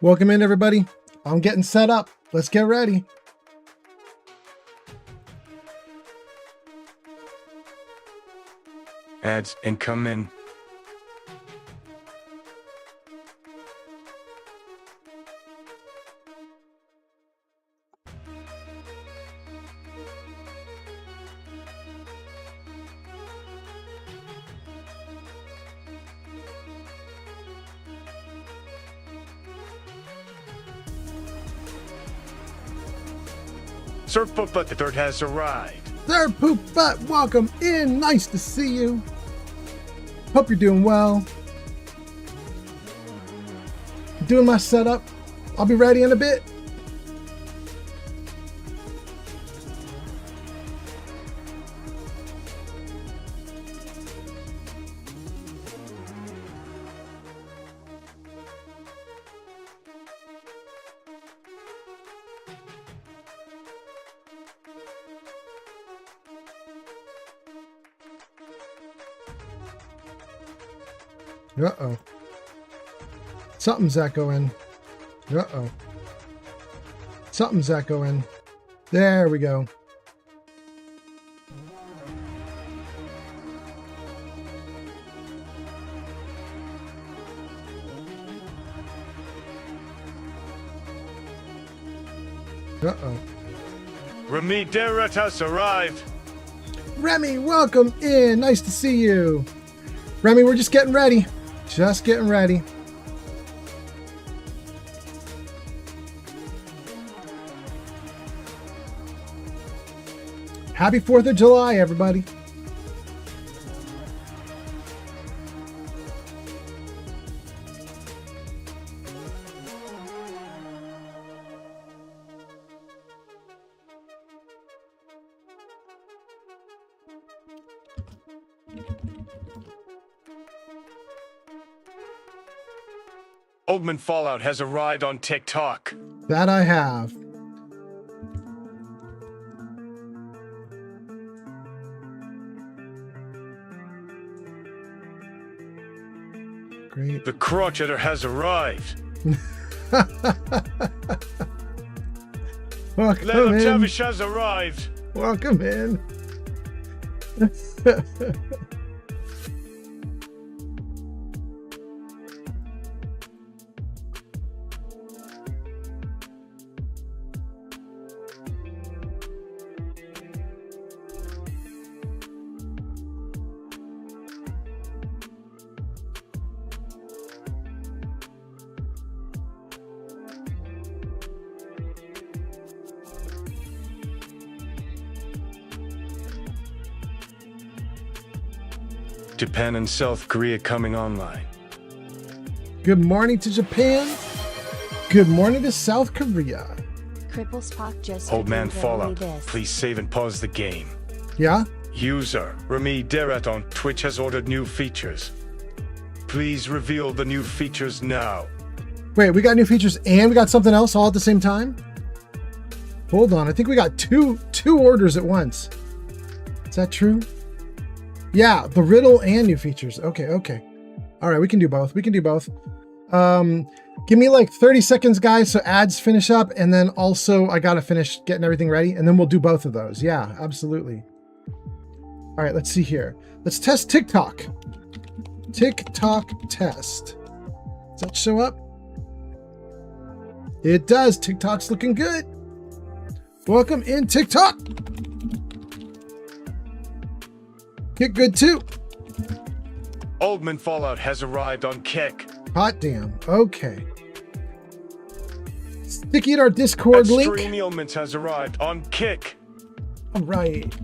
Welcome in, everybody. I'm getting set up. Let's get ready. Ads incoming. Sir Footbutt the Third has arrived. Sir Poop Butt, welcome in. Nice to see you. Hope you're doing well. Doing my setup. I'll be ready in a bit. Uh-oh. Something's echoing. Uh-oh. Something's echoing. There we go. Uh-oh. Remy Deret has arrived. Remy, welcome in. Nice to see you. Remy, we're just getting ready. Just getting ready. Happy 4th of July, everybody. Oldman Fallout has arrived on TikTok. That I have. Great. The Crotcheter has arrived. Welcome Leonard in. Tavish has arrived. Welcome in. Japan and South Korea coming online. Good morning to Japan. Good morning to South Korea. Cripple Spock just Old Man revealed Fallout, this. please save and pause the game. Yeah? User Remy Deret on Twitch has ordered new features. Please reveal the new features now. Wait, we got new features and we got something else all at the same time? Hold on, I think we got two orders at once. Is that true? Yeah, the riddle and new features. Okay. All right, we can do both. Give me like 30 seconds, guys, so ads finish up, and then also I gotta finish getting everything ready, and then we'll do both of those. Yeah, absolutely. All right, let's see here. Let's test TikTok. TikTok test. Does that show up? It does. TikTok's looking good. Welcome in, TikTok. Get good too. Oldman Fallout has arrived on Kick. Hot damn. Okay. Sticky at our Discord link. Extreme Ailments has arrived on Kick. All right.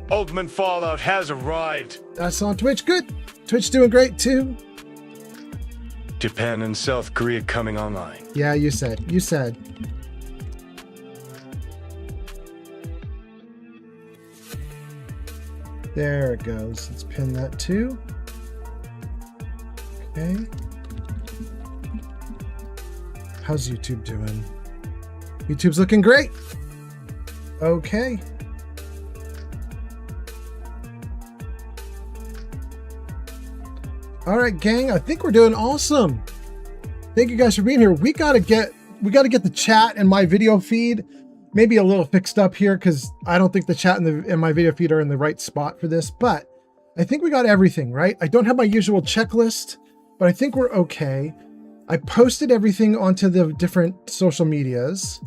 Oldman Fallout has arrived. That's on Twitch. Good. Twitch doing great too. Japan and South Korea coming online. Yeah, you said. There it goes. Let's pin that too. Okay. How's YouTube doing? YouTube's looking great. Okay. All right, gang, I think we're doing awesome. Thank you guys for being here. We gotta get the chat and my video feed maybe a little fixed up here, because I don't think the chat and my video feed are in the right spot for this, but I think we got everything, right? I don't have my usual checklist, but I think we're okay. I posted everything onto the different social medias.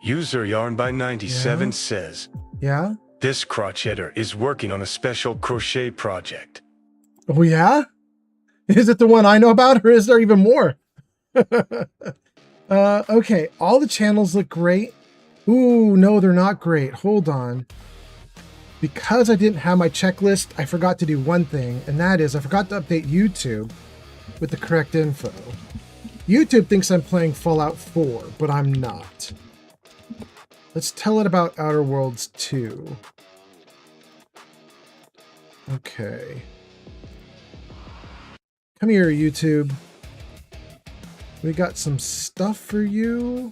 User Yarn by 97 says, Yeah? this crocheter is working on a special crochet project. Oh, yeah? Is it the one I know about, or is there even more? Okay, all the channels look great. Ooh, no, they're not great. Hold on. Because I didn't have my checklist, I forgot to do one thing, and that is I forgot to update YouTube with the correct info. YouTube thinks I'm playing Fallout 4, but I'm not. Let's tell it about Outer Worlds 2. Okay. Come here, YouTube. We got some stuff for you.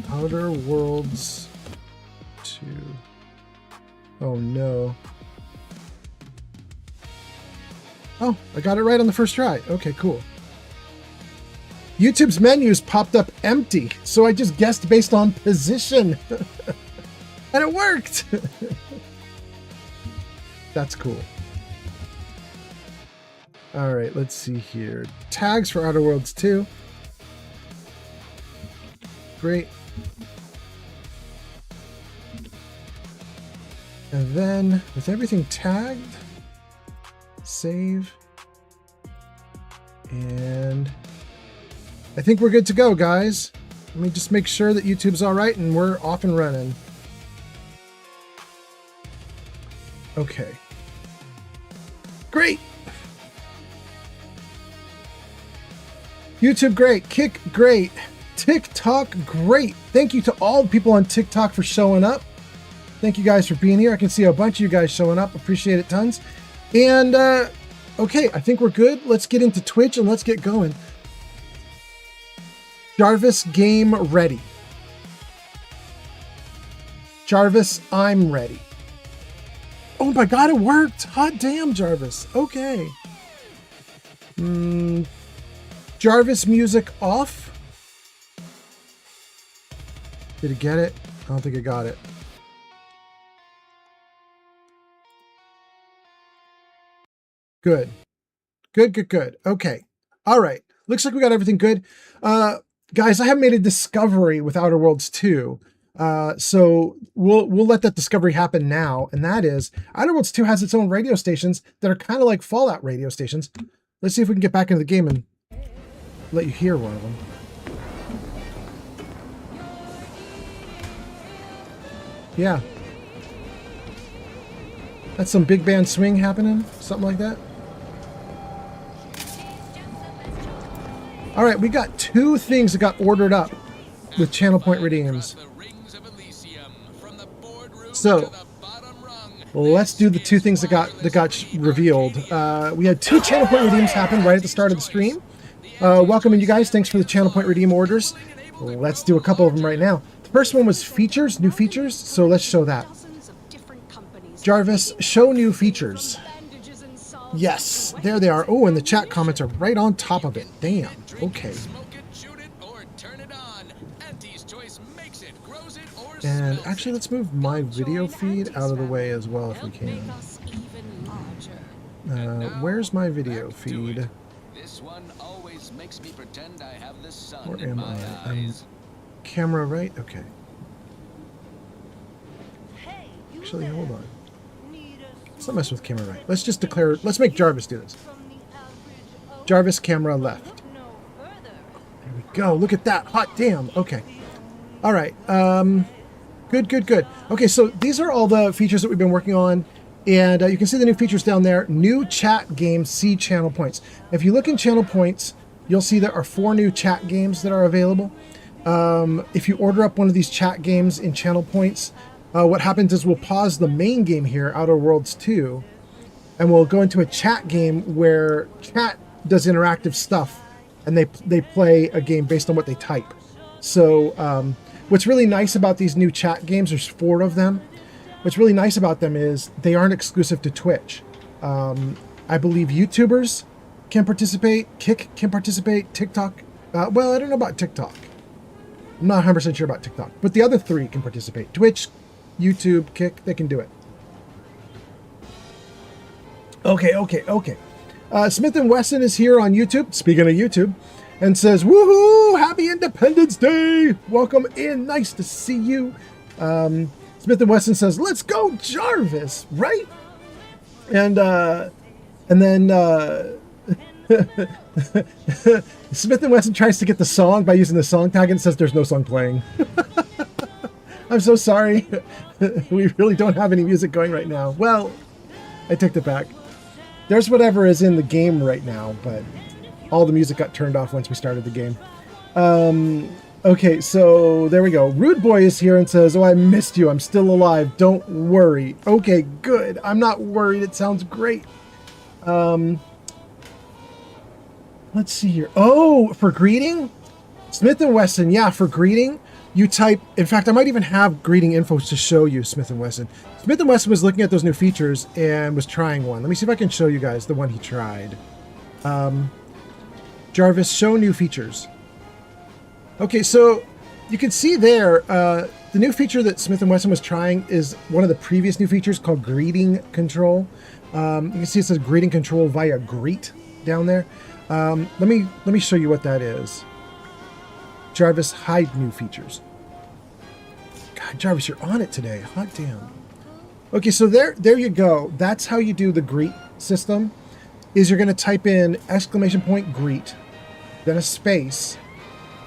Outer Worlds 2. Oh no. Oh, I got it right on the first try. Okay, cool. YouTube's menus popped up empty, so I just guessed based on position. And it worked! That's cool. Alright, let's see here. Tags for Outer Worlds 2. Great. And then, with everything tagged, save. And I think we're good to go, guys. Let me just make sure that YouTube's all right and we're off and running. Okay. Great. YouTube, great. Kick, great. TikTok, great. Thank you to all the people on TikTok for showing up. Thank you guys for being here. I can see a bunch of you guys showing up. Appreciate it tons. And, okay, I think we're good. Let's get into Twitch and let's get going. Jarvis, game ready. Jarvis, I'm ready. Oh my god, it worked! Hot damn, Jarvis. Okay. Jarvis music off. Did it get it? I don't think it got it. Good. Good, good, good. Okay. All right. Looks like we got everything good. Guys, I have made a discovery with Outer Worlds 2. So we'll let that discovery happen now. And that is, Outer Worlds 2 has its own radio stations that are kind of like Fallout radio stations. Let's see if we can get back into the game and let you hear one of them. Yeah. That's some big band swing happening. Something like that. All right, we got two things that got ordered up with channel point redeems. So let's do the two things that got revealed. We had two channel point redeems happen right at the start of the stream. Welcoming you guys. Thanks for the channel point redeem orders. Let's do a couple of them right now. The first one was features, new features. So let's show that. Jarvis, show new features. Yes, there they are. Oh, and the chat comments are right on top of it. Damn. Okay. And actually, let's move my video feed out of the way as well if we can. Where's my video feed? Where am I? I'm camera right? Okay. Actually, hold on. Let's not mess with camera right. Let's just declare, let's make Jarvis do this. Jarvis, camera left. There we go. Look at that. Hot damn. Okay. All right. Good, good, good. Okay, so these are all the features that we've been working on. And you can see the new features down there. New chat games, see channel points. If you look in channel points, you'll see there are 4 new chat games that are available. If you order up one of these chat games in channel points, what happens is we'll pause the main game here, Outer Worlds 2, and we'll go into a chat game where chat does interactive stuff, and they play a game based on what they type. So what's really nice about these new chat games, there's 4 of them. what's really nice about them is they aren't exclusive to Twitch. I believe YouTubers can participate, Kick can participate, TikTok. Well, I don't know about TikTok. I'm not 100% sure about TikTok, but the other three can participate. Twitch, YouTube, Kick, they can do it. Okay. Smith & Wesson is here on YouTube, speaking of YouTube, and says, woohoo, happy Independence Day. Welcome in, nice to see you. Smith & Wesson says, let's go Jarvis, right? And then Smith & Wesson tries to get the song by using the song tag and says there's no song playing. I'm so sorry. We really don't have any music going right now. Well, I took it back. There's whatever is in the game right now, but all the music got turned off once we started the game. Okay, so there we go. Rude Boy is here and says, oh, I missed you. I'm still alive. Don't worry. Okay, good. I'm not worried. It sounds great. Let's see here. Oh, for greeting? Smith & Wesson, yeah, for greeting, you type, in fact, I might even have greeting info to show you, Smith & Wesson. Smith & Wesson was looking at those new features and was trying one. Let me see if I can show you guys the one he tried. Jarvis, show new features. Okay, so you can see there, the new feature that Smith & Wesson was trying is one of the previous new features called greeting control. You can see it says greeting control via greet down there. Let me show you what that is. Jarvis, hide new features. God, Jarvis, you're on it today. Hot damn. Okay, so there you go. That's how you do the greet system. Is you're going to type in exclamation point greet, then a space,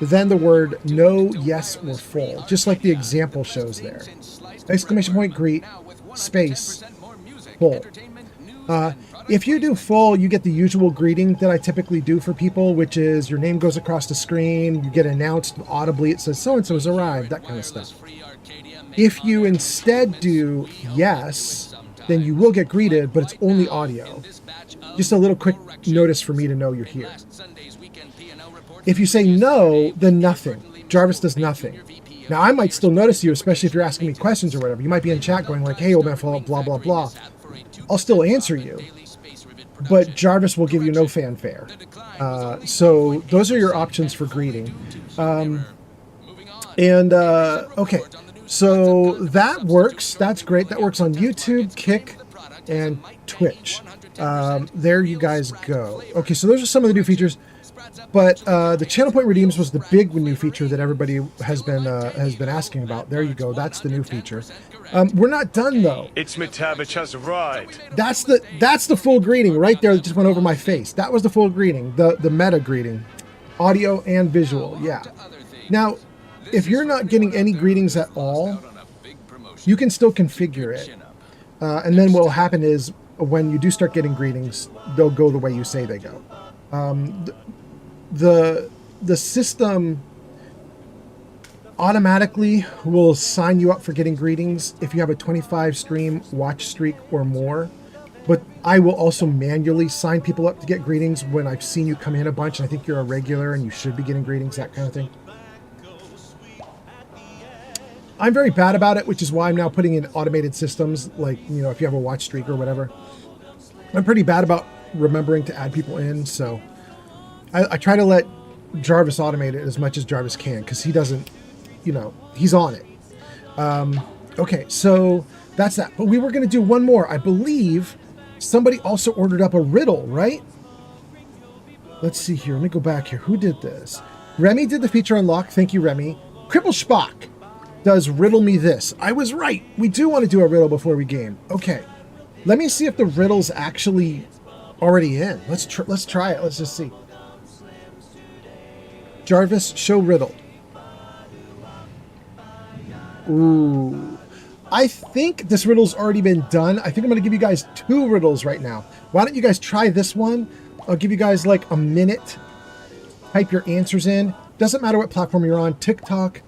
then the word no, yes, or full, just like the example shows there. Exclamation point greet, space, full. If you do full, you get the usual greeting that I typically do for people, which is your name goes across the screen, you get announced audibly, it says so-and-so has arrived, that kind of stuff. If you instead do yes, then you will get greeted, but it's only audio. Just a little quick notice for me to know you're here. If you say no, then nothing. Jarvis does nothing. Now, I might still notice you, especially if you're asking me questions or whatever. You might be in chat going like, hey, old man, blah, blah, blah. I'll still answer you, but Jarvis will give you no fanfare. So those are your options for greeting. Okay, so that works. That's great. That works on YouTube, Kick, and Twitch. There you guys go. Okay, so those are some of the new features. But the channel point redeems was the big new feature that everybody has been asking about. There you go. That's the new feature. We're not done though. It's Mitavich has arrived. That's the full greeting right there that just went over my face. That was the full greeting, the meta greeting, audio and visual. Yeah. Now, if you're not getting any greetings at all, you can still configure it. And then what will happen is when you do start getting greetings, they'll go the way you say they go. The system automatically will sign you up for getting greetings if you have a 25 stream watch streak or more, but I will also manually sign people up to get greetings when I've seen you come in a bunch and I think you're a regular and you should be getting greetings, that kind of thing. I'm very bad about it, which is why I'm now putting in automated systems, like, you know, if you have a watch streak or whatever. I'm pretty bad about remembering to add people in, so I try to let Jarvis automate it as much as Jarvis can, because he doesn't, you know, he's on it. Okay, so that's that. But we were going to do one more. I believe somebody also ordered up a riddle, right? Let's see here. Let me go back here. Who did this? Remy did the feature unlock. Thank you, Remy. Cripple Spock does riddle me this. I was right. We do want to do a riddle before we game. Okay. Let me see if the riddle's actually already in. Let's try it. Let's just see. Jarvis, show riddle. Ooh. I think this riddle's already been done. I think I'm going to give you guys 2 riddles right now. Why don't you guys try this one? I'll give you guys like a minute. Type your answers in. Doesn't matter what platform you're on. TikTok,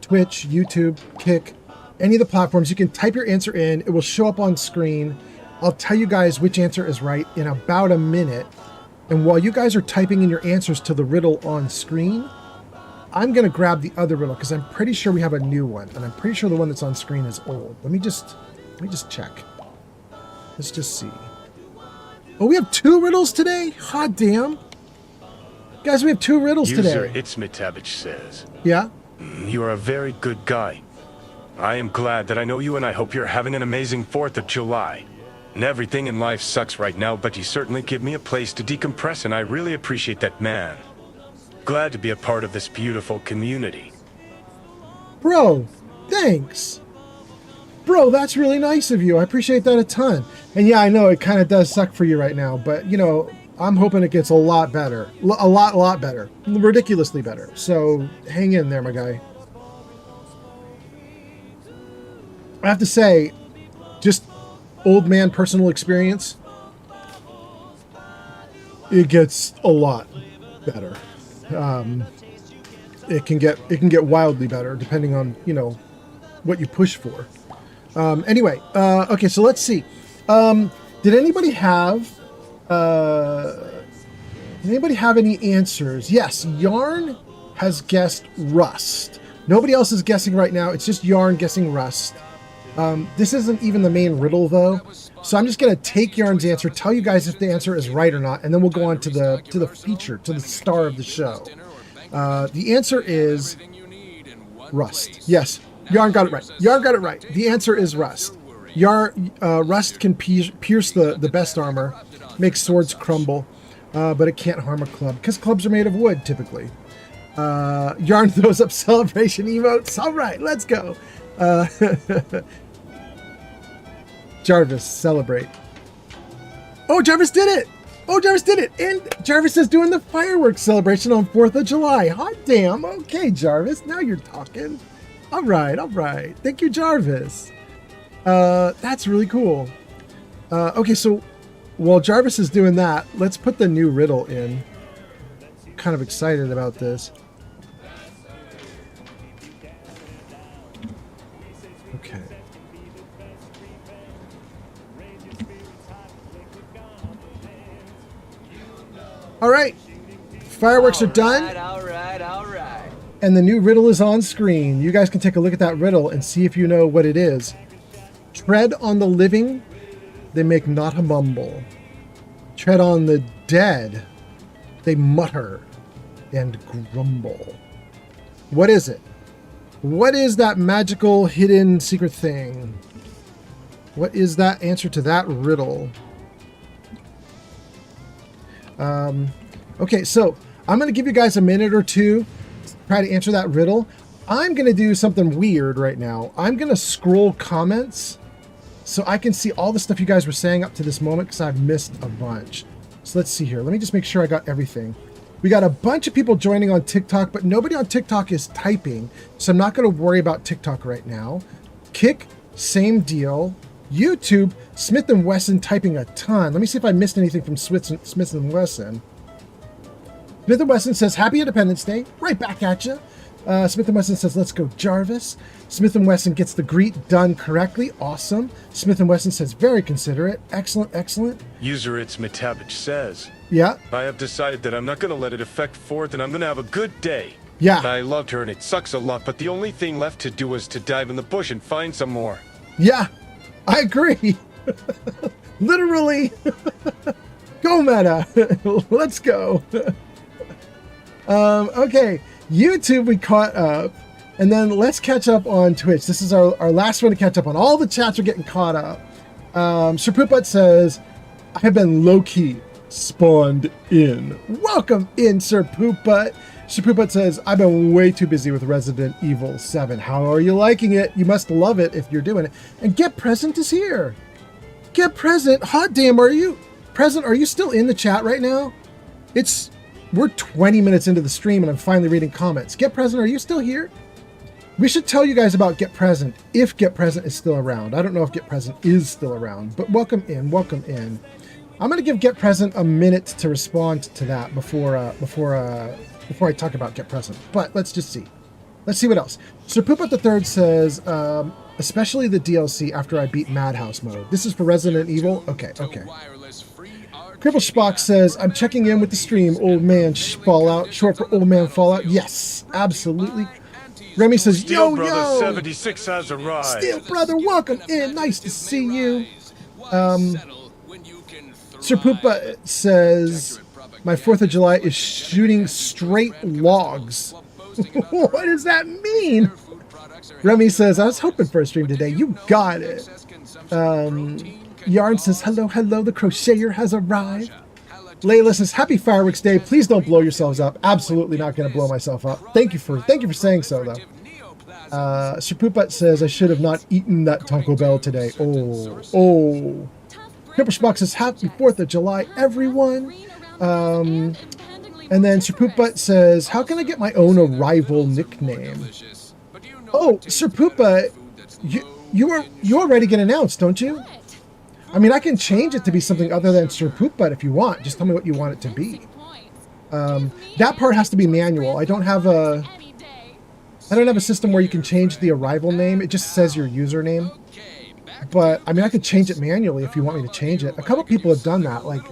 Twitch, YouTube, Kick, any of the platforms. You can type your answer in. It will show up on screen. I'll tell you guys which answer is right in about a minute. And while you guys are typing in your answers to the riddle on screen, I'm going to grab the other riddle because I'm pretty sure we have a new one. And I'm pretty sure the one that's on screen is old. Let me just Let me just check. Let's just see. Oh, we have 2 riddles today? Hot damn. Guys, we have 2 riddles User today. Itzmitavich says, Yeah? you are a very good guy. I am glad that I know you, and I hope you're having an amazing 4th of July. And everything in life sucks right now, but you certainly give me a place to decompress, and I really appreciate that, man. Glad to be a part of this beautiful community. Bro, thanks. Bro, that's really nice of you. I appreciate that a ton. And yeah, I know it kind of does suck for you right now, but you know, I'm hoping it gets a lot better. A lot better. Ridiculously better. So hang in there, my guy. I have to say, just old man personal experience, it gets a lot better. It can get wildly better depending on, you know, what you push for. Anyway, okay, so let's see. Did anybody have any answers? Yes, Yarn has guessed Rust. Nobody else is guessing right now. It's just Yarn guessing Rust. This isn't even the main riddle though, so I'm just gonna take Yarn's answer, tell you guys if the answer is right or not, and then we'll go on to the feature, to the star of the show. The answer is Rust. Yes, Yarn got it right. Yarn got it right. The answer is Rust. Rust can pierce the best armor, make swords crumble, but it can't harm a club because clubs are made of wood typically. Yarn throws up celebration emotes. All right, let's go. Jarvis, celebrate. Oh, Jarvis did it! Oh, Jarvis did it! And Jarvis is doing the fireworks celebration on 4th of July. Hot damn. Okay, Jarvis, now you're talking. All right, all right. Thank you, Jarvis. That's really cool. Okay, so while Jarvis is doing that, let's put the new riddle in. Kind of excited about this. Okay. All right. Fireworks are done. All right. And the new riddle is on screen. You guys can take a look at that riddle and see if you know what it is. Tread on the living, they make not a mumble. Tread on the dead, they mutter and grumble. What is it? What is that magical hidden secret thing? What is that answer to that riddle? Okay, so I'm going to give you guys a minute or two to try to answer that riddle. I'm going to do something weird right now. I'm going to scroll comments so I can see all the stuff you guys were saying up to this moment because I've missed a bunch. So let's see here. Let me just make sure I got everything. We got a bunch of people joining on TikTok, but nobody on TikTok is typing, so I'm not going to worry about TikTok right now. Kick, same deal. YouTube, Smith & Wesson typing a ton. Let me see if I missed anything from Smith & Wesson. Smith & Wesson says, Happy Independence Day. Right back at you. Smith & Wesson says, let's go, Jarvis. Smith & Wesson gets the greet done correctly. Awesome. Smith & Wesson says, very considerate. Excellent, excellent. User Itzmitavich says, Yeah. I have decided that I'm not going to let it affect 4th, and I'm going to have a good day. Yeah. I loved her, and it sucks a lot, but the only thing left to do is to dive in the bush and find some more. Yeah, I agree. Literally. Go meta. Let's go. Okay, YouTube we caught up, and then let's catch up on Twitch. This is our last one to catch up on. All the chats are getting caught up. Sir Pooput says, I have been low-key spawned in. Welcome in, Sir Pooput. Sir Pooput says, I've been way too busy with Resident Evil 7. How are you liking it? You must love it if you're doing it. And Get Present is here. Get Present. Hot damn, are you? Present, are you still in the chat right now? We're 20 minutes into the stream and I'm finally reading comments. Get Present, are you still here? We should tell you guys about Get Present if Get Present is still around. I don't know if Get Present is still around, but welcome in, welcome in. I'm going to give Get Present a minute to respond to that before I talk about Get Present. But let's just see. Let's see what else. Sir Pooput the Third says, especially the DLC after I beat Madhouse mode. This is for Resident Evil? Okay. Cripple Spock says, I'm checking in with the stream. Old Man Fallout, short for Old Man Fallout. Yes, absolutely. Remy says, Steel yo, Brother yo. 76 has arrived. Steel Brother, welcome in. Nice to see you. Sir Poopa says, my 4th of July is shooting straight logs. What does that mean? Remy says, I was hoping for a stream today. You got it. Yarn says, hello, hello, the crocheter has arrived. Layla says, happy fireworks day. Please don't blow yourselves up. Absolutely not going to blow myself up. Thank you for saying so, though. Sir Poopat says, I should have not eaten that Taco Bell today. Oh. Pepper Schmuck says, happy 4th of July, everyone. And then Sir Poopat says, how can I get my own arrival nickname? Oh, Sir Poopa, you already get announced, don't you? I mean, I can change it to be something other than Sir Poopat if you want. Just tell me what you want it to be. That part has to be manual. I don't have a system where you can change the arrival name. It just says your username. But I mean, I could change it manually if you want me to change it. A couple people have done that. Like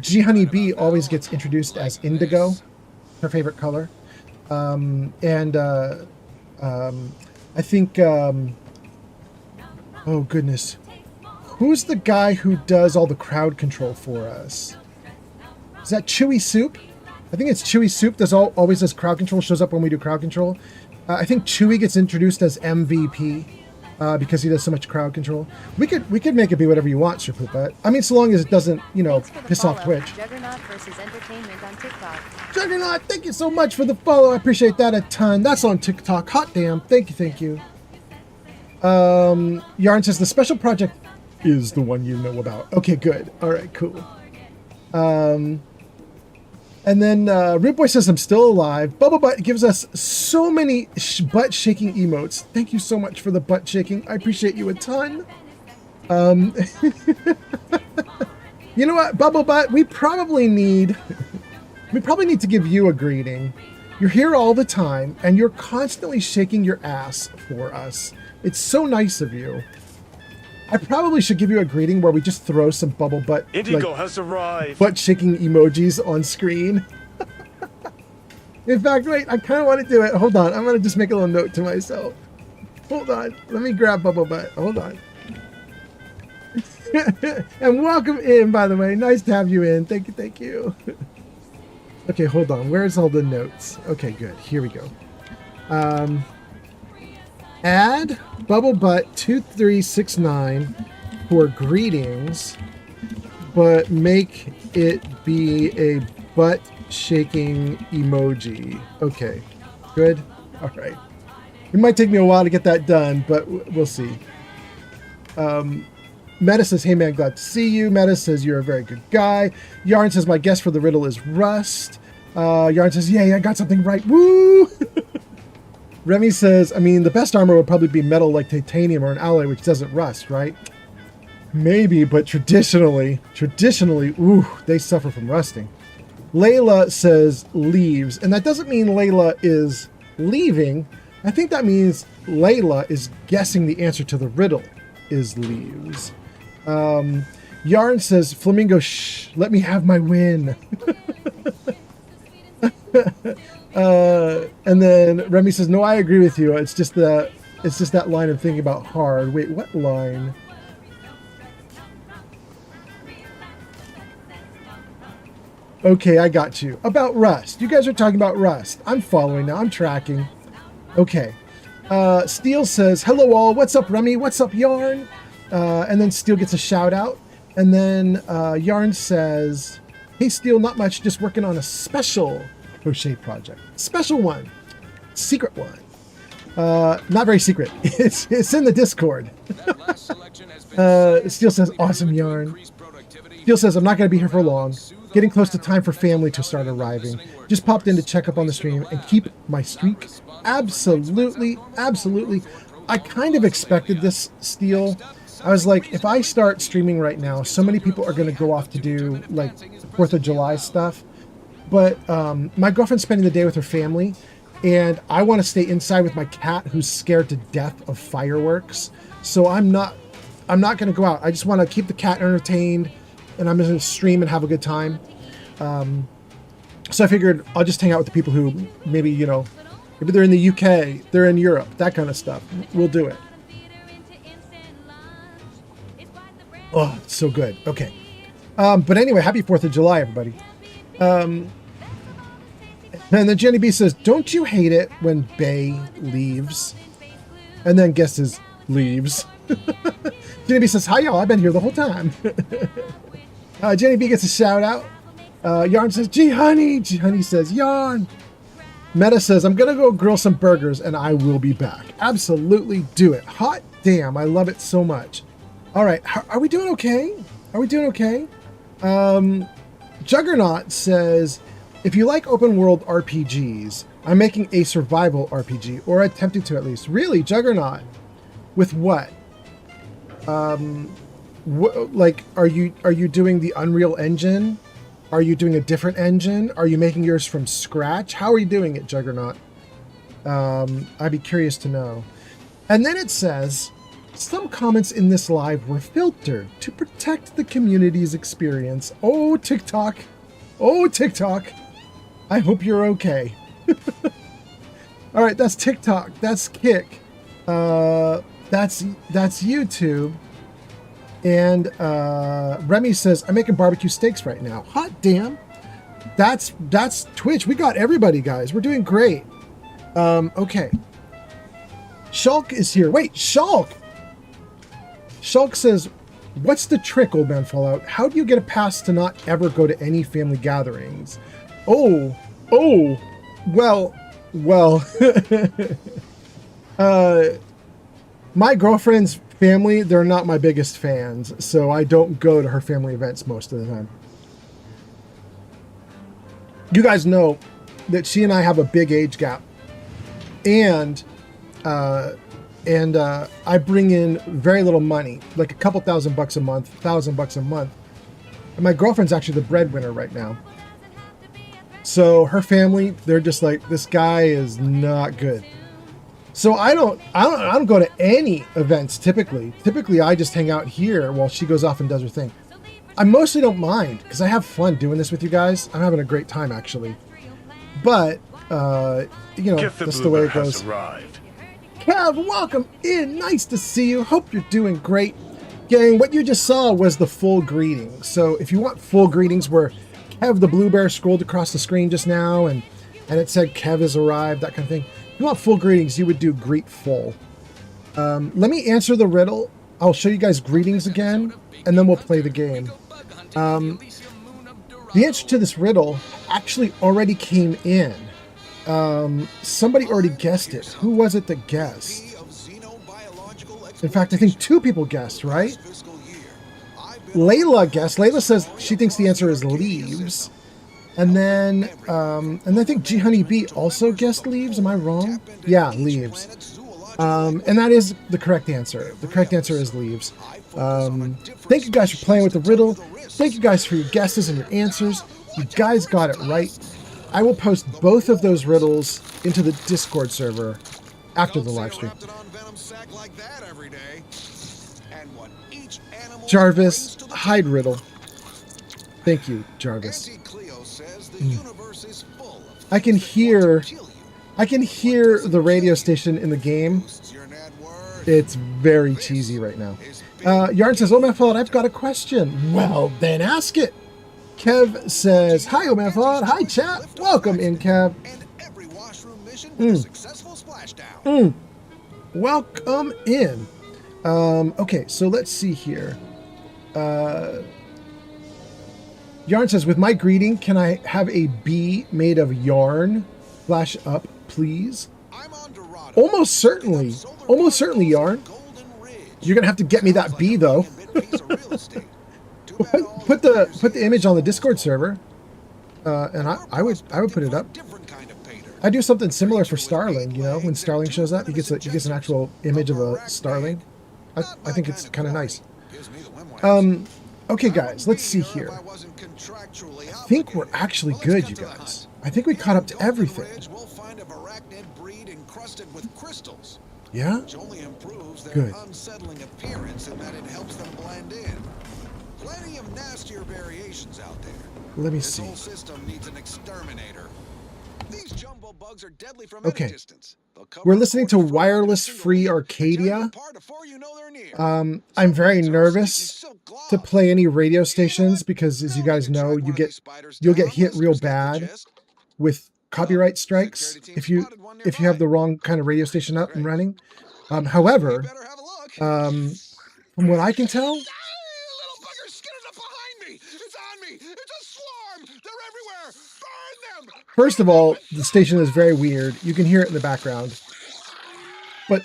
G Honey B always gets introduced as indigo, her favorite color. I think, oh goodness. Who's the guy who does all the crowd control for us? Is that Chewy Soup? I think it's Chewy Soup always does crowd control, shows up when we do crowd control. I think Chewy gets introduced as MVP because he does so much crowd control. We could make it be whatever you want, Sir Poopa. I mean, so long as it doesn't, piss off Twitch. Juggernaut versus Entertainment on TikTok. Juggernaut, thank you so much for the follow. I appreciate that a ton. That's on TikTok. Hot damn. Thank you. Yarn says the special project is the one you know about. Okay, good. All right, cool. And then Rib Boy says I'm still alive. Bubble Butt gives us so many butt shaking emotes. Thank you so much for the butt shaking. I appreciate you a ton. You know what, Bubble Butt? We probably need to give you a greeting. You're here all the time, and you're constantly shaking your ass for us. It's so nice of you. I probably should give you a greeting where we just throw some Bubble Butt Indigo has arrived. butt shaking emojis on screen. In fact, wait, I kind of want to do it. Hold on, I'm gonna just make a little note to myself. Hold on, let me grab Bubble Butt. Hold on. And welcome in, by the way. Nice to have you in. Thank you. Okay, hold on. Where's all the notes? Okay, good. Here we go. Add Bubble Butt 2369 for greetings, but make it be a butt shaking emoji. Okay, good. All right. It might take me a while to get that done, but we'll see. Meta says, hey man, glad to see you. Meta says, you're a very good guy. Yarn says, my guess for the riddle is rust. Yarn says, yay, I got something right. Woo! Remy says, I mean, the best armor would probably be metal like titanium or an alloy which doesn't rust, right? Maybe, but traditionally, ooh, they suffer from rusting. Layla says leaves, and that doesn't mean Layla is leaving. I think that means Layla is guessing the answer to the riddle is leaves. Yarn says, Flamingo, shh, let me have my win. And then Remy says, no, I agree with you. It's just that line of thinking about hard. Wait, what line? Okay, I got you. About Rust. You guys are talking about Rust. I'm following now. I'm tracking. Okay. Steel says, hello all. What's up, Remy? What's up, Yarn? And then Steel gets a shout out. And then Yarn says, hey, Steel, not much. Just working on a special crochet project. Special one. Secret one. Not very secret. It's in the Discord. Steel says, awesome, Yarn. Steel says, I'm not going to be here for long. Getting close to time for family to start arriving. Just popped in to check up on the stream and keep my streak. Absolutely. I kind of expected this, Steel. I was like, if I start streaming right now, so many people are going to go off to do like 4th of July stuff. But my girlfriend's spending the day with her family, and I want to stay inside with my cat who's scared to death of fireworks. So I'm not going to go out. I just want to keep the cat entertained, and I'm going to stream and have a good time. So I figured I'll just hang out with the people who maybe, Maybe they're in the UK, they're in Europe, that kind of stuff. We'll do it. Oh, it's so good. Okay. But anyway, happy 4th of July, everybody. And then Jenny B says, don't you hate it when Bay leaves? And then guesses leaves. Jenny B says, hi y'all, I've been here the whole time. Jenny B gets a shout out. Yarn says, gee honey. Gee honey says, yarn. Meta says, I'm going to go grill some burgers and I will be back. Absolutely do it. Hot damn. I love it so much. All right. Are we doing okay? Are we doing okay? Juggernaut says, if you like open world RPGs, I'm making a survival RPG, or attempting to at least. Really, Juggernaut? With what? Like, are you doing the Unreal Engine? Are you doing a different engine? Are you making yours from scratch? How are you doing it, Juggernaut? I'd be curious to know. And then it says, some comments in this live were filtered to protect the community's experience. Oh, TikTok. Oh, TikTok. I hope you're okay. All right, that's TikTok. That's Kick. That's YouTube. And Remy says, I'm making barbecue steaks right now. Hot damn. That's Twitch. We got everybody, guys. We're doing great. Okay. Shulk is here. Wait, Shulk! Shulk says, what's the trick, Old Man Fallout? How do you get a pass to not ever go to any family gatherings? Oh, well, my girlfriend's family, they're not my biggest fans, so I don't go to her family events most of the time. You guys know that she and I have a big age gap, and I bring in very little money, like a couple $1,000 a month, $1,000 a month. And my girlfriend's actually the breadwinner right now. So her family, they're just like, this guy is not good. So I don't go to any events typically. Typically, I just hang out here while she goes off and does her thing. I mostly don't mind because I have fun doing this with you guys. I'm having a great time actually. But you know, that's the way it goes. Kev, welcome in. Nice to see you. Hope you're doing great. Gang, what you just saw was the full greeting. So if you want full greetings where Kev the Blue Bear scrolled across the screen just now and it said Kev has arrived, that kind of thing. If you want full greetings, you would do greet full. Let me answer the riddle. I'll show you guys greetings again, and then we'll play the game. The answer to this riddle actually already came in. Somebody already guessed it. Who was it that guessed? In fact, I think 2 people guessed, right? Layla guessed. Layla says she thinks the answer is leaves. And then I think G Honey B also guessed leaves. Am I wrong? Yeah, leaves. And that is the correct answer. The correct answer is leaves. Thank you guys for playing with the riddle. Thank you guys for your guesses and your answers. You guys got it right. I will post both of those riddles into the Discord server after the live stream. Jarvis, hide riddle. Thank you, Jarvis. I can hear the radio station in the game. It's very cheesy right now. Yarn says, oh, man, Fallout, I've got a question. Well, then ask it. Kev says, hi, Old Man Fallout. Hi, chat. Welcome in, Kev. Welcome in. Okay, so let's see here. Yarn says, with my greeting, can I have a bee made of yarn? Flash up, please. Almost certainly. Almost certainly, Yarn. You're going to have to get me that bee, though. Put the image on the Discord server, and I would put it up. I do something similar for Starling. You know, when Starling shows up, he gets an actual image of a Starling. I think it's kind of nice. Okay, guys, let's see here. I think we're actually good, you guys. I think we caught up to everything. Yeah? Good. Let me see. These jumbo bugs are deadly from Okay. any distance. We're listening to Wireless Free Arcadia. I'm very nervous to play any radio stations because, as you guys know, you'll get hit real bad with copyright strikes if you have the wrong kind of radio station up and running. However, from what I can tell, Little buggers skidded up behind me. It's on me. It's a swarm. They're everywhere. Burn them. first of all, the station is very weird. You can hear it in the background. But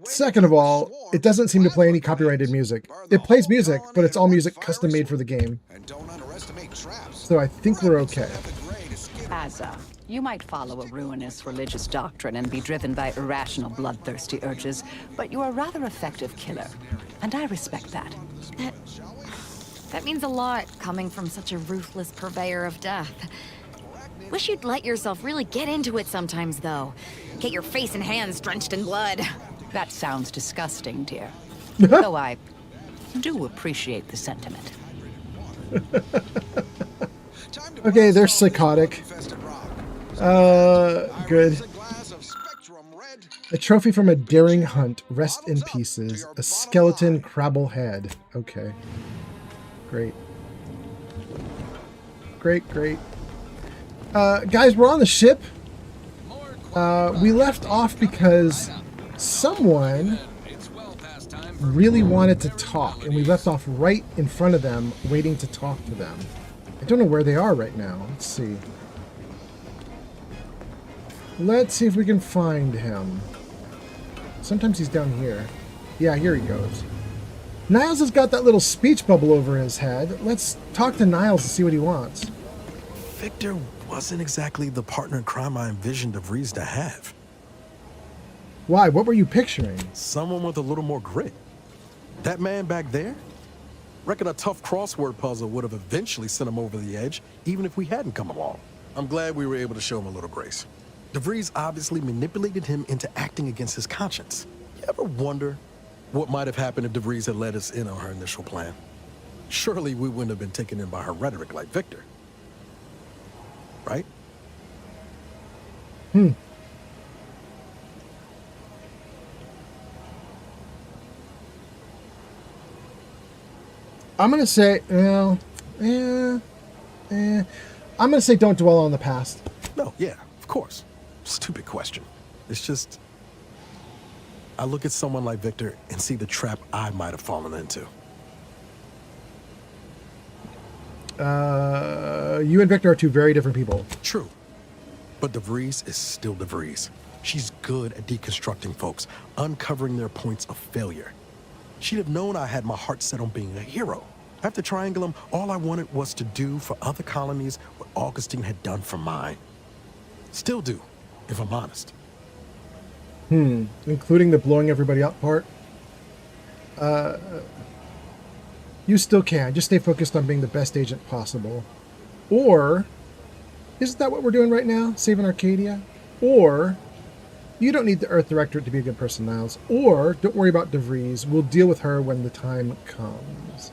second of all, it doesn't seem to play any copyrighted music. It plays music, but it's all music custom made for the game. So I think we're okay. Asa, you might follow a ruinous religious doctrine and be driven by irrational bloodthirsty urges, but you're a rather effective killer, and I respect that. That means a lot, coming from such a ruthless purveyor of death. Wish you'd let yourself really get into it sometimes, though. Get your face and hands drenched in blood. That sounds disgusting, dear. Though I do appreciate the sentiment. Okay, they're psychotic. Good. A trophy from a daring hunt. Rest in pieces. A skeleton crabble head. Okay. Great. Great. Guys, we're on the ship. We left off because someone really wanted to talk, and we left off right in front of them, waiting to talk to them. I don't know where they are right now. Let's see. Let's see if we can find him. Sometimes he's down here. Yeah, here he goes. Niles has got that little speech bubble over his head. Let's talk to Niles and see what he wants. Victor wasn't exactly the partner in crime I envisioned DeVries to have. Why? What were you picturing? Someone with a little more grit. That man back there? Reckon a tough crossword puzzle would have eventually sent him over the edge, even if we hadn't come along. I'm glad we were able to show him a little grace. DeVries obviously manipulated him into acting against his conscience. You ever wonder what might have happened if DeVries had let us in on her initial plan? Surely we wouldn't have been taken in by her rhetoric like Victor. Right? I'm going to say, I'm going to say don't dwell on the past. No, yeah, of course. Stupid question. It's just, I look at someone like Victor and see the trap I might have fallen into. You and Victor are two very different people. True. But DeVries is still DeVries. She's good at deconstructing folks, uncovering their points of failure. She'd have known I had my heart set on being a hero. After Triangulum, all I wanted was to do for other colonies what Augustine had done for mine. Still do, if I'm honest. Including the blowing everybody up part? You still can. Just stay focused on being the best agent possible. Or, isn't that what we're doing right now? Saving Arcadia? Or, you don't need the Earth Directorate to be a good person, Niles. Or, don't worry about DeVries. We'll deal with her when the time comes.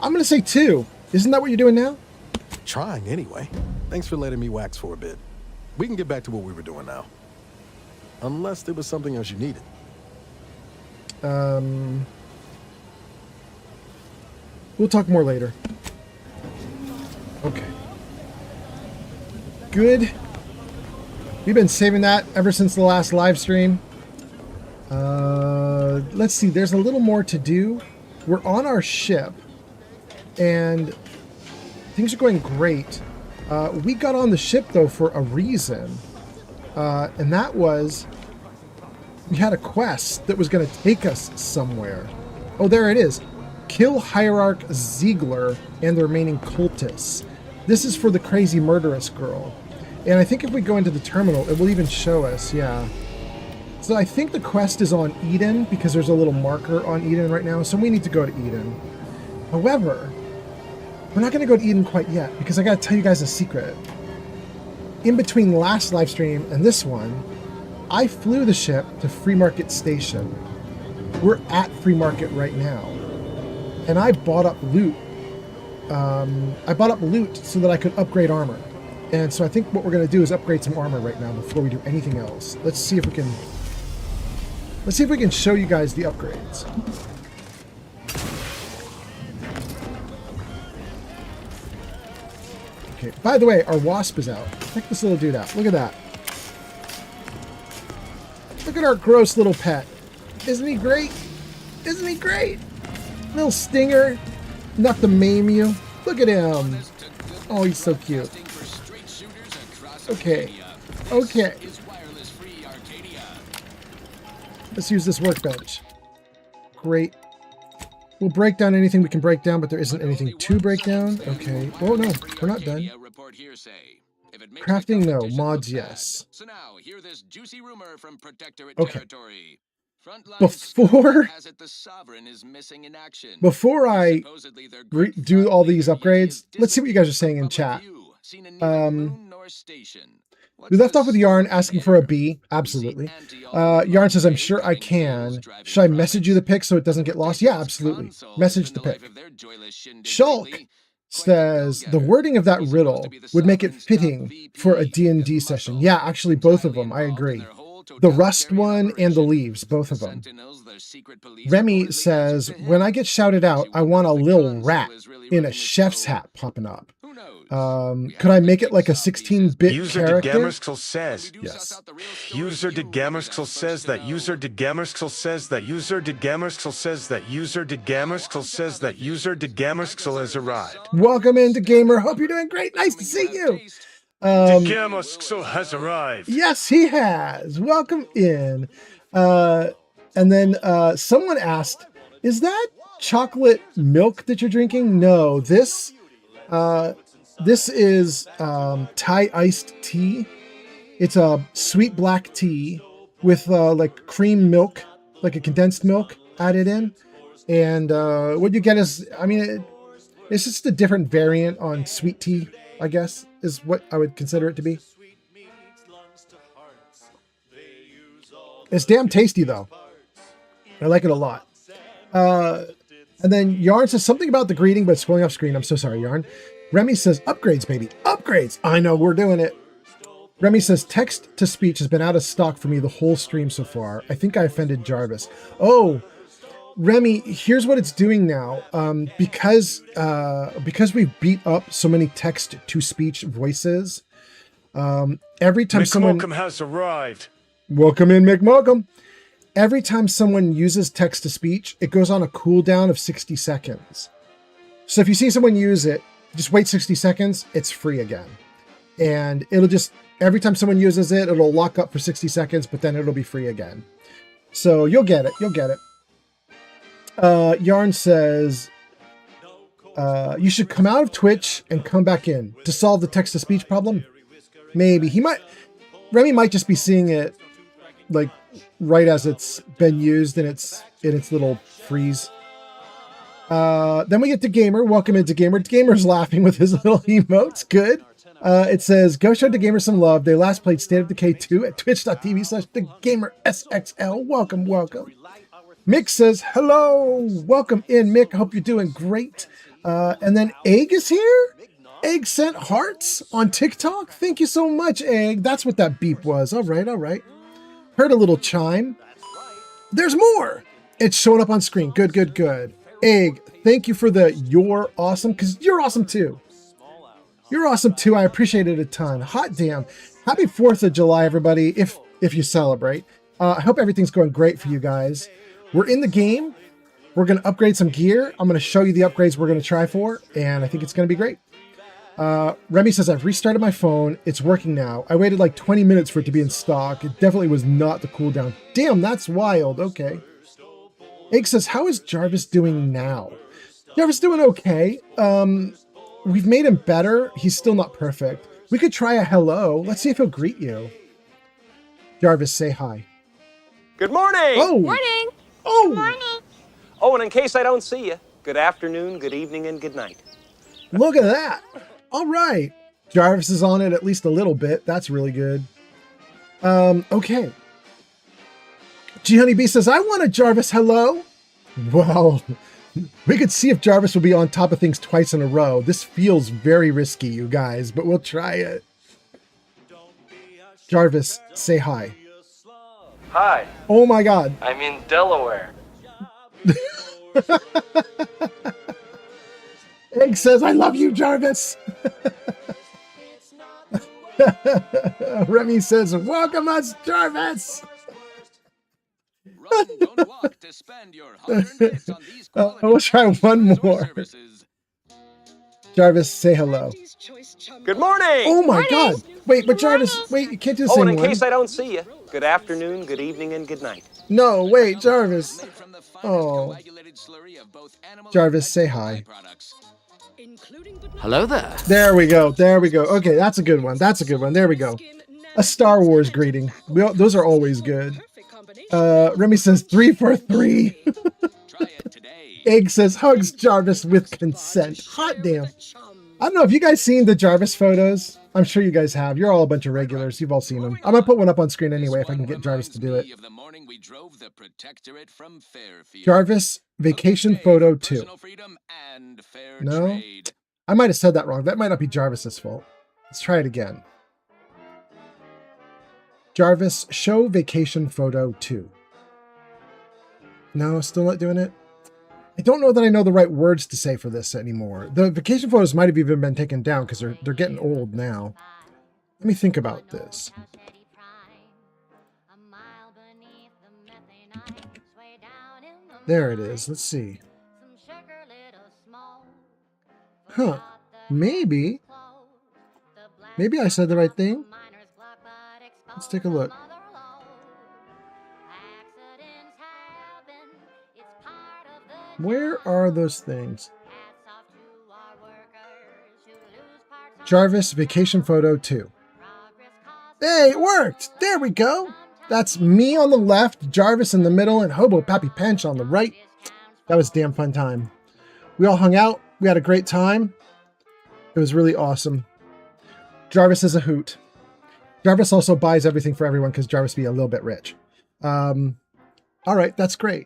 I'm going to say 2. Isn't that what you're doing now? Trying anyway. Thanks for letting me wax for a bit. We can get back to what we were doing now. Unless there was something else you needed. We'll talk more later. Okay. Good. We've been saving that ever since the last live stream. Let's see. There's a little more to do. We're on our ship, and things are going great. We got on the ship, though, for a reason. And that was we had a quest that was going to take us somewhere. Oh, there it is. Kill Hierarch Ziegler and the remaining cultists. This is for the crazy murderous girl. And I think if we go into the terminal, it will even show us, yeah. So I think the quest is on Eden, because there's a little marker on Eden right now, so we need to go to Eden. However, we're not going to go to Eden quite yet, because I got to tell you guys a secret. In between last live stream and this one, I flew the ship to Free Market Station. We're at Free Market right now. And I bought up loot. I bought up loot so that I could upgrade armor. And so I think what we're going to do is upgrade some armor right now before we do anything else. Let's see if we can show you guys the upgrades. Okay, by the way, our wasp is out. Check this little dude out. Look at that. Look at our gross little pet. Isn't he great? Isn't he great? Little stinger. Enough to maim you. Look at him. Oh, he's so cute. Okay. Okay. Let's use this workbench. Great. We'll break down anything we can break down, but there isn't anything to break down. Okay. Oh, no. We're not done. Crafting, no. Mods, yes. So now, hear this juicy rumor from Protectorate Okay. territory. Before I do all these upgrades, let's see what you guys are saying in chat. We left off with Yarn asking for a B. Absolutely. Yarn says, I'm sure I can. Should I message you the pic so it doesn't get lost? Yeah, absolutely. Message the pic. Shulk says, the wording of that riddle would make it fitting for a D&D session. Yeah, actually, both of them. I agree. The rust one and the leaves, both of them. Remy says, when I get shouted out, I want a little rat in a chef's hat popping up. Could I make it like a 16-bit User character? DeGamerskull says. Yes. User DeGamerskull says that. User DeGamerskull says that. User DeGamerskull says that. User DeGamerskull says that. User DeGamerskull has arrived. Welcome into Gamer. Hope you're doing great. Nice to see you. DeGamerskull has arrived. Yes, he has. Welcome in. And then someone asked, is that chocolate milk that you're drinking? No, this is Thai iced tea. It's a sweet black tea with like cream milk, like a condensed milk added in. And what you get is, I mean, it's just a different variant on sweet tea, I guess, is what I would consider it to be. It's damn tasty, though. I like it a lot. And then Yarn says something about the greeting, but it's scrolling off screen. I'm so sorry, Yarn. Remy says, upgrades, baby. Upgrades. I know, we're doing it. Remy says, text-to-speech has been out of stock for me the whole stream so far. I think I offended Jarvis. Oh, Remy, here's what it's doing now. Because we've beat up so many text-to-speech voices, every time someone... McMokum has arrived. Welcome in, McMokum. Every time someone uses text-to-speech, it goes on a cooldown of 60 seconds. So if you see someone use it, just wait 60 seconds, it's free again. And it'll just, every time someone uses it, it'll lock up for 60 seconds, but then it'll be free again. So you'll get it, you'll get it. Yarn says, you should come out of Twitch and come back in to solve the text-to-speech problem. Maybe. Remy might just be seeing it like right as it's been used in its little freeze. Then we get to Gamer. Welcome into Gamer. Gamer's laughing with his little emotes. Good. It says, go show the Gamer some love. They last played State of Decay 2 at twitch.tv/thegamersxl. Welcome, welcome. Mick says, hello. Welcome in, Mick. I hope you're doing great. And then Egg is here. Egg sent hearts on TikTok. Thank you so much, Egg. That's what that beep was. All right, all right. Heard a little chime. There's more. It's showing up on screen. Good, good, good. Egg, thank you for the you're awesome, because you're awesome too. You're awesome too. I appreciate it a ton. Hot damn. Happy 4th of July, everybody, if you celebrate. I hope everything's going great for you guys. We're in the game. We're going to upgrade some gear. I'm going to show you the upgrades we're going to try for, and I think it's going to be great. Remy says, I've restarted my phone. It's working now. I waited like 20 minutes for it to be in stock. It definitely was not the cooldown. Damn, that's wild. Okay. Egg says, how is Jarvis doing now? Jarvis doing okay. We've made him better. He's still not perfect. We could try a hello. Let's see if he'll greet you. Jarvis, say hi. Good morning! Oh! Morning! Oh! Good morning! Oh, and in case I don't see you, good afternoon, good evening, and good night. Look at that. All right. Jarvis is on it at least a little bit. That's really good. Okay. G Honeybee says, I want a Jarvis hello. Well, we could see if Jarvis will be on top of things twice in a row. This feels very risky, you guys, but we'll try it. Jarvis, say hi. Hi, Oh my god. I'm in Delaware. Egg says, I love you, Jarvis. Remy says, welcome us, Jarvis. Run, don't walk to spend your hard-earned bits on these quality we'll try one more. services. Jarvis, say hello. Good morning! Oh my god. Wait, but Jarvis, wait, you can't do the Oh, same and in one. case I don't see you, good afternoon, good evening, and good night. No, wait, Jarvis. Made from the finest Oh. coagulated slurry of both animal Jarvis, and say vegetable hi. byproducts. Hello there. There we go. There we go. Okay, that's a good one. That's a good one. There we go. A Star Wars greeting. Those are always good. Remy says 3 for 3. Try it today. Egg says hugs Jarvis with consent. Hot damn. I don't know. Have you guys seen the Jarvis photos? I'm sure you guys have. You're all a bunch of regulars. You've all seen them. I'm going to put one up on screen anyway if I can get Jarvis to do it. Of the morning we drove the Protectorate from Fairfield. Jarvis, vacation photo 2. Personal freedom and fair No? trade. I might have said that wrong. That might not be Jarvis's fault. Let's try it again. Jarvis, show vacation photo 2. No, still not doing it? I don't know that I know the right words to say for this anymore. The vacation photos might have even been taken down because they're getting old now. Let me think about this. There it is. Let's see. Huh. Maybe. Maybe I said the right thing. Let's take a look. Where are those things? Jarvis, vacation photo 2. Hey, it worked! There we go! That's me on the left, Jarvis in the middle, and Hobo Pappy Pinch on the right. That was a damn fun time. We all hung out. We had a great time. It was really awesome. Jarvis is a hoot. Jarvis also buys everything for everyone because Jarvis be a little bit rich. All right, that's great.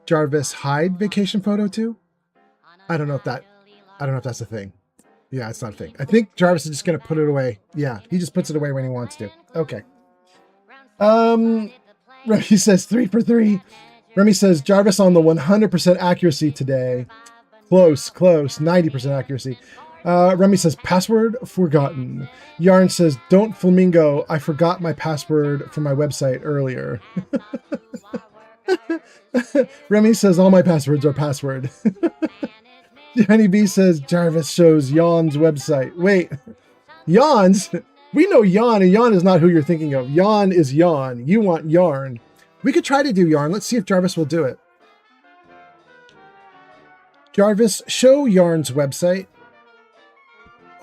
Jarvis hide vacation photo 2? I don't know if that's a thing. Yeah, it's not a thing. I think Jarvis is just gonna put it away. Yeah, he just puts it away when he wants to. Okay. Remy says 3 for 3. Remy says Jarvis on the 100% accuracy today. Close, 90% accuracy. Remy says password forgotten. Yarn says don't flamingo. I forgot my password for my website earlier. Remy says all my passwords are password. Johnny B says Jarvis shows Yawn's website. Wait, Yawn's? We know Yawn, and Yawn is not who you're thinking of. Yawn is Yawn. You want Yarn. We could try to do Yarn. Let's see if Jarvis will do it. Jarvis, show Yarn's website.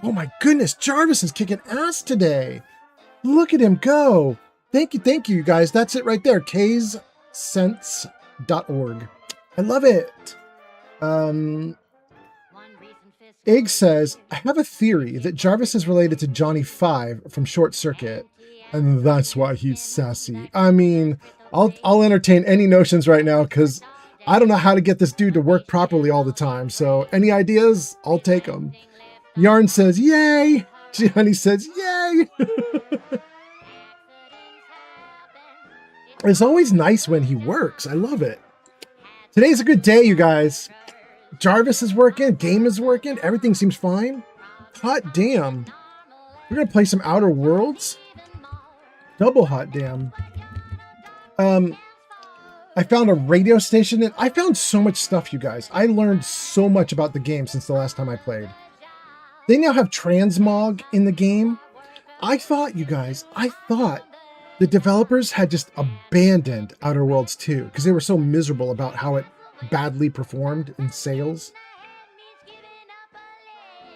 Oh my goodness, Jarvis is kicking ass today. Look at him go. Thank you, you guys. That's it right there. Ksense.org. I love it. Egg says, I have a theory that Jarvis is related to Johnny 5 from Short Circuit, and that's why he's sassy. I mean, I'll entertain any notions right now because I don't know how to get this dude to work properly all the time. So any ideas, I'll take them. Yarn says, yay. Johnny says, yay. It's always nice when he works. I love it. Today's a good day, you guys. Jarvis is working. Game is working. Everything seems fine. Hot damn. We're going to play some Outer Worlds. Double hot damn. I found a radio station. I found so much stuff, you guys. I learned so much about the game since the last time I played. They now have transmog in the game. I thought the developers had just abandoned Outer Worlds 2 because they were so miserable about how it badly performed in sales.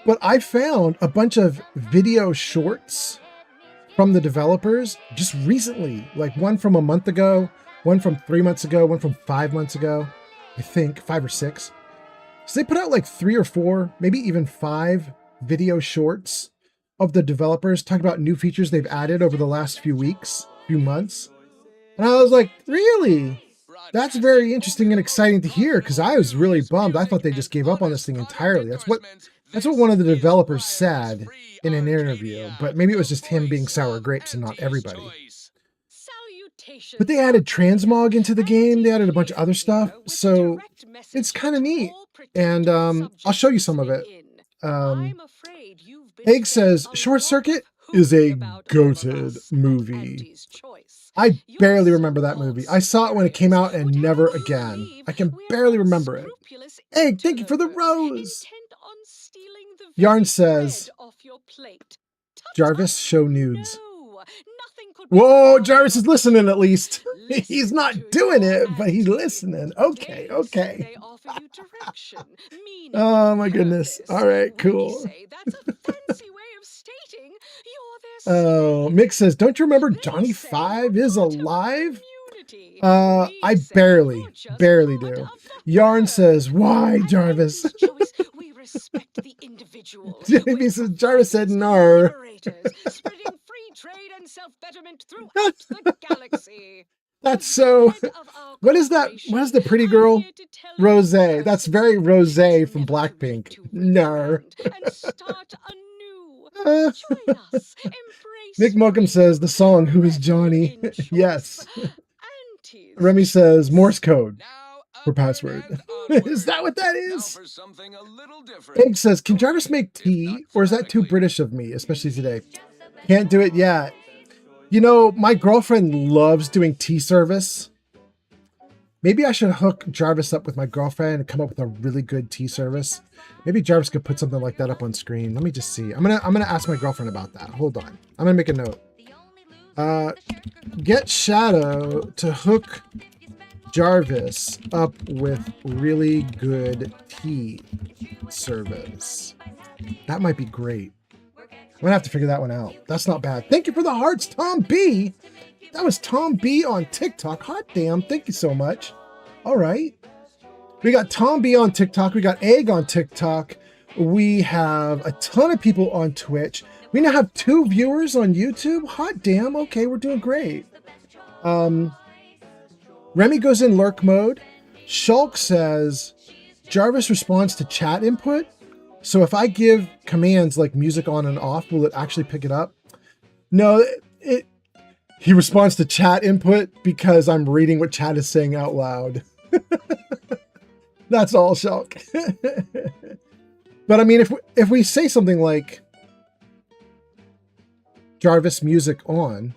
But I found a bunch of video shorts from the developers just recently, like one from a month ago, one from 3 months ago, one from 5 months ago, I think 5 or 6. So they put out like 3 or 4, maybe even 5 video shorts of the developers talking about new features they've added over the last few months. And I was like, really? That's very interesting and exciting to hear because I was really bummed. I thought they just gave up on this thing entirely. That's what That's what one of the developers said in an interview, but maybe it was just him being sour grapes and not everybody. But they added transmog into the game. They added a bunch of other stuff, so it's kind of neat. And I'll show you some of it. Egg says, Short Circuit is a goated movie. I barely remember that movie. I saw it when it came out and never again. I can barely remember it. Egg, thank you for the rose. Yarn says, Jarvis, show nudes. Whoa, Jarvis is listening at least. He's not doing it, but he's listening. Okay, okay. Oh my goodness. All right, cool. Oh, Mick says, don't you remember Johnny 5 is alive? I barely do. Yarn says, why, Jarvis? JB says, Jarvis said no. That's so. What is that? What is the pretty girl? Rose. That's very Rose from Blackpink. No. Nick Mokum says the song "Who is Johnny?" Yes. Remy says Morse code for password. Is that what that is? Egg says, can Jarvis make tea, or is that too British of me, especially today? Can't do it yet. You know, my girlfriend loves doing tea service. Maybe I should hook Jarvis up with my girlfriend and come up with a really good tea service. Maybe Jarvis could put something like that up on screen. Let me just see. I'm gonna ask my girlfriend about that. Hold on. I'm gonna make a note. Get Shadow to hook Jarvis up with really good tea service. That might be great. I'm gonna have to figure that one out. That's not bad. Thank you for the hearts, Tom B. That was Tom B on TikTok. Hot damn. Thank you so much. All right. We got Tom B on TikTok. We got Egg on TikTok. We have a ton of people on Twitch. We now have 2 viewers on YouTube. Hot damn. Okay, we're doing great. Remy goes in lurk mode. Shulk says, Jarvis responds to chat input. So if I give commands like music on and off, will it actually pick it up? No, he responds to chat input because I'm reading what chat is saying out loud. That's all, Shulk. But I mean, if we say something like Jarvis music on,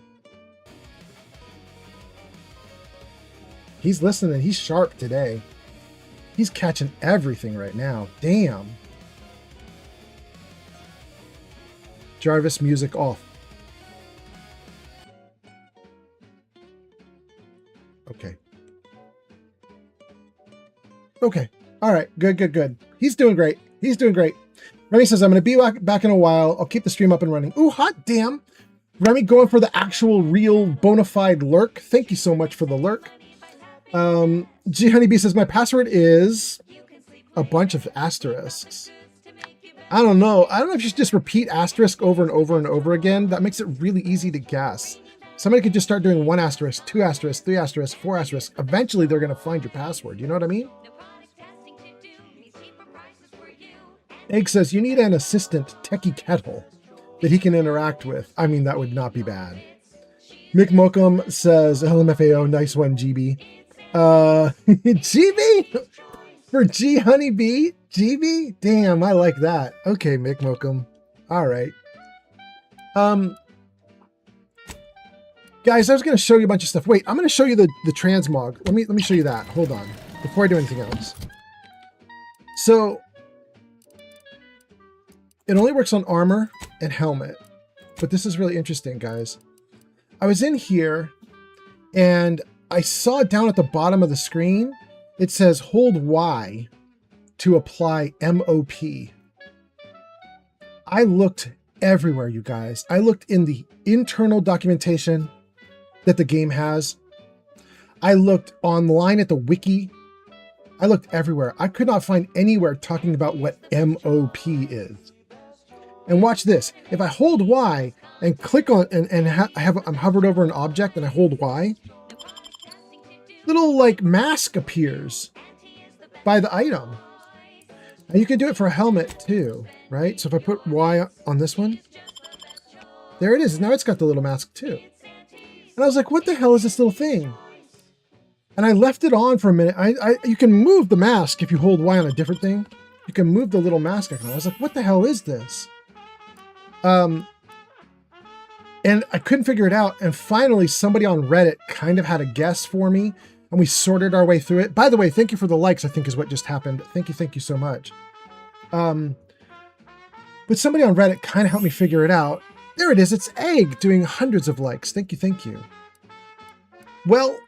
he's listening. He's sharp today. He's catching everything right now. Damn. Jarvis music off. Okay. Okay. All right. Good. He's doing great. Remy says, I'm going to be back in a while. I'll keep the stream up and running. Ooh, hot damn. Remy going for the actual real bona fide lurk. Thank you so much for the lurk. G Honeybee says, my password is a bunch of asterisks. I don't know if you should just repeat asterisk over and over and over again. That makes it really easy to guess. Somebody could just start doing 1 asterisk, 2 asterisk, 3 asterisk, 4 asterisk. Eventually, they're going to find your password. You know what I mean? Egg says, you need an assistant techie kettle that he can interact with. I mean, that would not be bad. Mick Mokum says, LMFAO, nice one, GB. GB? For G Honeybee? GB? Damn, I like that. Okay, Mick Mokum. All right. Guys, I was going to show you a bunch of stuff. Wait, I'm going to show you the transmog. Let me show you that. Hold on. Before I do anything else. So, it only works on armor and helmet. But this is really interesting, guys. I was in here, and I saw down at the bottom of the screen, it says hold Y to apply MOP. I looked everywhere, you guys. I looked in the internal documentation that the game has. I looked online at the wiki. I looked everywhere. I could not find anywhere talking about what MOP is. And watch this. If I hold Y and click on I'm hovered over an object and I hold Y, little like mask appears by the item. And you can do it for a helmet too. right? So if I put Y on this one, there it is. Now it's got the little mask too. And I was like, what the hell is this little thing? And I left it on for a minute. You can move the mask if you hold Y on a different thing. You can move the little mask icon. I was like, what the hell is this? And I couldn't figure it out. And finally, somebody on Reddit kind of had a guess for me. And we sorted our way through it. By the way, thank you for the likes, I think is what just happened. Thank you so much. But somebody on Reddit kind of helped me figure it out. There it is. It's Egg doing hundreds of likes. Thank you. Well,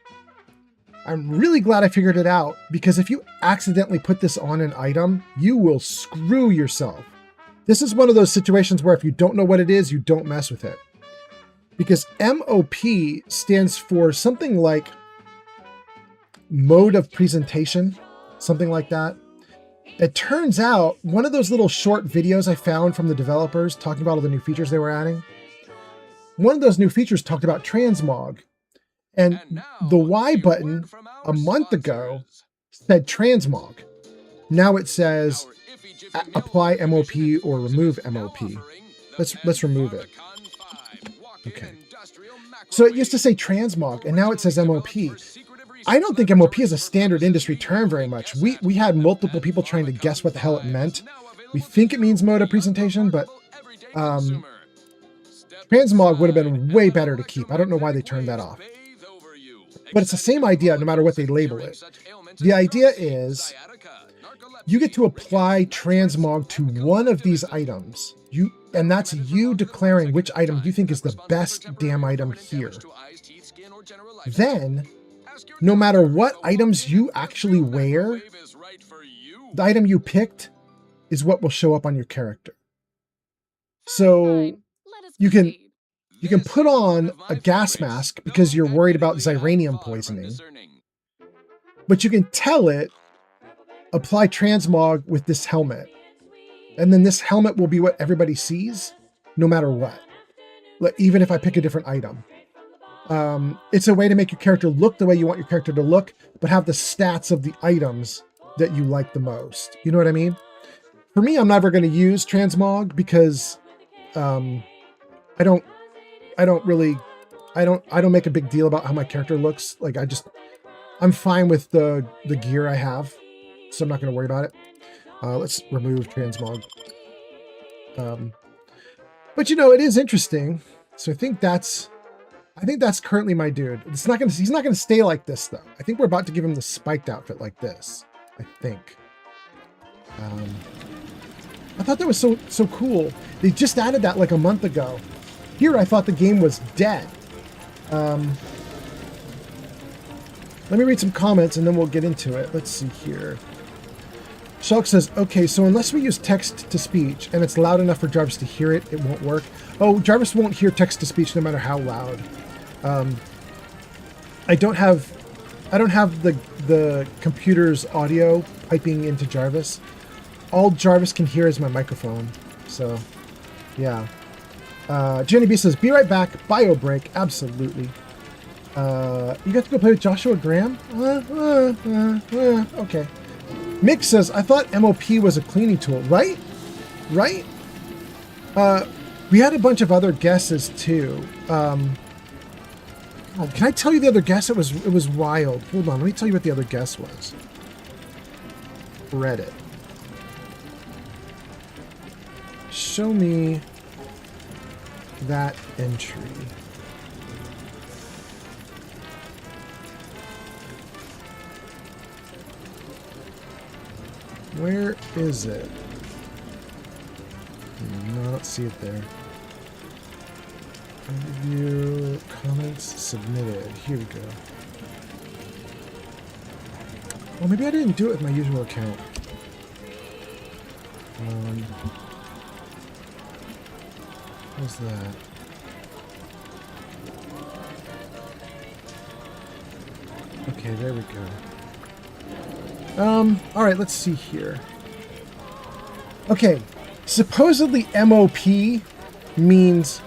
I'm really glad I figured it out, because if you accidentally put this on an item, you will screw yourself. This is one of those situations where if you don't know what it is, you don't mess with it. Because MOP stands for something like mode of presentation, something like that. It turns out one of those little short videos I found from the developers talking about all the new features they were adding, one of those new features talked about transmog. And the Y button a month ago said transmog. Now it says apply MOP or remove MOP. Let's remove it. Okay. So it used to say transmog, and now it says MOP. I don't think MOP is a standard industry term very much. We had multiple people trying to guess what the hell it meant. We think it means mode of presentation, but transmog would have been way better to keep. I don't know why they turned that off. But it's the same idea no matter what they label it. The idea is you get to apply transmog to one of these items. And that's you declaring which item you think is the best damn item here. Then, no matter what items you actually wear, the item you picked is what will show up on your character. So you can put on a gas mask because you're worried about xyranium poisoning, but you can tell it, apply transmog with this helmet. And then this helmet will be what everybody sees, no matter what. Like, even if I pick a different item. It's a way to make your character look the way you want your character to look, but have the stats of the items that you like the most. You know what I mean? For me, I'm never going to use transmog because I don't make a big deal about how my character looks. Like, I'm fine with the gear I have, so I'm not going to worry about it. Let's remove transmog. But you know, it is interesting. So I think that's currently my dude. He's not gonna stay like this though. I think we're about to give him the spiked outfit like this. I think. I thought that was so cool. They just added that like a month ago. Here I thought the game was dead. Let me read some comments and then we'll get into it. Let's see here. Shulk says, okay, so unless we use text-to-speech and it's loud enough for Jarvis to hear it, it won't work. Oh, Jarvis won't hear text-to-speech no matter how loud. I don't have the computer's audio piping into Jarvis. All Jarvis can hear is my microphone. So, yeah. Jenny B says, be right back. Bio break. Absolutely. You got to go play with Joshua Graham? Okay. Mick says, I thought MOP was a cleaning tool, right? Right? We had a bunch of other guesses too. Can I tell you the other guess? It was wild. Hold on, let me tell you what the other guess was. Reddit. Show me that entry. Where is it? No, I don't see it there. Review, comments, submitted. Here we go. Well, maybe I didn't do it with my usual account. What's that? Okay, there we go. All right, let's see here. Okay, supposedly MOP means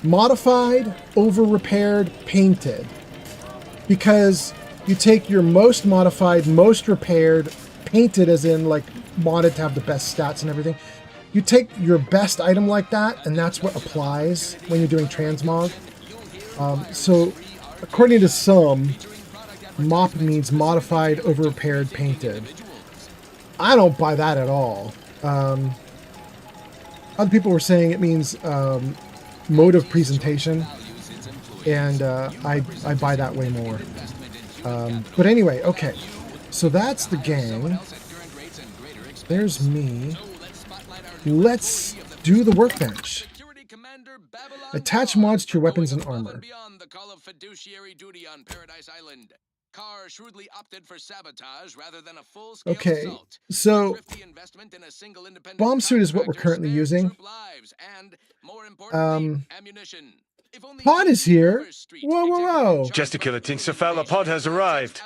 modified, over-repaired, painted. Because you take your most modified, most repaired, painted as in like modded to have the best stats and everything. you take your best item like that, and that's what applies when you're doing transmog. So, according to some, mop means modified, over repaired, painted. I don't buy that at all. Other people were saying it means mode of presentation, and I buy that way more. But anyway, okay. So that's the gang. There's me. Let's do the workbench. Attach mods to your weapons and armor. Okay, so bomb suit is what we're currently using. Pod is here. Whoa, whoa, whoa. Gesticulating Cephala Pod has arrived.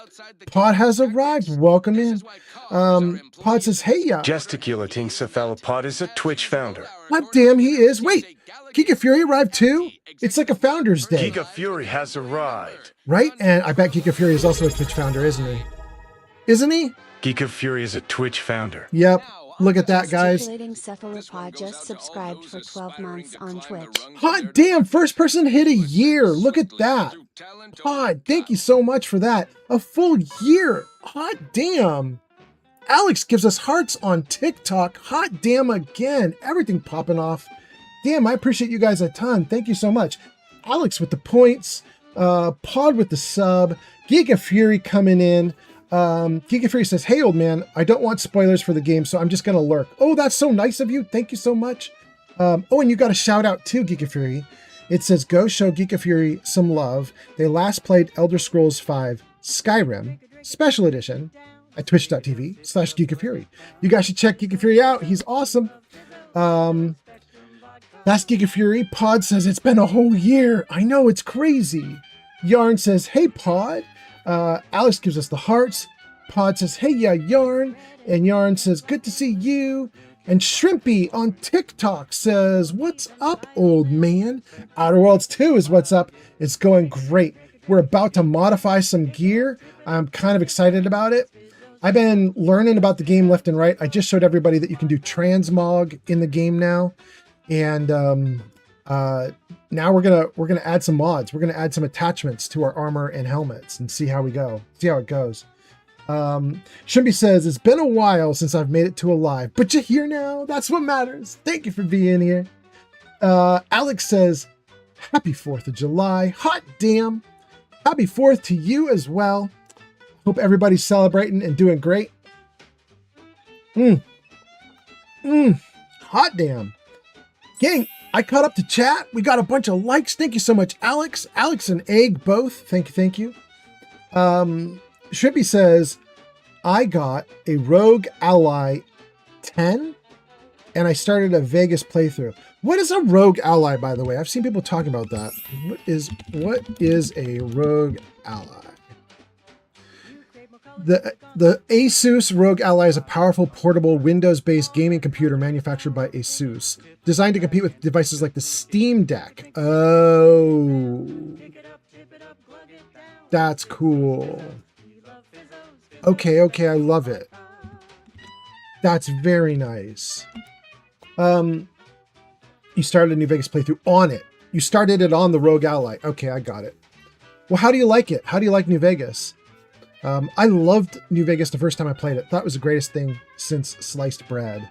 Pod has arrived. Welcome in. Pod says, hey, ya. Gesticulating Cephala Pod is a Twitch founder. God damn, he is. Wait, Giga Fury arrived too? It's like a Founder's Day. Giga Fury has arrived. Right? And I bet Giga Fury is also a Twitch founder, isn't he? Isn't he? Giga Fury is a Twitch founder. Yep. Look at that, guys. Cephalopod just subscribed for 12 months on Twitch. Hot damn, first person hit a year. Look at that. Pod, thank you so much for that. A full year. Hot damn. Alex gives us hearts on TikTok. Hot damn again. Everything popping off. Damn, I appreciate you guys a ton. Thank you so much. Alex with the points. Pod with the sub. Giga Fury coming in. Giga Fury says, hey, old man, I don't want spoilers for the game, so I'm just going to lurk. Oh, that's so nice of you. Thank you so much. Oh, and you got a shout out too, Giga Fury. It says, go show Giga Fury some love. They last played Elder Scrolls V Skyrim Special Edition at twitch.tv/Giga Fury. You guys should check Giga Fury out. He's awesome. That's Giga Fury. Pod says, it's been a whole year. I know, it's crazy. Yarn says, hey, Pod. Alex gives us the hearts. Pod says, hey, yeah, Yarn. And Yarn says, good to see you. And Shrimpy on TikTok says, what's up, old man? Outer Worlds 2 is what's up. It's going great. We're about to modify some gear. I'm kind of excited about it. I've been learning about the game left and right. I just showed everybody that you can do transmog in the game now. And now we're gonna add some mods. We're gonna add some attachments to our armor and helmets and see how we go. See how it goes. Shimby says, it's been a while since I've made it to Alive, but you're here now. That's what matters. Thank you for being here. Alex says, happy 4th of July. Hot damn. Happy 4th to you as well. Hope everybody's celebrating and doing great. Hot damn. Gang, I caught up to chat. We got a bunch of likes. Thank you so much, Alex. Alex and Egg both. Thank you. Shrimpy says, I got a Rogue Ally 10 and I started a Vegas playthrough. What is a Rogue Ally, by the way? I've seen people talking about that. What is a Rogue Ally? The Asus Rogue Ally is a powerful, portable, Windows-based gaming computer manufactured by Asus, designed to compete with devices like the Steam Deck. Oh, that's cool. Okay, I love it. That's very nice. You started a New Vegas playthrough on it. You started it on the Rogue Ally. Okay, I got it. Well, how do you like it? How do you like New Vegas? I loved New Vegas the first time I played it. Thought it was the greatest thing since sliced bread.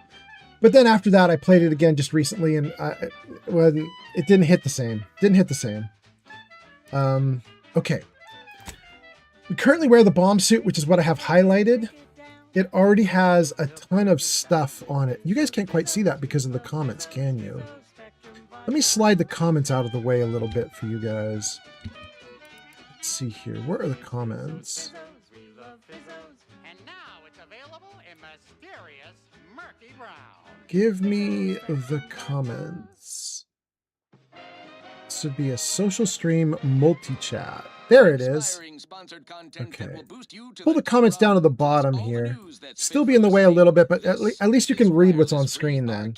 But then after that, I played it again just recently, and it didn't hit the same. Okay. We currently wear the bomb suit, which is what I have highlighted. It already has a ton of stuff on it. You guys can't quite see that because of the comments, can you? Let me slide the comments out of the way a little bit for you guys. Let's see here. Where are the comments? Give me the comments. This would be a social stream multi-chat. There it is. Okay. Pull the comments down to the bottom here. Still be in the way a little bit, but at least you can read what's on screen then.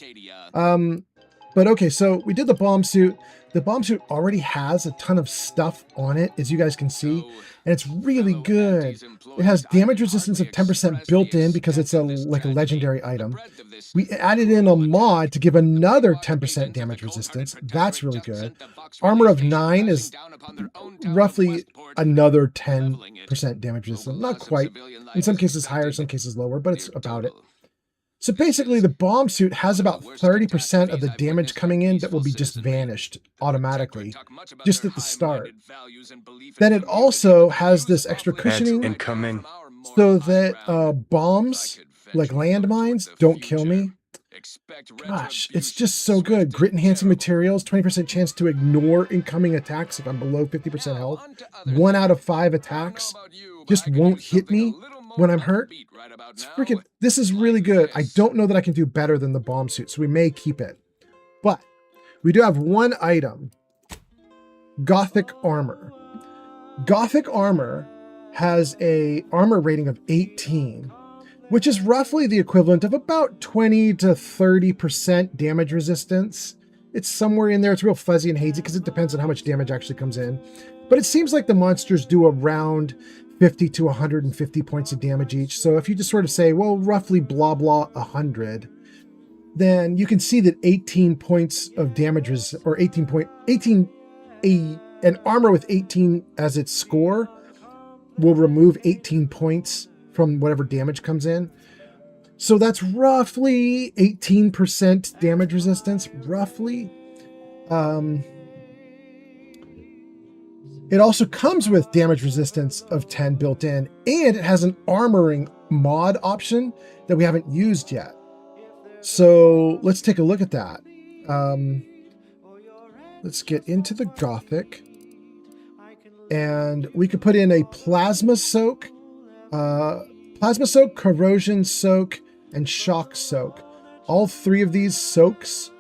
But okay, so we did the bomb suit. The bomb suit already has a ton of stuff on it, as you guys can see, and it's really good. It has damage resistance of 10% built in because it's like a legendary item. We added in a mod to give another 10% damage resistance. That's really good. Armor of 9 is roughly another 10% damage resistance. Not quite. In some cases higher, some cases lower, but it's about it. So basically, the bomb suit has about 30% of the damage coming in that will be just vanished automatically, just at the start. Then it also has this extra cushioning incoming. so that bombs, like landmines, don't kill me. Gosh, it's just so good. Grit enhancing materials, 20% chance to ignore incoming attacks if I'm below 50% health. 1 out of 5 attacks just won't hit me when I'm hurt. It's freaking, this is really good. I don't know that I can do better than the bomb suit, so we may keep it. But we do have one item, Gothic Armor. Gothic Armor has a armor rating of 18, which is roughly the equivalent of about 20 to 30% damage resistance. It's somewhere in there. It's real fuzzy and hazy because it depends on how much damage actually comes in. But it seems like the monsters do around 50 to 150 points of damage each. So if you just sort of say, well, roughly blah, blah, 100, then you can see that 18 points of damage or an armor with 18 as its score will remove 18 points from whatever damage comes in. So that's roughly 18% damage resistance, roughly. It also comes with damage resistance of 10 built in, and it has an armoring mod option that we haven't used yet. So let's take a look at that. Let's get into the Gothic, and we could put in a Plasma Soak, Corrosion Soak, and Shock Soak. All 3 of these soaks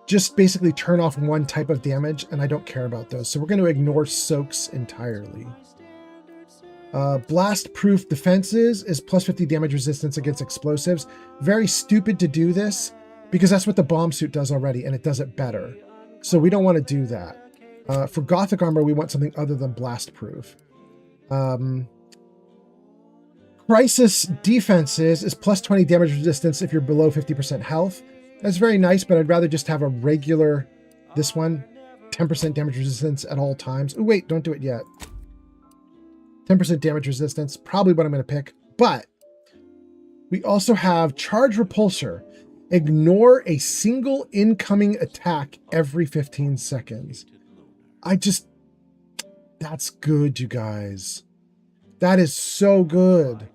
just basically turn off one type of damage, and I don't care about those. So we're going to ignore soaks entirely. Blast Proof Defenses is plus 50 damage resistance against explosives. Very stupid to do this because that's what the bomb suit does already, and it does it better. So we don't want to do that. For Gothic Armor, we want something other than Blast Proof. Crisis Defenses is plus 20 damage resistance if you're below 50% health. That's very nice, but I'd rather just have a regular, this one, 10% damage resistance at all times. Oh, wait, don't do it yet. 10% damage resistance, probably what I'm going to pick. But we also have Charge Repulsor. Ignore a single incoming attack every 15 seconds. That's good, you guys. That is so good.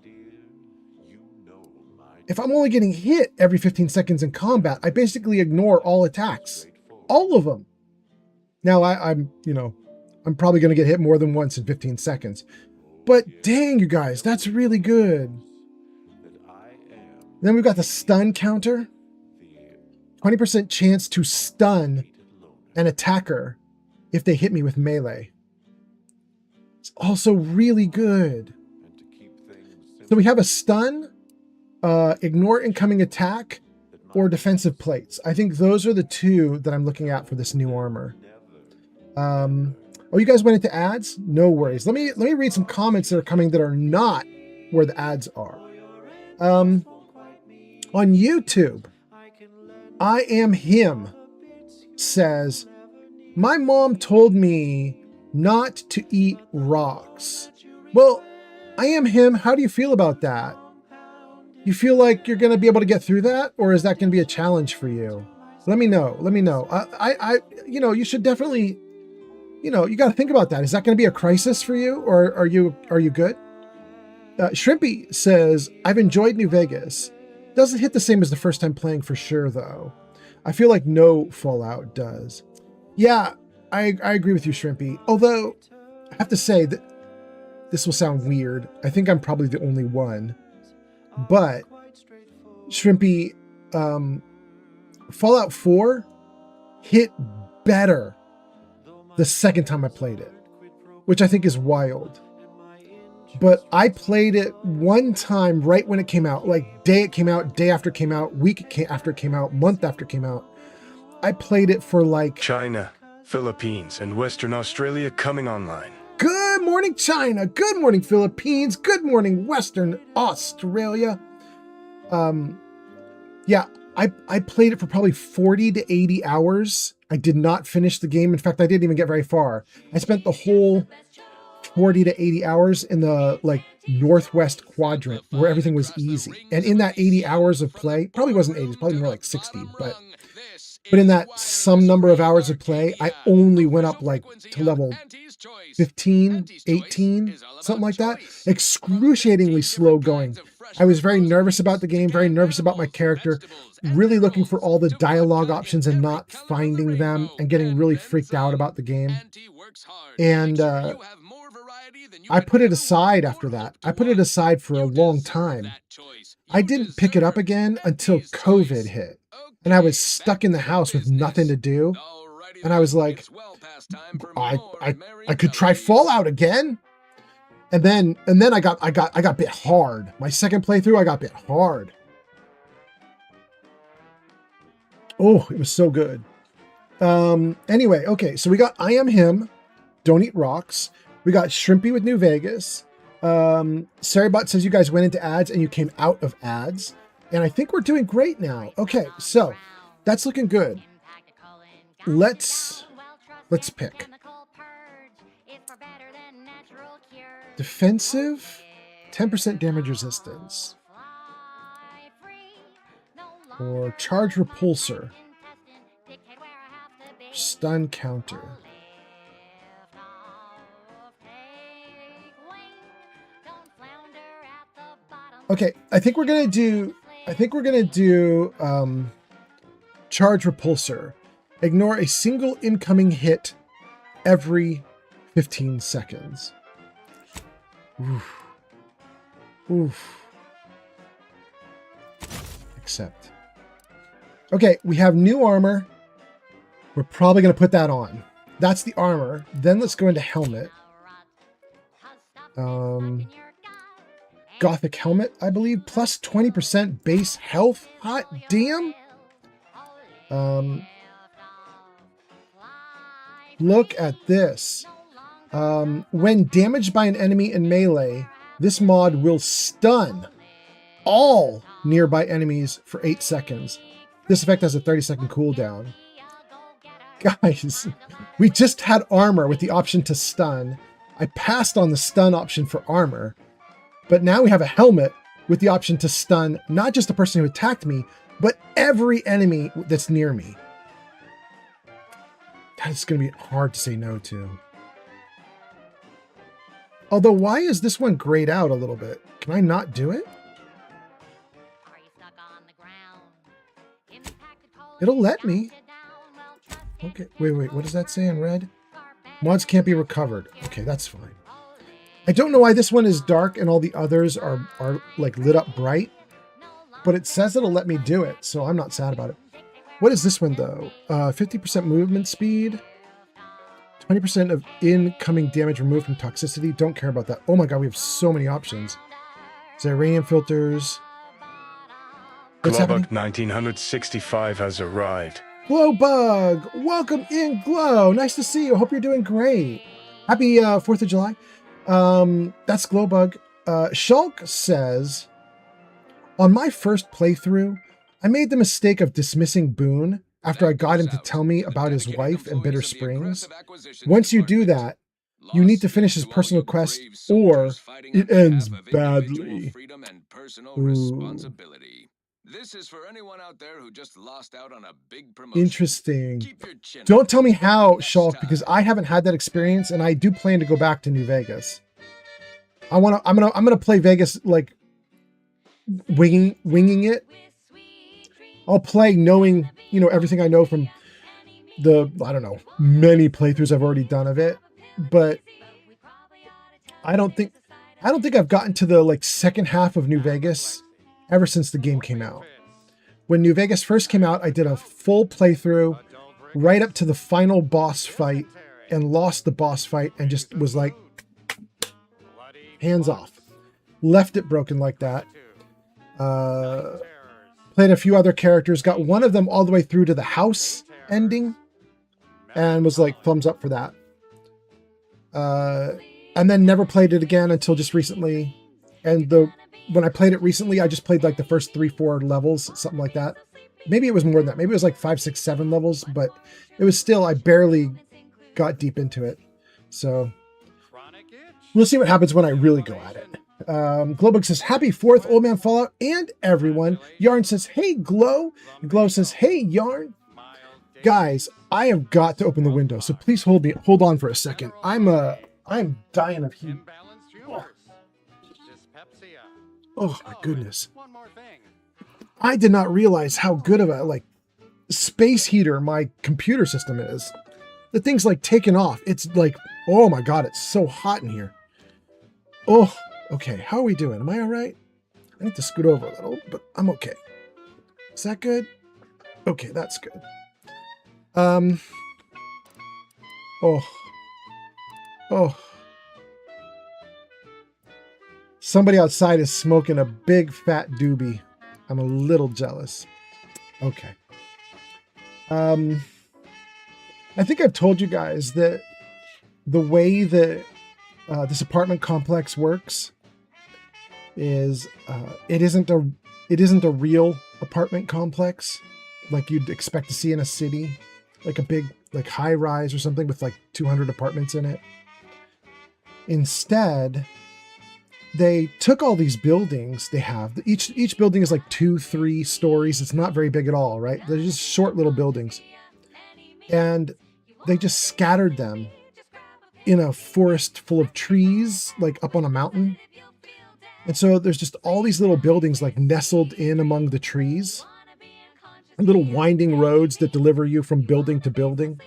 If I'm only getting hit every 15 seconds in combat, I basically ignore all attacks. All of them. Now, I'm probably going to get hit more than once in 15 seconds. But dang, you guys, that's really good. Then we've got the stun counter. 20% chance to stun an attacker if they hit me with melee. It's also really good. So we have a stun, ignore incoming attack, or defensive plates. I think those are the 2 that I'm looking at for this new armor. Oh, you guys went into ads? No worries. Let me read some comments that are coming that are not where the ads are. On YouTube, I Am Him says, my mom told me not to eat rocks. Well, I Am Him, how do you feel about that? You feel like you're going to be able to get through that? Or is that going to be a challenge for you? Let me know. Let me know. You should definitely, you got to think about that. Is that going to be a crisis for you? Or are you good? Shrimpy says, I've enjoyed New Vegas. Doesn't hit the same as the first time playing for sure, though. I feel like no Fallout does. Yeah, I agree with you, Shrimpy. Although, I have to say that this will sound weird. I think I'm probably the only one. But, Shrimpy, Fallout 4 hit better the second time I played it, which I think is wild. But I played it one time right when it came out, like day it came out, day after it came out, week after it came out, month after it came out. I played it for like... China, Philippines, and Western Australia coming online. Good morning, China. Good morning, Philippines. Good morning, Western Australia. Yeah, I played it for probably 40 to 80 hours. I did not finish the game. In fact, I didn't even get very far. I spent the whole 40 to 80 hours in the like northwest quadrant where everything was easy. And in that 80 hours of play, probably wasn't 80, it's probably more like 60, but in that some number of hours of play, I only went up like to level 15, 18, something like that. Excruciatingly slow going. I was very nervous about the game, very nervous about my character, really looking for all the dialogue options and not finding them and getting really freaked out about the game. And I put it aside after that. I put it aside for a long time. I didn't pick it up again until COVID hit. And I was stuck in the house with nothing to do. And I was like, I could try Fallout again. And then I got bit hard. My second playthrough, I got bit hard. Oh, it was so good. Anyway, okay, so we got I Am Him, Don't Eat Rocks. We got Shrimpy with New Vegas. Saribot says you guys went into ads and you came out of ads. And I think we're doing great now. Okay, so that's looking good. Let's pick. Defensive, 10% damage resistance. Or charge repulsor. Stun counter. Okay, I think we're gonna do charge repulsor. Ignore a single incoming hit every 15 seconds. Oof. Oof. Accept. Okay, we have new armor. We're probably going to put that on. That's the armor. Then let's go into helmet. Gothic helmet, I believe. Plus 20% base health. Hot damn. Look at this. When damaged by an enemy in melee, this mod will stun all nearby enemies for 8 seconds. This effect has a 30-second cooldown. Guys, we just had armor with the option to stun. I passed on the stun option for armor, but now we have a helmet with the option to stun not just the person who attacked me, but every enemy that's near me. That's going to be hard to say no to. Although, why is this one grayed out a little bit? Can I not do it? It'll let me. Okay, wait, what does that say in red? Mods can't be recovered. Okay, that's fine. I don't know why this one is dark and all the others are like lit up bright, but it says it'll let me do it, so I'm not sad about it. What is this one though? 50% movement speed, 20% of incoming damage removed from toxicity. Don't care about that. Oh my god, we have so many options. Xyranium filters. What's happening? Glowbug 1965 has arrived. Glowbug, welcome in, Glow. Nice to see you. Hope you're doing great. Happy 4th of July. That's Glowbug. Shulk says, on my first playthrough, I made the mistake of dismissing Boone after I got him to tell me about his wife in Bitter Springs. Once you do that, you need to finish his personal quest or it ends badly. Ooh. This is for anyone out there who just lost out on a big promotion. Interesting. Don't tell me how, Shulk, because I haven't had that experience, and I do plan to go back to New Vegas. I'm gonna play Vegas like winging it. I'll play knowing, you know, everything I know from the, I don't know, many playthroughs I've already done of it, but I don't think I've gotten to the like second half of New Vegas ever since the game came out. When New Vegas first came out, I did a full playthrough right up to the final boss fight and lost the boss fight and just was like, hands off. Left it broken like that. Played a few other characters, got one of them all the way through to the house, ending, and was like thumbs up for that. And then never played it again until just recently. And when I played it recently, I just played like the first 3-4 levels, something like that. Maybe it was more than that. Maybe it was like 5, 6, 7 levels, but it was still, I barely got deep into it. So we'll see what happens when I really go at it. Glowbug says, happy 4th, Old Man Fallout, and everyone. Yarn says, hey, Glow. Glow says, hey, Yarn. Guys, I have got to open the window, so please hold on for a second. I'm dying of heat. Oh my goodness. I did not realize how good of a space heater my computer system is. The thing's like taken off. It's like, oh my God, it's so hot in here. Oh, okay. How are we doing? Am I all right? I need to scoot over a little, but I'm okay. Is that good? Okay, that's good. Oh. Somebody outside is smoking a big fat doobie. I'm a little jealous. Okay. I think I've told you guys that the way that this apartment complex works is it isn't a real apartment complex like you'd expect to see in a city, like a big high rise or something with like 200 apartments in it. Instead, they took all these buildings they have. Each building is like 2-3 stories. It's not very big at all, right? They're just short little buildings. And they just scattered them in a forest full of trees, like up on a mountain. And so there's just all these little buildings like nestled in among the trees. Little winding roads that deliver you from building to building.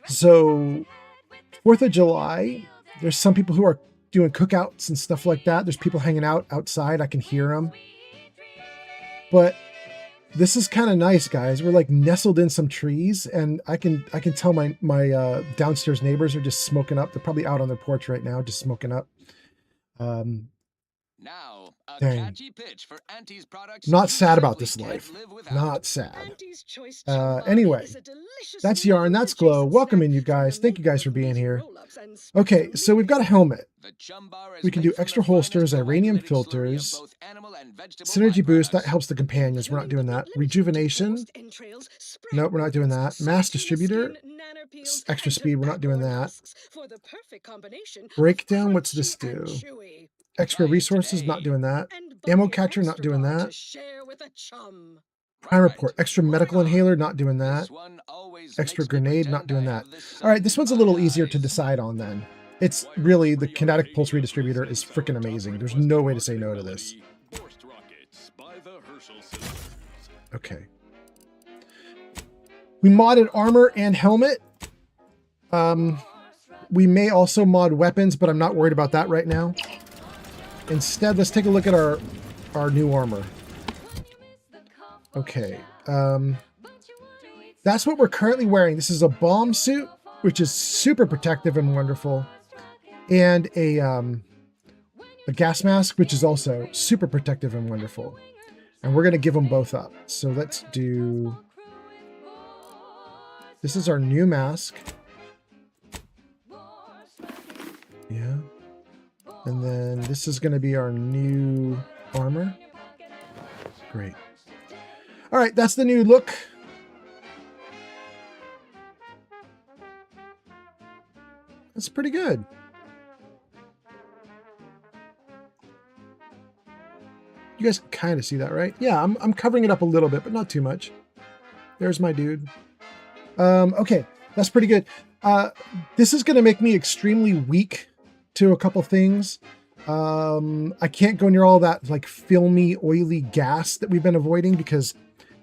So 4th of July, there's some people who are doing cookouts and stuff like that. There's people hanging out outside. I can hear them. But this is kind of nice, guys. We're like nestled in some trees, and I can tell my downstairs neighbors are just smoking up. They're probably out on their porch right now, just smoking up. Now, a Dang. catchy pitch for Auntie's products. Not sad You about this certainly life. can't live without. Not sad. Anyway, that's Yarn. That's Glow. Welcome in, you guys. Thank you guys for being here. Okay, so we've got a helmet. The chum bar is We can made do from extra the finest holsters, iranium glycolytic slurry of filters, both animal and vegetable synergy boost. That byproducts. helps the companions. We're not doing that. Rejuvenation. Nope, we're not doing that. Mass distributor. Extra speed. We're not doing that. Breakdown. What's this do? Extra resources. Not doing that. Ammo catcher. Not doing that. Prime report. Extra medical inhaler. Not doing that. This one always Extra makes me grenade. pretend Not doing I that. have the All right, sun this in one's a my little easier to eyes. decide on then. It's really, the kinetic pulse redistributor is freaking amazing. There's no way to say no to this. Okay. We modded armor and helmet. We may also mod weapons, but I'm not worried about that right now. Instead, let's take a look at our new armor. Okay. That's what we're currently wearing. This is a bomb suit, which is super protective and wonderful. And a gas mask, which is also super protective and wonderful. And we're going to give them both up. So let's do... This is our new mask. Yeah. And then this is going to be our new armor. Great. All right, that's the new look. That's pretty good. You guys can kind of see that, right? Yeah, I'm covering it up a little bit, but not too much. There's my dude. Okay, that's pretty good. This is going to make me extremely weak to a couple things. I can't go near all that like filmy, oily gas that we've been avoiding, because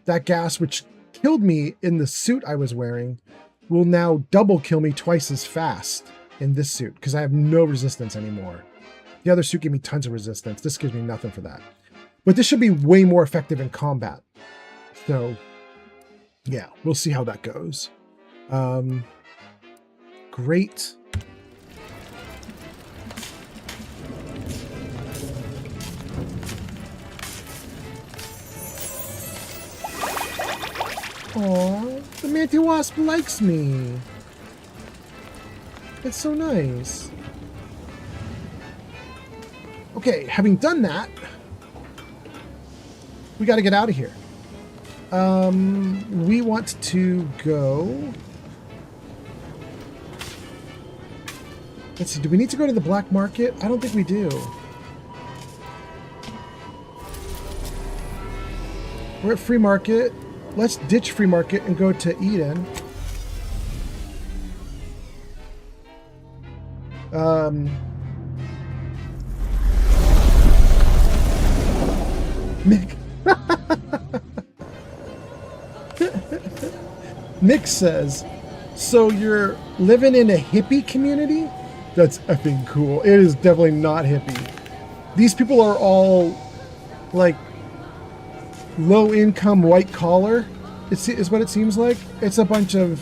that gas, which killed me in the suit I was wearing, will now double kill me twice as fast in this suit, because I have no resistance anymore. The other suit gave me tons of resistance. This gives me nothing for that. But this should be way more effective in combat. So, yeah, we'll see how that goes. Great. Aw, the mantis wasp likes me. That's so nice. Okay, having done that, we got to get out of here. We want to go. Let's see, do we need to go to the black market? I don't think we do. We're at free market. Let's ditch free market and go to Eden. Mick. Mick says, so you're living in a hippie community? That's effing cool. It is definitely not hippie. These people are all like low income white collar is what it seems like. It's a bunch of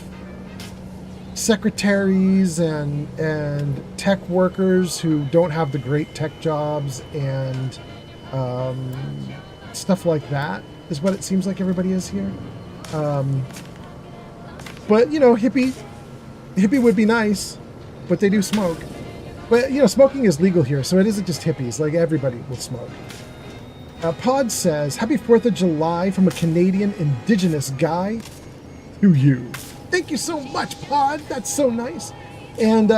secretaries and tech workers who don't have the great tech jobs and stuff like that is what it seems like everybody is here. But you know, hippie would be nice, but they do smoke. But you know, smoking is legal here, so it isn't just hippies. Like everybody will smoke. Pod says, "Happy 4th of July from a Canadian Indigenous guy to you." Thank you so much, Pod. That's so nice. And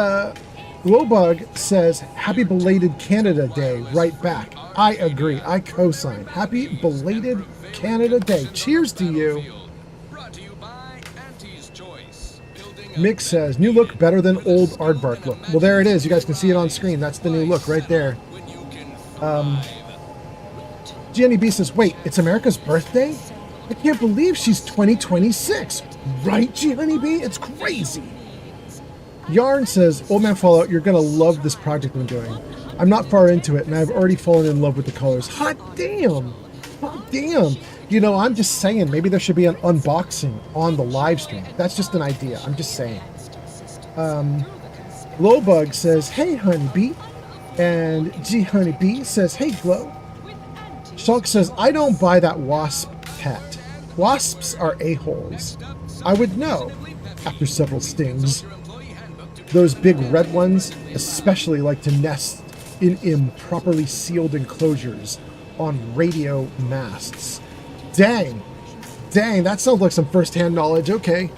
Glowbug says, "Happy belated Canada Day." Right back. I agree. I co-sign. Happy belated Canada Day. Cheers to you. Mick says, "New look better than old Aardvark look." Well, there it is. You guys can see it on screen. That's the new look right there. Jenny B says, "Wait, it's America's birthday? I can't believe she's 2026. Right, G Honeybee? It's crazy." Yarn says, "Old Man Fallout, you're going to love this project I'm doing. I'm not far into it, and I've already fallen in love with the colors." Hot damn! Hot damn! You know, I'm just saying, maybe there should be an unboxing on the live stream. That's just an idea. I'm just saying. Glowbug says, "Hey, Honeybee." And G Honeybee says, "Hey, Glow." Shulk says, "I don't buy that wasp pet. Wasps are a-holes. I would know after several stings. Those big red ones especially like to nest in improperly sealed enclosures on radio masts." Dang, that sounds like some first-hand knowledge. Okay.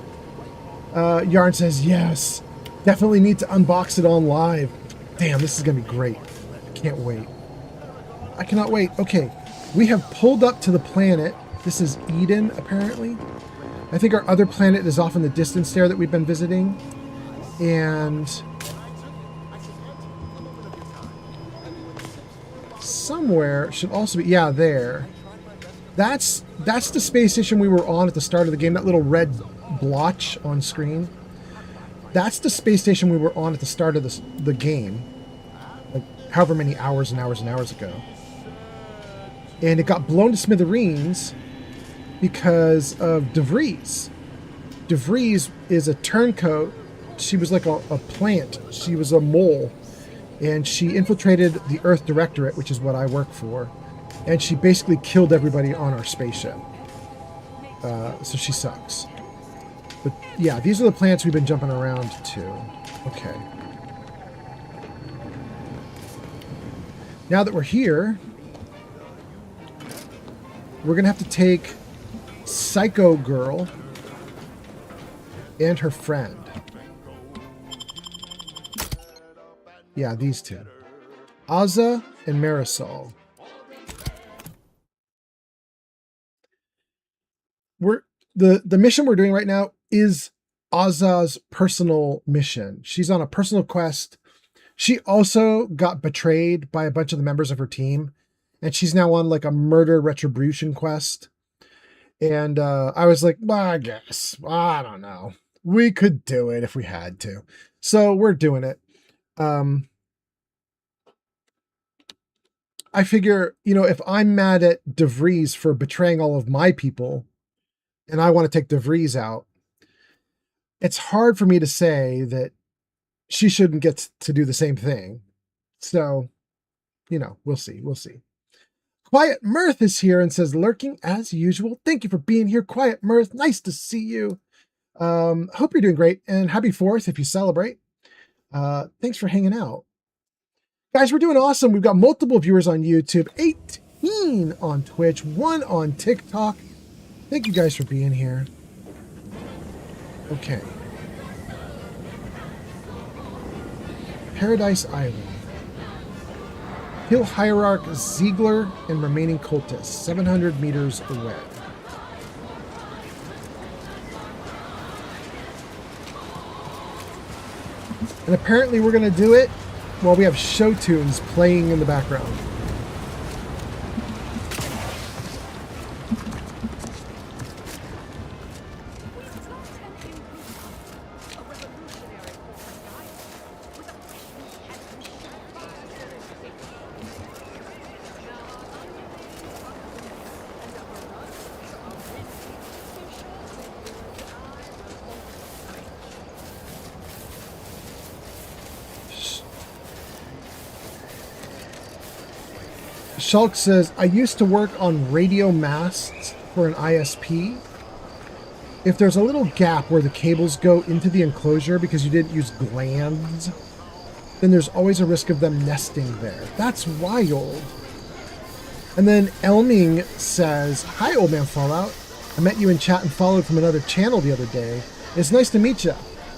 Yarn says, "Yes, definitely need to unbox it on live." Damn, this is gonna be great. I can't wait. I cannot wait. Okay, we have pulled up to the planet. This is Eden, apparently. I think our other planet is off in the distance there that we've been visiting. And somewhere should also be, yeah, there. That's the space station we were on at the start of the game, that little red blotch on screen. That's the space station we were on at the start of the game, like however many hours and hours and hours ago. And it got blown to smithereens because of DeVries. DeVries is a turncoat. She was like a plant. She was a mole. And she infiltrated the Earth Directorate, which is what I work for. And she basically killed everybody on our spaceship. So she sucks. But yeah, these are the planets we've been jumping around to. Okay. Now that we're here, we're going to have to take Psycho Girl and her friend. Yeah, these two. Azza and Marisol. The mission we're doing right now is Azza's personal mission. She's on a personal quest. She also got betrayed by a bunch of the members of her team, and she's now on like a murder retribution quest. And I was like, well, I guess. I don't know. We could do it if we had to. So we're doing it. I figure, you know, if I'm mad at DeVries for betraying all of my people, and I want to take DeVries out, it's hard for me to say that she shouldn't get to do the same thing. So, you know, we'll see. We'll see. Quiet Mirth is here and says, lurking as usual. Thank you for being here, Quiet Mirth. Nice to see you. Hope you're doing great, and happy 4th if you celebrate. Thanks for hanging out. Guys, we're doing awesome. We've got multiple viewers on YouTube, 18 on Twitch, 1 on TikTok. Thank you guys for being here. Okay. Paradise Island. Hill Hierarch Ziegler and remaining cultists, 700 meters away. And apparently we're going to do it while we have show tunes playing in the background. Shulk says, I used to work on radio masts for an ISP. If there's a little gap where the cables go into the enclosure because you didn't use glands, then there's always a risk of them nesting there. That's wild. And then Elming says, hi, Old Man Fallout. I met you in chat and followed from another channel the other day. It's nice to meet you.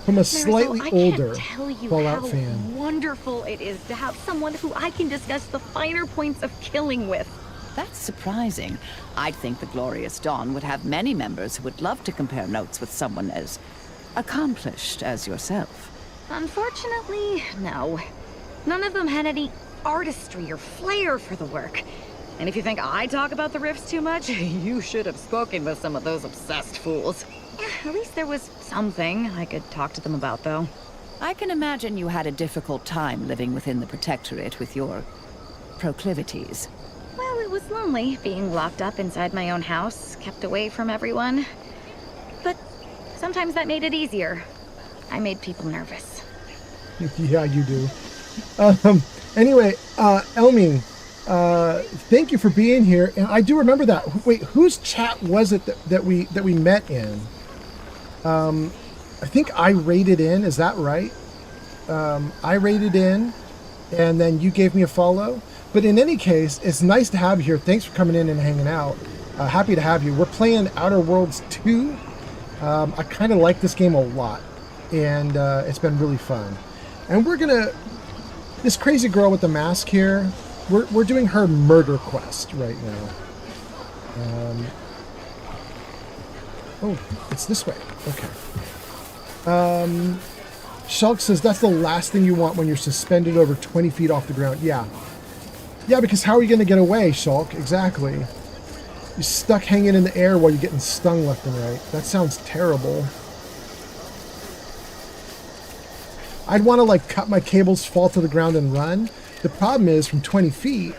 From a slightly older Fallout fan. Wonderful it is to have someone who I can discuss the finer points of killing with. That's surprising. I'd think the Glorious Dawn would have many members who would love to compare notes with someone as accomplished as yourself. Unfortunately, no. None of them had any artistry or flair for the work. And if you think I talk about the rifts too much, you should have spoken with some of those obsessed fools. At least there was something I could talk to them about, though. I can imagine you had a difficult time living within the Protectorate with your proclivities. Well, it was lonely being locked up inside my own house, kept away from everyone. But sometimes that made it easier. I made people nervous. Yeah, you do. Anyway, Elming, thank you for being here. And I do remember that. Wait, whose chat was it that we met in? I think I raided in. Is that right? I raided in, and then you gave me a follow. But in any case, it's nice to have you here. Thanks for coming in and hanging out. Happy to have you. We're playing Outer Worlds 2. I kind of like this game a lot, and it's been really fun. And we're gonna, this crazy girl with the mask here, we're doing her murder quest right now. Oh, it's this way. Okay. Shulk says that's the last thing you want when you're suspended over 20 feet off the ground. Yeah. Yeah, because how are you going to get away, Shulk? Exactly. You're stuck hanging in the air while you're getting stung left and right. That sounds terrible. I'd want to, like, cut my cables, fall to the ground, and run. The problem is, from 20 feet,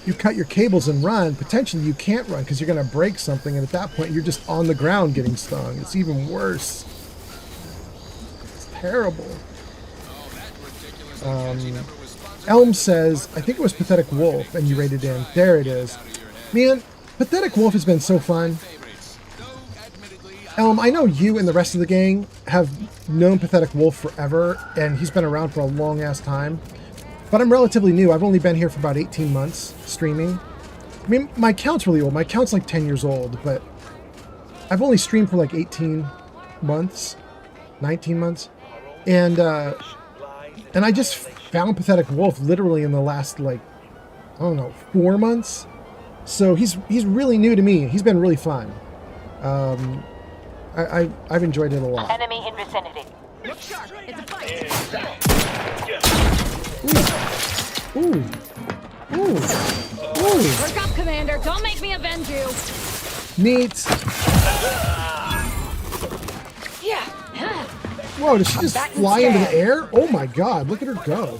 you cut your cables and run, potentially you can't run because you're going to break something, and at that point, you're just on the ground getting stung. It's even worse. It's terrible. Elm says, I think it was Pathetic Wolf, and you rated in. There it is. Man, Pathetic Wolf has been so fun. Elm, I know you and the rest of the gang have known Pathetic Wolf forever, and he's been around for a long-ass time. But I'm relatively new. I've only been here for about 18 months, streaming. I mean, my account's really old. My account's like 10 years old, but I've only streamed for like 18 months, 19 months. And I just found Pathetic Wolf literally in the last, like, I don't know, 4 months. So he's really new to me. He's been really fun. I've enjoyed it a lot. Enemy in vicinity. Look sharp. It's a fight. Ooh. Ooh. Ooh. Work up, Commander. Don't make me avenge you. Neat. Yeah. Whoa, did she just fly into the air? Oh my god, look at her go.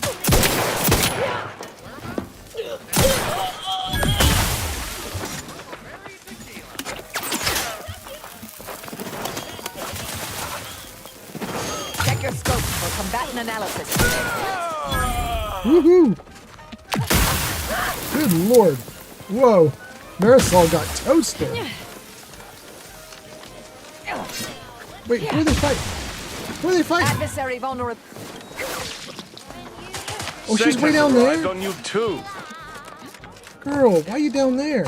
Check your scope for combatant analysis. Woohoo! Good lord. Whoa. Marisol got toasted. Wait, who are they fighting? Who are they fighting? Adversary vulnerable. Oh, she's way Sanchez down arrived there? on you too. Girl, why are you down there?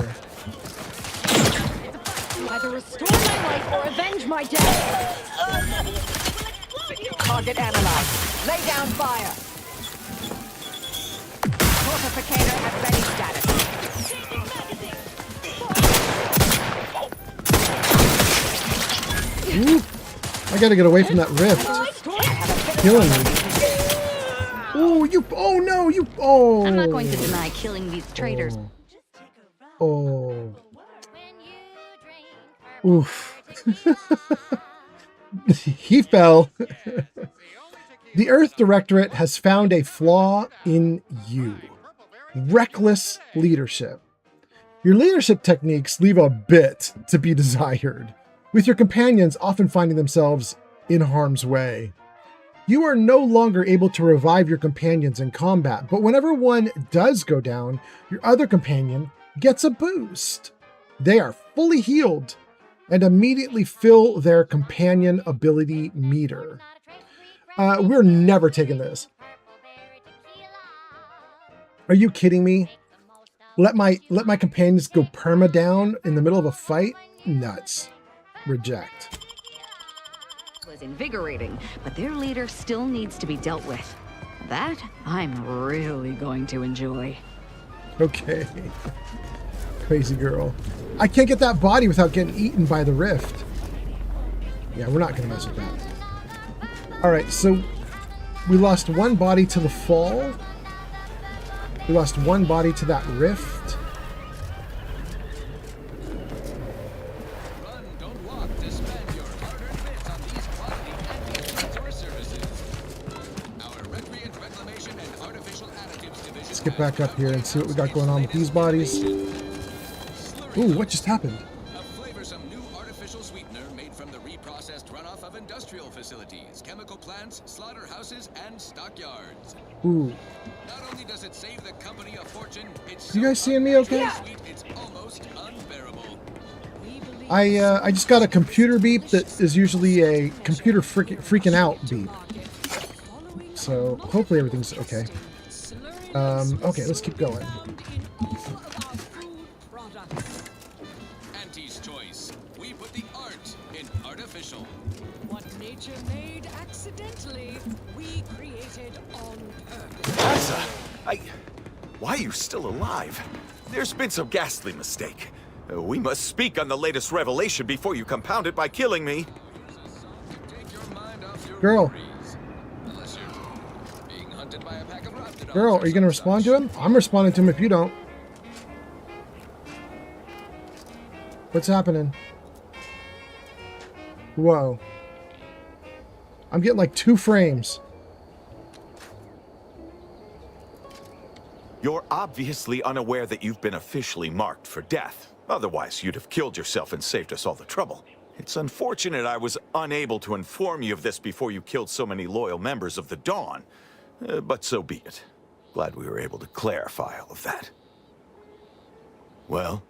Either restore my life or avenge my death. Target analyzed. Lay down fire. Fortificator at ready status. Ooh, I gotta get away from that rift. Killing me. Oh, you. Oh, no, you. Oh. I'm not going to deny killing these traitors. Oh. Oof. He fell. The Earth Directorate has found a flaw in you. Reckless leadership. Your leadership techniques leave a bit to be desired, with your companions often finding themselves in harm's way. You are no longer able to revive your companions in combat, but whenever one does go down, your other companion gets a boost. They are fully healed and immediately fill their companion ability meter. We're never taking this. Are you kidding me? Let my companions go perma down in the middle of a fight? Nuts. Reject. Was invigorating, but their leader still needs to be dealt with. That I'm really going to enjoy. Okay. Crazy girl. I can't get that body without getting eaten by the rift. Yeah, we're not going to mess with that. Alright, so we lost one body to the fall. We lost one body to that rift. Run, don't walk. Spend your hard-earned bits on these quality anti-resource services. Our recreant reclamation and artificial additives division. Let's get back up here and see what we got going on with these bodies. Ooh, what just happened? A flavorsome new artificial sweetener made from the reprocessed runoff of industrial facilities, chemical plants, slaughterhouses, and stockyards. Ooh. Not only does it save the company a fortune, it's You guys seeing me okay? sweet, it's almost unbearable. I just got a computer beep that is usually a computer freaking out beep. So hopefully everything's okay. Okay, let's keep going. Auntie's choice. We put the art in artificial. What nature made accidentally, we created on purpose. Why are you still alive? There's been some ghastly mistake. We must speak on the latest revelation before you compound it by killing me. Take your mind off your Girl. worries. Unless you're being hunted by a pack of raptidons. Girl, are you going to respond to him? I'm responding to him if you don't. What's happening? Whoa. I'm getting like 2 frames. You're obviously unaware that you've been officially marked for death. Otherwise, you'd have killed yourself and saved us all the trouble. It's unfortunate I was unable to inform you of this before you killed so many loyal members of the Dawn. But so be it. Glad we were able to clarify all of that. Well?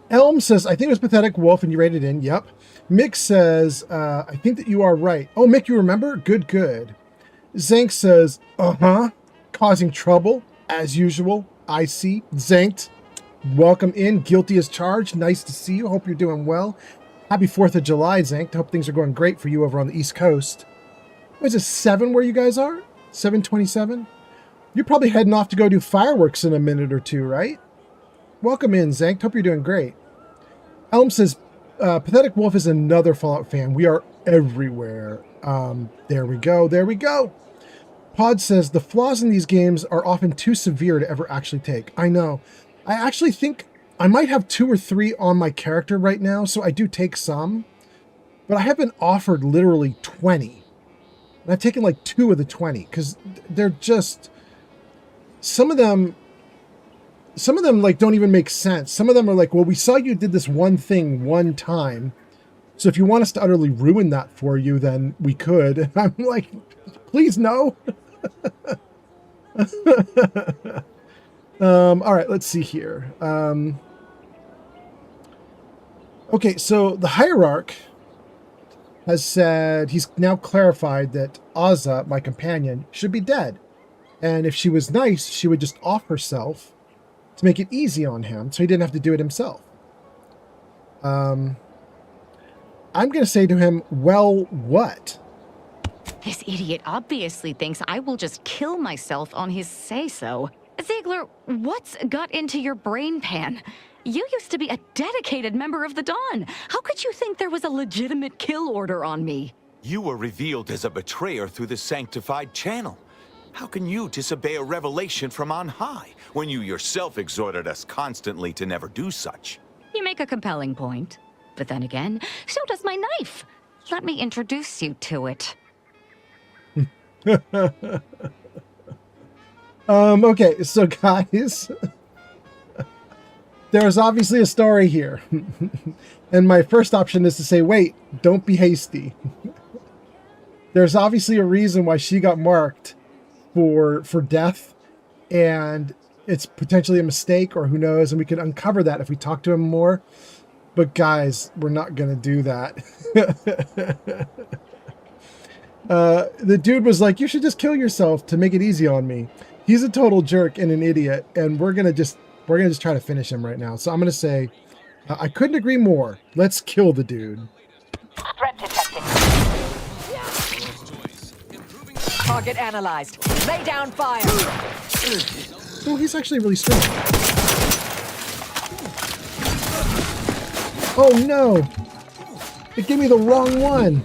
Elm says, I think it was Pathetic Wolf, and you rated in. Yep. Mick says, I think that you are right. Oh, Mick, you remember? Good, good. Zank says, causing trouble, as usual. I see. Zanked, welcome in. Guilty as charged. Nice to see you. Hope you're doing well. Happy 4th of July, Zanked. Hope things are going great for you over on the East Coast. What is it, 7 where you guys are? 7:27? You're probably heading off to go do fireworks in a minute or two, right? Welcome in, Zank. Hope you're doing great. Elm says, Pathetic Wolf is another Fallout fan. We are everywhere. There we go. There we go. Pod says, the flaws in these games are often too severe to ever actually take. I know. I actually think I might have 2 or 3 on my character right now, so I do take some. But I have been offered literally 20. And I've taken like 2 of the 20, because they're just... Some of them like don't even make sense. Some of them are like, well, we saw you did this one thing one time, So if you want us to utterly ruin that for you, then we could. And I'm like, please no. All right, let's see here. Okay, so the hierarch has said, he's now clarified that Azza, my companion, should be dead. And if she was nice, she would just off herself to make it easy on him so he didn't have to do it himself. I'm going to say to him, well, what? This idiot obviously thinks I will just kill myself on his say-so. Ziegler, what's got into your brain pan? You used to be a dedicated member of the Dawn. How could you think there was a legitimate kill order on me? You were revealed as a betrayer through the sanctified channel. How can you disobey a revelation from on high, when you yourself exhorted us constantly to never do such? You make a compelling point. But then again, so does my knife. Let me introduce you to it. Okay, so guys, there's obviously a story here. And my first option is to say, wait, don't be hasty. There's obviously a reason why she got marked for death, and it's potentially a mistake, or who knows, and we could uncover that if we talk to him more. But guys, we're not going to do that. The dude was like, you should just kill yourself to make it easy on me. He's a total jerk and an idiot, and we're gonna just try to finish him right now. So I'm gonna say, I couldn't agree more. Let's kill the dude. Threat detected. Target analyzed. Lay down fire. Oh, he's actually really strong. Oh no! It gave me the wrong one.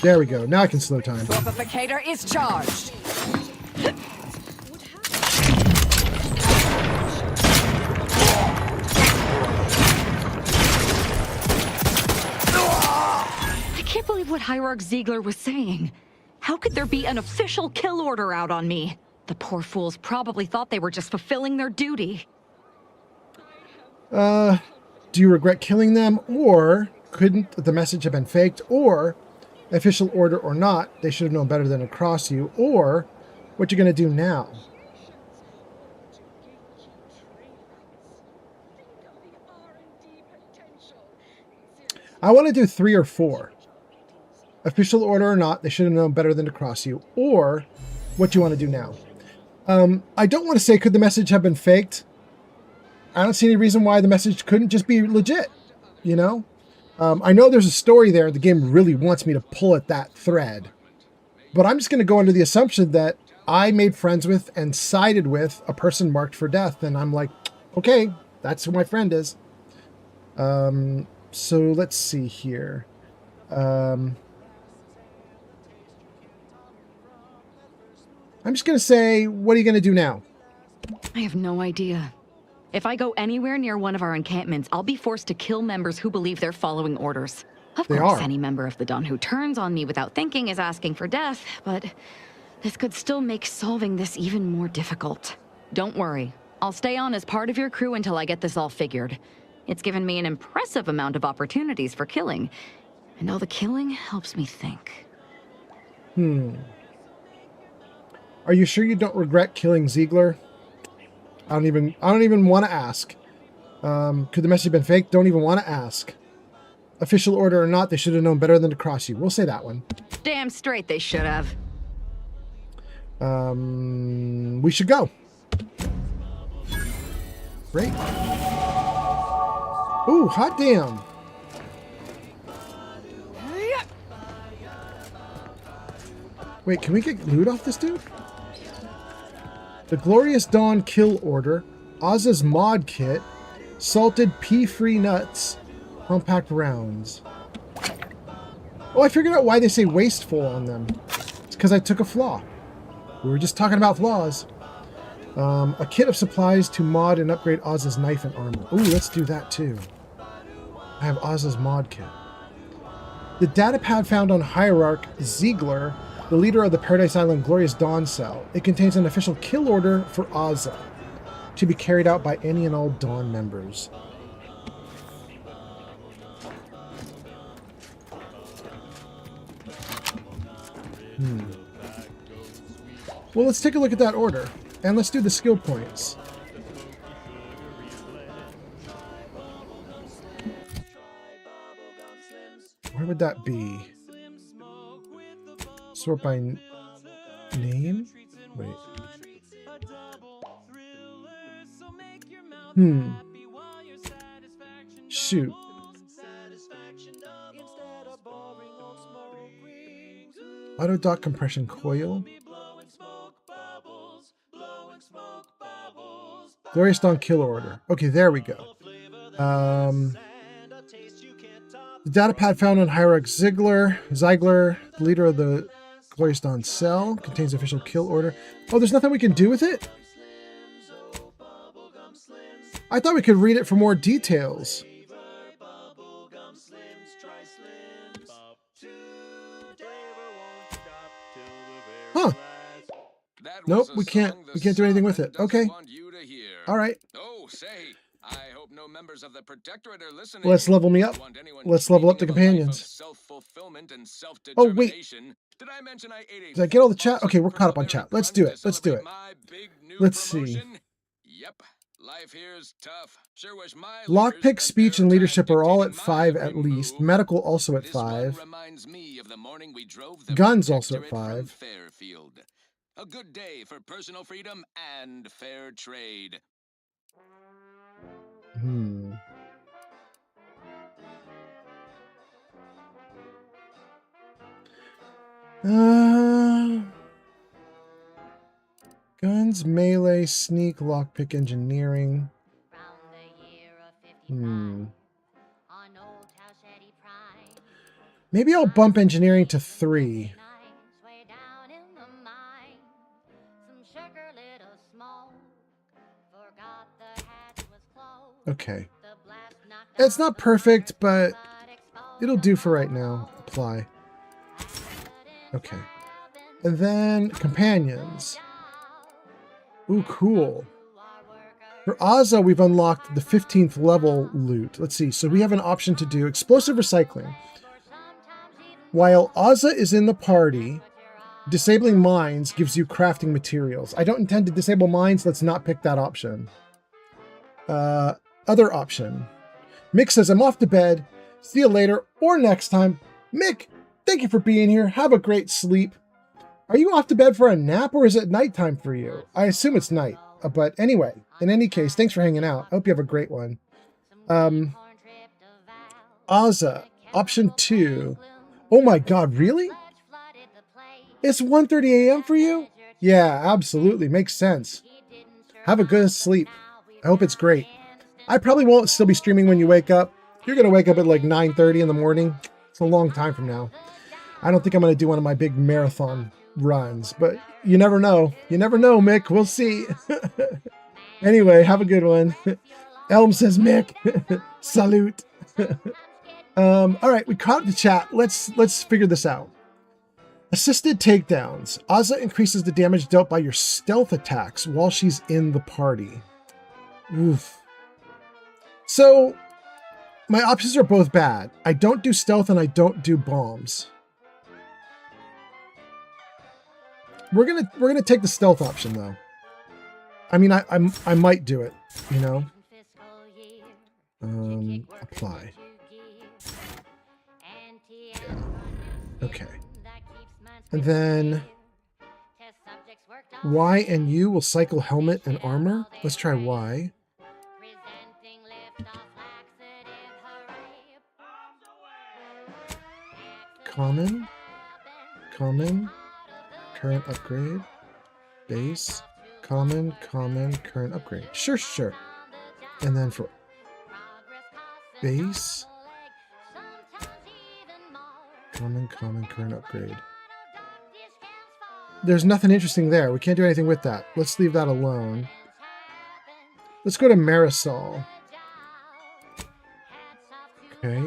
There we go. Now I can slow time. Torpificator is charged. I can't believe what Hierarch Ziegler was saying. How could there be an official kill order out on me? The poor fools probably thought they were just fulfilling their duty. Do you regret killing them, or couldn't the message have been faked, or official order or not, they should have known better than to cross you, or what you're going to do now? I want to do 3 or 4. Official order or not, they should have known better than to cross you, or what you want to do now. I don't want to say, could the message have been faked? I don't see any reason why the message couldn't just be legit, you know? I know there's a story there. The game really wants me to pull at that thread. But I'm just going to go under the assumption that I made friends with and sided with a person marked for death. And I'm like, okay, that's who my friend is. So let's see here. I'm just going to say, what are you going to do now? I have no idea. If I go anywhere near one of our encampments, I'll be forced to kill members who believe they're following orders. Of course, any member of the Dawn who turns on me without thinking is asking for death, but this could still make solving this even more difficult. Don't worry. I'll stay on as part of your crew until I get this all figured. It's given me an impressive amount of opportunities for killing, and all the killing helps me think. Are you sure you don't regret killing Ziegler? I don't even want to ask. Could the message have been fake? Don't even want to ask. Official order or not, they should have known better than to cross you. We'll say that one. Damn straight they should have. We should go. Great. Ooh, hot damn. Wait, can we get loot off this dude? The Glorious Dawn Kill Order, Oz's Mod Kit, Salted Pea-Free Nuts, Compact Rounds. Oh, I figured out why they say wasteful on them. It's because I took a flaw. We were just talking about flaws. A kit of supplies to mod and upgrade Oz's knife and armor. Ooh, let's do that too. I have Oz's Mod Kit. The datapad found on Hierarch Ziegler, the leader of the Paradise Island Glorious Dawn Cell. It contains an official kill order for Ozza, to be carried out by any and all Dawn members. Well, let's take a look at that order. And let's do the skill points. Where would that be? Sort by name? Wait. Shoot. Auto dot compression coil. Glorious Dawn kill order. Okay, there we go. The data pad found on Hierarch Ziegler, the leader of the Glorious Dawn cell, contains official kill order. Oh, there's nothing we can do with it? I thought we could read it for more details. Huh. Nope, we can't do anything with it. Okay. All right. Oh, say, I hope no members of the Protectorate are listening. Let's level me up. Let's level up the companions. Oh, wait. Did I mention I ate Did I get all the chat? Okay, we're caught up on chat. Let's do it. Let's do it. Let's see. Yep. Life here's tough. Sure wish my Lockpick, speech, and leadership are all at 5 at least. Medical also at 5. Guns also at 5. A good day for personal freedom and fair trade. Guns, melee, sneak, lockpick, engineering. Maybe I'll bump engineering to 3. Okay. It's not perfect, but it'll do for right now. Apply. Okay. And then companions. Ooh, cool. For Azza, we've unlocked the 15th level loot. Let's see. So we have an option to do explosive recycling. While Azza is in the party, disabling mines gives you crafting materials. I don't intend to disable mines. Let's not pick that option. Other option. Mick says, I'm off to bed. See you later or next time. Mick, thank you for being here. Have a great sleep. Are you off to bed for a nap or is it nighttime for you? I assume it's night. But anyway, in any case, thanks for hanging out. I hope you have a great one. Azza, option 2. Oh my god, really? It's 1:30 a.m. for you? Yeah, absolutely. Makes sense. Have a good sleep. I hope it's great. I probably won't still be streaming when you wake up. You're going to wake up at like 9:30 in the morning. It's a long time from now. I don't think I'm going to do one of my big marathon runs, but you never know. You never know, Mick. We'll see. Anyway, have a good one. Elm says, Mick, salute. All right, we caught the chat. Let's figure this out. Assisted takedowns. Azza increases the damage dealt by your stealth attacks while she's in the party. Oof. So, my options are both bad. I don't do stealth and I don't do bombs. We're gonna take the stealth option though. I mean, I might do it, you know. Apply. Yeah. Okay. And then Y and U will cycle helmet and armor. Let's try Y. Common. Common. Current upgrade. Base. Common. Common. Current upgrade. Sure, sure. And then for base. Common. Common. Current upgrade. There's nothing interesting there. We can't do anything with that. Let's leave that alone. Let's go to Marisol. Okay.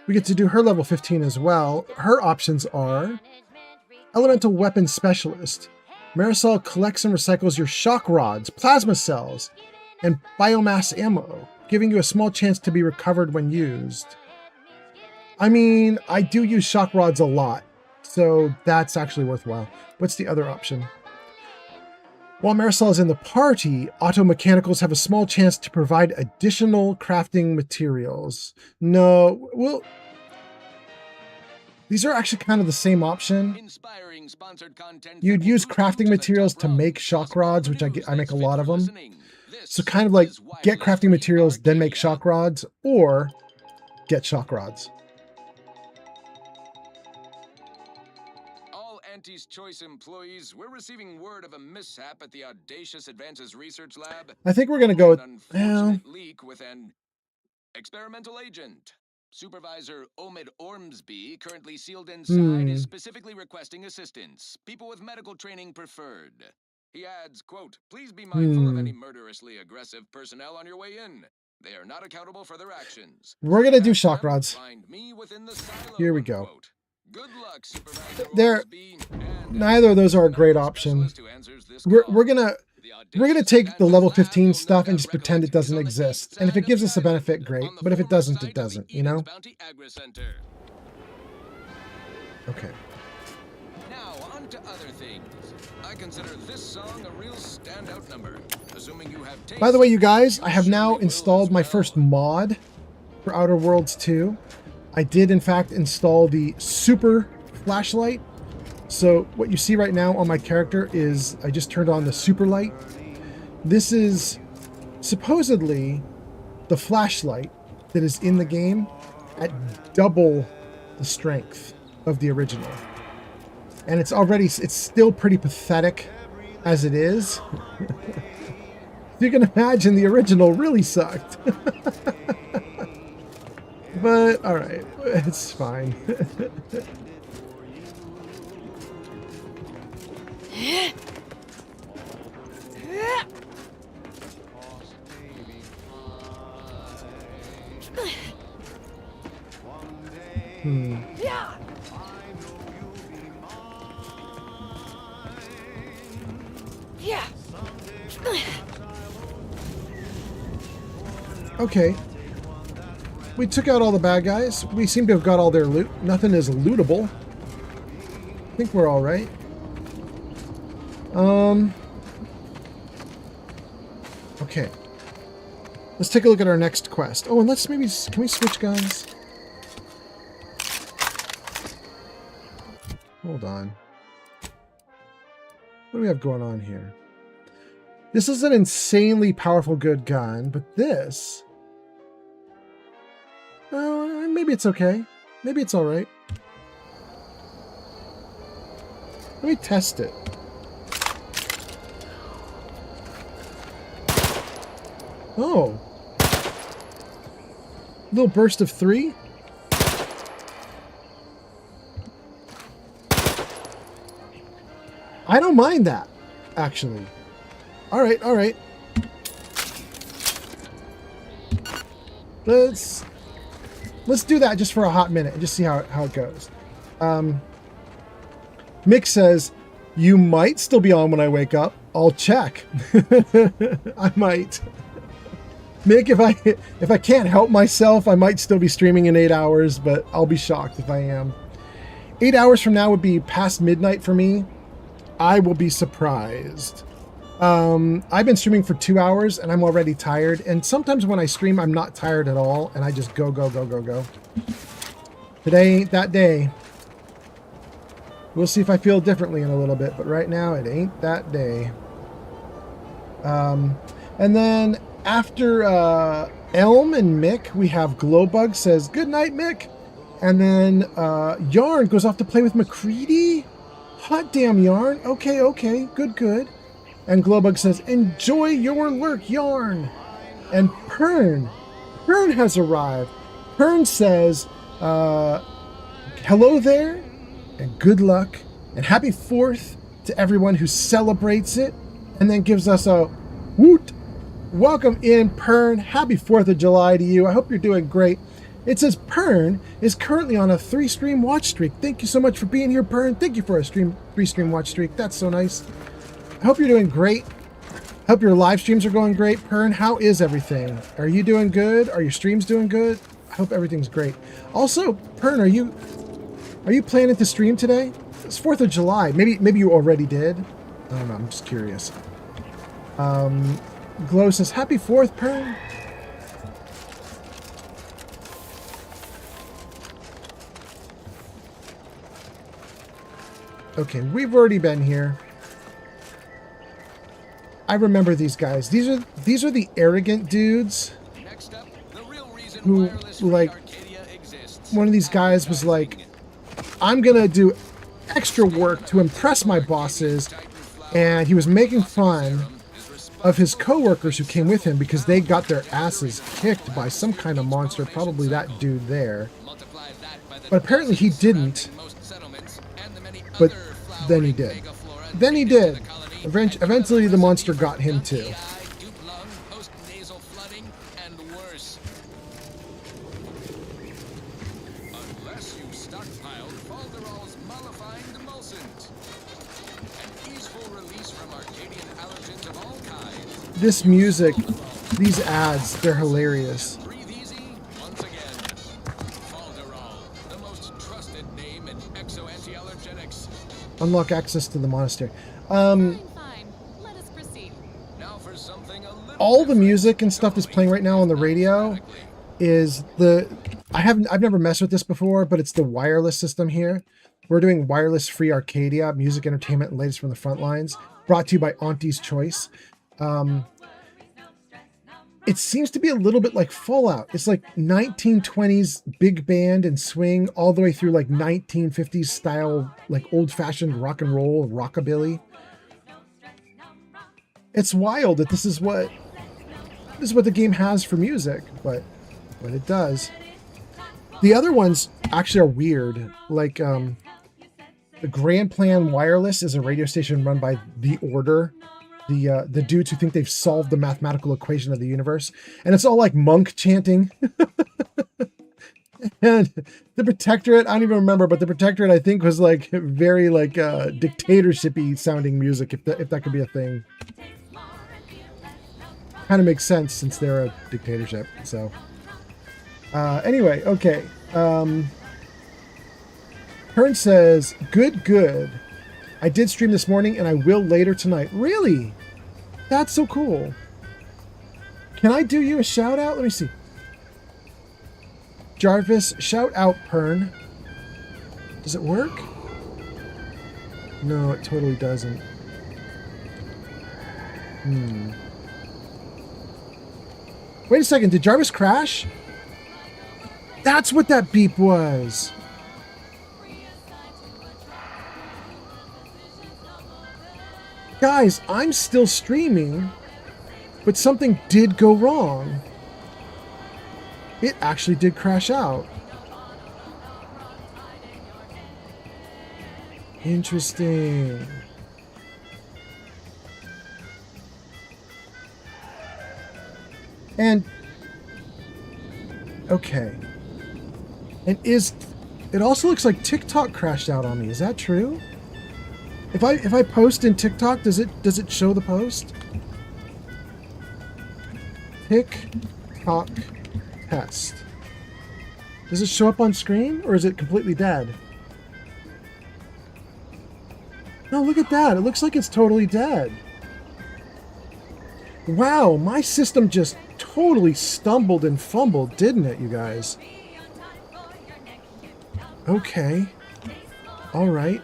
We get to do her level 15 as well. Her options are Elemental Weapon Specialist. Marisol collects and recycles your shock rods, plasma cells, and biomass ammo, giving you a small chance to be recovered when used. I mean, I do use shock rods a lot, So that's actually worthwhile. What's the other option? While Marisol is in the party, auto mechanicals have a small chance to provide additional crafting materials. No, well, these are actually kind of the same option. You'd use crafting materials to make shock rods, which I make a lot of them. So kind of like get crafting materials, then make shock rods, or get shock rods. Auntie's Choice employees, we're receiving word of a mishap at the Audacious Advances Research Lab. I think we're going to go with, unfortunate leak with an experimental agent. Supervisor Omid Ormsby, currently sealed inside, is specifically requesting assistance. People with medical training preferred. He adds, quote, please be mindful of any murderously aggressive personnel on your way in. They are not accountable for their actions. We're going to do shock rods. Find me within the silo, here we go. Good luck, Supervisor Ormsby. Neither of those are a great option. We're gonna take the level 15 stuff and just pretend it doesn't exist. And if it gives us a benefit, great. But if it doesn't, it doesn't, you know? Okay. Now on to other things. I consider this song a real standout number. Assuming you have taste. By the way, you guys, I have now installed my first mod for Outer Worlds 2. I did, in fact, install the super flashlight. So what you see right now on my character is I just turned on the super light. This is supposedly the flashlight that is in the game at double the strength of the original. And it's still pretty pathetic as it is. You can imagine the original really sucked. But, alright, it's fine. Okay. We took out all the bad guys. We seem to have got all their loot. Nothing is lootable. I think we're all right. Okay. Let's take a look at our next quest. Oh, and let's maybe... Can we switch guns? Hold on. What do we have going on here? This is an insanely powerful good gun, but this... maybe it's okay. Maybe it's alright. Let me test it. Oh. Little burst of 3. I don't mind that, actually. Alright, alright. Let's do that just for a hot minute and just see how it goes. Mick says, you might still be on when I wake up. I'll check. I might. Mick, if I can't help myself, I might still be streaming in 8 hours, but I'll be shocked if I am. 8 hours from now would be past midnight for me. I will be surprised. I've been streaming for 2 hours and I'm already tired. And sometimes when I stream, I'm not tired at all. And I just go. Today ain't that day. We'll see if I feel differently in a little bit. But right now, it ain't that day. And then after Elm and Mick, we have Glowbug says, good night, Mick. And then Yarn goes off to play with McCready. Hot damn, Yarn. Okay. Good. And Glowbug says, enjoy your lurk, Yarn. And Pern has arrived. Pern says, hello there, and good luck, and happy 4th to everyone who celebrates it, and then gives us a woot. Welcome in, Pern. Happy 4th of July to you. I hope you're doing great. It says Pern is currently on a 3-stream watch streak. Thank you so much for being here, Pern. Thank you for a 3-stream watch streak. That's so nice. I hope you're doing great. I hope your live streams are going great. Pern, how is everything? Are you doing good? Are your streams doing good? I hope everything's great. Also, Pern, are you planning to stream today? It's 4th of July. Maybe you already did. I don't know. I'm just curious. Glow says, Happy 4th, Pern. Okay, we've already been here. I remember these guys. These are the arrogant dudes who, like, one of these guys was like, I'm gonna do extra work to impress my bosses, and he was making fun of his coworkers who came with him because they got their asses kicked by some kind of monster, probably that dude there. But apparently he didn't. But then he did. Then he did. Eventually the monster got him too. This music, these ads, they're hilarious. Unlock access to the monastery. All the music and stuff that's playing right now on the radio is I've never messed with this before, but it's the wireless system here. We're doing wireless free Arcadia, music, entertainment, and latest from the front lines, brought to you by Auntie's Choice. It seems to be a little bit like Fallout. It's like 1920s big band and swing all the way through like 1950s style, like old-fashioned rock and roll, rockabilly. It's wild that this is what the game has for music, but it does. The other ones actually are weird. Like the Grand Plan Wireless is a radio station run by The Order. The dudes who think they've solved the mathematical equation of the universe, and it's all like monk chanting. And the Protectorate, I don't even remember, but the Protectorate I think was like very like dictatorship-y sounding music, if that could be a thing. Kind of makes sense since they're a dictatorship. So anyway, okay. Kern says, good. I did stream this morning, and I will later tonight. Really? That's so cool. Can I do you a shout out? Let me see. Jarvis, shout out Pern. Does it work? No, it totally doesn't. Wait a second, did Jarvis crash? That's what that beep was. Guys, I'm still streaming, but something did go wrong. It actually did crash out. Interesting. And okay. And it also looks like TikTok crashed out on me. Is that true? If I post in TikTok, does it show the post? TikTok test. Does it show up on screen, or is it completely dead? No, look at that. It looks like it's totally dead. Wow, my system just totally stumbled and fumbled, didn't it, you guys? Okay. All right.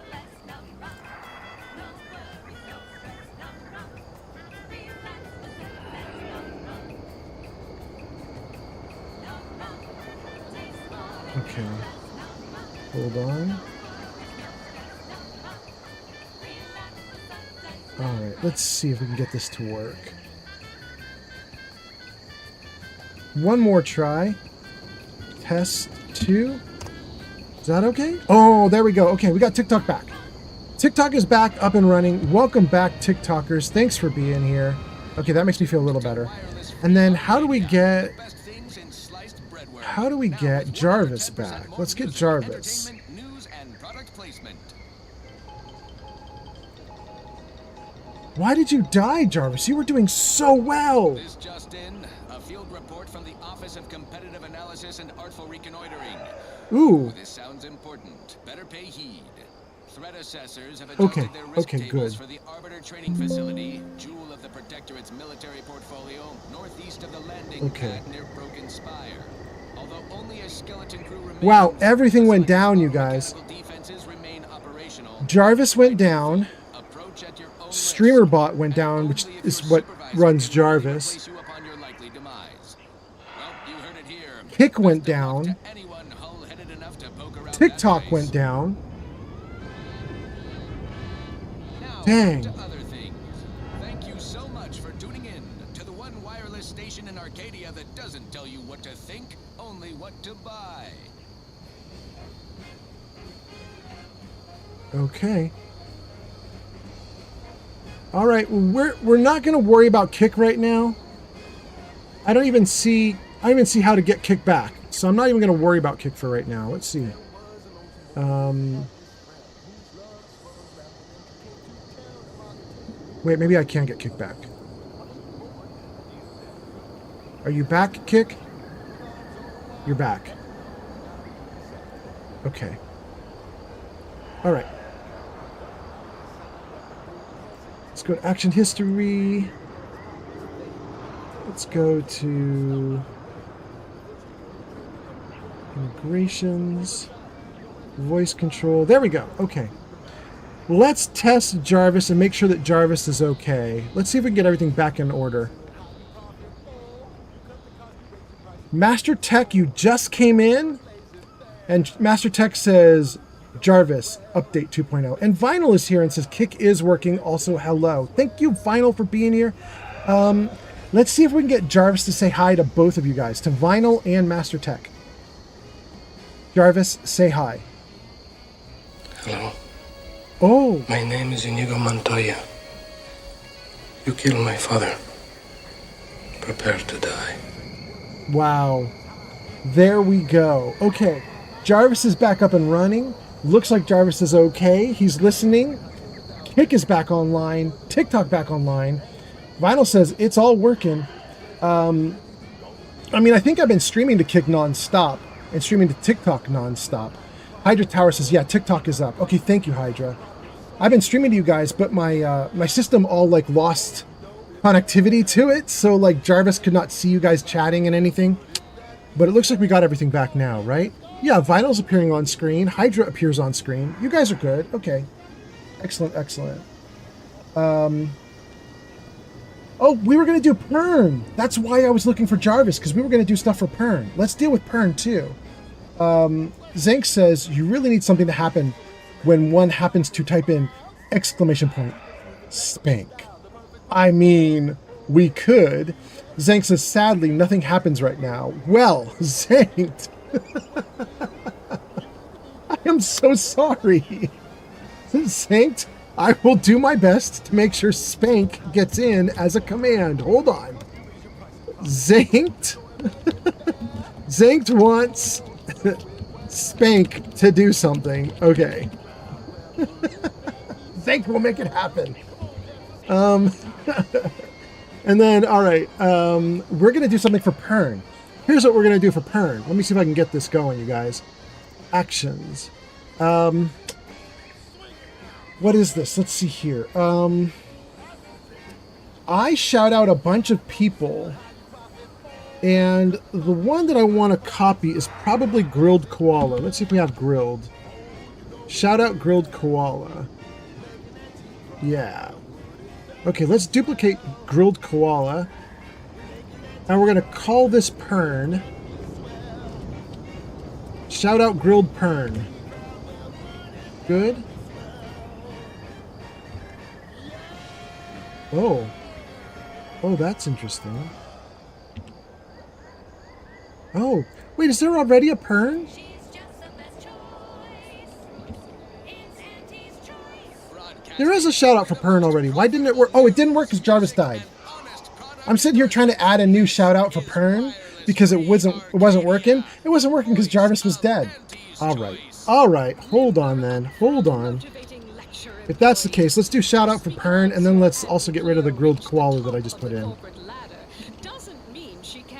Okay. Hold on. All right, let's see if we can get this to work. One more try. Test 2. Is that okay? Oh, there we go. Okay, we got TikTok back. TikTok is back up and running. Welcome back, TikTokers. Thanks for being here. Okay, that makes me feel a little better. And then how do we get Jarvis back? Let's get Jarvis. Why did you die, Jarvis? You were doing so well. This just in, a field report from the Office of Competitive Analysis and Artful Reconnoitering. Ooh. This sounds important. Better pay heed. Threat assessors have Okay, adjusted their risk okay, tables good. for the Arbiter Training Facility, jewel of the Protectorate's military portfolio, northeast of the landing pad near Broken Spire. Although only a skeleton crew remains, Wow, everything went down, you guys. defenses remain operational. Jarvis went down. Approach at your own Streamer bot went down, which is what runs Jarvis. place you upon your likely demise. Well, you heard it here. Kick went down. Anyone hull-headed enough to poke around TikTok that went base. down. Now, Dang. to other things. Thank you so much for tuning in to the one wireless station in Arcadia that doesn't tell you what to think, only what to buy. Okay. All right, we're not going to worry about kick right now. I don't even see how to get kick back. So I'm not even going to worry about kick for right now. Let's see. Wait, maybe I can get kick back. Are you back, kick? You're back. Okay. All right. Let's go to action history. Let's go to integrations, voice control. There we go. Okay. Let's test Jarvis and make sure that Jarvis is okay. Let's see if we can get everything back in order. Master Tech, you just came in, and Master Tech says Jarvis, update 2.0. And Vinyl is here and says Kick is working. Also, hello. Thank you, Vinyl, for being here. Let's see if we can get Jarvis to say hi to both of you guys, to Vinyl and Master Tech. Jarvis, say hi. Hello. Oh. My name is Inigo Montoya. You killed my father. Prepare to die. Wow. There we go. Okay. Jarvis is back up and running. Looks like Jarvis is okay. He's listening. Kick is back online. TikTok back online. Vinyl says it's all working. I mean, I think I've been streaming to Kick nonstop and streaming to TikTok nonstop. Hydra Tower says, yeah, TikTok is up. Okay, thank you, Hydra. I've been streaming to you guys, but my my system all like lost connectivity to it, so like Jarvis could not see you guys chatting and anything. But it looks like we got everything back now, right? Yeah, Vinyl's appearing on screen. Hydra appears on screen. You guys are good. Okay. Excellent, excellent. Oh, we were going to do Pern. That's why I was looking for Jarvis, because we were going to do stuff for Pern. Let's deal with Pern, too. Zank says, you really need something to happen when one happens to type in exclamation point spank. I mean, we could. Zank says, sadly, nothing happens right now. Well, Zank, I am so sorry. Zank, I will do my best to make sure spank gets in as a command. Hold on. Zanked wants spank to do something. Okay. Zank will make it happen. And then, all right, we're going to do something for Pern. Here's what we're going to do for Pern. Let me see if I can get this going, you guys. Actions. What is this? Let's see here. I shout out a bunch of people, and the one that I want to copy is probably Grilled Koala. Let's see if we have Grilled. Shout out Grilled Koala. Yeah. Okay, let's duplicate Grilled Koala. And we're going to call this Pern. Shout out Grilled Pern. Good. Oh. Oh, that's interesting. Oh, wait, is there already a Pern? There is a shout out for Pern already. Why didn't it work? Oh, it didn't work because Jarvis died. I'm sitting here trying to add a new shout out for Pern because it wasn't working. It wasn't working because Jarvis was dead. All right. All right. Hold on then. Hold on. If that's the case, let's do shout out for Pern, and then let's also get rid of the Grilled Koala that I just put in.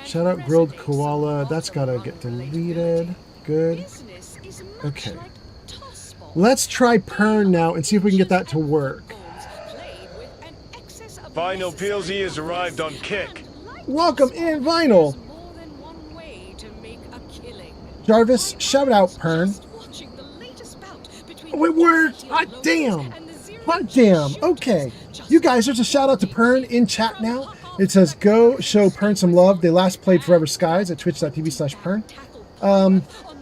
Shout out Grilled Koala. That's got to get deleted. Good. Okay. Let's try Pern now and see if we can get that to work. Vinyl PLZ has arrived on Kick. Welcome in, Vinyl. Jarvis, shout out Pern. Oh, it worked! Hot damn! Hot damn! Okay. You guys, there's a shout out to Pern in chat now. It says, go show Pern some love. They last played Forever Skies at twitch.tv/Pern.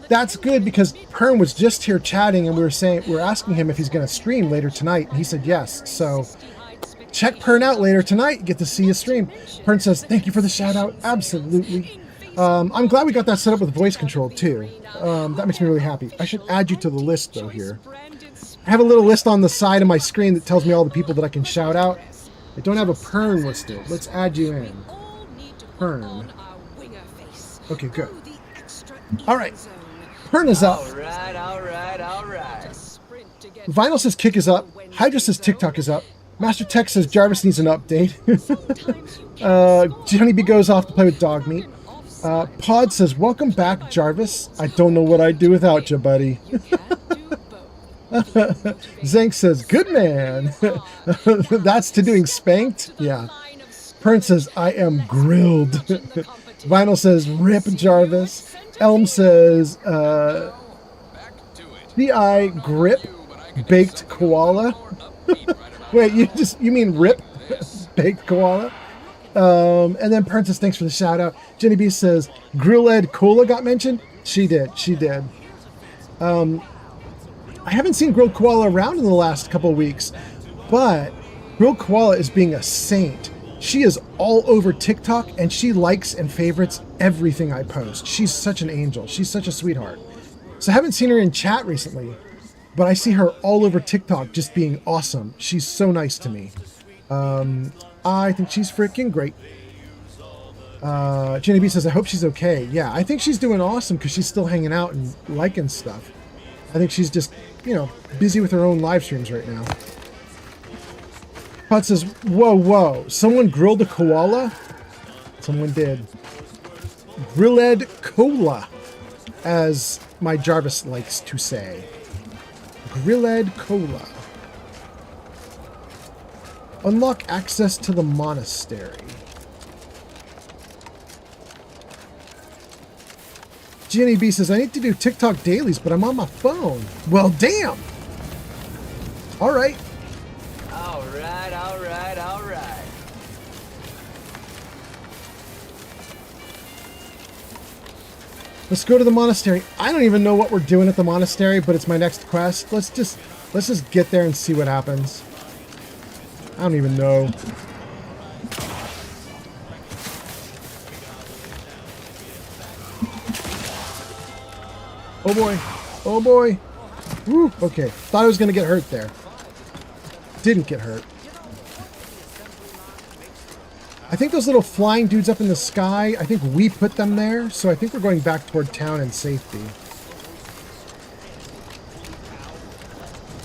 That's good because Pern was just here chatting and we were asking him if he's going to stream later tonight. And he said yes. So check Pern out later tonight. You get to see his stream. Pern says, thank you for the shout out. Absolutely. I'm glad we got that set up with voice control too. That makes me really happy. I should add you to the list though here. I have a little list on the side of my screen that tells me all the people that I can shout out. I don't have a Pern listed. Let's add you in. Pern. Okay, good. All right. Pern is up. All right. Vinyl says Kick is up. Hydra says TikTok is up. Master Tech says Jarvis needs an update. Johnny B goes off to play with dog meat. Pod says, welcome back, Jarvis. I don't know what I'd do without you, buddy. Zank says, good man. That's to doing spanked? Yeah. Pern says, I am grilled. Vinyl says, rip Jarvis. Elm says, P.I. grip baked koala. Wait, you mean rip baked koala? And then Pern says, thanks for the shout out. Jenny B says, Grilled Cola got mentioned? She did. I haven't seen Grilled Koala around in the last couple of weeks, but Grilled Koala is being a saint. She is all over TikTok and she likes and favorites everything I post. She's such an angel. She's such a sweetheart. So I haven't seen her in chat recently, but I see her all over TikTok just being awesome. She's so nice to me. I think she's freaking great. Jenny B says, I hope she's okay. Yeah, I think she's doing awesome because she's still hanging out and liking stuff. I think she's just, busy with her own live streams right now. Pot says, whoa, someone grilled a koala? Someone did. Grilled cola, as my Jarvis likes to say. Grilled cola. Unlock access to the monastery. Jenny B says, I need to do TikTok dailies, but I'm on my phone. Well, damn. All right. All right. Let's go to the monastery. I don't even know what we're doing at the monastery, but it's my next quest. Let's just get there and see what happens. I don't even know. Oh boy. Oh boy. Woo. Okay. Thought I was going to get hurt there. Didn't get hurt. I think those little flying dudes up in the sky, I think we put them there. So I think we're going back toward town in safety.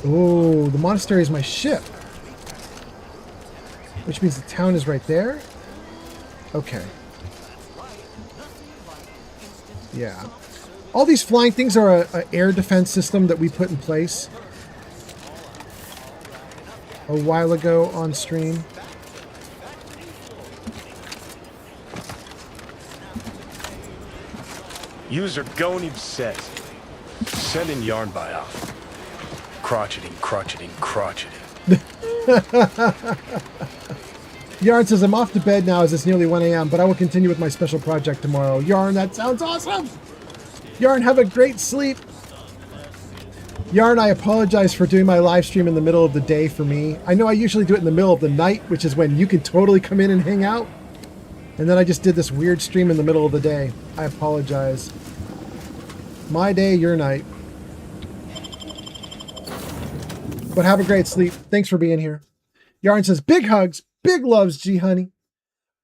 Oh, the monastery is my ship. Which means the town is right there? Okay. Yeah. All these flying things are an air defense system that we put in place a while ago on stream. User Gonim says, sending yarn by off. Crotcheting. Yarn says, I'm off to bed now as it's nearly 1 a.m., but I will continue with my special project tomorrow. Yarn, that sounds awesome! Yarn, have a great sleep! Yarn, I apologize for doing my live stream in the middle of the day for me. I know I usually do it in the middle of the night, which is when you can totally come in and hang out. And then I just did this weird stream in the middle of the day. I apologize. My day, your night. But have a great sleep. Thanks for being here. Yarn says, big hugs, big loves, G Honey.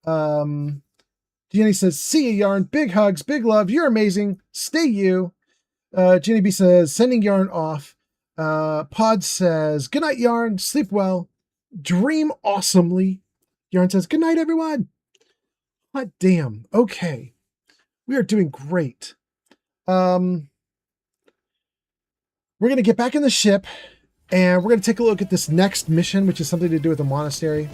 Jenny says, see you, Yarn. Big hugs, big love. You're amazing. Stay you. Jenny B says, sending Yarn off. Pod says, good night, Yarn. Sleep well. Dream awesomely. Yarn says, good night, everyone. Hot damn. Okay. We are doing great. we're going to get back in the ship, and we're going to take a look at this next mission, which is something to do with the monastery.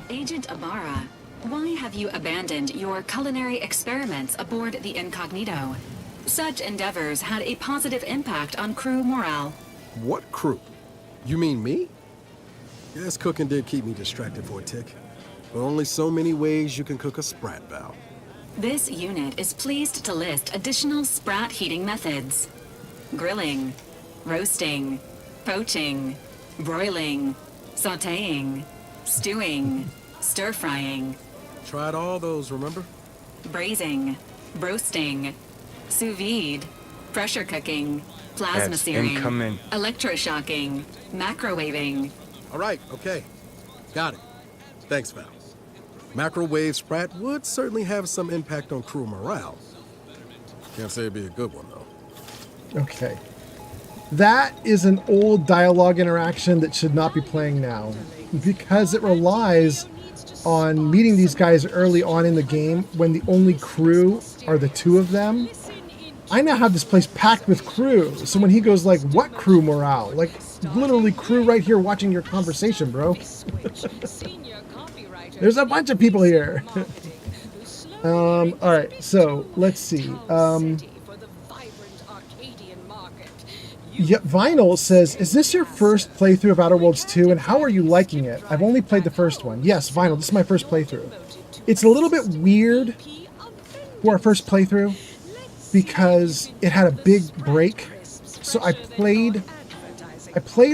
Agent Amara, why have you abandoned your culinary experiments aboard the Incognito? Such endeavors had a positive impact on crew morale. What crew? You mean me? Yes, cooking did keep me distracted for a tick. But only so many ways you can cook a sprat, Val. This unit is pleased to list additional sprat heating methods. Grilling, roasting, poaching, broiling, sautéing, stewing, stir-frying. Tried all those, remember? Braising, roasting, sous vide, pressure cooking, plasma That's searing, incoming. electroshocking, macrowaving. All right, okay. Got it. Thanks, Val. Macrowave sprat would certainly have some impact on crew morale. Can't say it'd be a good one, though. Okay. That is an old dialogue interaction that should not be playing now, because it relies on meeting these guys early on in the game when the only crew are the two of them. I now have this place packed with crew, so when he goes like, what crew morale? Like, literally crew right here watching your conversation, bro. There's a bunch of people here. All right, so let's see. Yeah, Vinyl says, is this your first playthrough of Outer Worlds 2, and how are you liking it? I've only played the first one. Yes, Vinyl, this is my first playthrough. It's a little bit weird for our first playthrough because it had a big break. So I played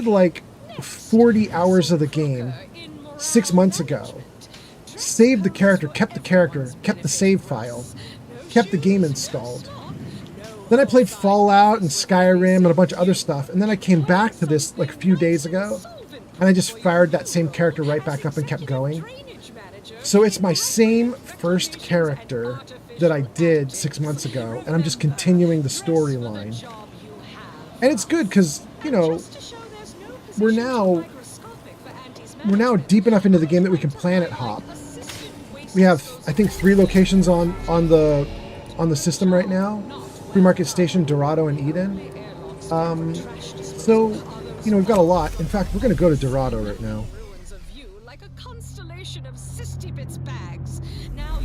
like 40 hours of the game 6 months ago. Saved the character, kept the save file, kept the game installed. Then I played Fallout and Skyrim and a bunch of other stuff, and then I came back to this like a few days ago, and I just fired that same character right back up and kept going. So it's my same first character that I did 6 months ago, and I'm just continuing the storyline. And it's good because, you know, we're now deep enough into the game that we can planet hop. We have, I think, 3 locations on the system right now. Free Market Station, Dorado, and Eden. So, you know, we've got a lot. In fact, we're going to go to Dorado right now. Like a constellation of cysty-bits bags. Now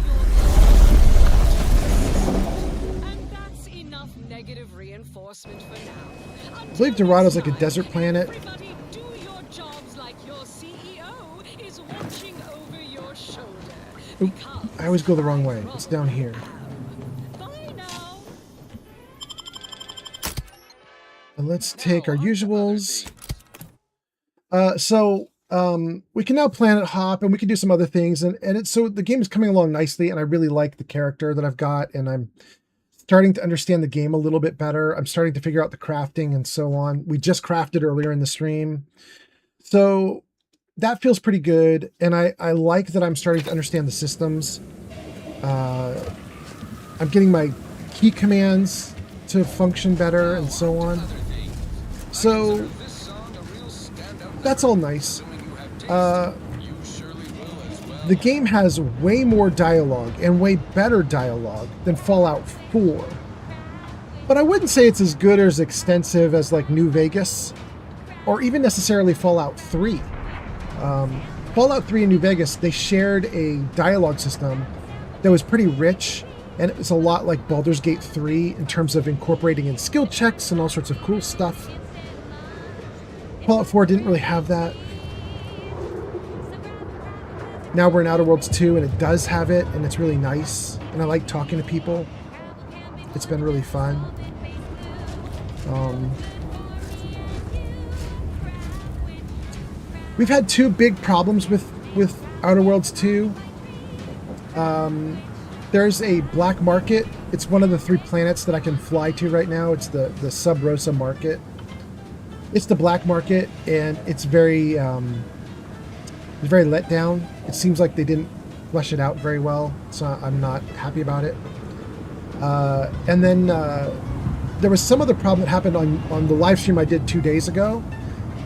and that's enough negative reinforcement for now. I believe Dorado's like a desert planet. Everybody do your jobs like your CEO is watching over your shoulder. Oop, I always go the wrong way. It's down here. And let's take our usuals. We can now planet hop, and we can do some other things, and it's so the game is coming along nicely, and I really like the character that I've got, and I'm starting to understand the game a little bit better. I'm starting to figure out the crafting and so on. We just crafted earlier in the stream, so that feels pretty good, and I like that I'm starting to understand the systems. I'm getting my key commands to function better and so on. So that's all nice. The game has way more dialogue and way better dialogue than Fallout 4. But I wouldn't say it's as good or as extensive as like New Vegas or even necessarily Fallout 3. Fallout 3 and New Vegas, they shared a dialogue system that was pretty rich, and it was a lot like Baldur's Gate 3 in terms of incorporating in skill checks and all sorts of cool stuff. Fallout 4 didn't really have that. Now we're in Outer Worlds 2, and it does have it, and it's really nice. And I like talking to people. It's been really fun. We've had 2 big problems with Outer Worlds 2. There's a black market. It's one of the 3 planets that I can fly to right now. It's the Sub Rosa market. It's the black market, and it's very let down. It seems like they didn't flesh it out very well, so I'm not happy about it. And then there was some other problem that happened on the live stream I did 2 days ago.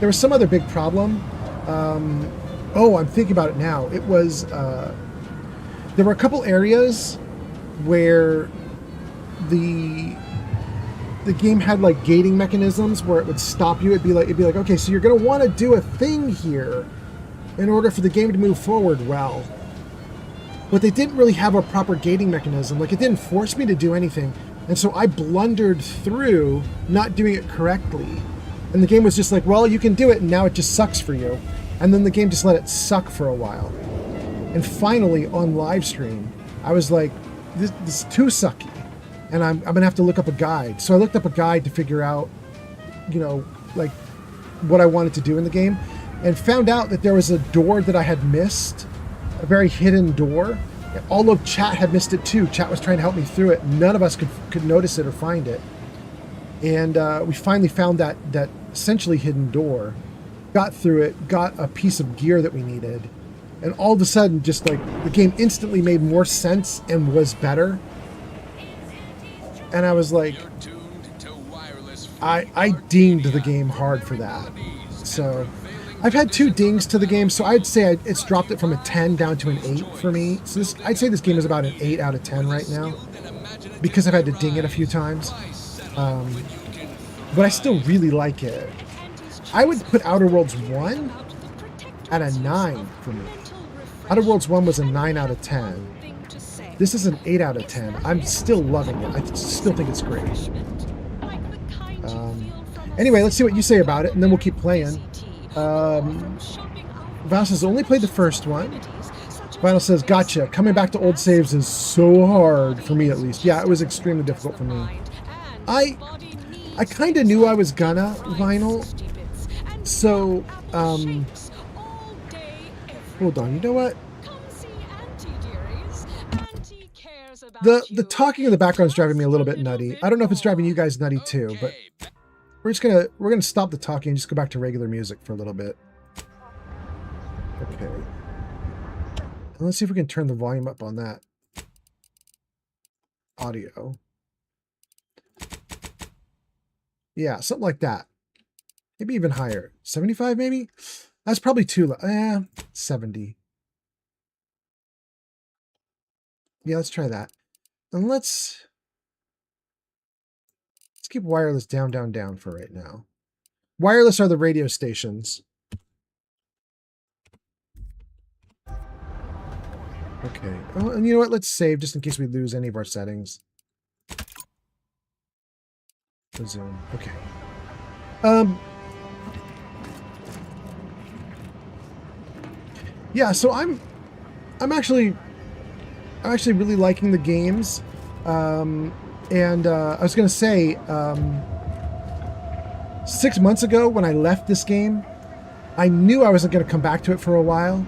There was some other big problem. I'm thinking about it now. It was there were a couple areas where the the game had like gating mechanisms where it would stop you. It'd be like, okay, so you're gonna want to do a thing here in order for the game to move forward well. But they didn't really have a proper gating mechanism. Like, it didn't force me to do anything. And so I blundered through not doing it correctly. And the game was just like, well, you can do it, and now it just sucks for you. And then the game just let it suck for a while. And finally, on live stream, I was like, this is too sucky. And I'm going to have to look up a guide. So I looked up a guide to figure out, you know, like, what I wanted to do in the game. And found out that there was a door that I had missed. A very hidden door. All of chat had missed it too. Chat was trying to help me through it. None of us could notice it or find it. And we finally found that essentially hidden door. Got through it, got a piece of gear that we needed. And all of a sudden, just like, the game instantly made more sense and was better. And I was like, I dinged the game hard for that. So I've had 2 dings to the game, so I'd say it's dropped it from a 10 down to an 8 for me. So I'd say this game is about an 8 out of 10 right now, because I've had to ding it a few times. But I still really like it. I would put Outer Worlds 1 at a 9 for me. Outer Worlds 1 was a 9 out of 10. This is an 8 out of 10. I'm still loving it. I still think it's great. Anyway, let's see what you say about it, and then we'll keep playing. Val says, only played the first one. Vinyl says, gotcha. Coming back to old saves is so hard, for me at least. Yeah, it was extremely difficult for me. I kind of knew I was gonna, Vinyl. So, hold on, you know what? The talking in the background is driving me a little bit nutty. I don't know if it's driving you guys nutty too, but we're gonna stop the talking and just go back to regular music for a little bit. Okay. And let's see if we can turn the volume up on that audio. Yeah, something like that. Maybe even higher. 75 maybe? That's probably too low. 70. Yeah, let's try that. And let's keep wireless down, down, down for right now. Wireless are the radio stations. Okay. Oh, and you know what? Let's save just in case we lose any of our settings. Zoom. Okay. Yeah, so I'm actually really liking the games. And I was going to say, 6 months ago when I left this game, I knew I wasn't going to come back to it for a while.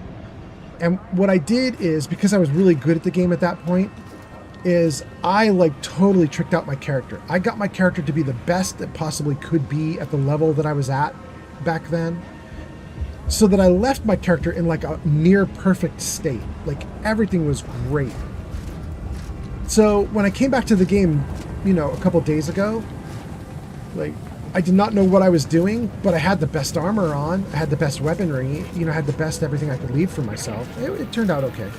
And what I did is, because I was really good at the game at that point, is I like totally tricked out my character. I got my character to be the best it possibly could be at the level that I was at back then. So that I left my character in like a near perfect state. Like everything was great. So when I came back to the game, you know, a couple days ago, like I did not know what I was doing, but I had the best armor on, I had the best weaponry, you know, I had the best everything I could leave for myself. It turned out okay.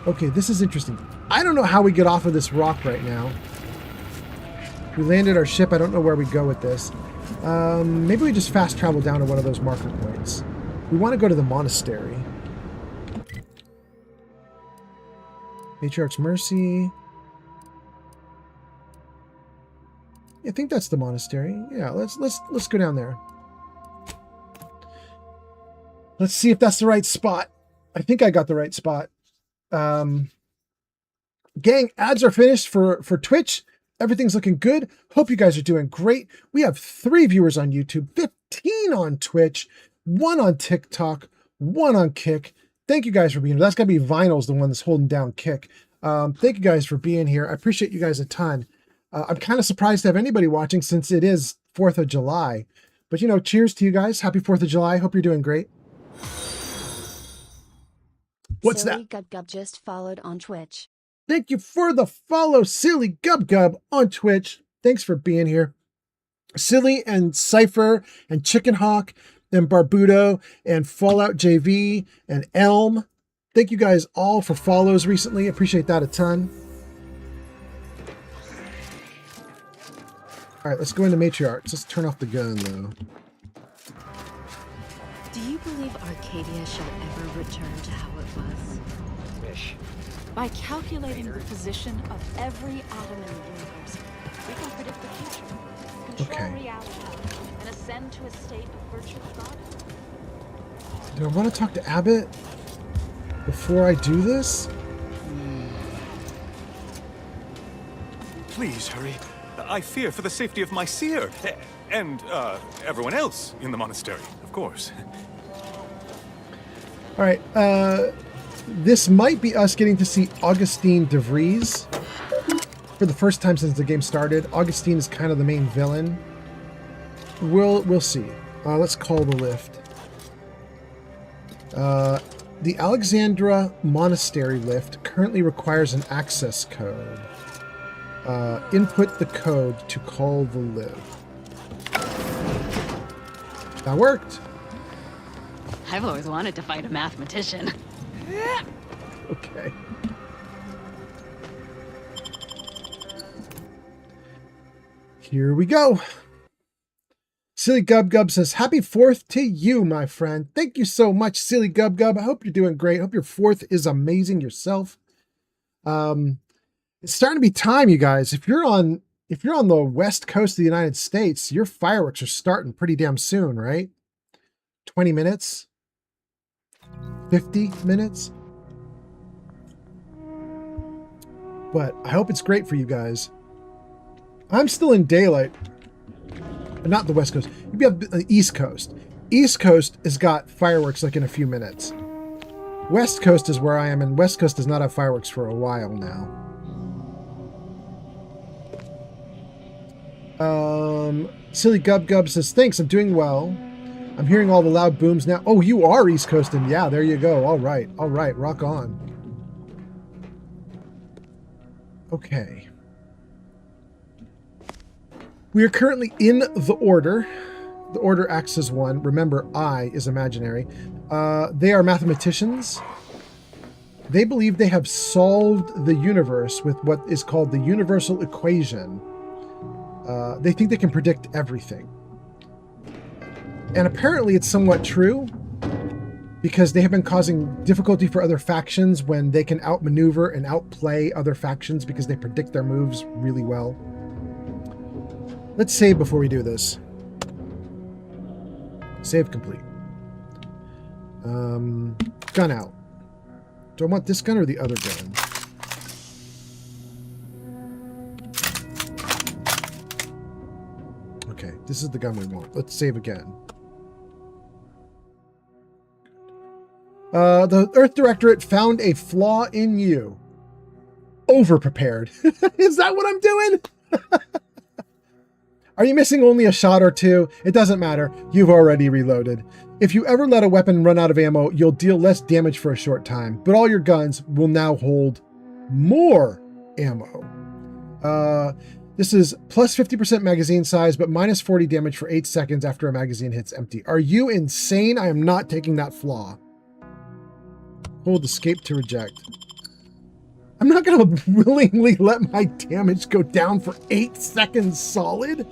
Okay, this is interesting. I don't know how we get off of this rock right now. We landed our ship. I don't know where we go with this. Maybe we just fast travel down to one of those marker points. We want to go to the monastery. Matriarch's Mercy. I think that's the monastery. Yeah, let's go down there. Let's see if that's the right spot. I think I got the right spot. Gang, ads are finished for Twitch. Everything's looking good. Hope you guys are doing great. We have 3 viewers on YouTube, 15 on Twitch, 1 on TikTok, 1 on Kick. Thank you guys for being here. That's got to be Vinyl's the one that's holding down Kick. Thank you guys for being here. I appreciate you guys a ton. I'm kind of surprised to have anybody watching since it is 4th of July. But, you know, cheers to you guys. Happy 4th of July. Hope you're doing great. What's Silly that? Gub just followed on Twitch. Thank you for the follow, Silly Gub on Twitch. Thanks for being here. Silly and Cypher and Chicken Hawk and Barbudo and Fallout JV and Elm Thank you guys all for follows recently. Appreciate that a ton. All right, let's go into matriarchs. Let's turn off the gun, though. Do you believe Arcadia shall ever return to how it was? Wish. By calculating the position of every atom in the universe, we can predict the future, control reality, and ascend to a state of virtual godhood. Do I want to talk to Abbott before I do this? Please hurry. I fear for the safety of my seer and everyone else in the monastery, of course. All right. This might be us getting to see Augustine de Vries for the first time since the game started. Augustine is kind of the main villain. We'll see. Let's call the lift. The Alexandra Monastery lift currently requires an access code. Input the code to call the lift. That worked. I've always wanted to fight a mathematician. Okay. Here we go. Silly Gub Gub says, Happy 4th to you, my friend. Thank you so much, Silly Gub Gub. I hope you're doing great. I hope your 4th is amazing yourself. It's starting to be time, you guys. If you're on the west coast of the United States, your fireworks are starting pretty damn soon, right? 20 minutes? 50 minutes? But I hope it's great for you guys. I'm still in daylight. But not the west coast. You have the east coast. East coast has got fireworks like in a few minutes. West coast is where I am, and west coast does not have fireworks for a while now. Silly Gub Gub says, thanks, I'm doing well. I'm hearing all the loud booms now. Oh, you are East Coasting. Yeah, there you go. All right, rock on. Okay. We are currently in the Order. The Order acts as one. Remember, I is imaginary. They are mathematicians. They believe they have solved the universe with what is called the universal equation. They think they can predict everything. And apparently it's somewhat true, because they have been causing difficulty for other factions when they can outmaneuver and outplay other factions because they predict their moves really well. Let's save before we do this. Save complete. Gun out. Do I want this gun or the other gun? Okay, this is the gun we want. Let's save again. The Earth Directorate found a flaw in you. Over-prepared. Is that what I'm doing? Are you missing only a shot or two? It doesn't matter. You've already reloaded. If you ever let a weapon run out of ammo, you'll deal less damage for a short time, but all your guns will now hold more ammo. This is plus 50% magazine size, but minus 40 damage for 8 seconds after a magazine hits empty. Are you insane? I am not taking that flaw. Hold escape to reject. I'm not going to willingly let my damage go down for 8 seconds solid.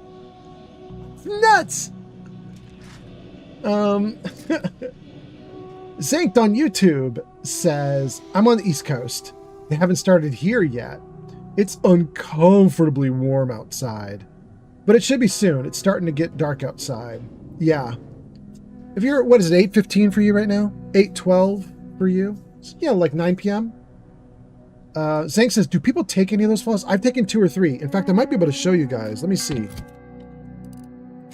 It's nuts. Zanked on YouTube says, I'm on the East Coast. They haven't started here yet. It's uncomfortably warm outside, but it should be soon. It's starting to get dark outside. Yeah. If you're, what is it, 8:15 for you right now? 8:12 for you? Yeah, like 9 p.m. Zank says, do people take any of those flaws? I've taken 2 or 3. In fact, I might be able to show you guys. Let me see.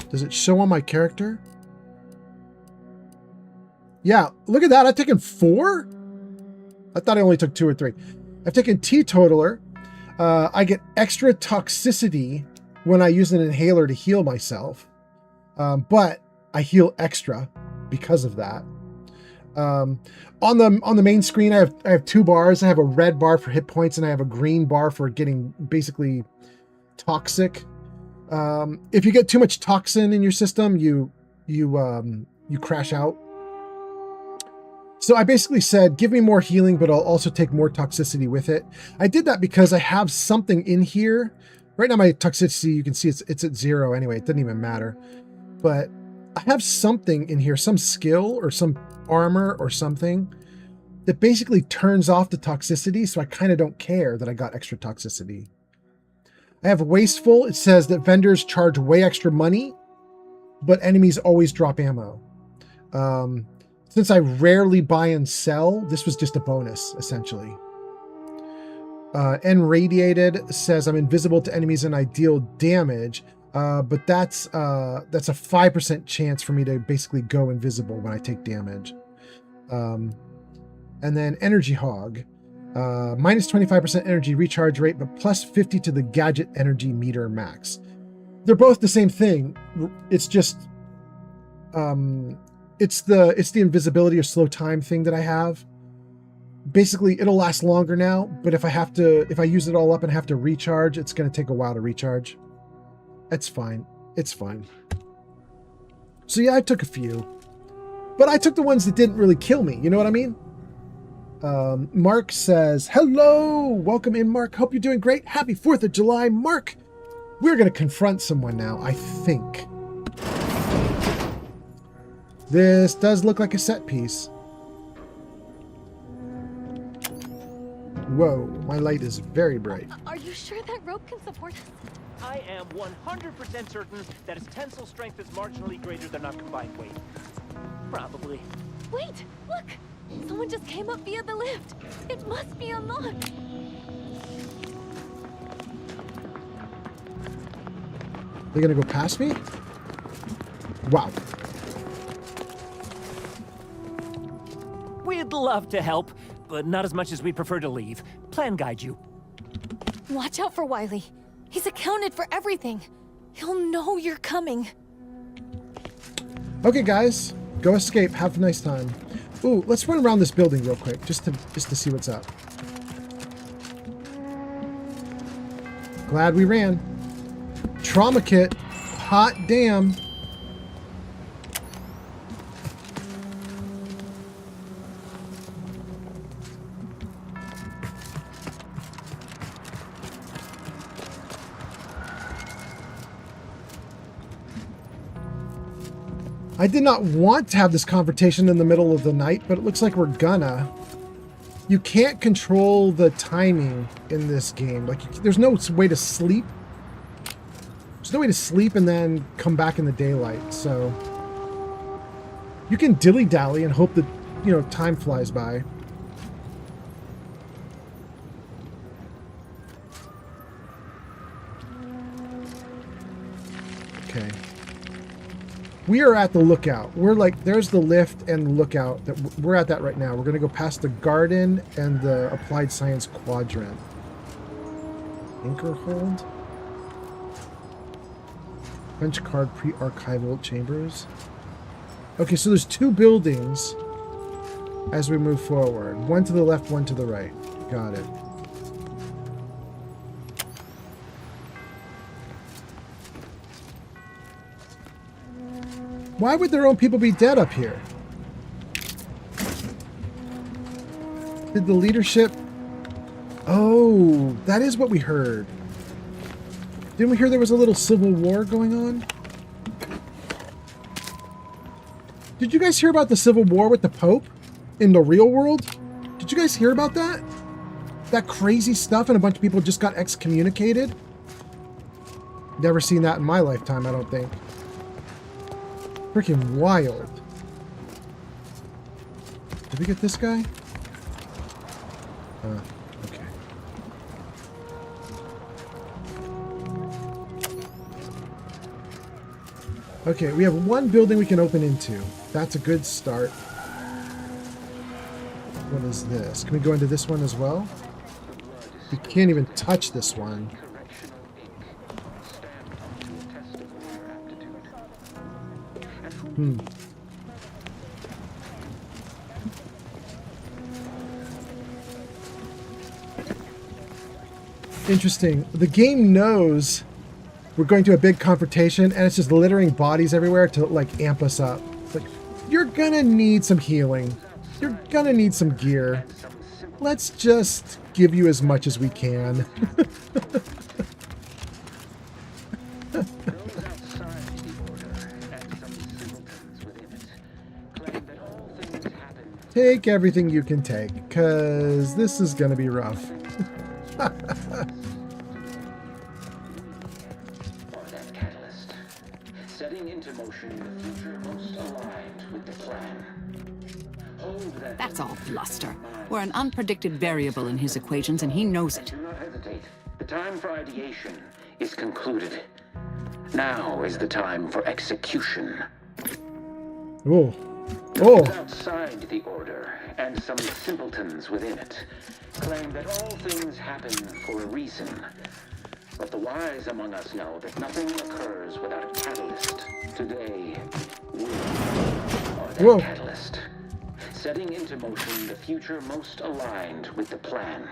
Does it show on my character? Yeah, look at that. I've taken 4? I thought I only took 2 or 3. I've taken Teetotaler. I get extra toxicity when I use an inhaler to heal myself. But I heal extra because of that. On the main screen, I have 2 bars. I have a red bar for hit points, and I have a green bar for getting basically toxic. If you get too much toxin in your system, you crash out. So I basically said, give me more healing, but I'll also take more toxicity with it. I did that because I have something in here. Right now my toxicity, you can see it's at 0 anyway. It doesn't even matter. But I have something in here, some skill or some armor or something that basically turns off the toxicity, so I kind of don't care that I got extra toxicity. I have Wasteful. It says that vendors charge way extra money, but enemies always drop ammo. Since I rarely buy and sell, this was just a bonus, essentially. Enradiated says I'm invisible to enemies and I deal damage, but that's a 5% chance for me to basically go invisible when I take damage. And then Energy Hog, minus 25% energy recharge rate, but plus 50 to the gadget energy meter max. They're both the same thing. It's just, it's the invisibility or slow time thing that I have. Basically, it'll last longer now, but if I use it all up and have to recharge, it's going to take a while to recharge. That's fine. It's fine. So yeah, I took a few, but I took the ones that didn't really kill me. You know what I mean? Mark says, hello, welcome in, Mark. Hope you're doing great. Happy 4th of July, Mark. We're going to confront someone now, I think. This does look like a set piece. Whoa, my light is very bright. Are you sure that rope can support us? I am 100% certain that its tensile strength is marginally greater than our combined weight. Probably. Wait, look! Someone just came up via the lift. It must be unlocked. They're gonna go past me? Wow. We'd love to help, but not as much as we'd prefer to leave. Plan guide you. Watch out for Wiley. He's accounted for everything. He'll know you're coming. Okay, guys, go escape. Have a nice time. Ooh, let's run around this building real quick, just to see what's up. Glad we ran. Trauma kit. Hot damn. I did not want to have this confrontation in the middle of the night, but it looks like we're gonna. You can't control the timing in this game. Like, there's no way to sleep. There's no way to sleep and then come back in the daylight, so... You can dilly-dally and hope that, you know, time flies by. Okay. We are at the lookout. We're like, there's the lift and the lookout. We're at that right now. We're going to go past the garden and the applied science quadrant. Anchor hold. Punch card pre-archival chambers. Okay, so there's 2 buildings as we move forward. One to the left, one to the right. Got it. Why would their own people be dead up here? Did the leadership... Oh, that is what we heard. Didn't we hear there was a little civil war going on? Did you guys hear about the civil war with the Pope in the real world? Did you guys hear about that? That crazy stuff and a bunch of people just got excommunicated? Never seen that in my lifetime, I don't think. Freaking wild. Did we get this guy? Okay. Okay, we have 1 building we can open into. That's a good start. What is this? Can we go into this one as well? We can't even touch this one. Interesting. The game knows we're going to a big confrontation and it's just littering bodies everywhere to like amp us up. It's like, you're gonna need some healing. You're gonna need some gear. Let's just give you as much as we can. Take everything you can take, because this is gonna be rough. Setting into motion the future most aligned with the plan. That's all bluster. We're an unpredicted variable in his equations, and he knows it. Do not hesitate. The time for ideation is concluded. Now is the time for execution. Oh. Those outside the order, and some simpletons within it, claim that all things happen for a reason. But the wise among us know that nothing occurs without a catalyst. Today, we are that catalyst. Setting into motion the future most aligned with the plan.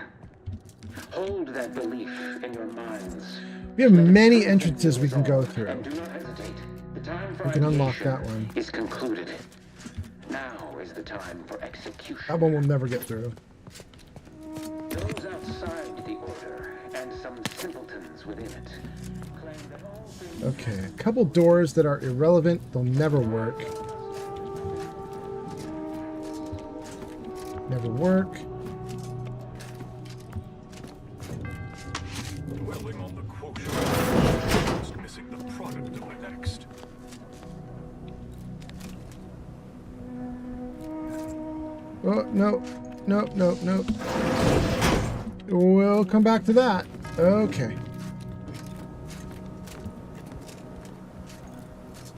Hold that belief in your minds. We have many entrances we can go through. And do not hesitate. The time for we can unlock ideation that one. is concluded. Now is the time for execution. That one we'll never get through. Those outside the order and some simpletons within it claim that all things... Okay, a couple doors that are irrelevant. They'll never work. Never work. Dwelling on the quotient. Just missing the product on the next. Oh, no. No. We'll come back to that. Okay.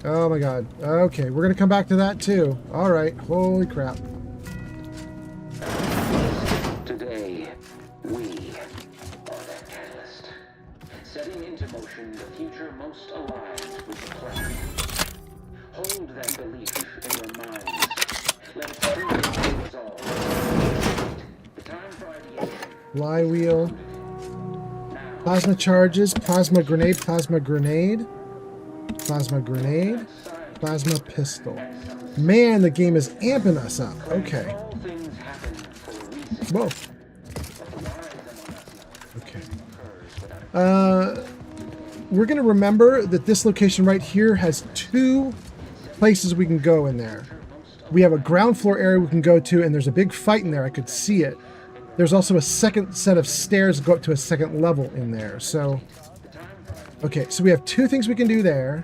Oh my god. Okay, we're gonna come back to that too. Alright, holy crap. Today, we are that catalyst. Setting into motion the future most aligned with the plan. Hold that belief in your minds. Let it truly resolve. The time for ideation. Flywheel. Plasma charges, plasma grenade, plasma grenade. Plasma grenade. Plasma pistol. Man, the game is amping us up. Okay. Whoa. Okay. We're going to remember that this location right here has two places we can go in there. We have a ground floor area we can go to, and there's a big fight in there. I could see it. There's also a second set of stairs that go up to a second level in there. So, okay, so we have two things we can do there.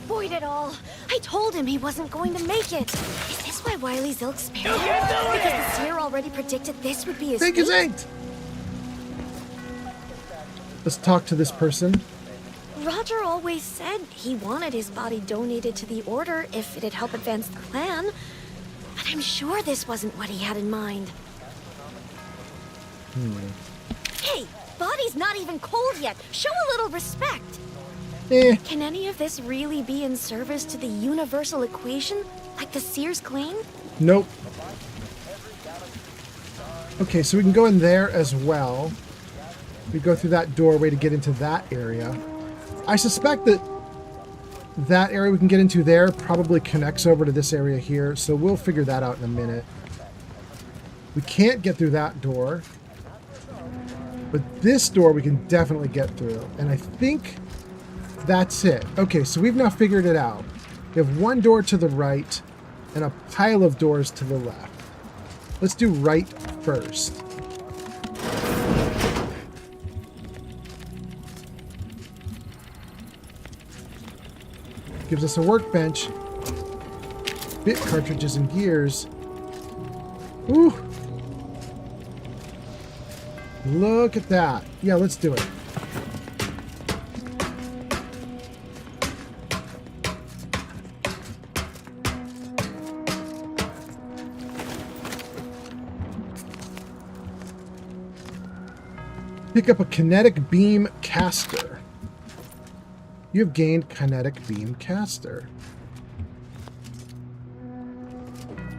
Void it all. I told him he wasn't going to make it. Is this why Wily Zilk spared him? Because the seer already predicted this would be his Think his ain't. Let's talk to this person. Roger always said he wanted his body donated to the Order if it'd help advance the plan. But I'm sure this wasn't what he had in mind. Hey, body's not even cold yet. Show a little respect. Can any of this really be in service to the universal equation, like the Seers claim? Nope. Okay, so we can go in there as well. We go through that doorway to get into that area. I suspect that that area we can get into there probably connects over to this area here, so we'll figure that out in a minute. We can't get through that door, but this door we can definitely get through, and I think that's it. Okay, so we've now figured it out. We have one door to the right and a pile of doors to the left. Let's do right first. Gives us a workbench, bit cartridges and gears. Ooh. Look at that. Yeah, let's do it. Pick up a kinetic beam caster. You have gained kinetic beam caster.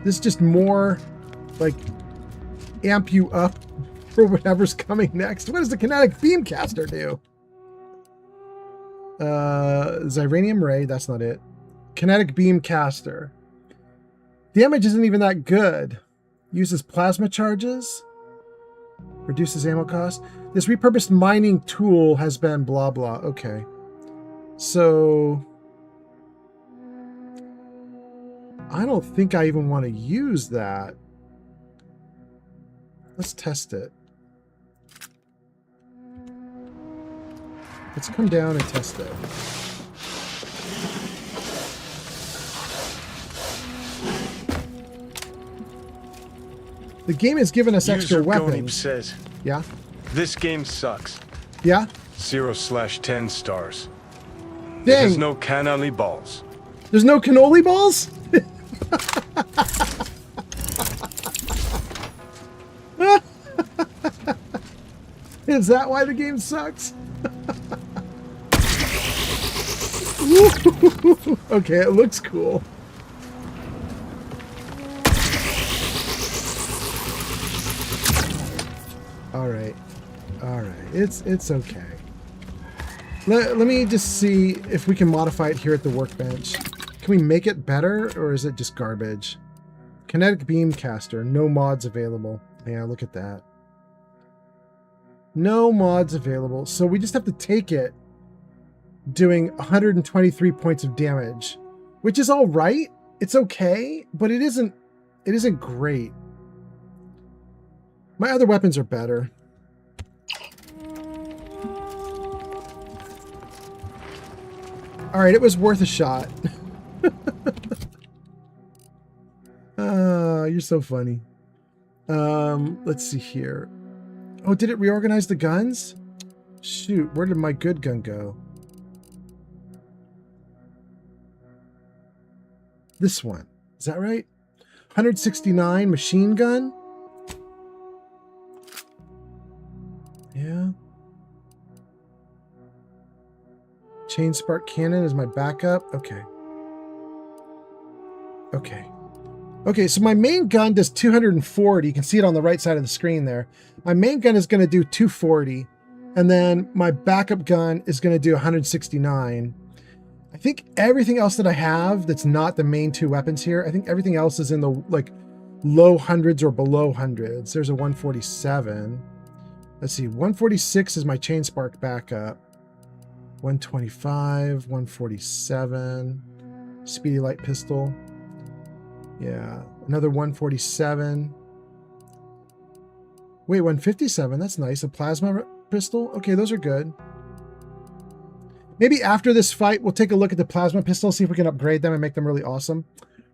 This is just more like amp you up for whatever's coming next. What does the kinetic beam caster do? Zyranium ray, that's not it. Kinetic beam caster. Damage isn't even that good. Uses plasma charges. Reduces ammo cost. This repurposed mining tool has been blah blah. Okay. So I don't think I even want to use that. Let's test it. Let's come down and test it. The game has given us extra weapons. Says, yeah? This game sucks. Yeah? 0/10 stars. Dang. There's no cannoli balls. There's no cannoli balls? Is that why the game sucks? Okay, it looks cool. All right. It's okay. Let me just see if we can modify it here at the workbench. Can we make it better, or is it just garbage? Kinetic beam caster, no mods available. Yeah, look at that. No mods available. So we just have to take it doing 123 points of damage, which is all right. It's okay, but it isn't great. My other weapons are better. All right, it was worth a shot. You're so funny. Let's see here. Oh, did it reorganize the guns? Shoot, where did my good gun go? This one. Is that right? 169 machine gun? Yeah. Chain spark cannon is my backup. Okay. Okay, so my main gun does 240. You can see it on the right side of the screen there. My main gun is going to do 240. And then my backup gun is going to do 169. I think everything else that I have that's not the main two weapons here, I think everything else is in the like low hundreds or below hundreds. There's a 147. Let's see, 146 is my chain spark backup. 125, 147. Speedy light pistol. Yeah, another 147. Wait, 157, that's nice. A plasma pistol? Okay, those are good. Maybe after this fight, we'll take a look at the plasma pistol, see if we can upgrade them and make them really awesome.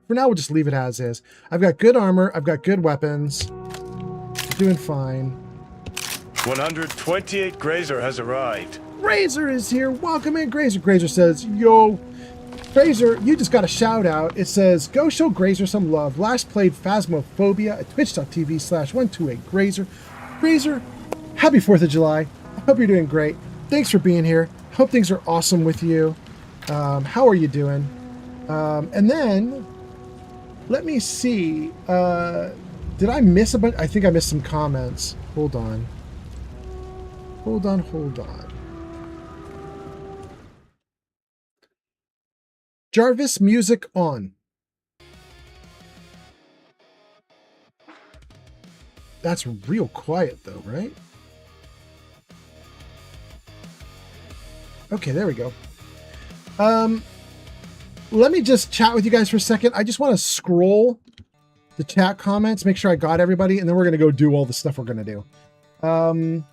For now, we'll just leave it as is. I've got good armor. I've got good weapons. Doing fine. 128 Grazer has arrived. Grazer is here. Welcome in, Grazer. Grazer says, yo, Grazer, you just got a shout out. It says, go show Grazer some love. Last played Phasmophobia at twitch.tv/128Grazer. Grazer, happy 4th of July. I hope you're doing great. Thanks for being here. Hope things are awesome with you. How are you doing? And then, let me see. Did I miss a bunch? I think I missed some comments. Hold on. Hold on. Jarvis, music on. That's real quiet though, right? Okay, there we go. Let me just chat with you guys for a second. I just want to scroll the chat comments, make sure I got everybody, and then we're going to go do all the stuff we're going to do.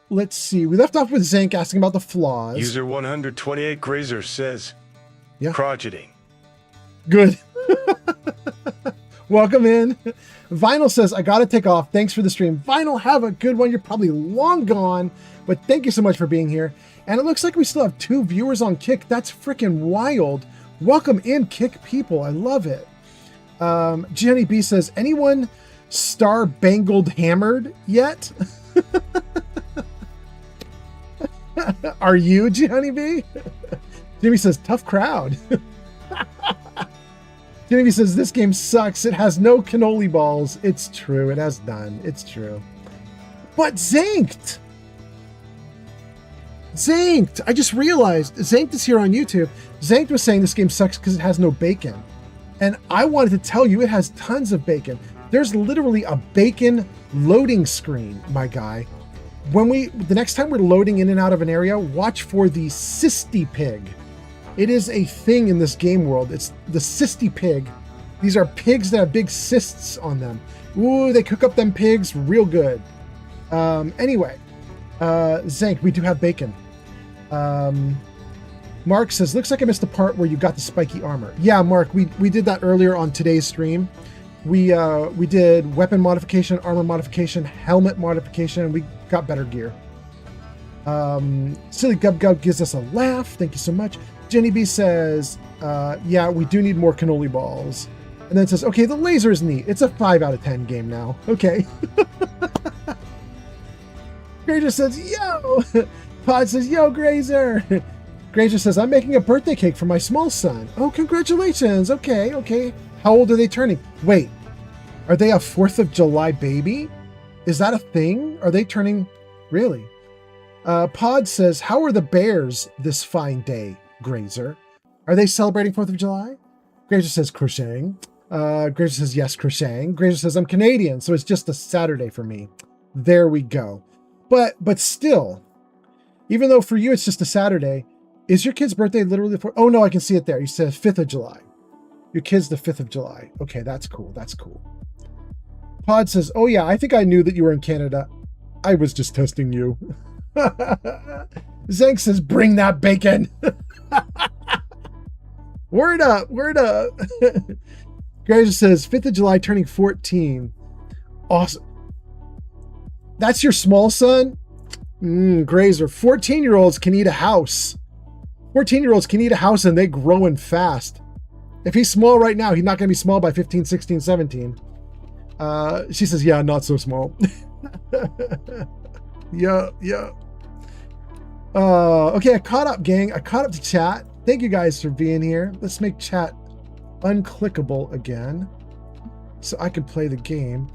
Let's see. We left off with Zank asking about the flaws. User 128 Grazer says, yeah. Crotcheting. Good. Welcome in. Vinyl says, I got to take off. Thanks for the stream. Vinyl, have a good one. You're probably long gone, but thank you so much for being here. And it looks like we still have 2 viewers on Kick. That's freaking wild. Welcome in, Kick people. I love it. Gianni B says, anyone star bangled hammered yet? Are you, Gianni B? Jimmy says, tough crowd. Genevieve says, this game sucks. It has no cannoli balls. It's true. It has none. It's true. But Zanked! Zanked! I just realized, Zanked is here on YouTube. Zanked was saying this game sucks because it has no bacon. And I wanted to tell you it has tons of bacon. There's literally a bacon loading screen, my guy. The next time we're loading in and out of an area, watch for the cysty pig. It is a thing in this game world. It's the cysty pig. These are pigs that have big cysts on them. Ooh, they cook up them pigs real good. Anyway, Zank, we do have bacon. Mark says, looks like I missed the part where you got the spiky armor. Yeah, Mark, we did that earlier on today's stream. We did weapon modification, armor modification, helmet modification, and we got better gear. Silly Gub Gub gives us a laugh. Thank you so much. Jenny B says, yeah, we do need more cannoli balls. And then says, okay, the laser is neat. It's a 5 out of 10 game now. Okay. Granger says, yo! Pod says, yo, Grazer! Granger says, I'm making a birthday cake for my small son. Oh, congratulations. Okay, okay. How old are they turning? Wait, are they a 4th of July baby? Is that a thing? Are they turning? Really? Pod says, how are the bears this fine day, Grazer? Are they celebrating 4th of July? Grazer says, crocheting. Grazer says, yes, crocheting. Grazer says, I'm Canadian, so it's just a Saturday for me. There we go. But still, even though for you it's just a Saturday, is your kid's birthday literally the 4th? Oh, no, I can see it there. You said 5th of July. Your kid's the 5th of July. Okay, that's cool. That's cool. Pod says, oh yeah, I think I knew that you were in Canada. I was just testing you. Zank says, bring that bacon. Word up, word up. Grazer says, 5th of July turning 14. Awesome. That's your small son? Grazer, 14-year-olds can eat a house. 14-year-olds can eat a house and they growing fast. If he's small right now, he's not going to be small by 15, 16, 17. She says, yeah, not so small. Yeah. Okay, I caught up, gang. I caught up to chat. Thank you guys for being here. Let's make chat unclickable again so I can play the game.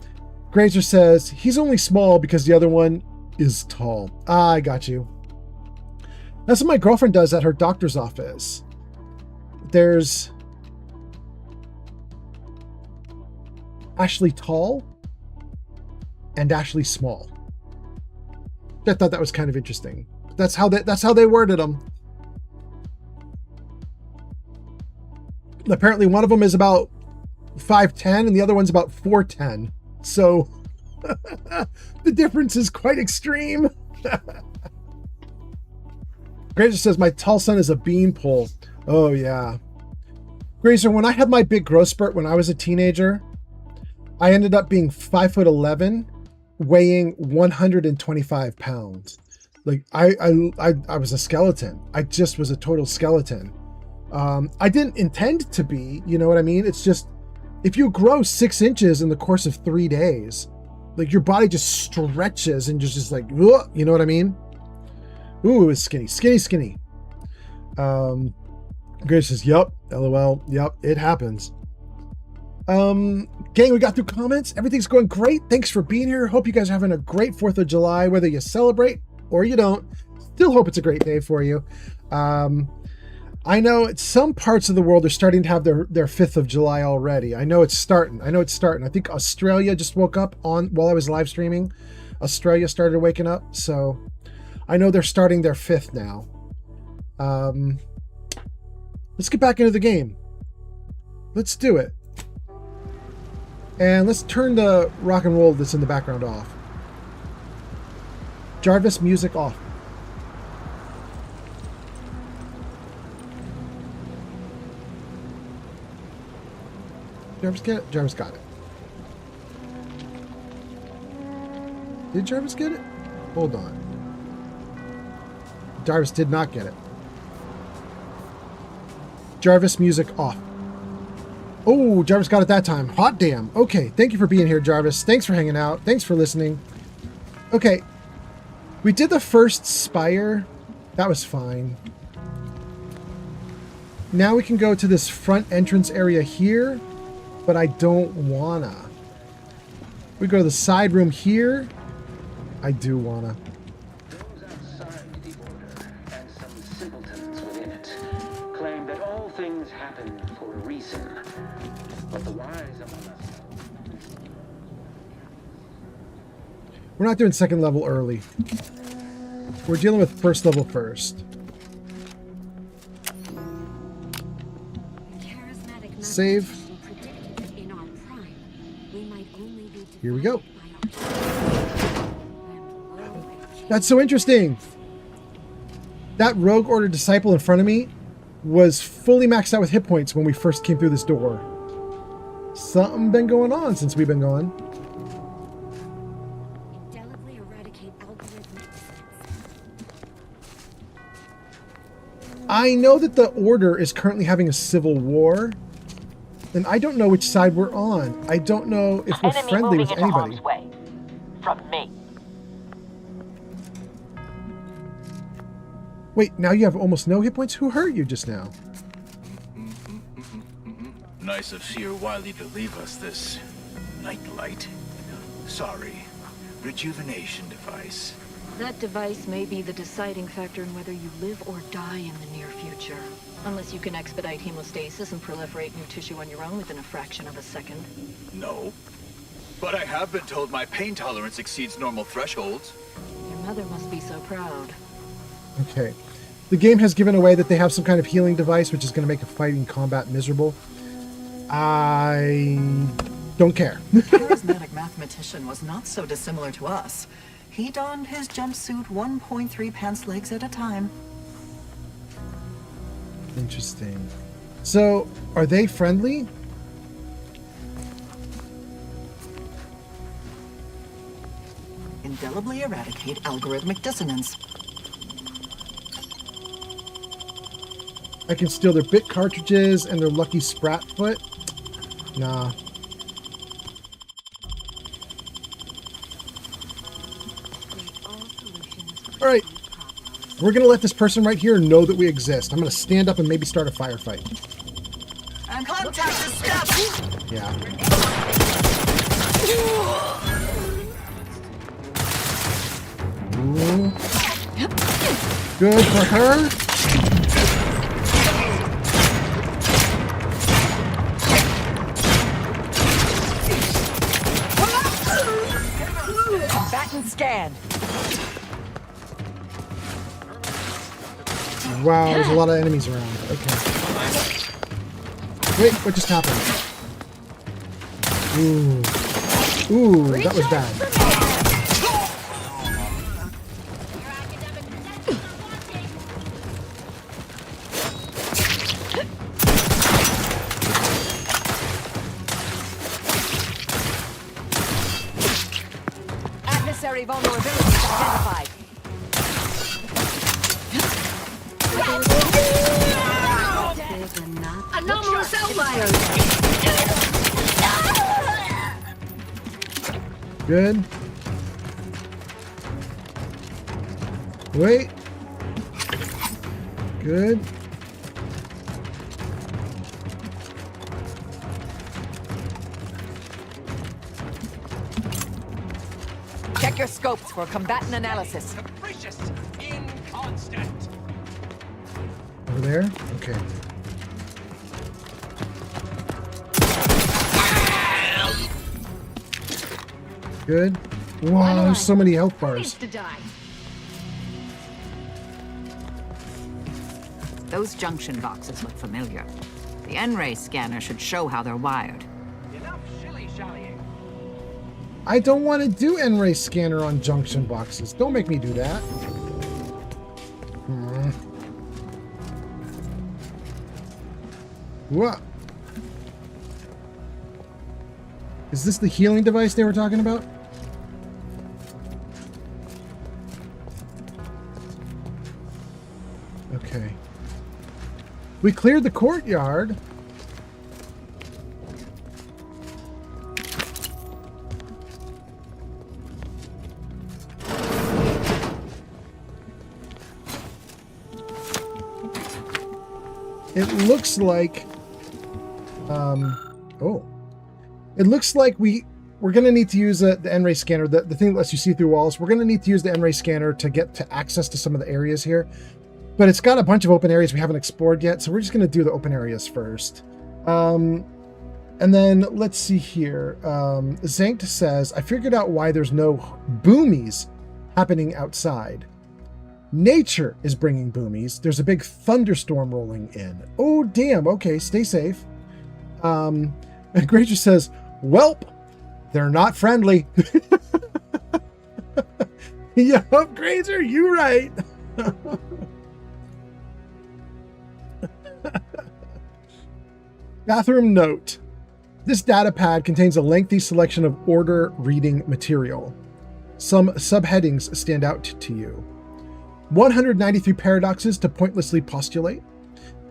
Grazer says, he's only small because the other one is tall. Ah, I got you. That's what my girlfriend does at her doctor's office. There's Ashley Tall and Ashley Small. I thought that was kind of interesting. That's how they worded them. Apparently one of them is about 5'10" and the other one's about 4'10". So the difference is quite extreme. Grazer says, my tall son is a beanpole. Oh yeah. Grazer, when I had my big growth spurt when I was a teenager, I ended up being 5'11", weighing 125 pounds. Like I was a skeleton. I just was a total skeleton. I didn't intend to be, you know what I mean? It's just, if you grow 6 inches in the course of 3 days, like your body just stretches and just like, ugh, you know what I mean? Ooh, it was skinny. Grace says, yup, LOL, yup, it happens. Gang, we got through comments. Everything's going great. Thanks for being here. Hope you guys are having a great 4th of July, whether you celebrate or you don't. Still hope it's a great day for you. I know some parts of the world are starting to have their 5th of July already. I know it's starting. I think Australia just woke up while I was live streaming. Australia started waking up. So I know they're starting their 5th now. Let's get back into the game. Let's do it. And let's turn the rock and roll that's in the background off. Jarvis, music off. Jarvis get it? Jarvis got it. Did Jarvis get it? Hold on. Jarvis did not get it. Jarvis, music off. Oh, Jarvis got it that time. Hot damn. Okay, thank you for being here, Jarvis. Thanks for hanging out. Thanks for listening. Okay, we did the first spire. That was fine. now we can go to this front entrance area here, but I don't wanna. We go to the side room here. I do wanna. Those outside the order and some simpletons within it claim that all things happen for a reason, but the wise among us. We're not doing second level early. We're dealing with first level first. Save. Here we go. That's so interesting. That Rogue Order disciple in front of me was fully maxed out with hit points when we first came through this door. Something been going on since we've been going. I know that the Order is currently having a civil war, and I don't know which side we're on. I don't know if we're friendly with anybody. Way. From me. Wait, now you have almost no hit points? Who hurt you just now? Nice of Seer Wiley to leave us this nightlight. Sorry. Rejuvenation device. That device may be the deciding factor in whether you live or die in the near future. Unless you can expedite hemostasis and proliferate new tissue on your own within a fraction of a second. No. But I have been told my pain tolerance exceeds normal thresholds. Your mother must be so proud. Okay. The game has given away that they have some kind of healing device, which is going to make a fighting combat miserable. I don't care. The charismatic mathematician was not so dissimilar to us. He donned his jumpsuit 1.3 pants legs at a time. Interesting. So, are they friendly? Indelibly eradicate algorithmic dissonance. I can steal their bit cartridges and their lucky sprat foot. Nah. All right. We're going to let this person right here know that we exist. I'm going to stand up and maybe start a firefight. And contact is steps. Yeah. Ooh. Good for her. Combatant scanned. Wow, there's a lot of enemies around. Okay. Wait, what just happened? Ooh. Ooh, that was bad. Adversary vulnerability identified. Anomalous outliers. Good. Wait. Good. Check your scopes for combatant analysis. Over there? Okay. Good. Wow, there's so many health bars. Those junction boxes look familiar. The N-ray scanner should show how they're wired. Enough shilly-shallying. I don't want to do N-ray scanner on junction boxes. Don't make me do that. What? Is this the healing device they were talking about? Okay. We cleared the courtyard. it looks like, it looks like we're going to need to use the N-ray scanner, the thing that lets you see through walls. We're going to need to use the N-ray scanner to get to access to some of the areas here. But it's got a bunch of open areas we haven't explored yet, so we're just going to do the open areas first. And then let's see here. Zankt says, I figured out why there's no boomies happening outside. Nature is bringing boomies. There's a big thunderstorm rolling in. Oh, damn. Okay, stay safe. And Granger says, welp, they're not friendly. Yup, Granger, you right. Bathroom note. This data pad contains a lengthy selection of order reading material. Some subheadings stand out to you. 193 paradoxes to pointlessly postulate.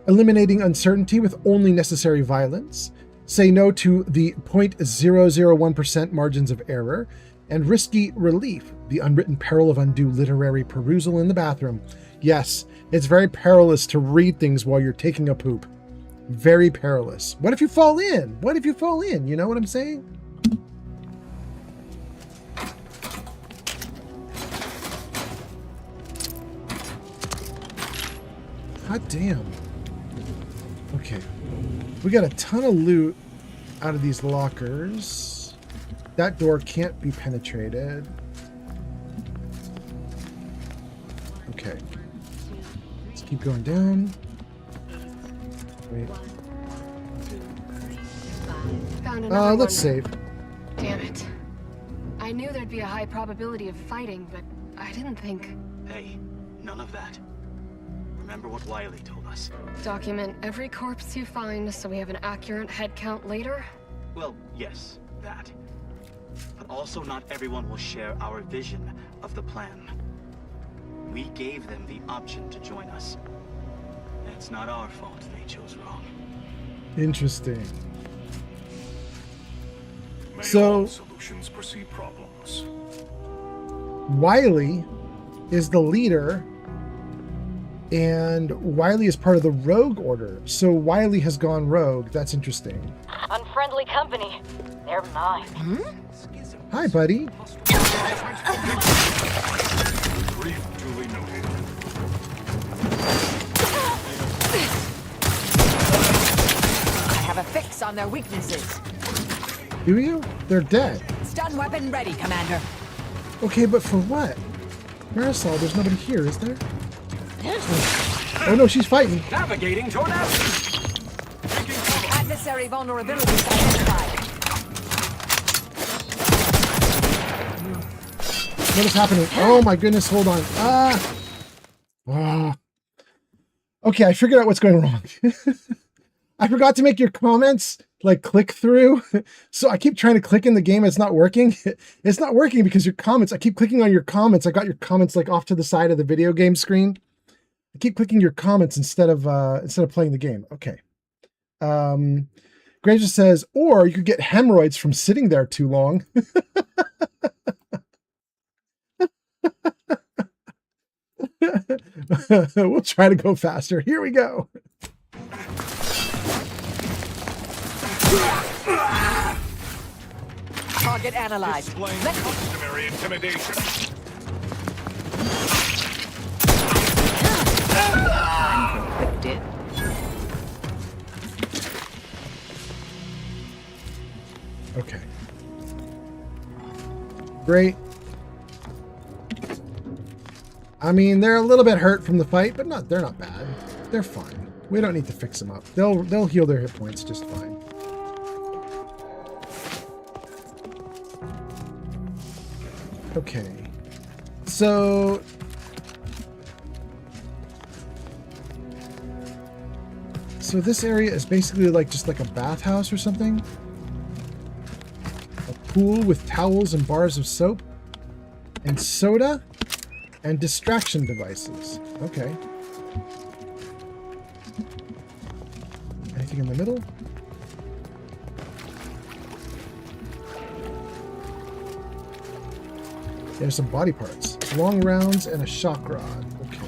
Eliminating uncertainty with only necessary violence. Say no to the 0.001% margins of error. And risky relief, the unwritten peril of undue literary perusal in the bathroom. Yes, it's very perilous to read things while you're taking a poop. Very perilous. What if you fall in? What if you fall in? You know what I'm saying? God damn. Okay. We got a ton of loot out of these lockers. That door can't be penetrated. Okay. Let's keep going down. Wait. Let's save. Damn it. I knew there'd be a high probability of fighting, but I didn't think... Hey, none of that. Remember what Wiley told us. Document every corpse you find so we have an accurate head count later? Well, yes, that. But also not everyone will share our vision of the plan. We gave them the option to join us. It's not our fault they chose wrong. Interesting. May So all solutions precede problems. Wiley is the leader, and Wiley is part of the Rogue Order. So Wiley has gone rogue. That's interesting. Unfriendly company. They're mine. Hi, buddy. Grief duly noted. I have a fix on their weaknesses. Do you? They're dead. Stun weapon ready, Commander. Okay, but for what? Marisol, there's nobody here, is there? Oh no, she's fighting. Navigating toward Adversary vulnerabilities identified. What is happening? Oh my goodness, hold on. Okay, I figured out what's going wrong. I forgot to make your comments like click through. So I keep trying to click in the game. It's not working. It's not working because your comments, I keep clicking on your comments. I got your comments like off to the side of the video game screen. I keep clicking your comments instead of playing the game. Okay. Granger says, or you could get hemorrhoids from sitting there too long. We'll try to go faster. Here we go. Target analyzed. Customary intimidation. Encrypted. Okay. Great. I mean, they're a little bit hurt from the fight, but they're not bad. They're fine. We don't need to fix them up. They'll heal their hit points just fine. Okay. So this area is basically like just like a bathhouse or something. A pool with towels and bars of soap and soda and distraction devices. Okay. Anything in the middle? There's some body parts. Long rounds and a shock rod. Okay.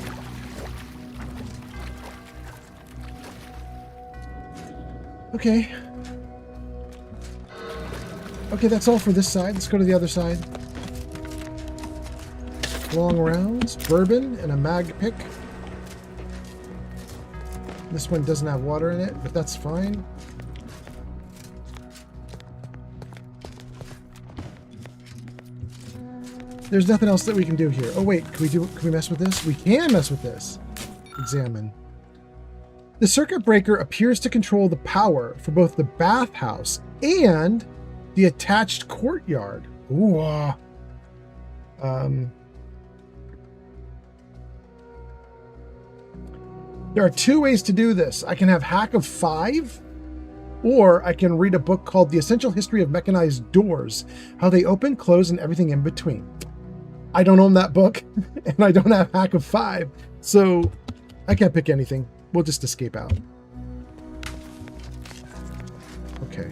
Okay. Okay, that's all for this side. Let's go to the other side. Long rounds, bourbon, and a mag pick. This one doesn't have water in it, but that's fine. There's nothing else that we can do here. Oh wait, can we mess with this? We can mess with this. Examine. The circuit breaker appears to control the power for both the bathhouse and the attached courtyard. Ooh. There are two ways to do this. I can have hack of 5, or I can read a book called The Essential History of Mechanized Doors, how they open, close, and everything in between. I don't own that book, and I don't have hack of 5, so I can't pick anything. We'll just escape out. Okay.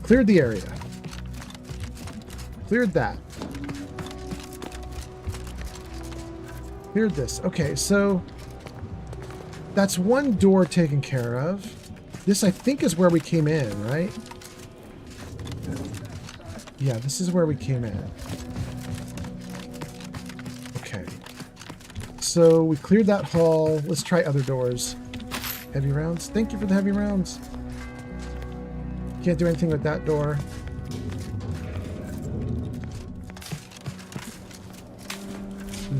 Cleared the area. Cleared that. Cleared this. Okay, so that's one door taken care of. This, I think, is where we came in, right? Yeah, this is where we came in. Okay. So we cleared that hall. Let's try other doors. Heavy rounds. Thank you for the heavy rounds. Can't do anything with that door.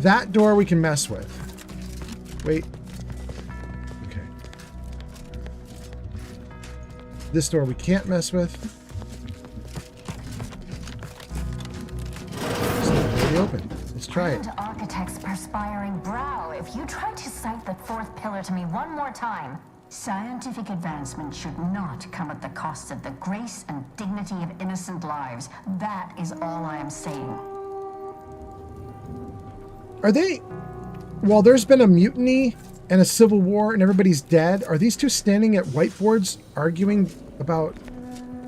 That door we can mess with. Wait. Okay. This door we can't mess with. It's not really open. Let's try it. To architect's perspiring brow, if you try to cite the 4th pillar to me one more time. Scientific advancement should not come at the cost of the grace and dignity of innocent lives. That is all I am saying. Are they, while there's been a mutiny and a civil war and everybody's dead, are these two standing at whiteboards arguing about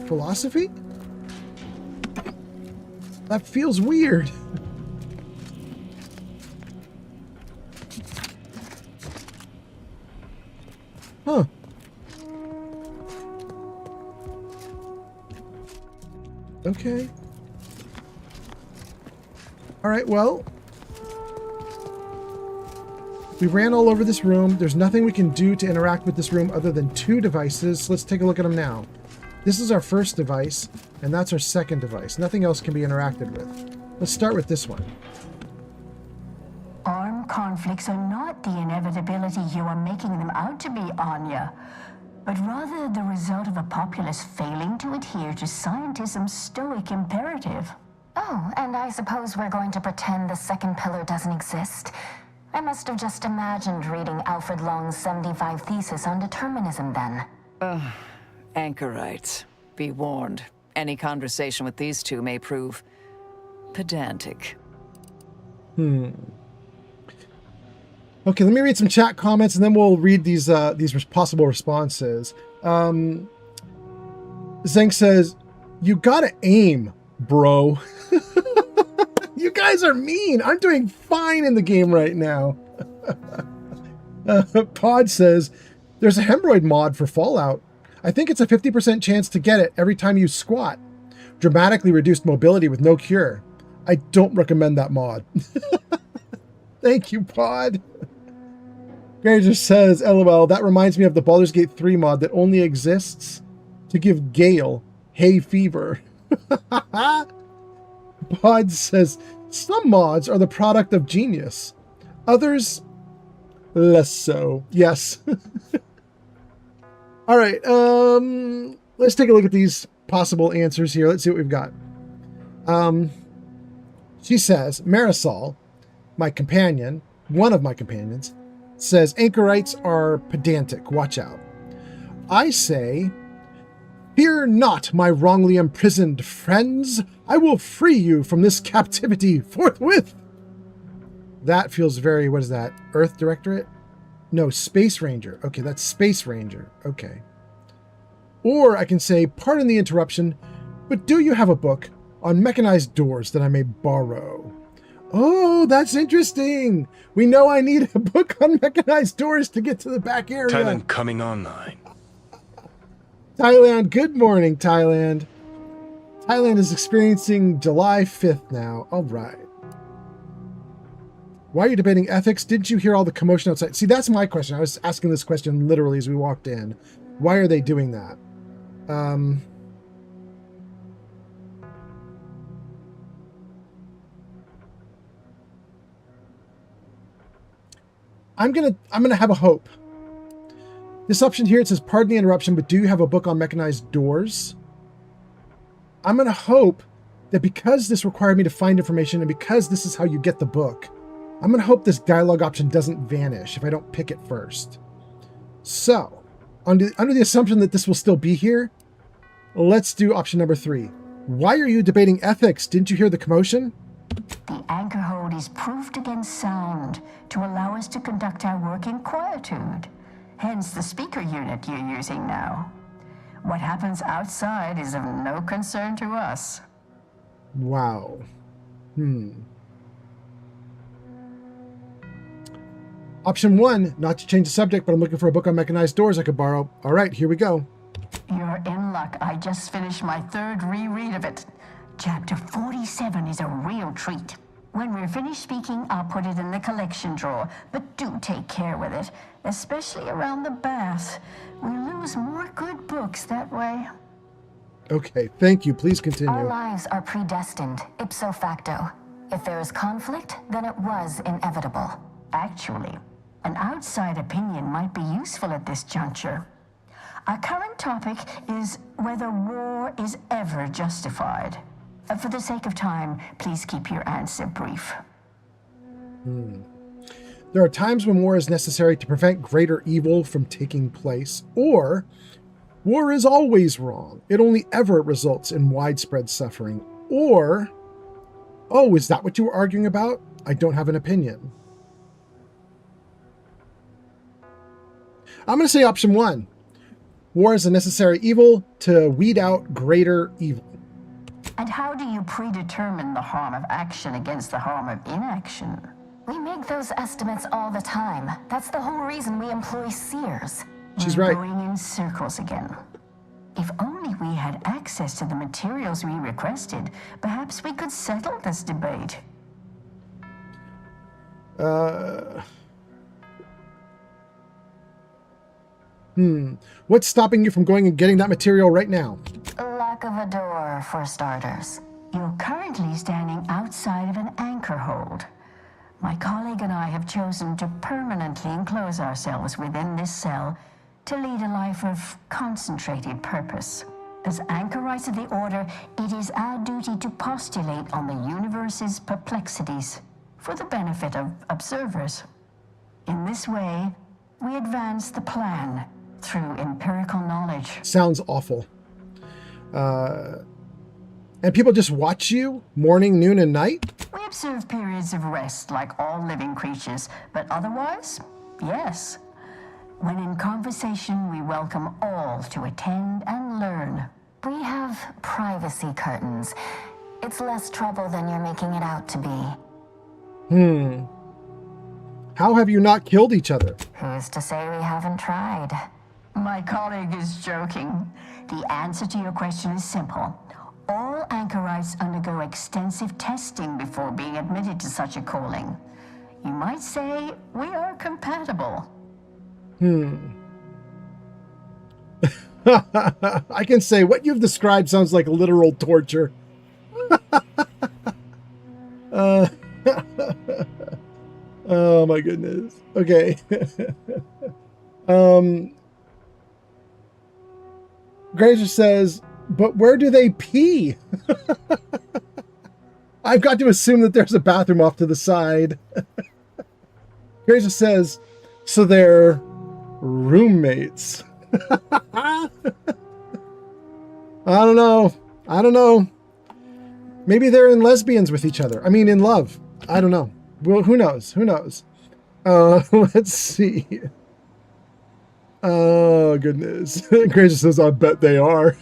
philosophy? That feels weird. Huh. Okay. All right, well, we ran all over this room. There's nothing we can do to interact with this room other than 2 devices. Let's take a look at them now. This is our first device, and that's our second device. Nothing else can be interacted with. Let's start with this one. Armed conflicts are not the inevitability you are making them out to be, Anya, but rather the result of a populace failing to adhere to scientism's stoic imperative. Oh, and I suppose we're going to pretend the 2nd pillar doesn't exist. I must have just imagined reading Alfred Long's 75 thesis on determinism then. Anchorites, be warned. Any conversation with these two may prove pedantic. Okay, let me read some chat comments and then we'll read these possible responses. Zeng says, "You gotta aim, bro." You guys are mean. I'm doing fine in the game right now. Pod says, "There's a hemorrhoid mod for Fallout. I think it's a 50% chance to get it every time you squat. Dramatically reduced mobility with no cure. I don't recommend that mod." Thank you, Pod. Granger says, "LOL, that reminds me of the Baldur's Gate 3 mod that only exists to give Gale hay fever." Pod says, "Some mods are the product of genius. Others, less so." Yes. All right. Let's take a look at these possible answers here. Let's see what we've got. She says, Marisol, my companion, one of my companions, says anchorites are pedantic. Watch out. I say, "Fear not, my wrongly imprisoned friends. I will free you from this captivity forthwith." That feels very, what is that? Earth Directorate? No, Space Ranger. Okay, that's Space Ranger. Okay. Or I can say, "Pardon the interruption, but do you have a book on mechanized doors that I may borrow?" Oh, that's interesting. We know I need a book on mechanized doors to get to the back area. Thailand coming online. Thailand, good morning, Thailand. Thailand is experiencing July 5th now. All right. Why are you debating ethics? Didn't you hear all the commotion outside? See, that's my question. I was asking this question literally as we walked in. Why are they doing that? I'm gonna have a hope. This option here, it says, pardon the interruption, but do you have a book on mechanized doors? I'm gonna hope that because this required me to find information and because this is how you get the book, I'm gonna hope this dialogue option doesn't vanish if I don't pick it first. So, under the assumption that this will still be here, let's do option number 3. Why are you debating ethics? Didn't you hear the commotion? The anchor hold is proofed against sound to allow us to conduct our work in quietude. Hence the speaker unit you're using now. What happens outside is of no concern to us. Wow. Option 1, not to change the subject, but I'm looking for a book on mechanized doors I could borrow. All right, here we go. You're in luck. I just finished my 3rd reread of it. Chapter 47 is a real treat. When we're finished speaking, I'll put it in the collection drawer, but do take care with it, especially around the bath. We lose more good books that way. Okay, thank you. Please continue. Our lives are predestined, ipso facto. If there is conflict, then it was inevitable. Actually, an outside opinion might be useful at this juncture. Our current topic is whether war is ever justified. For the sake of time, please keep your answer brief. There are times when war is necessary to prevent greater evil from taking place, or war is always wrong. It only ever results in widespread suffering. Or, oh, is that what you were arguing about? I don't have an opinion. I'm going to say option 1. War is a necessary evil to weed out greater evil. And how do you predetermine the harm of action against the harm of inaction? We make those estimates all the time. That's the whole reason we employ seers. She's We're right. Going in circles again. If only we had access to the materials we requested, perhaps we could settle this debate. What's stopping you from going and getting that material right now? Lack of a door, for starters. You're currently standing outside of an anchor hold. My colleague and I have chosen to permanently enclose ourselves within this cell to lead a life of concentrated purpose. As anchorites of the Order, it is our duty to postulate on the universe's perplexities for the benefit of observers. In this way, we advance the plan through empirical knowledge. Sounds awful. And people just watch you morning, noon, and night? We observe periods of rest like all living creatures, but otherwise, yes. When in conversation, we welcome all to attend and learn. We have privacy curtains. It's less trouble than you're making it out to be. How have you not killed each other? Who's to say we haven't tried? My colleague is joking. The answer to your question is simple. All anchorites undergo extensive testing before being admitted to such a calling. You might say we are compatible. I can say what you've described sounds like literal torture. Oh my goodness. Okay. Grazer says, but where do they pee? I've got to assume that there's a bathroom off to the side. Grazer says, so they're roommates. I don't know. Maybe they're in lesbians with each other. I mean, in love. I don't know. Well, who knows? Let's see. Oh, goodness. Grazer says, I bet they are.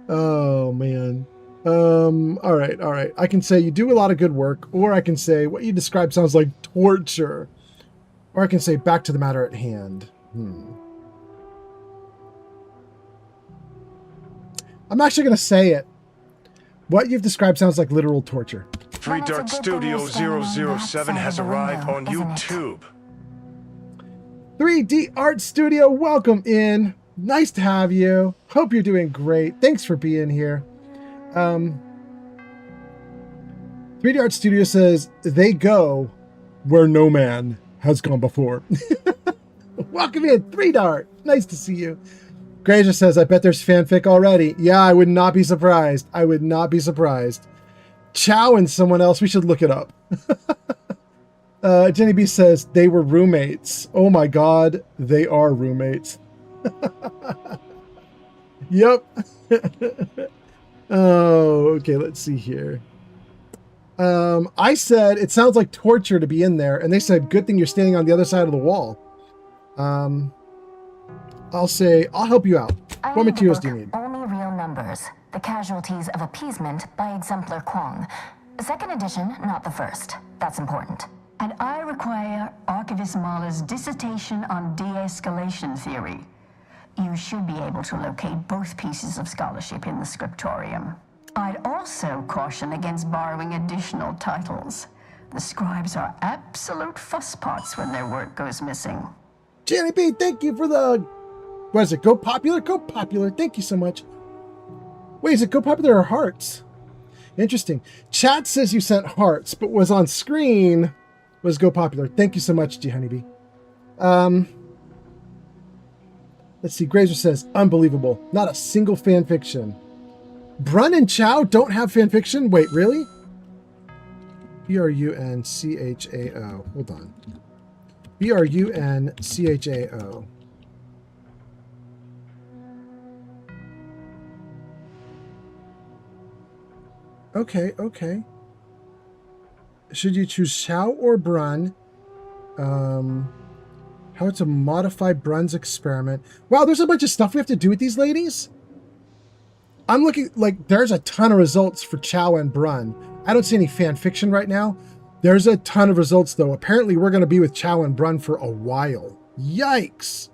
Oh, man. All right. I can say you do a lot of good work, or I can say what you describe sounds like torture. Or I can say back to the matter at hand. I'm actually going to say it. What you've described sounds like literal torture. 3 Dart Studio 007 has arrived on YouTube. 3D Art Studio, welcome in. Nice to have you. Hope you're doing great. Thanks for being here. 3D Art Studio says they go where no man has gone before. Welcome in, 3D Art. Nice to see you. Grazer says, I bet there's fanfic already. Yeah, I would not be surprised. I would not be surprised. Chow and someone else, we should look it up. Jenny B says, they were roommates. Oh my God, they are roommates. Yep. Oh, okay, let's see here. I said, it sounds like torture to be in there. And they said, good thing you're standing on the other side of the wall. I'll say, I'll help you out. What materials do you need? Only Real Numbers, The Casualties of Appeasement by Exemplar Kwong. Second edition, not the first. That's important. And I require Archivist Mahler's dissertation on de-escalation theory. You should be able to locate both pieces of scholarship in the scriptorium. I'd also caution against borrowing additional titles. The scribes are absolute fusspots when their work goes missing. Jenny B, thank you for the... What is it? Go Popular? Go Popular. Thank you so much. Wait, is it Go Popular or Hearts? Interesting. Chat says you sent Hearts, but was on screen was Go Popular. Thank you so much, G Honeybee. Let's see. Grazer says, unbelievable. Not a single fan fiction. Brun and Chow don't have fan fiction? Wait, really? B-R-U-N-C-H-A-O. Hold on. B-R-U-N-C-H-A-O. Okay. Should you choose Chow or Brun? How to modify Brun's experiment. Wow, there's a bunch of stuff we have to do with these ladies. I'm looking, like, there's a ton of results for Chow and Brun. I don't see any fan fiction right now. There's a ton of results, though. Apparently, we're going to be with Chow and Brun for a while. Yikes.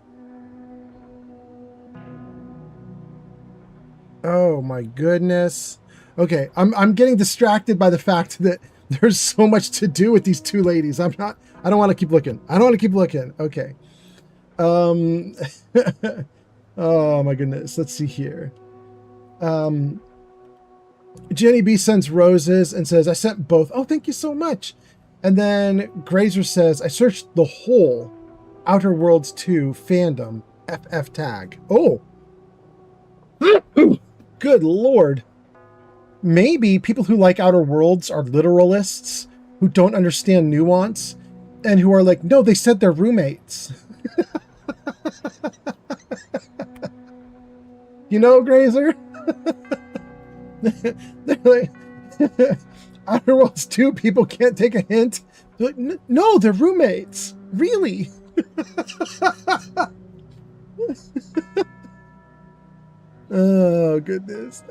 Oh, my goodness. Okay, I'm getting distracted by the fact that there's so much to do with these two ladies. I don't want to keep looking. Okay. Oh my goodness. Let's see here. Jenny B sends roses and says, I sent both. Oh, thank you so much. And then Grazer says, I searched the whole Outer Worlds 2 fandom FF tag. Oh. Good Lord. Maybe people who like Outer Worlds are literalists who don't understand nuance and who are like, no, they said they're roommates. You know, Grazer? They're like, Outer Worlds 2 people can't take a hint. They're like, no, they're roommates. Really? Oh, goodness.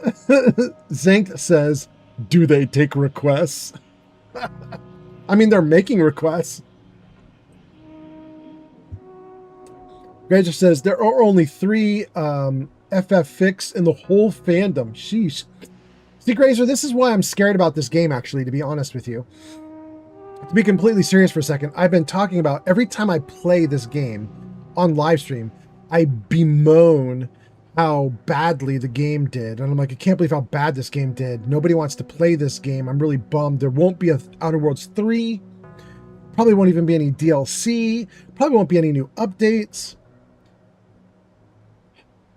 Zank says, do they take requests? I mean, they're making requests. Grazer says, there are only 3 FF fics in the whole fandom. Sheesh. See, Grazer, this is why I'm scared about this game, actually, to be honest with you. To be completely serious for a second, I've been talking about every time I play this game on live stream, I bemoan how badly the game did. And I'm like, I can't believe how bad this game did. Nobody wants to play this game. I'm really bummed. There won't be a Outer Worlds 3. Probably won't even be any DLC. Probably won't be any new updates.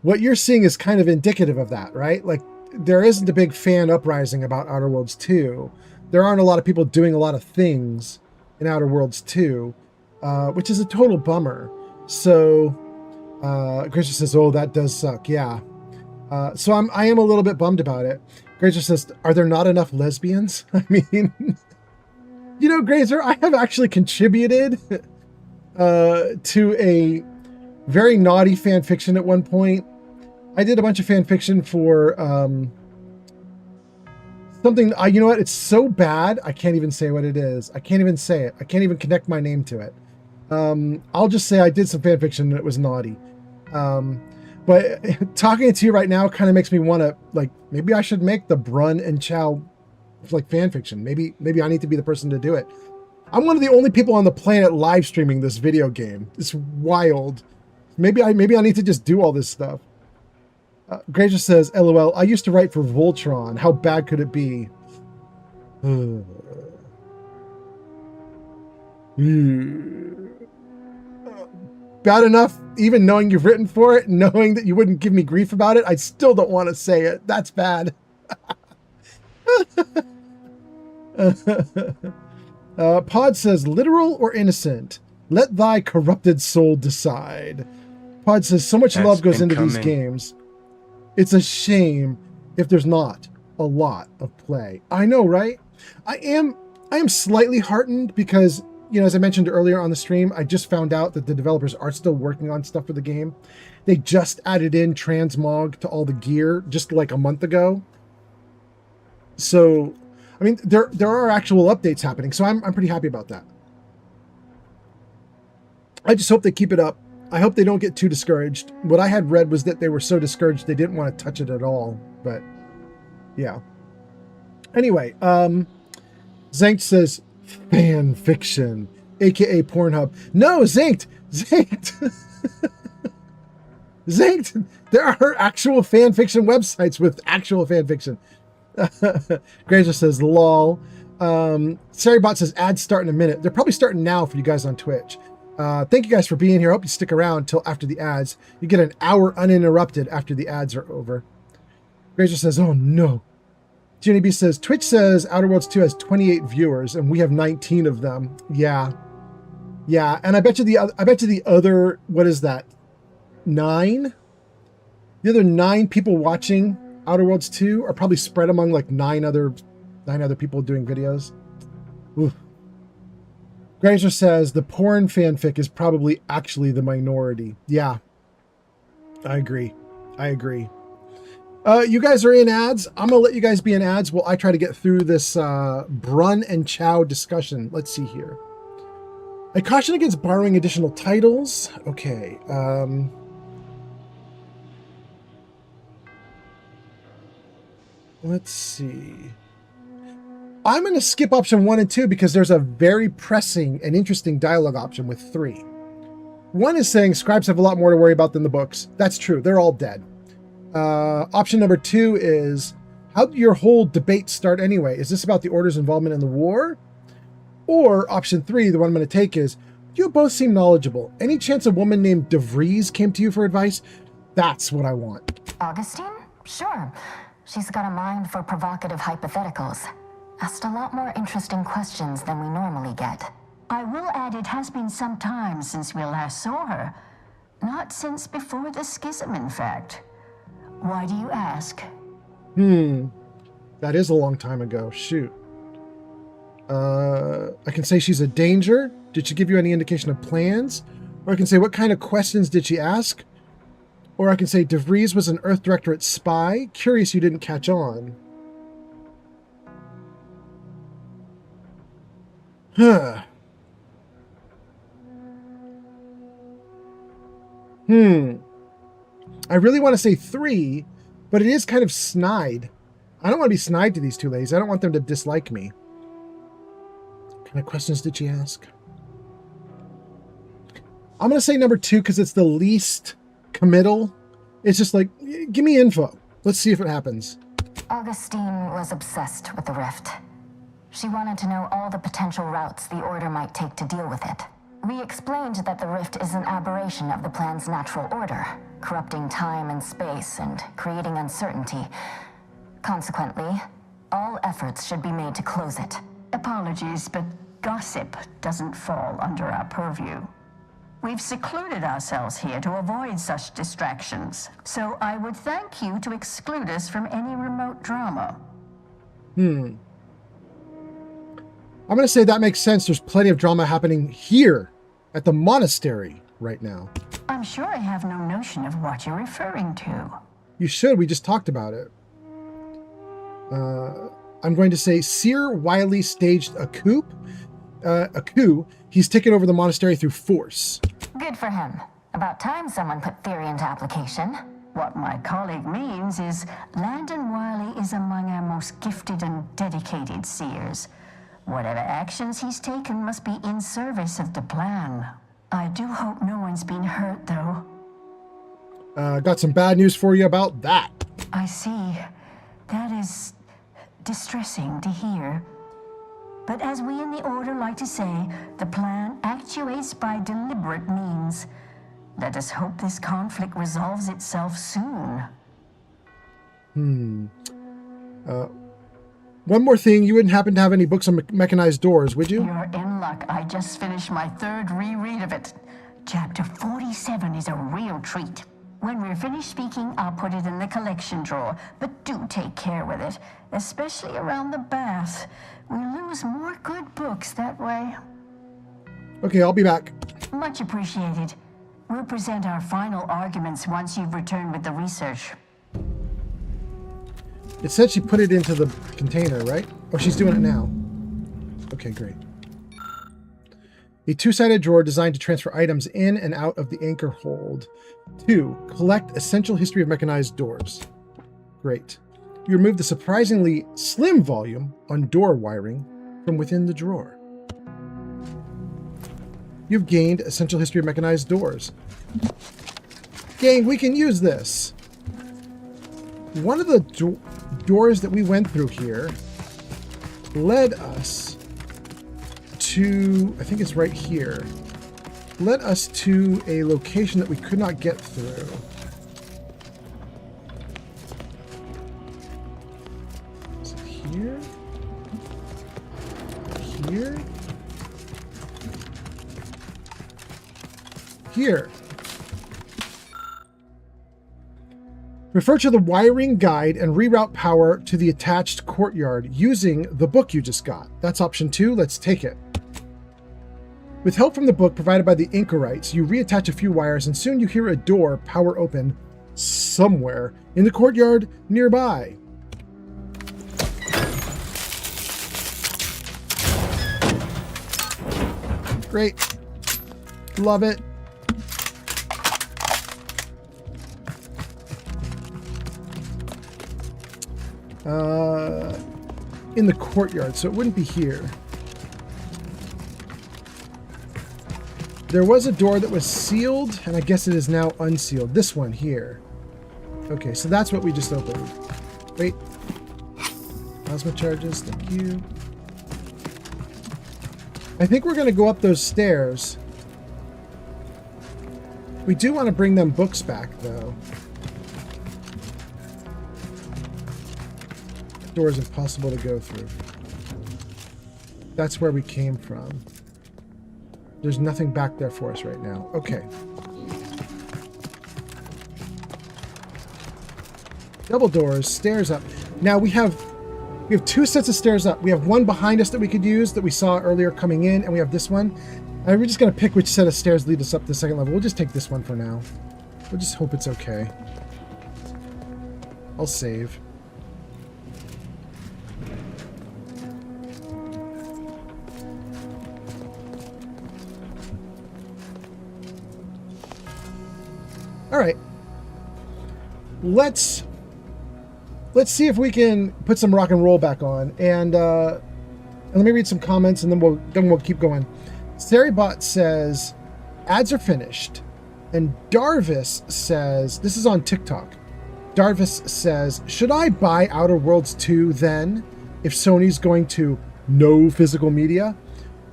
What you're seeing is kind of indicative of that, right? Like, there isn't a big fan uprising about Outer Worlds 2. There aren't a lot of people doing a lot of things in Outer Worlds 2, which is a total bummer. So, Grazer says, oh, that does suck. Yeah. So I am a little bit bummed about it. Grazer says, are there not enough lesbians? I mean, you know, Grazer, I have actually contributed to a very naughty fan fiction at one point I did a bunch of fan fiction for something. You know what? It's so bad I can't even say what it is. I can't even say it. I can't even connect my name to it. I'll just say I did some fan fiction and it was naughty. But talking to you right now kind of makes me want to, like, maybe I should make the Brun and Chow like fan fiction. Maybe I need to be the person to do it. I'm one of the only people on the planet live streaming this video game. It's wild. Maybe I need to just do all this stuff. Granger says, LOL, I used to write for Voltron. How bad could it be? Bad enough, even knowing you've written for it, knowing that you wouldn't give me grief about it, I still don't want to say it. That's bad. Pod says, literal or innocent? Let thy corrupted soul decide. Pod says, so much love goes into these games. It's a shame if there's not a lot of play. I know, right? I am slightly heartened because, you know, as I mentioned earlier on the stream, I just found out that the developers are still working on stuff for the game. They just added in transmog to all the gear just like a month ago. So, I mean, there are actual updates happening, so I'm pretty happy about that. I just hope they keep it up. I hope they don't get too discouraged. What I had read was that they were so discouraged they didn't want to touch it at all. But, yeah. Anyway, Zankt says, fan fiction, aka Pornhub. No, Zankt! Zankt! There are actual fan fiction websites with actual fan fiction. Granger says, lol. Sarybot says, ads start in a minute. They're probably starting now for you guys on Twitch. Thank you guys for being here. I hope you stick around until after the ads. You get an hour uninterrupted after the ads are over. Granger says, oh no. Jenny B says, Twitch says Outer Worlds 2 has 28 viewers and we have 19 of them. Yeah. Yeah, and I bet you the other, what is that? 9? The other 9 people watching Outer Worlds 2 are probably spread among like 9 other people doing videos. Oof. Granger says the porn fanfic is probably actually the minority. Yeah, I agree. You guys are in ads. I'm gonna let you guys be in ads while I try to get through this Brun and Chow discussion. Let's see here. I caution against borrowing additional titles. Okay. Let's see. I'm going to skip option 1 and 2 because there's a very pressing and interesting dialogue option with 3. 1 is saying scribes have a lot more to worry about than the books. That's true. They're all dead. Option number 2 is, how did your whole debate start anyway? Is this about the Order's involvement in the war? Or option 3, the one I'm going to take is, you both seem knowledgeable. Any chance a woman named DeVries came to you for advice? That's what I want. Augustine? Sure. She's got a mind for provocative hypotheticals. Asked a lot more interesting questions than we normally get. I will add it has been some time since we last saw her. Not since before the schism, in fact. Why do you ask? That is a long time ago. Shoot. I can say she's a danger. Did she give you any indication of plans? Or I can say, what kind of questions did she ask? Or I can say, DeVries was an Earth Directorate spy. Curious you didn't catch on. Huh. I really want to say 3, but it is kind of snide. I don't want to be snide to these two ladies. I don't want them to dislike me. What kind of questions did she ask? I'm going to say number 2 because it's the least committal. It's just like, give me info. Let's see if it happens. Augustine was obsessed with the rift. She wanted to know all the potential routes the Order might take to deal with it. We explained that the rift is an aberration of the plan's natural order, corrupting time and space and creating uncertainty. Consequently, all efforts should be made to close it. Apologies, but gossip doesn't fall under our purview. We've secluded ourselves here to avoid such distractions, so I would thank you to exclude us from any remote drama. I'm going to say that makes sense. There's plenty of drama happening here at the monastery right now. I'm sure I have no notion of what you're referring to. You should. We just talked about it. I'm going to say Seer Wiley staged a coup. He's taken over the monastery through force. Good for him. About time someone put theory into application. What my colleague means is Landon Wiley is among our most gifted and dedicated seers. Whatever actions he's taken must be in service of the plan. I do hope no one's been hurt, though. Got some bad news for you about that. I see. That is distressing to hear. But as we in the Order like to say, the plan actuates by deliberate means. Let us hope this conflict resolves itself soon. One more thing, you wouldn't happen to have any books on mechanized doors, would you? You're in luck. I just finished my third reread of it. Chapter 47 is a real treat. When we're finished speaking, I'll put it in the collection drawer, but do take care with it, especially around the bath. We lose more good books that way. Okay, I'll be back. Much appreciated. We'll present our final arguments once you've returned with the research. It said she put it into the container, right? Oh, she's doing it now. Okay, great. A two-sided drawer designed to transfer items in and out of the anchor hold. 2. Collect essential history of mechanized doors. Great. You remove the surprisingly slim volume on door wiring from within the drawer. You've gained essential history of mechanized doors. Gang, we can use this. One of the doors that we went through here led us to, I think it's right here, led us to a location that we could not get through. Is it here? Here? Here. Refer to the wiring guide and reroute power to the attached courtyard using the book you just got. That's option 2. Let's take it. With help from the book provided by the anchorites, you reattach a few wires and soon you hear a door power open somewhere in the courtyard nearby. Great. Love it. In the courtyard, so it wouldn't be here. There was a door that was sealed, and I guess it is now unsealed. This one here. Okay, so that's what we just opened. Wait. Plasma charges, thank you. I think we're going to go up those stairs. We do want to bring them books back, though. Door is impossible to go through. That's where we came from. There's nothing back there for us right now. Okay. Double doors, stairs up. Now we have 2 sets of stairs up. We have one behind us that we could use that we saw earlier coming in, and we have this one. And we're just going to pick which set of stairs lead us up to the second level. We'll just take this one for now. We'll just hope it's okay. I'll save. All right, let's see if we can put some rock and roll back on, and let me read some comments, and then we'll keep going. Saribot says ads are finished, and Darvis says, this is on TikTok. Darvis says, should I buy Outer Worlds 2 then, if Sony's going to no physical media?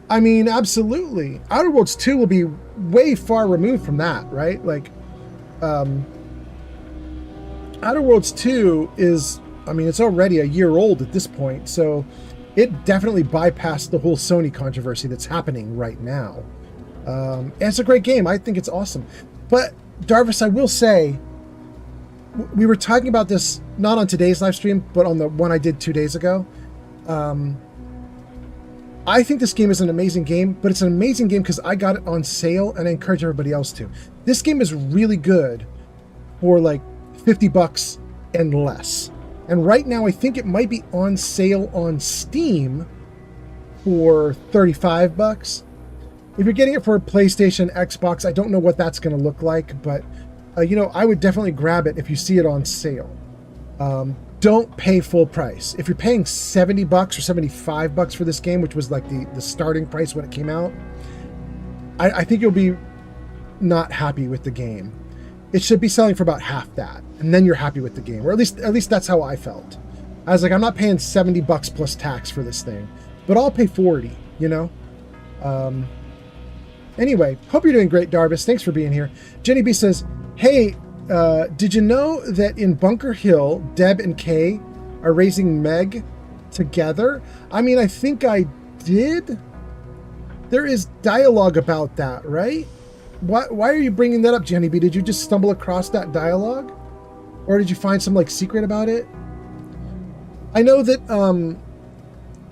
I mean, absolutely. Outer Worlds 2 will be way far removed from that, right? Like. Outer Worlds 2 is, I mean, it's already a year old at this point, so it definitely bypassed the whole Sony controversy that's happening right now. And it's a great game. I think it's awesome. But, Darvis, I will say, we were talking about this not on today's live stream, but on the one I did 2 days ago. I think this game is an amazing game, but it's an amazing game because I got it on sale, and I encourage everybody else to. This game is really good for like $50 and less. And right now, I think it might be on sale on Steam for $35. If you're getting it for PlayStation, Xbox, I don't know what that's going to look like, but you know, I would definitely grab it if you see it on sale. Don't pay full price. If you're paying $70 or $75 for this game, which was like the starting price when it came out, I think you'll be not happy with the game. It should be selling for about half that, and then you're happy with the game, or at least that's how I felt. I was like, I'm not paying $70 plus tax for this thing, but I'll pay 40, you know? Anyway, hope you're doing great, Darvis. Thanks for being here. Jenny B says, hey, did you know that in Bunker Hill, Deb and Kay are raising Meg together? I mean, I think I did. There is dialogue about that, right? Why are you bringing that up, Jenny B? Did you just stumble across that dialogue? Or did you find some, like, secret about it? I know that,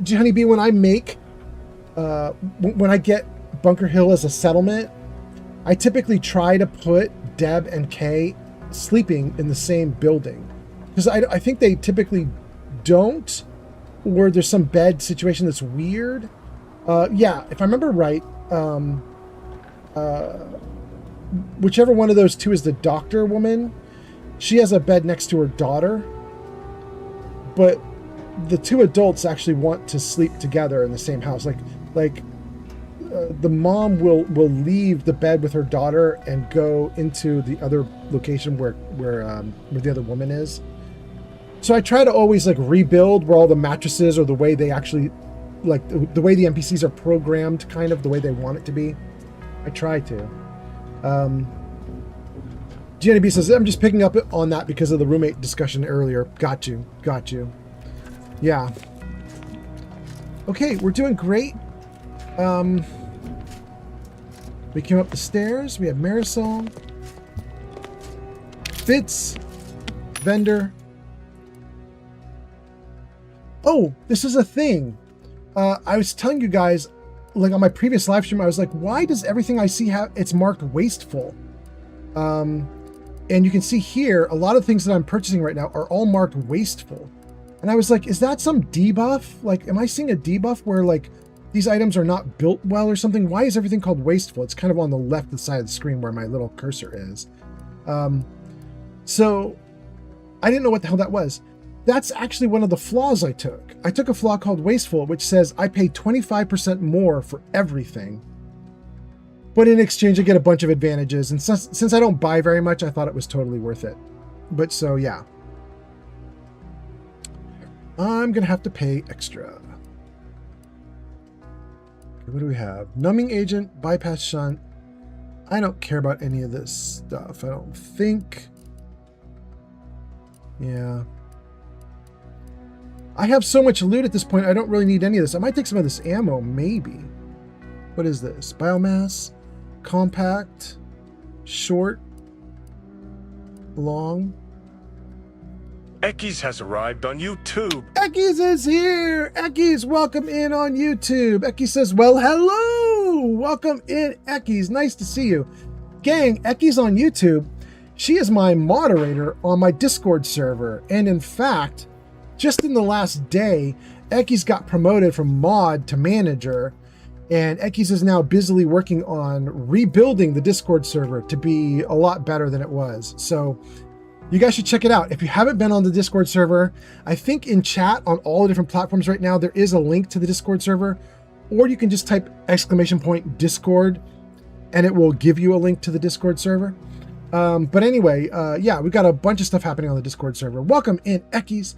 Jenny B, when I make, when I get Bunker Hill as a settlement, I typically try to put Deb and Kay sleeping in the same building, because I think they typically don't, or there's some bed situation that's weird. Yeah, if I remember right, whichever one of those two is the doctor woman, she has a bed next to her daughter, but the two adults actually want to sleep together in the same house. Like the mom will leave the bed with her daughter and go into the other location where the other woman is. So I try to always like rebuild where all the mattresses, or the way they actually, like the way the NPCs are programmed, kind of the way they want it to be. I try to. Gianni B says, I'm just picking up on that because of the roommate discussion earlier. Got you. Yeah. Okay, we're doing great. We came up the stairs. We have Marisol, Fitz, Vendor. Oh, this is a thing. I was telling you guys, like on my previous live stream, I was like, why does everything I see it's marked wasteful? And you can see here, a lot of things that I'm purchasing right now are all marked wasteful. And I was like, is that some debuff? Like, am I seeing a debuff where like these items are not built well or something? Why is everything called wasteful? It's kind of on the left side of the screen where my little cursor is. So I didn't know what the hell that was. That's actually one of the flaws I took. I took a flaw called wasteful, which says I pay 25% more for everything, but in exchange I get a bunch of advantages. And since I don't buy very much, I thought it was totally worth it. But so yeah, I'm gonna have to pay extra. Okay, what do we have? Numbing agent, bypass shunt. I don't care about any of this stuff, I don't think. Yeah. I have so much loot at this point, I don't really need any of this. I might take some of this ammo, maybe. What is this? Biomass, compact, short, long. Ekis has arrived on YouTube. Ekis is here. Ekis, welcome in on YouTube. Ekis says, well, hello. Welcome in, Ekis. Nice to see you. Gang, Ekis on YouTube. She is my moderator on my Discord server. And in fact, just in the last day, Ekis got promoted from mod to manager, and Ekis is now busily working on rebuilding the Discord server to be a lot better than it was. So you guys should check it out. If you haven't been on the Discord server, I think in chat on all the different platforms right now, there is a link to the Discord server, or you can just type !Discord and it will give you a link to the Discord server. But anyway, yeah, we've got a bunch of stuff happening on the Discord server. Welcome in, Ekis.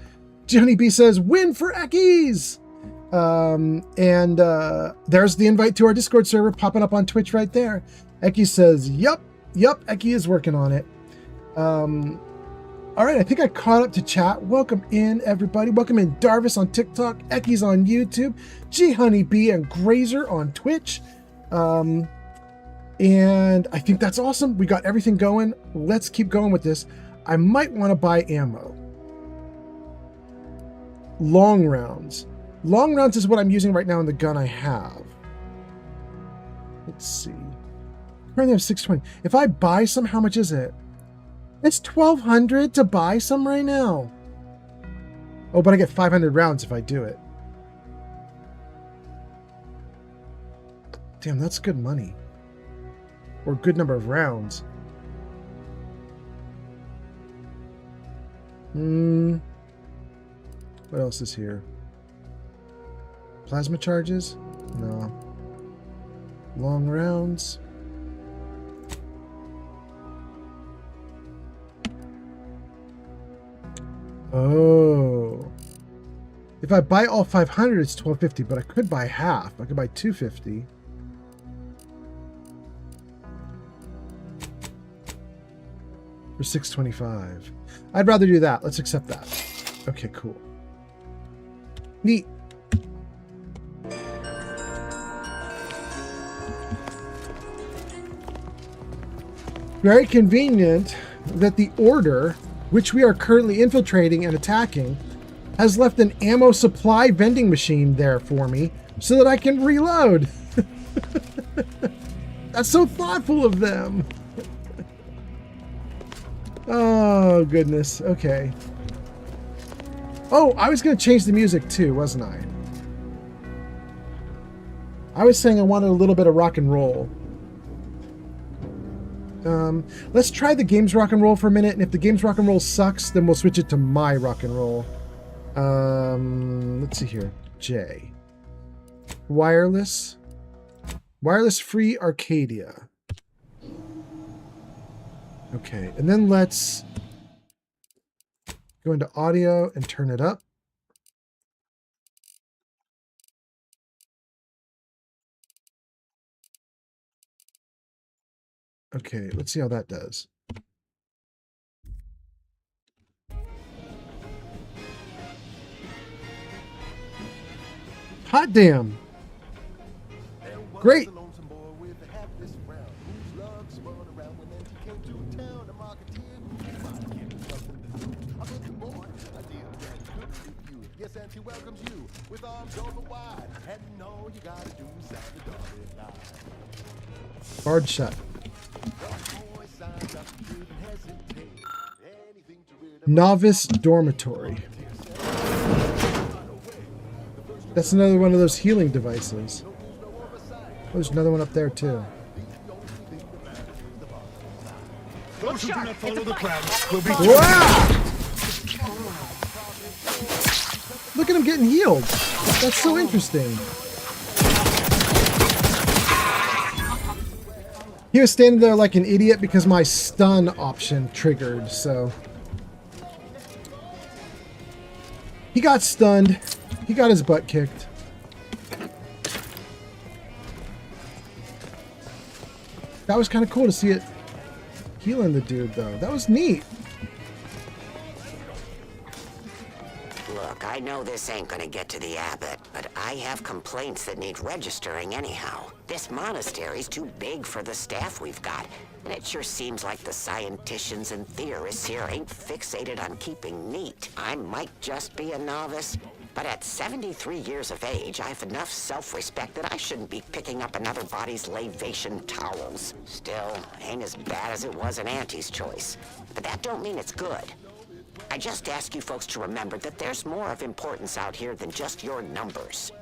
Johnny B says, win for Ekis! There's the invite to our Discord server popping up on Twitch right there. Ekis says, yup, Eki is working on it. All right, I think I caught up to chat. Welcome in, everybody. Welcome in Darvis on TikTok, Ekis on YouTube, G Honey B and Grazer on Twitch. And I think that's awesome. We got everything going. Let's keep going with this. I might want to buy ammo. Long rounds. Long rounds is what I'm using right now in the gun I have. Let's see. Currently I have 620. If I buy some, how much is it? It's 1,200 to buy some right now. Oh, but I get 500 rounds if I do it. Damn, that's good money. Or good number of rounds. What else is here? Plasma charges? No. Long rounds. Oh. If I buy all 500, it's 1,250, but I could buy half. I could buy 250. For 625. I'd rather do that. Let's accept that. Okay, cool. Neat. Very convenient that the Order, which we are currently infiltrating and attacking, has left an ammo supply vending machine there for me so that I can reload. That's so thoughtful of them. Oh, goodness. Okay. Oh, I was going to change the music too, wasn't I? I was saying I wanted a little bit of rock and roll. Let's try the game's rock and roll for a minute, and if the game's rock and roll sucks, then we'll switch it to my rock and roll. Let's see here. J. Wireless. Wireless free Arcadia. Okay, and then let's go into audio and turn it up. Okay, let's see how that does. Hot damn. Great. Hard shot. Novice dormitory. That's another one of those healing devices. Oh, there's another one up there too. Those who do not follow the plan will be Wow! Look at him getting healed. That's so interesting. He was standing there like an idiot because my stun option triggered, so. He got stunned. He got his butt kicked. That was kind of cool to see it healing the dude, though. That was neat. Look, I know this ain't gonna get to the abbot, but I have complaints that need registering anyhow. This monastery's too big for the staff we've got, and it sure seems like the scienticians and theorists here ain't fixated on keeping neat. I might just be a novice, but at 73 years of age, I have enough self-respect that I shouldn't be picking up another body's lavation towels. Still, ain't as bad as it was in Auntie's choice. But that don't mean it's good. I just ask you folks to remember that there's more of importance out here than just your numbers.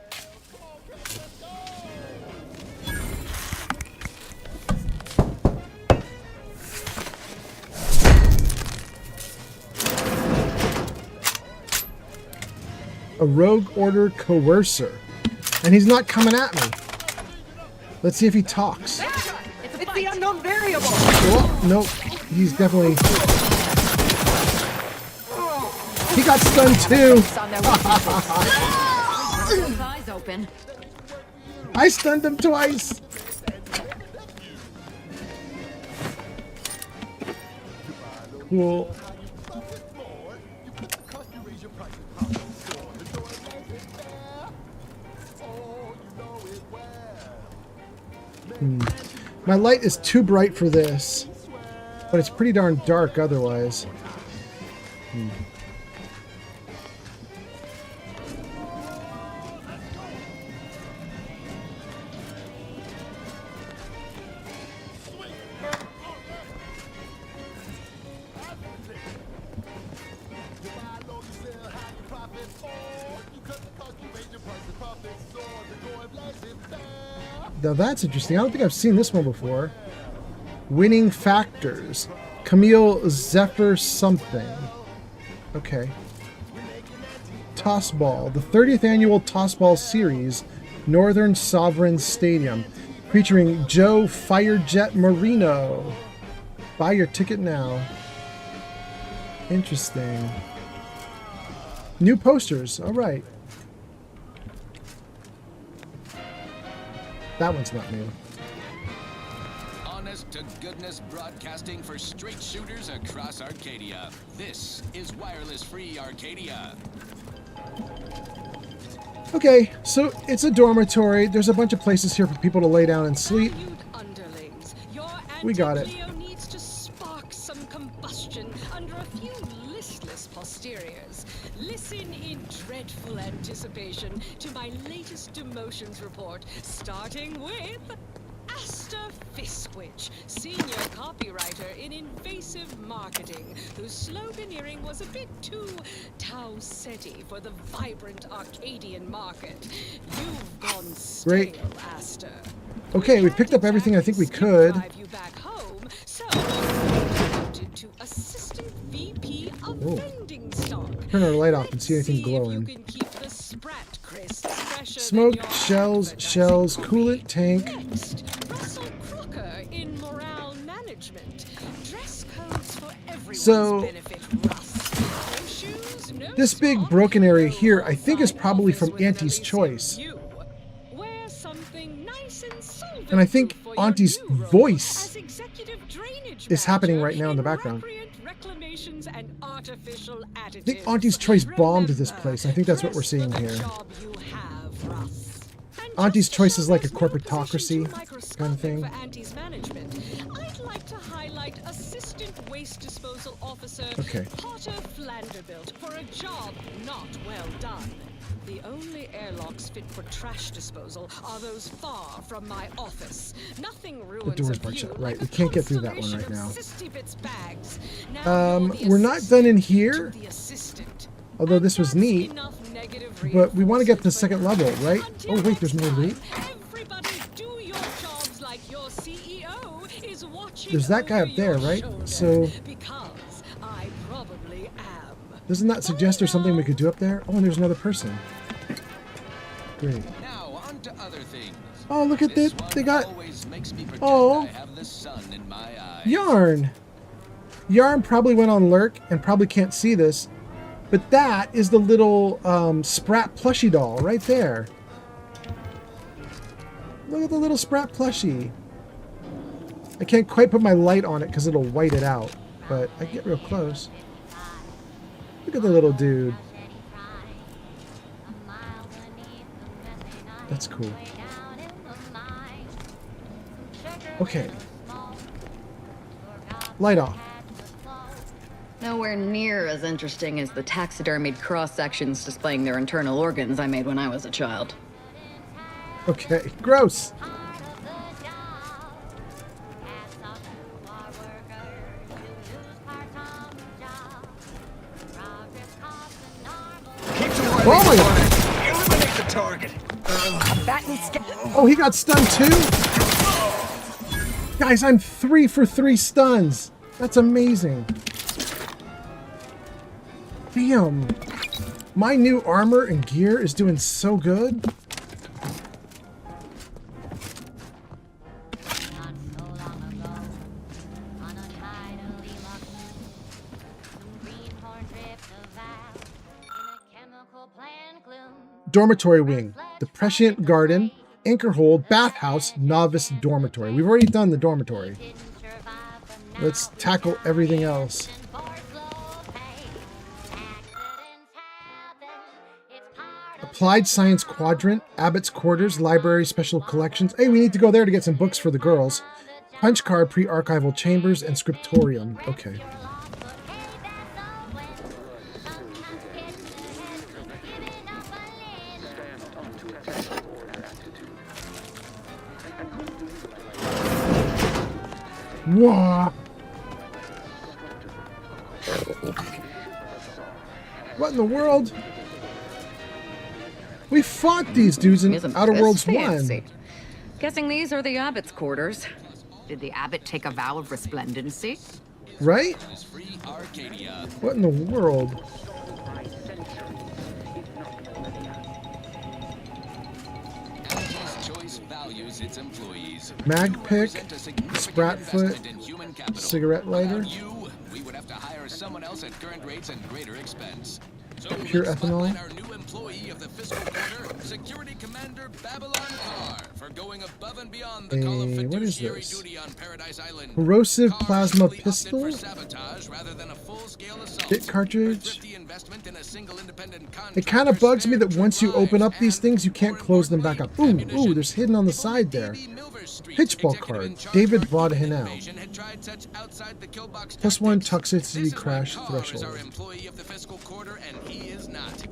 A rogue order coercer. And he's not coming at me. Let's see if he talks. It's the unknown variable. Oh, nope. He's definitely... He got stunned too. Eyes open. I stunned him twice. Cool. My light is too bright for this, but it's pretty darn dark otherwise. Now that's interesting. I don't think I've seen this one before. Winning Factors. Camille Zephyr something. Okay. Tossball. The 30th annual Tossball series, Northern Sovereign Stadium, featuring Joe Firejet Marino. Buy your ticket now. Interesting. New posters. All right. That one's not new. Honest to goodness broadcasting for straight shooters across Arcadia. This is Wireless Free Arcadia. Okay, so it's a dormitory. There's a bunch of places here for people to lay down and sleep. We got it. Needs to spark some combustion under a few listless posteriors. Listen in dreadful anticipation to my latest demotions report, starting with Asta Fiskwich, senior copywriter in invasive marketing, whose sloganeering was a bit too Tau-Ceti for the vibrant Arcadian market. You've gone stale, Great. Asta. Okay, we picked up everything I think we could. Drive you back home, so promoted to assistant VP of vending stock. Turn our light off and see anything glowing. Keep the Sprat crisps fresher Smoke, than your shells, coolant tank. Next, Russell Crocker in morale management. Dress codes for everyone's So, benefit. Russ. No shoes, no this big broken area here, I think, is probably from Auntie's Choice. Wear something nice and solvent. And I think Auntie's voice is happening right now in the background. Reclamations and artificial I think Auntie's Choice bombed this place. I think that's what we're seeing here. Auntie's Choice is like a corporatocracy kind of thing. For Auntie's management, I'd like to highlight Assistant Waste Disposal Officer Potter Flanderbilt for a job not well done. The only airlocks fit for trash disposal are those far from my office. Nothing ruins The door's a marked view shut. like Right, we a can't get through that one constellation right of now. Sissy Bits bags. Now you're the We're not done in here, the assistant. although this was neat. But we want to get to the second level, right? Oh wait, there's more loot. Everybody do your jobs like your CEO is watching. There's that guy up there, right? So Because I probably am. doesn't that suggest there's something we could do up there? Oh, and there's another person. Great. Now on to other things. Oh, look at this. They got. Always makes me pretend Oh, I have the sun in my eyes. Yarn. Yarn probably went on lurk and probably can't see this, but that is the little Sprat plushie doll right there. Look at the little Sprat plushie. I can't quite put my light on it because it'll white it out, but I get real close. Look at the little dude. That's cool. Okay. Light off. Nowhere near as interesting as the taxidermied cross-sections displaying their internal organs I made when I was a child. Okay, gross. Oh my god! Eliminate the target. Oh, he got stunned too? Guys, I'm 3 for 3 stuns. That's amazing. Damn. My new armor and gear is doing so good. Dormitory wing, the Prescient Garden, Anchor Hold, Bathhouse, Novice Dormitory. We've already done the dormitory. Let's tackle everything else. Applied Science Quadrant, Abbott's Quarters, Library Special Collections. Hey, we need to go there to get some books for the girls. Punch card, pre-archival chambers, and scriptorium. Okay. Whoa! What in the world? We fought these dudes in Isn't Outer this Worlds fancy? 1. Guessing these are the abbot's quarters. Did the abbot take a vow of resplendency? Right? What in the world? Mag pick, Spratfoot, cigarette lighter, We would have to hire someone else at current rates and greater expense. So pure let's ethanol. spotlight our new employee of the fiscal quarter, Security Commander Babylon Carr, for going above and beyond the call of what is fiduciary this? duty on Paradise Island. Corrosive plasma pistol, Rather than a full-scale assault. bit cartridge. Investment in a single independent It kind of bugs me that once you open up these things, you can't close them back up. Ooh, ooh, there's hidden on the side there. Pitchball card, David Vaudehinel. +1 toxicity crash threshold. And he is not.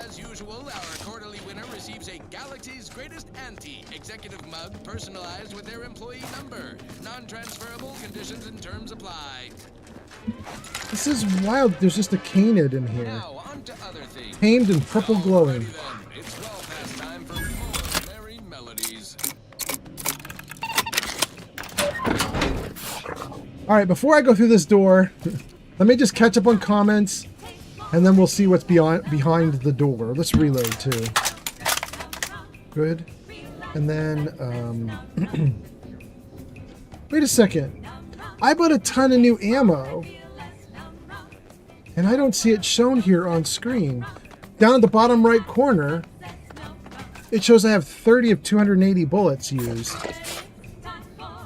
As usual, our quarterly winner receives a Galaxy's Greatest Ante executive mug personalized with their employee number. Non-transferable conditions and terms apply. This is wild. There's just a canid in here. Now, on to other things. Tamed and purple glowing. It's well past time for more merry melodies. Alright, before I go through this door, let me just catch up on comments, and then we'll see what's behind the door. Let's reload, too. Good. And then, wait a second. I bought a ton of new ammo, and I don't see it shown here on screen. Down at the bottom right corner, it shows I have 30 of 280 bullets used.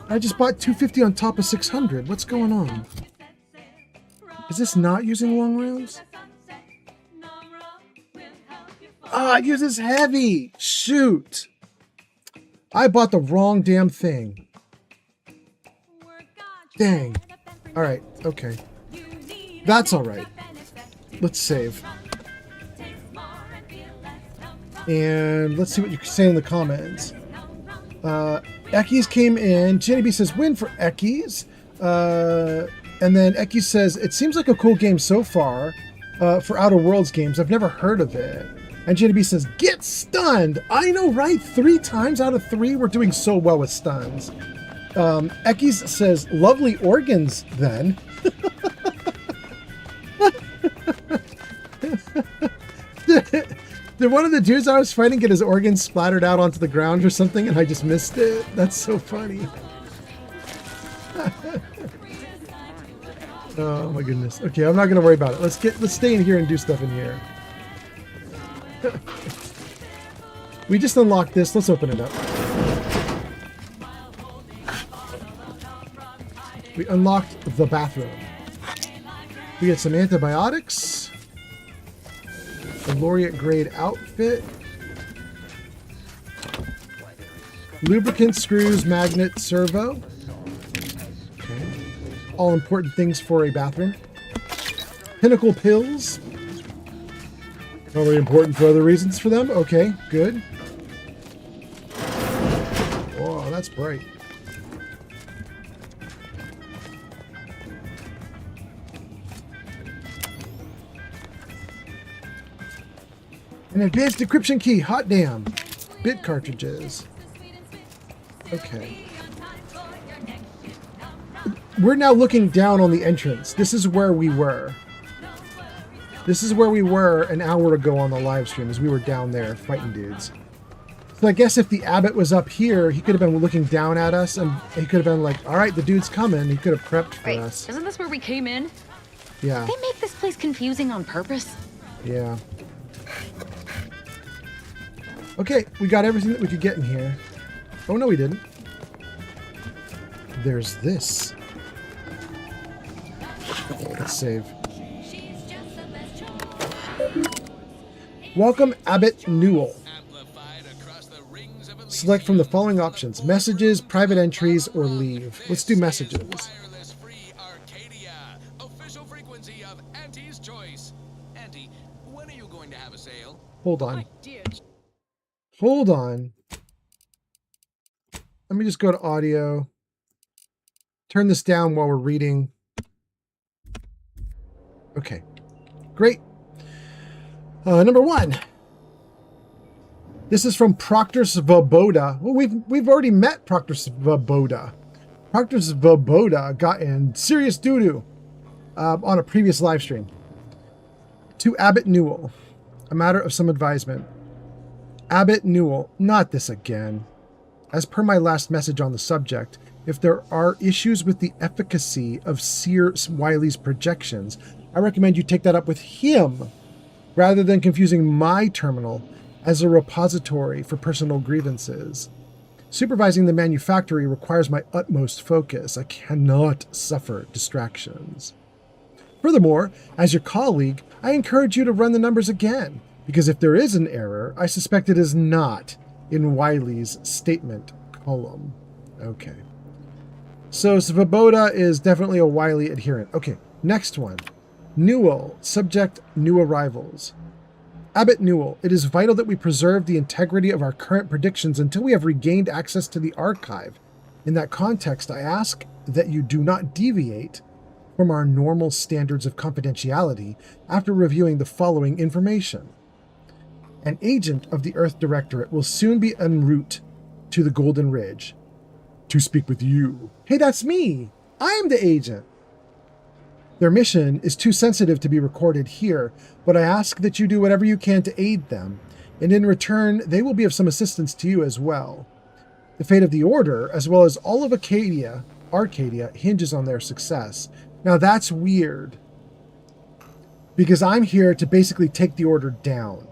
I just bought 250 on top of 600. What's going on? Is this not using long rounds? Ah, it uses heavy. Shoot. I bought the wrong damn thing. Dang. All right. Okay. That's all right. Let's save. And let's see what you say in the comments. Ekkies came in. Jenny B says, win for Ekkies. And then Ekkies says, it seems like a cool game so far for Outer Worlds games. I've never heard of it. And Jenny B says, get stunned. I know, right? 3 times out of 3, we're doing so well with stuns. Ekkies says, lovely organs, then. Did one of the dudes I was fighting get his organs splattered out onto the ground or something, and I just missed it? That's so funny. Oh my goodness. Okay, I'm not gonna worry about it. Let's stay in here and do stuff in here. We just unlocked this. Let's open it up. We unlocked the bathroom. We get some antibiotics. A laureate grade outfit. Lubricant, screws, magnet, servo. Okay. All important things for a bathroom. Pinnacle pills. Probably important for other reasons for them. Okay, good. Oh, that's bright. An advanced decryption key. Hot damn. Bit cartridges. Okay. We're now looking down on the entrance. This is where we were. This is where we were an hour ago on the live stream, as we were down there fighting dudes. So I guess if the abbot was up here, he could have been looking down at us, and he could have been like, all right, the dude's coming. He could have prepped for us. Isn't this where we came in? Yeah. They make this place confusing on purpose. Yeah. Okay, we got everything that we could get in here. Oh, no, we didn't. There's this. Let's save. Welcome, Abbot Newell. Select from the following options: messages, private entries, or leave. Let's do messages. Hold on. Hold on. Let me just go to audio. Turn this down while we're reading. Okay. Great. Number 1. This is from Proctor Svoboda. Well, we've already met Proctor Svoboda. Proctor Svoboda got in serious doo-doo on a previous live stream. To Abbot Newell, a matter of some advisement. Abbot Newell, not this again. As per my last message on the subject, if there are issues with the efficacy of Seer Wiley's projections, I recommend you take that up with him rather than confusing my terminal as a repository for personal grievances. Supervising the manufactory requires my utmost focus. I cannot suffer distractions. Furthermore, as your colleague, I encourage you to run the numbers again, because if there is an error, I suspect it is not in Wiley's statement column. Okay. So Svoboda is definitely a Wiley adherent. Okay, next one. Newell, subject new arrivals. Abbot Newell, it is vital that we preserve the integrity of our current predictions until we have regained access to the archive. In that context, I ask that you do not deviate from our normal standards of confidentiality after reviewing the following information. An agent of the Earth Directorate will soon be en route to the Golden Ridge to speak with you. Hey, that's me! I am the agent! Their mission is too sensitive to be recorded here, but I ask that you do whatever you can to aid them, and in return, they will be of some assistance to you as well. The fate of the Order, as well as all of Arcadia, hinges on their success. Now that's weird, because I'm here to basically take the Order down.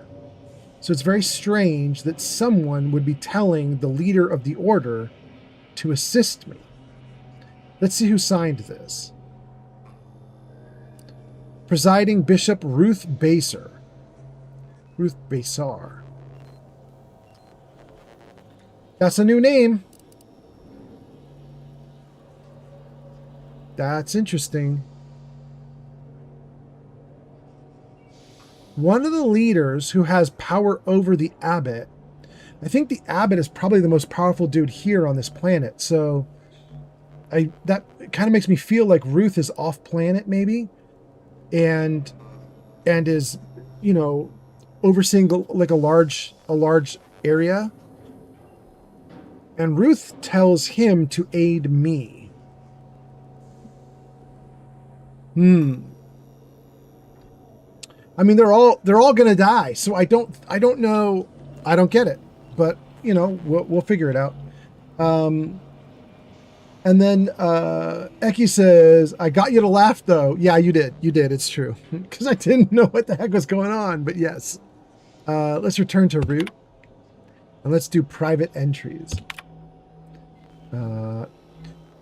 So it's very strange that someone would be telling the leader of the Order to assist me. Let's see who signed this. Presiding Bishop Ruth Basar. Ruth Basar. That's a new name. That's interesting. One of the leaders who has power over the abbot. I think the abbot is probably the most powerful dude here on this planet. So that kind of makes me feel like Ruth is off planet maybe. And is, you know, overseeing like a large area. And Ruth tells him to aid me. I mean, they're all gonna die, so I don't know. I don't get it, but you know, we'll figure it out. And then Eki says, I got you to laugh, though. Yeah, you did. You did. It's true. Because I didn't know what the heck was going on. But yes. Let's return to root. And let's do private entries. To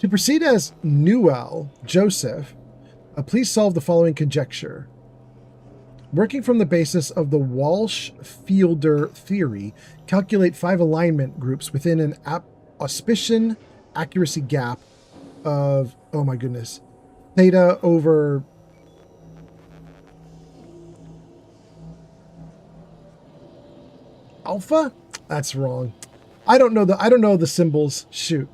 proceed as Newell Joseph, please solve the following conjecture. Working from the basis of the Walsh-Fielder theory, calculate 5 alignment groups within an auspician accuracy gap of, oh my goodness, theta over alpha? That's wrong. I don't know the symbols. Shoot.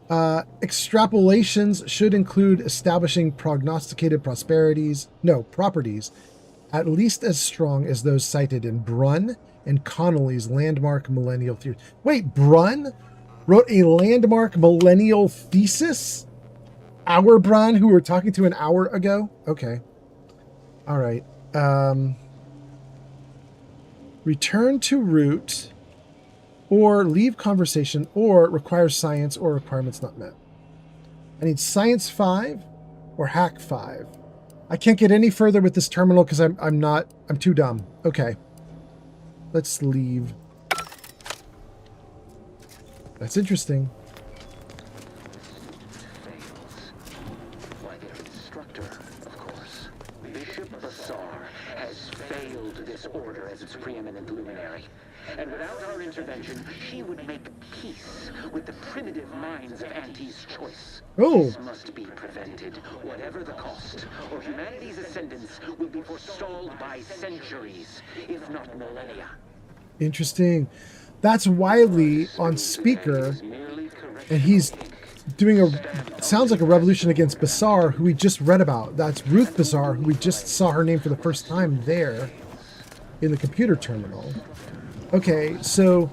Extrapolations should include establishing prognosticated properties at least as strong as those cited in Brunn and Connolly's landmark millennial theory. Wait, Brunn wrote a landmark millennial thesis? Our Brunn, who we were talking to an hour ago? Okay. All right. Return to root, or leave conversation, or requires science, or requirements not met. I need science 5 or hack 5. I can't get any further with this terminal because I'm too dumb. Okay. Let's leave. That's interesting. Why, their instructor, of course. Bishop Basar has failed this order as its preeminent luminary. And without our intervention, she would make peace with the primitive minds of Auntie's choice. Oh. This must be prevented, whatever the cost, or humanity's ascendance will be forestalled by centuries, if not millennia. Interesting. That's Wiley on speaker, and he's doing sounds like a revolution against Basar, who we just read about. That's Ruth Basar, who we just saw her name for the first time there in the computer terminal. Okay, so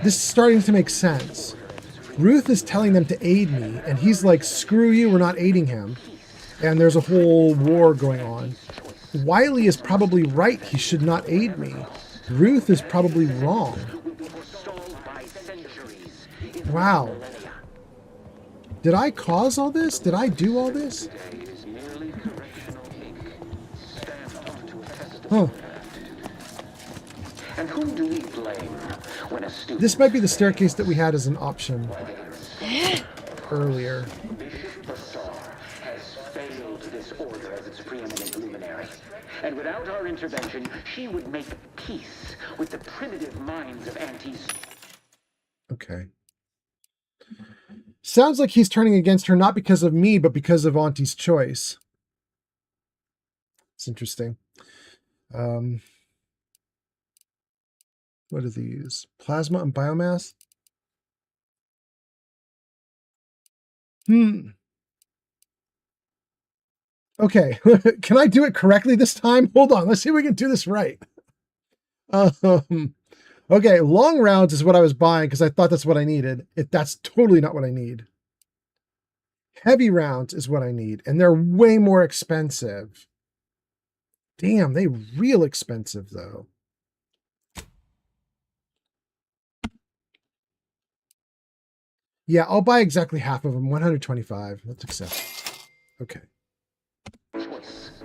this is starting to make sense. Ruth is telling them to aid me, and he's like, screw you, we're not aiding him. And there's a whole war going on. Wiley is probably right, he should not aid me. Ruth is probably wrong. Wow. Did I cause all this? Did I do all this? Huh. And whom do we blame when a student... This might be the staircase that we had as an option earlier. Bishop Bassar has failed this order as its preeminent luminary. And without our intervention, she would make peace with the primitive minds of Auntie's... Okay. Sounds like he's turning against her not because of me, but because of Auntie's choice. It's interesting. What are these? Plasma and biomass? Okay. Can I do it correctly this time? Hold on. Let's see if we can do this right. Okay. Long rounds is what I was buying because I thought that's what I needed. That's totally not what I need. Heavy rounds is what I need. And they're way more expensive. Damn, they real expensive though. Yeah, I'll buy exactly half of them. 125. Let's accept. Okay.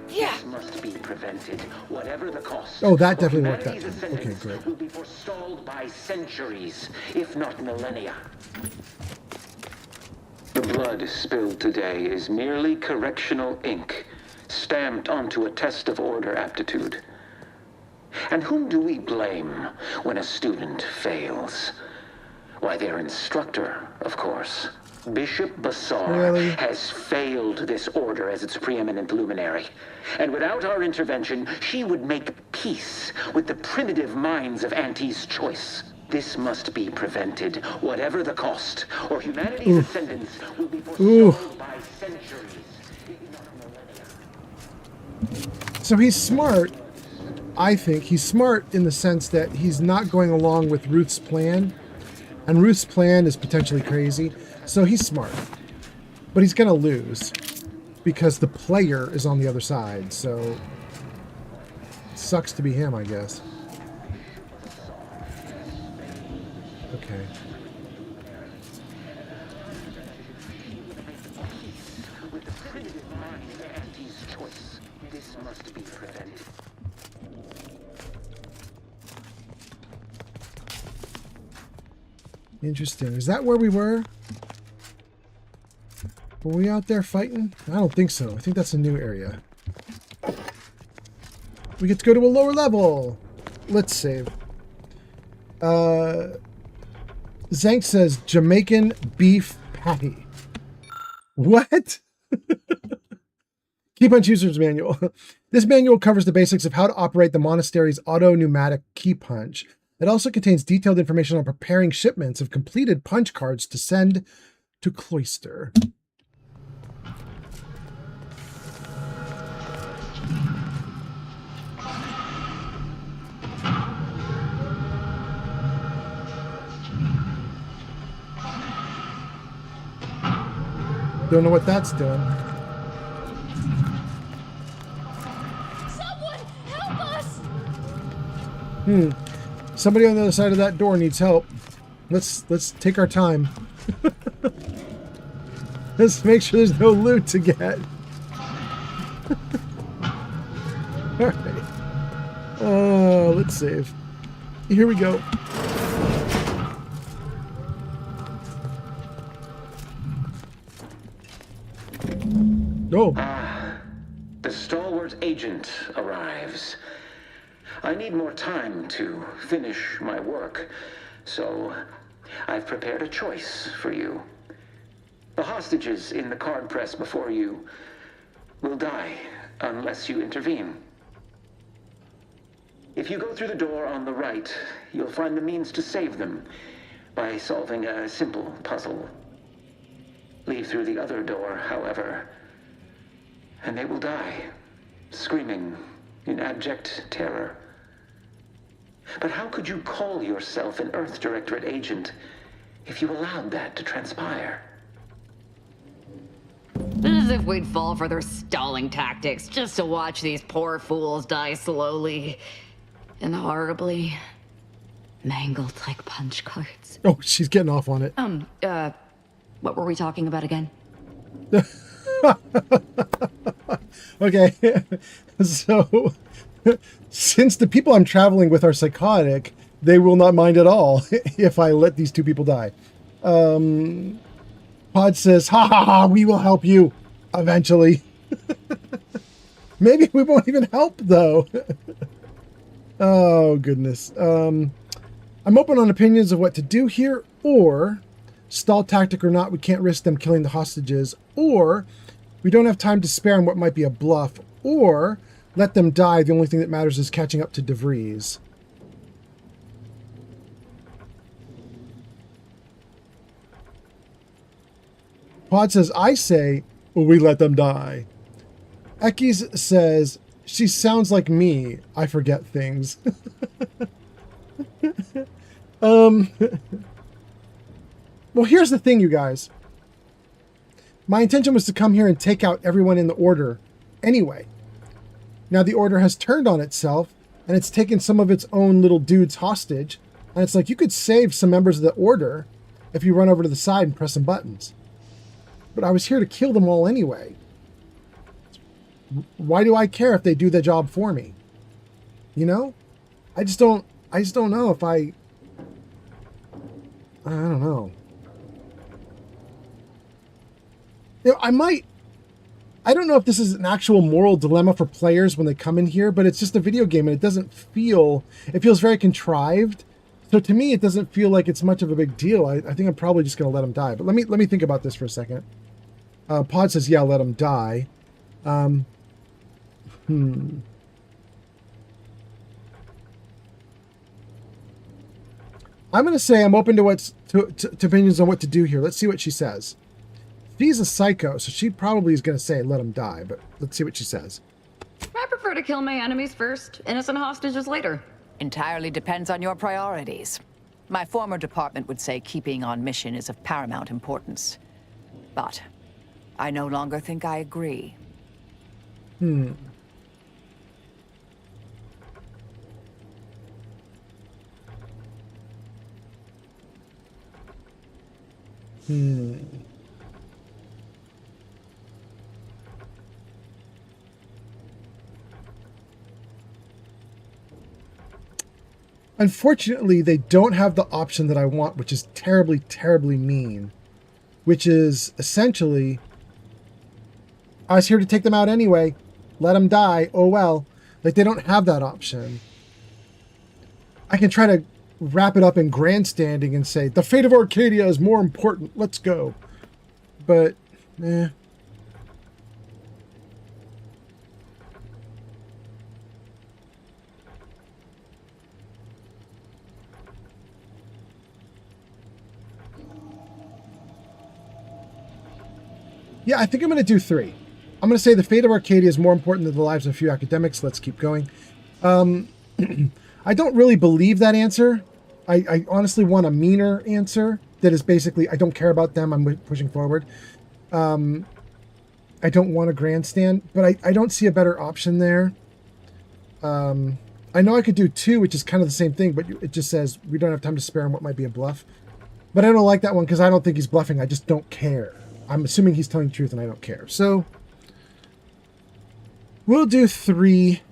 Yeah. Must be prevented, whatever the cost. Oh, that definitely worked out. Okay, great. Will be forestalled by centuries, if not millennia. The blood spilled today is merely correctional ink, stamped onto a test of order aptitude. And whom do we blame when a student fails? Why, their instructor, of course. Bishop Bassar has failed this order as its preeminent luminary. And without our intervention, she would make peace with the primitive minds of Auntie's choice. This must be prevented, whatever the cost, or humanity's ascendance will be forestalled by centuries. So he's smart. I think he's smart in the sense that he's not going along with Ruth's plan. And Ruth's plan is potentially crazy. So he's smart. But he's going to lose. Because the player is on the other side. So it sucks to be him, I guess. Okay. This must be prevented. Interesting. Is that where we were? Were we out there fighting? I don't think so. I think that's a new area. We get to go to a lower level. Let's save. Zank says Jamaican beef patty. What? Key punch user's manual. This manual covers the basics of how to operate the monastery's auto-pneumatic key punch. It also contains detailed information on preparing shipments of completed punch cards to send to Cloister. Don't know what that's doing. Someone help us! Somebody on the other side of that door needs help. Let's take our time. Let's make sure there's no loot to get. All right. Let's save. Here we go. Oh. The stalwart agent arrives. I need more time to finish my work, so I've prepared a choice for you. The hostages in the card press before you will die unless you intervene. If you go through the door on the right, you'll find the means to save them by solving a simple puzzle. Leave through the other door, however, and they will die, screaming in abject terror. But how could you call yourself an Earth Directorate agent if you allowed that to transpire? As if we'd fall for their stalling tactics just to watch these poor fools die slowly and horribly, mangled like punch cards. Oh, she's getting off on it. What were we talking about again? Okay, so since the people I'm traveling with are psychotic, they will not mind at all if I let these two people die. Pod says, ha ha ha, we will help you eventually. Maybe we won't even help though. Oh goodness. I'm open on opinions of what to do here, or stall tactic or not, we can't risk them killing the hostages, or we don't have time to spare on what might be a bluff, or let them die. The only thing that matters is catching up to DeVries. Pod says, I say, well, we let them die. Ekis says, she sounds like me. I forget things. Well, here's the thing, you guys. My intention was to come here and take out everyone in the order anyway. Now the order has turned on itself, and it's taken some of its own little dudes hostage. And it's like, you could save some members of the order if you run over to the side and press some buttons. But I was here to kill them all anyway. Why do I care if they do the job for me? You know? I just don't know if I don't know. You know, I don't know if this is an actual moral dilemma for players when they come in here, but it's just a video game and it feels very contrived. So to me, it doesn't feel like it's much of a big deal. I think I'm probably just going to let him die. But let me think about this for a second. Pod says, yeah, let him die. I'm going to say I'm open to opinions on what to do here. Let's see what she says. She's a psycho, so she probably is going to say let him die, but let's see what she says. I prefer to kill my enemies first, innocent hostages later. Entirely depends on your priorities. My former department would say keeping on mission is of paramount importance. But I no longer think I agree. Unfortunately, they don't have the option that I want, which is terribly, terribly mean. Which is essentially, I was here to take them out anyway. Let them die. Oh well. Like, they don't have that option. I can try to wrap it up in grandstanding and say, the fate of Arcadia is more important. Let's go. But, eh. Yeah, I think I'm going to do 3. I'm going to say the fate of Arcadia is more important than the lives of a few academics. Let's keep going. I don't really believe that answer. I honestly want a meaner answer that is basically, I don't care about them. I'm pushing forward. I don't want a grandstand, but I don't see a better option there. I know I could do 2, which is kind of the same thing, but it just says we don't have time to spare on what might be a bluff. But I don't like that one because I don't think he's bluffing. I just don't care. I'm assuming he's telling the truth and I don't care. So we'll do 3.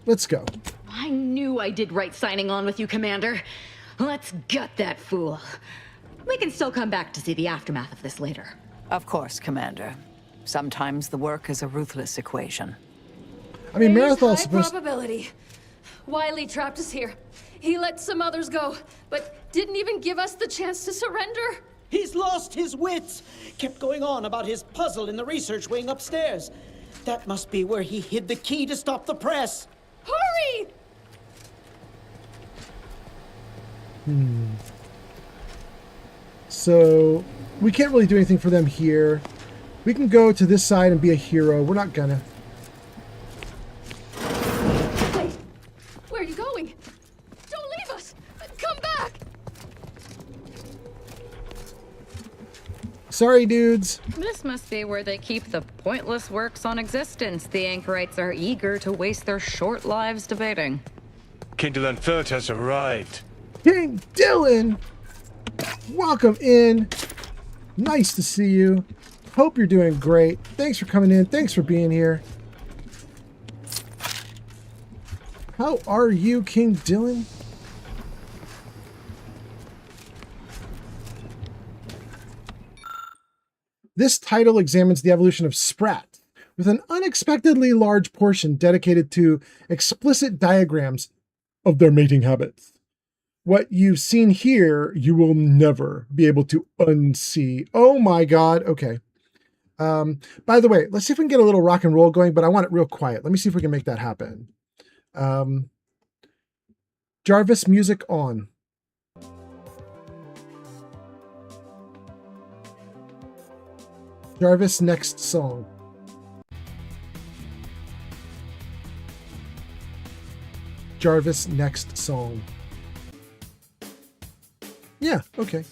Let's go. I knew I did right signing on with you, Commander. Let's gut that fool. We can still come back to see the aftermath of this later. Of course, Commander. Sometimes the work is a ruthless equation. I mean, Marathon's supposed... probability. Wiley trapped us here. He let some others go, but didn't even give us the chance to surrender. He's lost his wits. Kept going on about his puzzle in the research wing upstairs. That must be where he hid the key to stop the press. Hurry! So we can't really do anything for them here. We can go to this side and be a hero. We're not gonna. Wait, where are you going? Sorry, dudes. This must be where they keep the pointless works on existence the anchorites are eager to waste their short lives debating. King Dylan Phillips has arrived. King Dylan! Welcome in. Nice to see you. Hope you're doing great. Thanks for coming in. Thanks for being here. How are you, King Dylan? This title examines the evolution of Sprat, with an unexpectedly large portion dedicated to explicit diagrams of their mating habits. What you've seen here, you will never be able to unsee. Oh my God. Okay. By the way, let's see if we can get a little rock and roll going, but I want it real quiet. Let me see if we can make that happen. Jarvis, music on. Jarvis, next song. Jarvis, next song. Yeah, okay.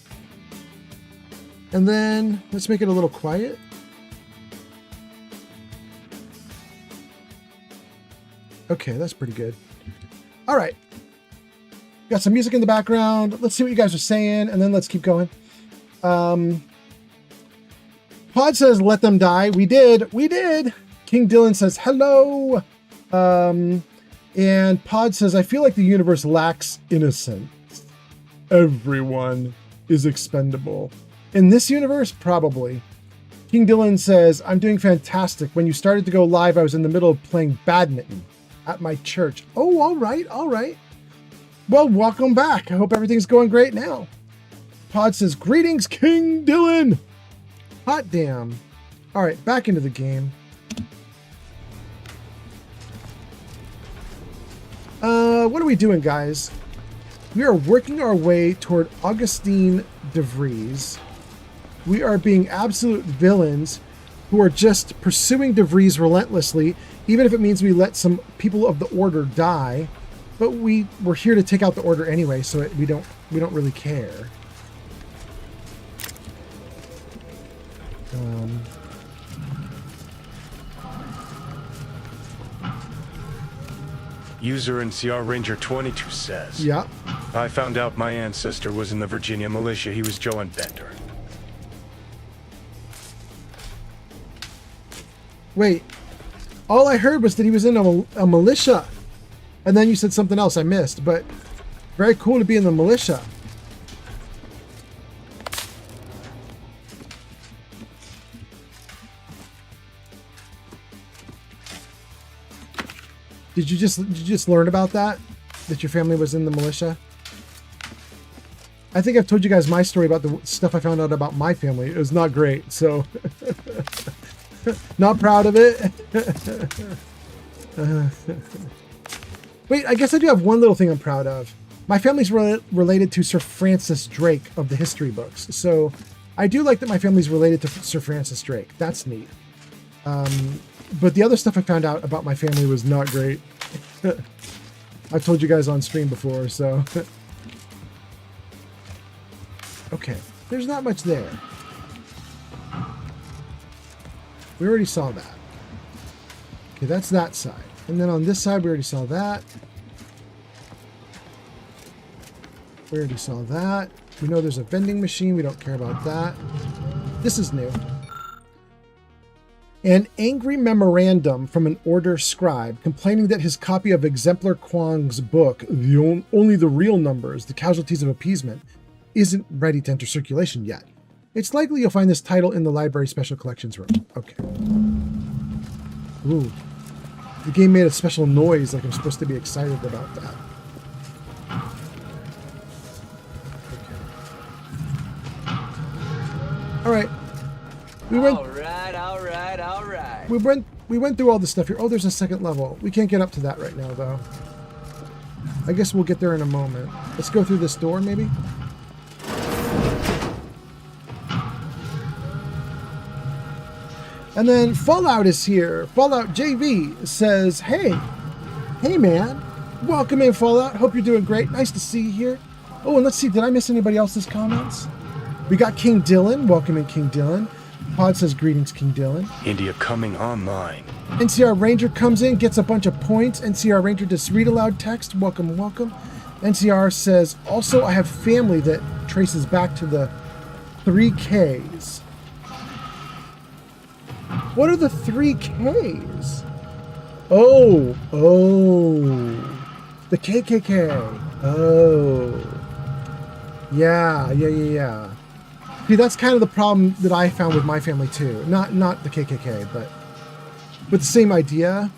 And then let's make it a little quiet. Okay, that's pretty good. All right. Got some music in the background. Let's see what you guys are saying, and then let's keep going. Pod says, let them die. We did. We did. King Dylan says, hello. And Pod says, I feel like the universe lacks innocence. Everyone is expendable. In this universe, probably. King Dylan says, I'm doing fantastic. When you started to go live, I was in the middle of playing badminton at my church. Oh, all right, all right. Well, welcome back. I hope everything's going great now. Pod says, greetings, King Dylan. Hot damn. All right, back into the game. What are we doing, guys? We are working our way toward Augustine DeVries. We are being absolute villains who are just pursuing DeVries relentlessly, even if it means we let some people of the Order die. But we're here to take out the Order anyway, so we don't really care. User in CR Ranger 22 says, yeah. I found out my ancestor was in the Virginia militia. He was Joe and Bender. Wait, all I heard was that he was in a militia. And then you said something else I missed, but very cool to be in the militia. Did you just learn about that? That your family was in the militia? I think I've told you guys my story about the stuff I found out about my family. It was not great, so not proud of it. Wait, I guess I do have one little thing I'm proud of. My family's related to Sir Francis Drake of the history books, so I do like that my family's related to Sir Francis Drake. That's neat. But the other stuff I found out about my family was not great. I've told you guys on stream before, so. Okay, there's not much there. We already saw that. Okay, that's that side. And then on this side, we already saw that. We already saw that. We know there's a vending machine. We don't care about that. This is new. An angry memorandum from an Order scribe complaining that his copy of Exemplar Kwang's book, Only the Real Numbers, The Casualties of Appeasement, isn't ready to enter circulation yet. It's likely you'll find this title in the library special collections room. Okay. Ooh. The game made a special noise like I'm supposed to be excited about that. Okay. All right. All right. We went through all this stuff here. Oh, there's a second level. We can't get up to that right now, though. I guess we'll get there in a moment. Let's go through this door, maybe? And then Fallout is here. Fallout JV says, hey man, welcome in Fallout. Hope you're doing great. Nice to see you here. Oh, and let's see, did I miss anybody else's comments? We got King Dylan. Welcome in, King Dylan. Pod says, greetings, King Dylan. India coming online. NCR Ranger comes in, gets a bunch of points. NCR Ranger does read aloud text. Welcome, welcome. NCR says, also, I have family that traces back to the 3Ks. What are the 3Ks? Oh, the KKK. Oh, yeah. See, that's kind of the problem that I found with my family too. Not the KKK, but with the same idea.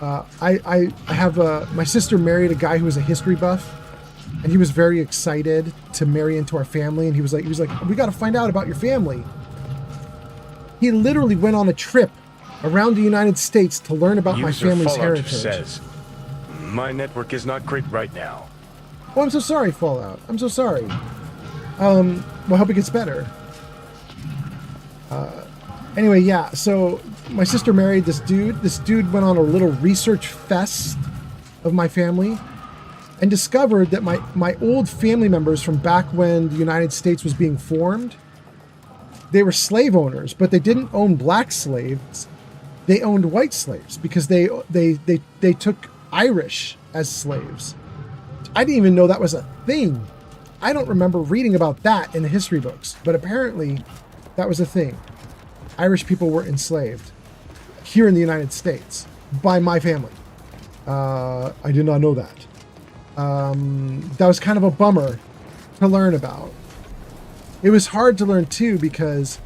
I have my sister married a guy who was a history buff, and he was very excited to marry into our family. And he was like, we got to find out about your family. He literally went on a trip around the United States to learn about my family's heritage. Says, my network is not great right now. Oh, I'm so sorry, Fallout. I'm so sorry. Well, I hope it gets better. Anyway, yeah, so my sister married this dude. This dude went on a little research fest of my family and discovered that my old family members from back when the United States was being formed, they were slave owners, but they didn't own black slaves. They owned white slaves because they took Irish as slaves. I didn't even know that was a thing. I don't remember reading about that in the history books, but apparently that was a thing. Irish people were enslaved here in the United States by my family. I did not know that. That was kind of a bummer to learn about. It was hard to learn too because,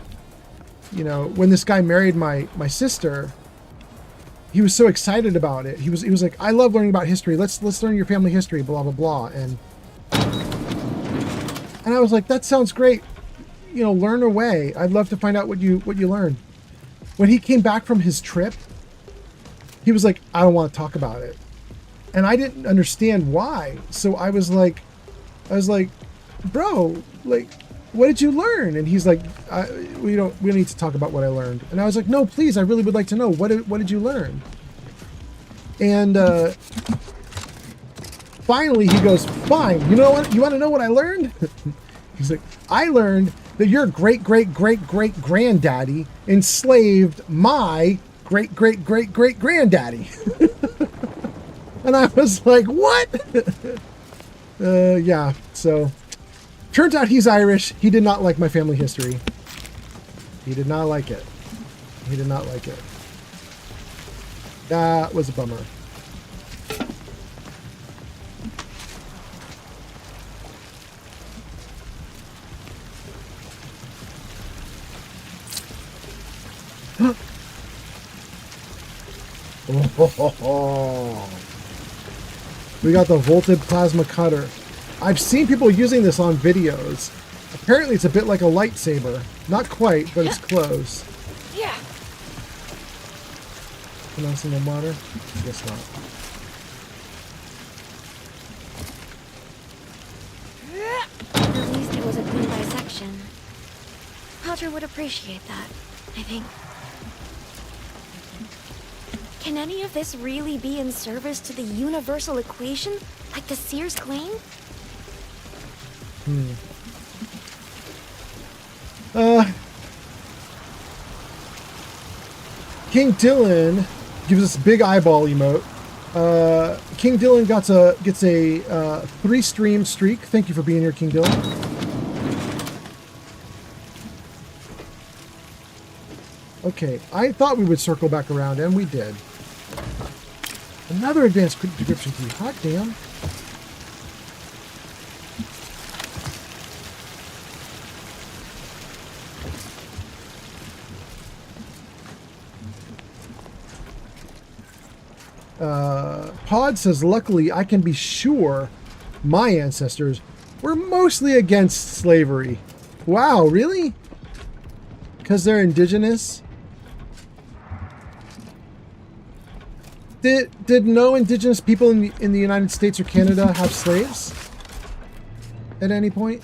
you know, when this guy married my sister, he was so excited about it. He was like, I love learning about history. Let's learn your family history, blah blah blah. And I was like, that sounds great. You know, learn away. I'd love to find out what you learned. When he came back from his trip, he was like, I don't want to talk about it. And I didn't understand why. So I was like, bro, like, what did you learn? And he's like, we don't need to talk about what I learned. And I was like, no, please, I really would like to know. What did you learn? And finally he goes, fine. You know what? You want to know what I learned? He's like, I learned that your great-great-great-great-granddaddy enslaved my great-great-great-great-granddaddy. And I was like, what? Yeah, so turns out he's Irish. He did not like my family history. He did not like it. He did not like it. That was a bummer. Oh. We got the volted plasma cutter. I've seen people using this on videos. Apparently it's a bit like a lightsaber. Not quite, but it's close. Yeah. Pronouncing the water? I guess not. At least it was a clean dissection. Roger would appreciate that, I think. Can any of this really be in service to the universal equation, like the Sears claim? King Dylan gives us a big eyeball emote. King Dylan gets a 3-stream streak. Thank you for being here, King Dylan. Okay, I thought we would circle back around, and we did. Another advanced decryption key. Hot damn. Pod says, luckily, I can be sure my ancestors were mostly against slavery. Wow, really? Because they're indigenous? Did no indigenous people in the United States or Canada have slaves at any point?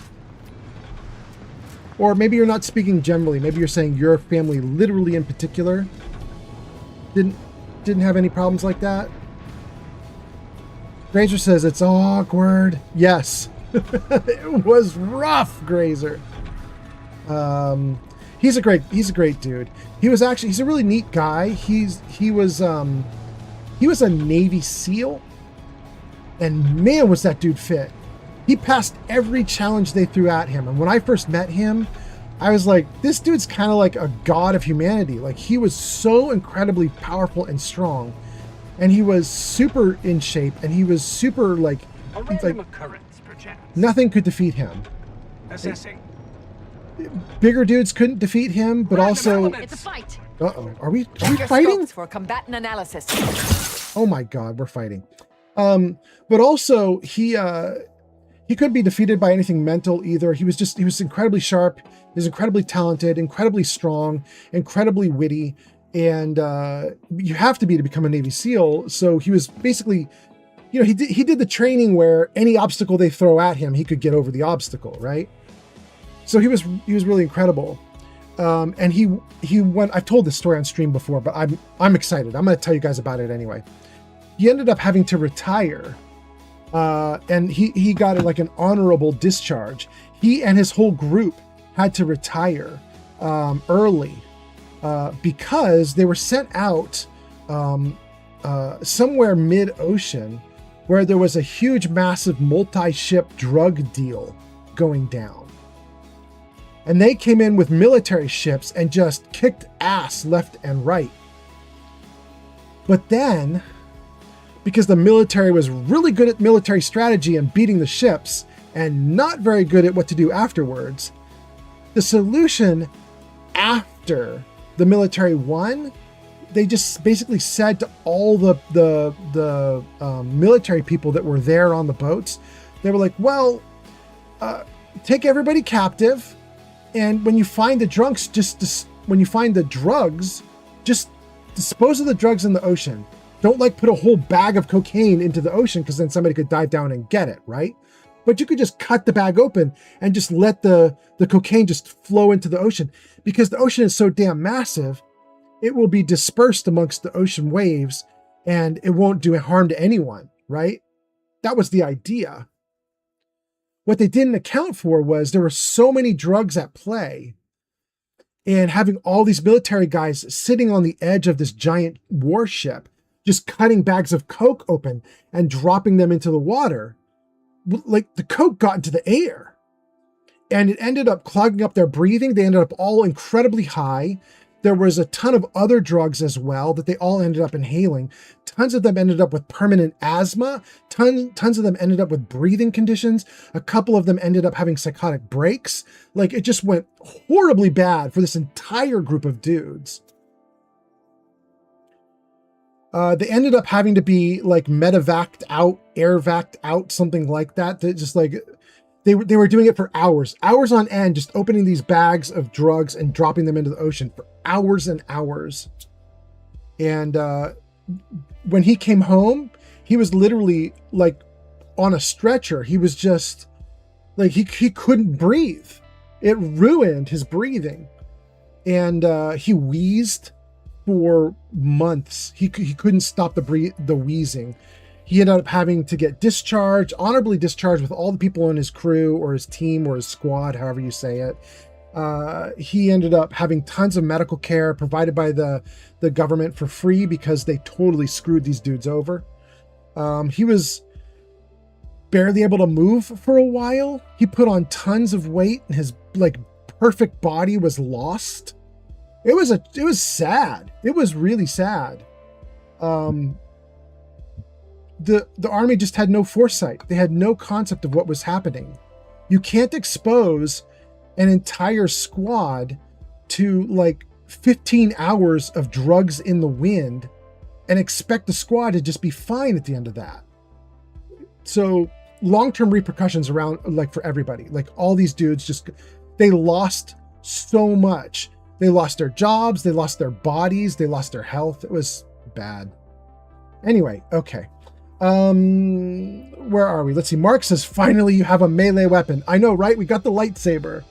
Or maybe you're not speaking generally. Maybe you're saying your family, literally in particular, didn't have any problems like that. Grazer says it's awkward. Yes, it was rough, Grazer. He's a great dude. He's a really neat guy. He was a Navy SEAL, and man, was that dude fit. He passed every challenge they threw at him. And when I first met him, I was like, this dude's kind of like a god of humanity. Like, he was so incredibly powerful and strong, and he was super in shape, and he was super like Occurrence, perchance. nothing could defeat him. Assessing. Bigger dudes couldn't defeat him, but also, It's a fight. are we Check your fighting? scopes for combatant analysis. Oh my God, we're fighting. But also he couldn't be defeated by anything mental either. He was incredibly sharp. He was incredibly talented, incredibly strong, incredibly witty. And you have to be to become a Navy SEAL. So he was basically, he did the training where any obstacle they throw at him, he could get over the obstacle, right? So he was really incredible. And he went, I've told this story on stream before, but I'm excited. I'm going to tell you guys about it anyway. He ended up having to retire, and he got like an honorable discharge. He and his whole group had to retire early because they were sent out somewhere mid-ocean where there was a huge, massive multi-ship drug deal going down. And they came in with military ships and just kicked ass left and right. But then, because the military was really good at military strategy and beating the ships and not very good at what to do afterwards, the solution after the military won, they just basically said to all the military people that were there on the boats, they were like, well, take everybody captive. And when you find the drugs, just dispose of the drugs in the ocean. Don't like put a whole bag of cocaine into the ocean, because then somebody could dive down and get it, right? But you could just cut the bag open and just let the cocaine just flow into the ocean, because the ocean is so damn massive, it will be dispersed amongst the ocean waves and it won't do harm to anyone, right? That was the idea. What they didn't account for was there were so many drugs at play, and having all these military guys sitting on the edge of this giant warship, just cutting bags of coke open and dropping them into the water. Like, the coke got into the air and it ended up clogging up their breathing. They ended up all incredibly high. There was a ton of other drugs as well that they all ended up inhaling. Tons of them ended up with permanent asthma. Tons of them ended up with breathing conditions. A couple of them ended up having psychotic breaks. Like, it just went horribly bad for this entire group of dudes. They ended up having to be like medevaced out, airvaced out, something like that. They just like, they were doing it for hours on end, just opening these bags of drugs and dropping them into the ocean for hours and hours. And when he came home, he was literally like on a stretcher. He was just like, he couldn't breathe. It ruined his breathing. And he wheezed for months. He couldn't stop the wheezing. He ended up having to get discharged, honorably discharged, with all the people in his crew or his team or his squad, however you say it. He ended up having tons of medical care provided by the government for free, because they totally screwed these dudes over. He was barely able to move for a while. He put on tons of weight and his like perfect body was lost. It was sad. It was really sad. The army just had no foresight. They had no concept of what was happening. You can't expose an entire squad to like 15 hours of drugs in the wind and expect the squad to just be fine at the end of that. So long-term repercussions around, like, for everybody, like all these dudes they lost so much. They lost their jobs, they lost their bodies, they lost their health. It was bad. Anyway, okay. Where are we? Let's see. Mark says, finally you have a melee weapon. I know, right? We got the lightsaber.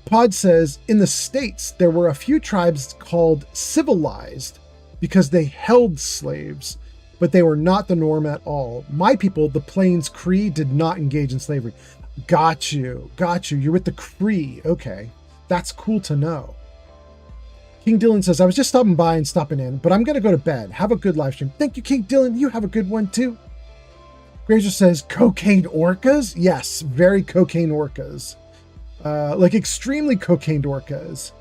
Pod says, in the States, there were a few tribes called civilized because they held slaves, but they were not the norm at all. My people, the Plains Cree, did not engage in slavery. Got you. You're with the Cree. Okay. That's cool to know. King Dylan says, I was just stopping by and stopping in, but I'm going to go to bed. Have a good live stream. Thank you, King Dylan. You have a good one, too. Grazer says, cocaine orcas? Yes, very cocaine orcas. Like extremely cocaine orcas.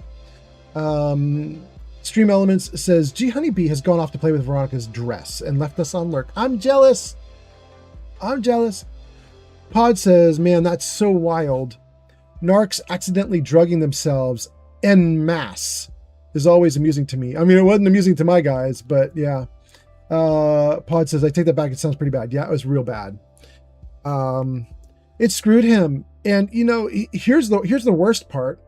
Stream Elements says, G Honeybee has gone off to play with Veronica's dress and left us on lurk. I'm jealous. I'm jealous. Pod says, man, that's so wild. Narcs accidentally drugging themselves en masse is always amusing to me. I mean, it wasn't amusing to my guys, but yeah. Pod says, I take that back. It sounds pretty bad. Yeah, it was real bad. It screwed him. And, you know, here's the worst part.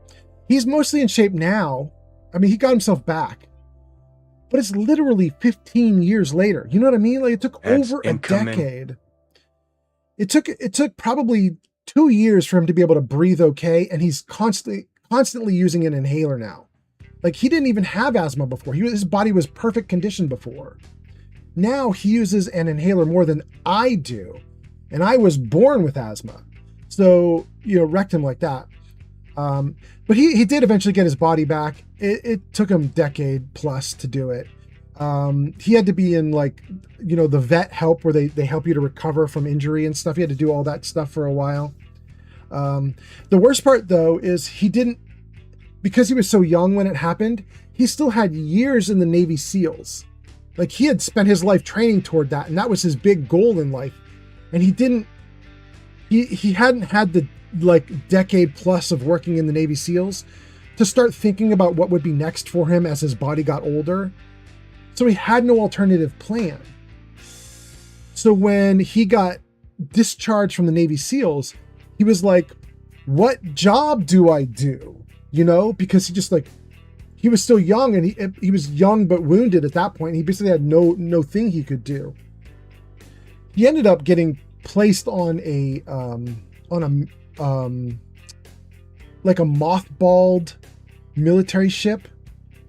He's mostly in shape now. I mean, he got himself back. But it's literally 15 years later. You know what I mean? Like, it took over a decade. It took probably 2 years for him to be able to breathe okay, and he's constantly using an inhaler now. Like, he didn't even have asthma before. His body was perfect condition before. Now he uses an inhaler more than I do, and I was born with asthma. So, you know, wrecked him like that. But he did eventually get his body back. It took him a decade plus to do it. He had to be in, like, you know, the vet help where they help you to recover from injury and stuff. He had to do all that stuff for a while. The worst part, though, is he didn't, because he was so young when it happened, he still had years in the Navy SEALs. Like, he had spent his life training toward that, and that was his big goal in life. And he hadn't had the, like, decade plus of working in the Navy SEALs to start thinking about what would be next for him as his body got older. So he had no alternative plan. So when he got discharged from the Navy SEALs, he was like, what job do I do? You know, because he was still young, and he was young but wounded at that point. He basically had no thing he could do. He ended up getting placed on a like a mothballed military ship,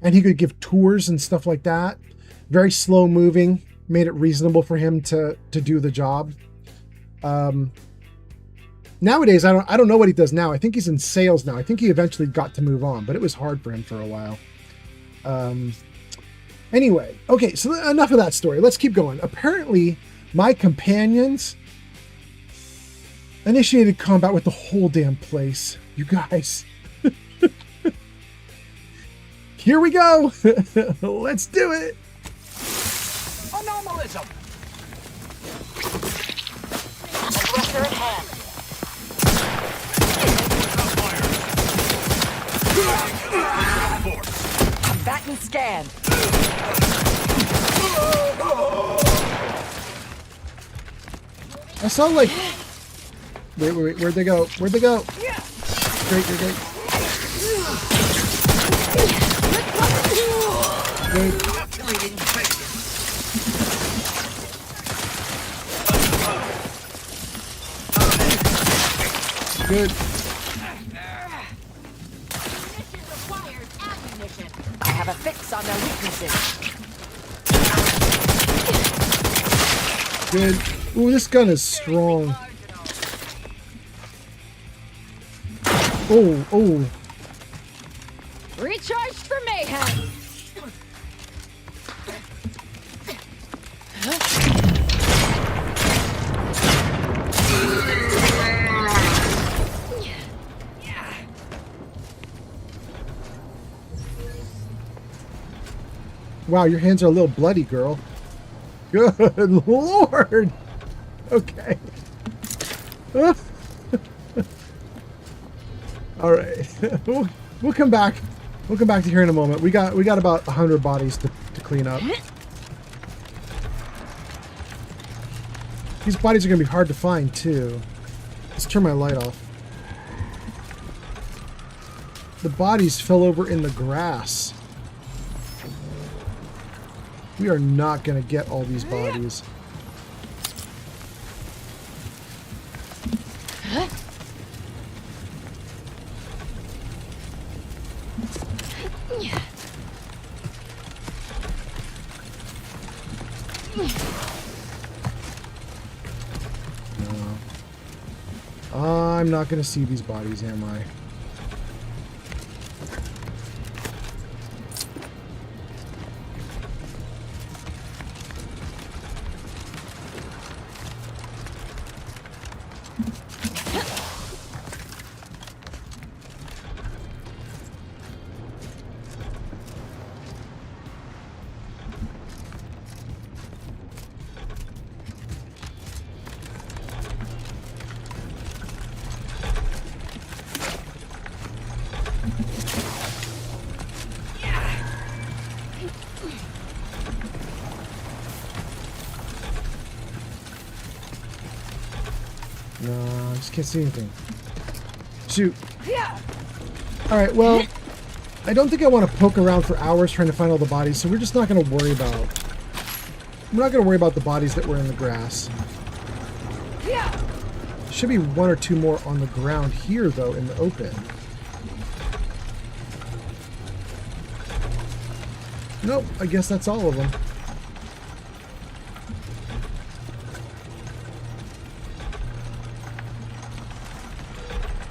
and he could give tours and stuff like that. Very slow moving, made it reasonable for him to do the job. Nowadays, I don't know what he does now. I think he's in sales now. I think he eventually got to move on, but it was hard for him for a while. Anyway, okay, so enough of that story. Let's keep going. Apparently, my companions initiated combat with the whole damn place. You guys. Here we go. Let's do it. Anomalism. Aggressor at hand. Combatant scanned. I saw, like, wait, where'd they go? Where'd they go? Great. Good. I have a fix on their weaknesses. Good. Ooh, this gun is strong. Oh. Recharged for mayhem. Wow, your hands are a little bloody, girl. Good Lord. Okay. All right. We'll come back. We'll come back to here in a moment. We got about 100 bodies to clean up. These bodies are gonna be hard to find too. Let's turn my light off. The bodies fell over in the grass. We are not gonna get all these bodies. I'm not gonna see these bodies, am I? No, I just can't see anything. Shoot. Alright, well, I don't think I want to poke around for hours trying to find all the bodies, so we're just not going to worry about... We're not going to worry about the bodies that were in the grass. There should be one or two more on the ground here, though, in the open. Nope, I guess that's all of them.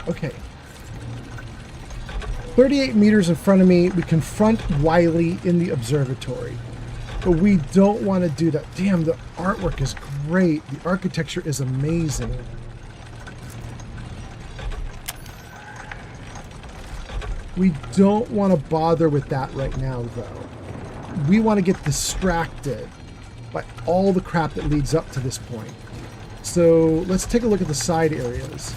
Okay. 38 meters in front of me, we confront Wiley in the observatory. But we don't want to do that. Damn, the artwork is great. The architecture is amazing. We don't want to bother with that right now, though. We want to get distracted by all the crap that leads up to this point. So let's take a look at the side areas.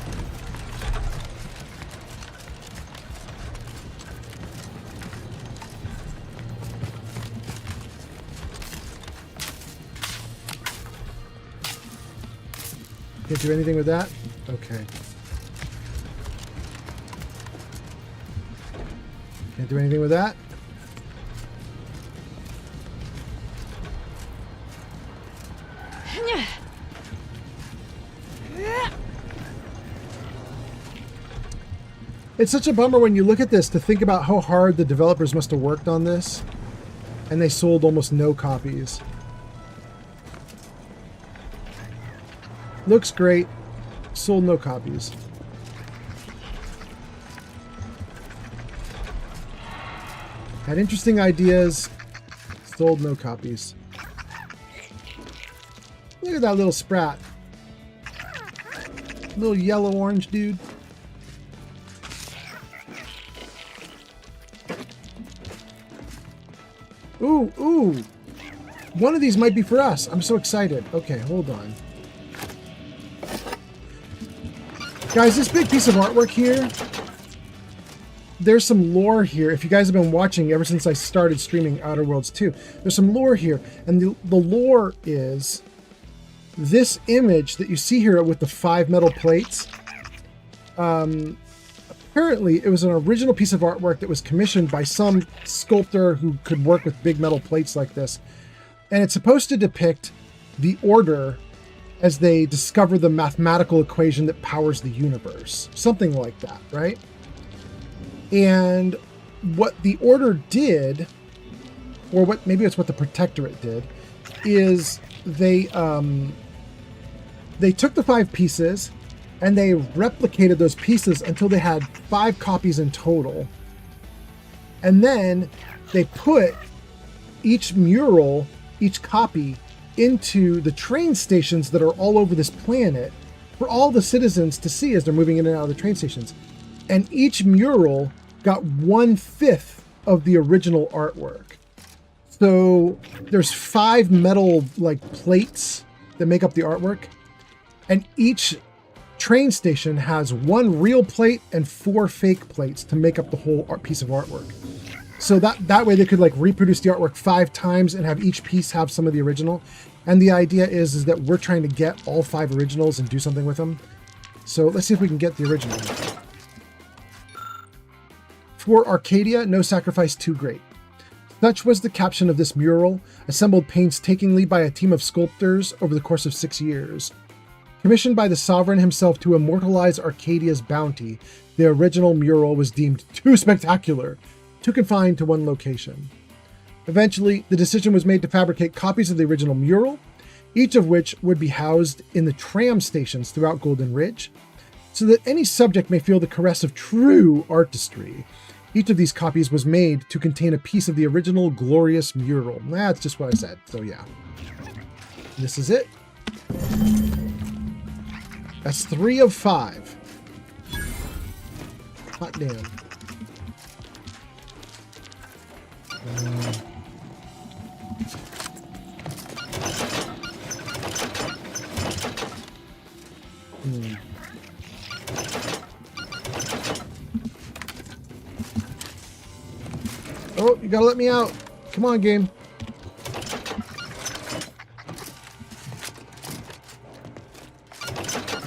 Can't do anything with that? Okay. Can't do anything with that? It's such a bummer when you look at this to think about how hard the developers must have worked on this, and they sold almost no copies. Looks great, sold no copies. Had interesting ideas, sold no copies. Look at that little sprat. Little yellow-orange dude. Ooh, ooh. One of these might be for us. I'm so excited. Okay, hold on. Guys, this big piece of artwork here, there's some lore here. If you guys have been watching ever since I started streaming Outer Worlds 2, there's some lore here. And the lore is this image that you see here with the 5 metal plates. Apparently, it was an original piece of artwork that was commissioned by some sculptor who could work with big metal plates like this. And it's supposed to depict the Order as they discover the mathematical equation that powers the universe. Something like that, right? And what the Order did, or what maybe it's what the Protectorate did, is they took the 5 pieces and they replicated those pieces until they had 5 copies in total. And then they put each mural, each copy, into the train stations that are all over this planet for all the citizens to see as they're moving in and out of the train stations. And each mural got 1/5 of the original artwork. So there's 5 metal like plates that make up the artwork, and each train station has 1 real plate and 4 fake plates to make up the whole piece of artwork. So that way they could like reproduce the artwork 5 times and have each piece have some of the original. And the idea is that we're trying to get all 5 originals and do something with them. So let's see if we can get the original. For Arcadia, no sacrifice too great. Such was the caption of this mural, assembled painstakingly by a team of sculptors over the course of 6 years. Commissioned by the Sovereign himself to immortalize Arcadia's bounty, the original mural was deemed too spectacular, too confined to one location. Eventually, the decision was made to fabricate copies of the original mural, each of which would be housed in the tram stations throughout Golden Ridge, so that any subject may feel the caress of true artistry. Each of these copies was made to contain a piece of the original glorious mural. That's just what I said, so yeah. This is it. That's 3 of 5. Hot damn. Oh, you gotta let me out. Come on, game.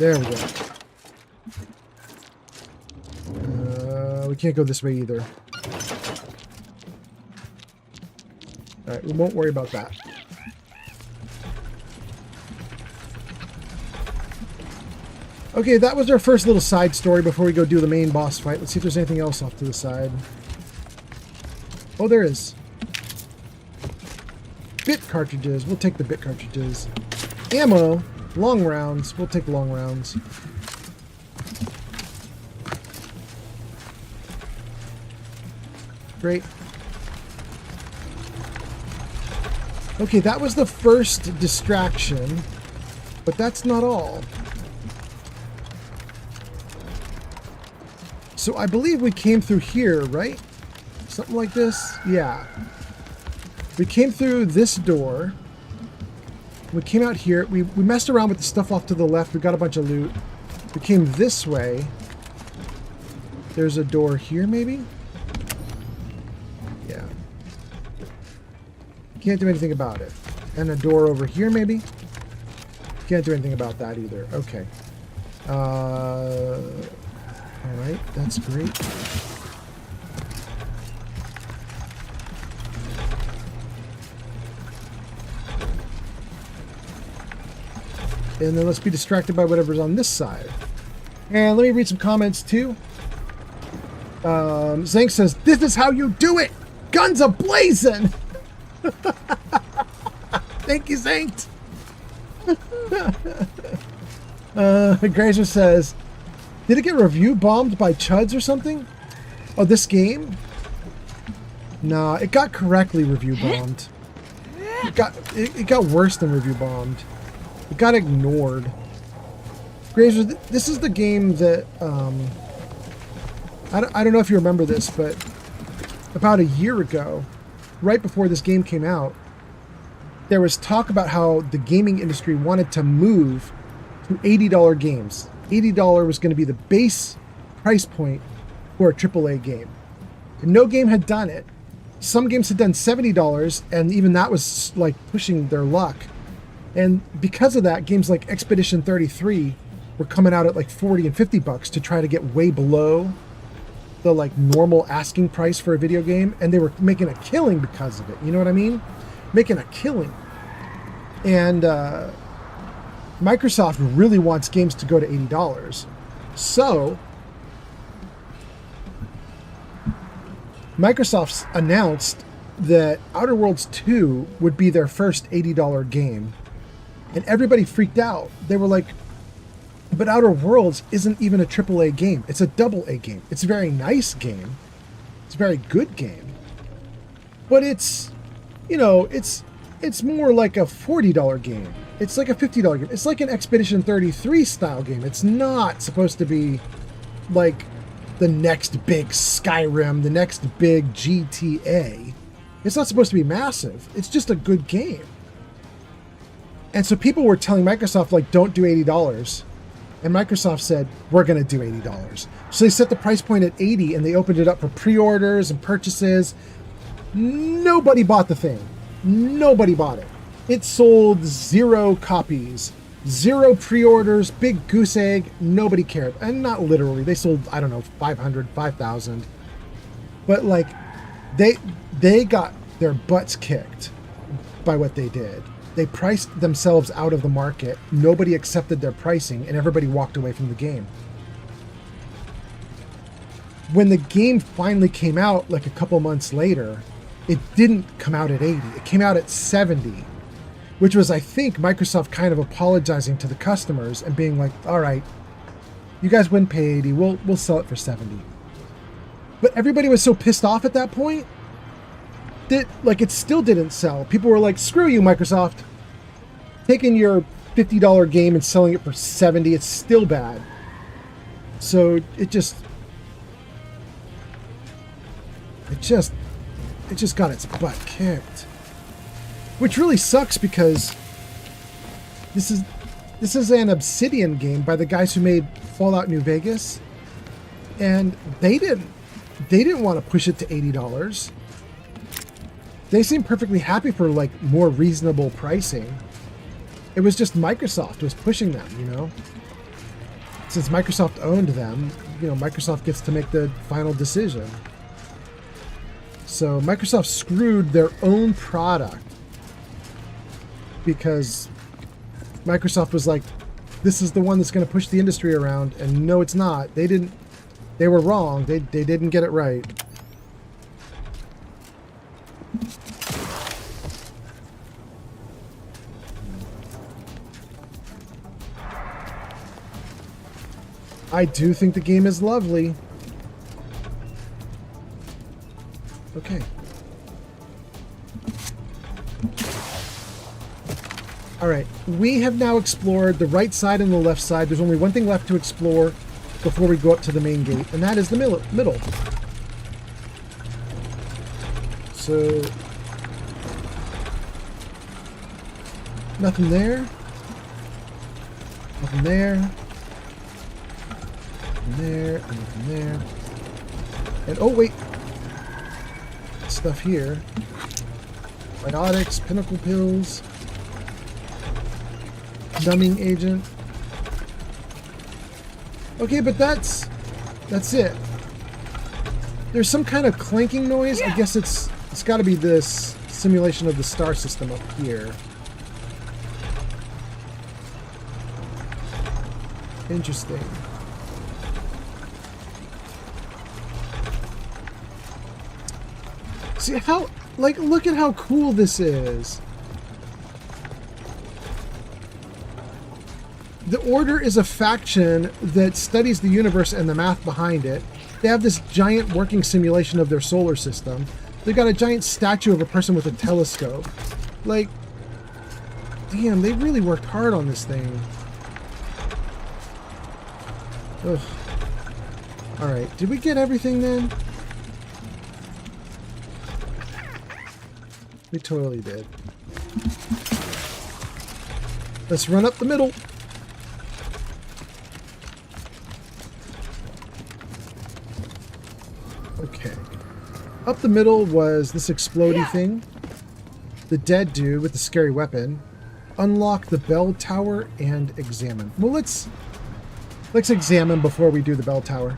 There we go. We can't go this way either. Alright, we won't worry about that. Okay, that was our first little side story before we go do the main boss fight. Let's see if there's anything else off to the side. Oh, there is. Bit cartridges. We'll take the bit cartridges. Ammo. Long rounds. We'll take long rounds. Great. Okay, that was the first distraction, but that's not all. So I believe we came through here, right? Something like this? Yeah. We came through this door. We came out here. We messed around with the stuff off to the left. We got a bunch of loot. We came this way. There's a door here, maybe? Yeah. Can't do anything about it. And a door over here, maybe? Can't do anything about that either. Okay. Alright, that's great. And then let's be distracted by whatever's on this side. And let me read some comments too. Zank says, "This is how you do it! Guns a-blazing!" Thank you, Zank. Grazer says, "Did it get review bombed by chuds or something?" Oh, this game? Nah, it got correctly review bombed. It got worse than review bombed. It got ignored. Grazer, this is the game that I don't know if you remember this, but about a year ago, right before this game came out, there was talk about how the gaming industry wanted to move to $80 games. $80 was going to be the base price point for a AAA game. And no game had done it. Some games had done $70, and even that was like pushing their luck. And because of that, games like Expedition 33 were coming out at like 40 and 50 bucks to try to get way below the like normal asking price for a video game, and they were making a killing because of it. You know what I mean? Making a killing. And Microsoft really wants games to go to $80. So Microsoft announced that Outer Worlds 2 would be their first $80 game. And everybody freaked out. They were like, but Outer Worlds isn't even a AAA game. It's a AA game. It's a very nice game. It's a very good game. But it's, you know, it's more like a $40 game. It's like a $50 game. It's like an Expedition 33 style game. It's not supposed to be like the next big Skyrim, the next big GTA. It's not supposed to be massive. It's just a good game. And so people were telling Microsoft, like, don't do $80. And Microsoft said, we're going to do $80. So they set the price point at $80, and they opened it up for pre-orders and purchases. Nobody bought the thing. Nobody bought it. It sold 0 copies, 0 pre-orders, big goose egg. Nobody cared. And not literally. They sold, I don't know, 500, 5,000. But, like, they got their butts kicked by what they did. They priced themselves out of the market. Nobody accepted their pricing, and everybody walked away from the game. When the game finally came out, like a couple months later, it didn't come out at 80. It came out at 70, which was, I think, Microsoft kind of apologizing to the customers and being like, all right, you guys wouldn't pay 80. We'll sell it for 70. But everybody was so pissed off at that point that, like, it still didn't sell. People were like, screw you, Microsoft. Taking your $50 game and selling it for 70, it's still bad. So it just got its butt kicked. Which really sucks, because this is an Obsidian game by the guys who made Fallout New Vegas, and they didn't want to push it to $80. They seemed perfectly happy for, like, more reasonable pricing. It was just Microsoft was pushing them, you know? since Microsoft owned them, you know, Microsoft gets to make the final decision. So Microsoft screwed their own product because Microsoft was like, this is the one that's going to push the industry around, and no, it's not. They didn't. They were wrong. They didn't get it right. I do think the game is lovely. Okay. All right, we have now explored the right side and the left side. There's only one thing left to explore before we go up to the main gate, and that is the middle. So, nothing there. Nothing there. Nothing there, and nothing there. And, oh, wait. Stuff here. Biotics, pinnacle pills. Numbing agent. Okay, but that's it. There's some kind of clanking noise. I guess it's got to be this simulation of the star system up here. Interesting. See how, like, look at how cool this is. The Order is a faction that studies the universe and the math behind it. They have this giant working simulation of their solar system. They've got a giant statue of a person with a telescope. Like, damn, they really worked hard on this thing. Ugh. Alright, did we get everything then? We totally did. Let's run up the middle. Okay. Up the middle was this explodey thing. The dead dude with the scary weapon. Unlock the bell tower and examine. Well, let's examine before we do the bell tower.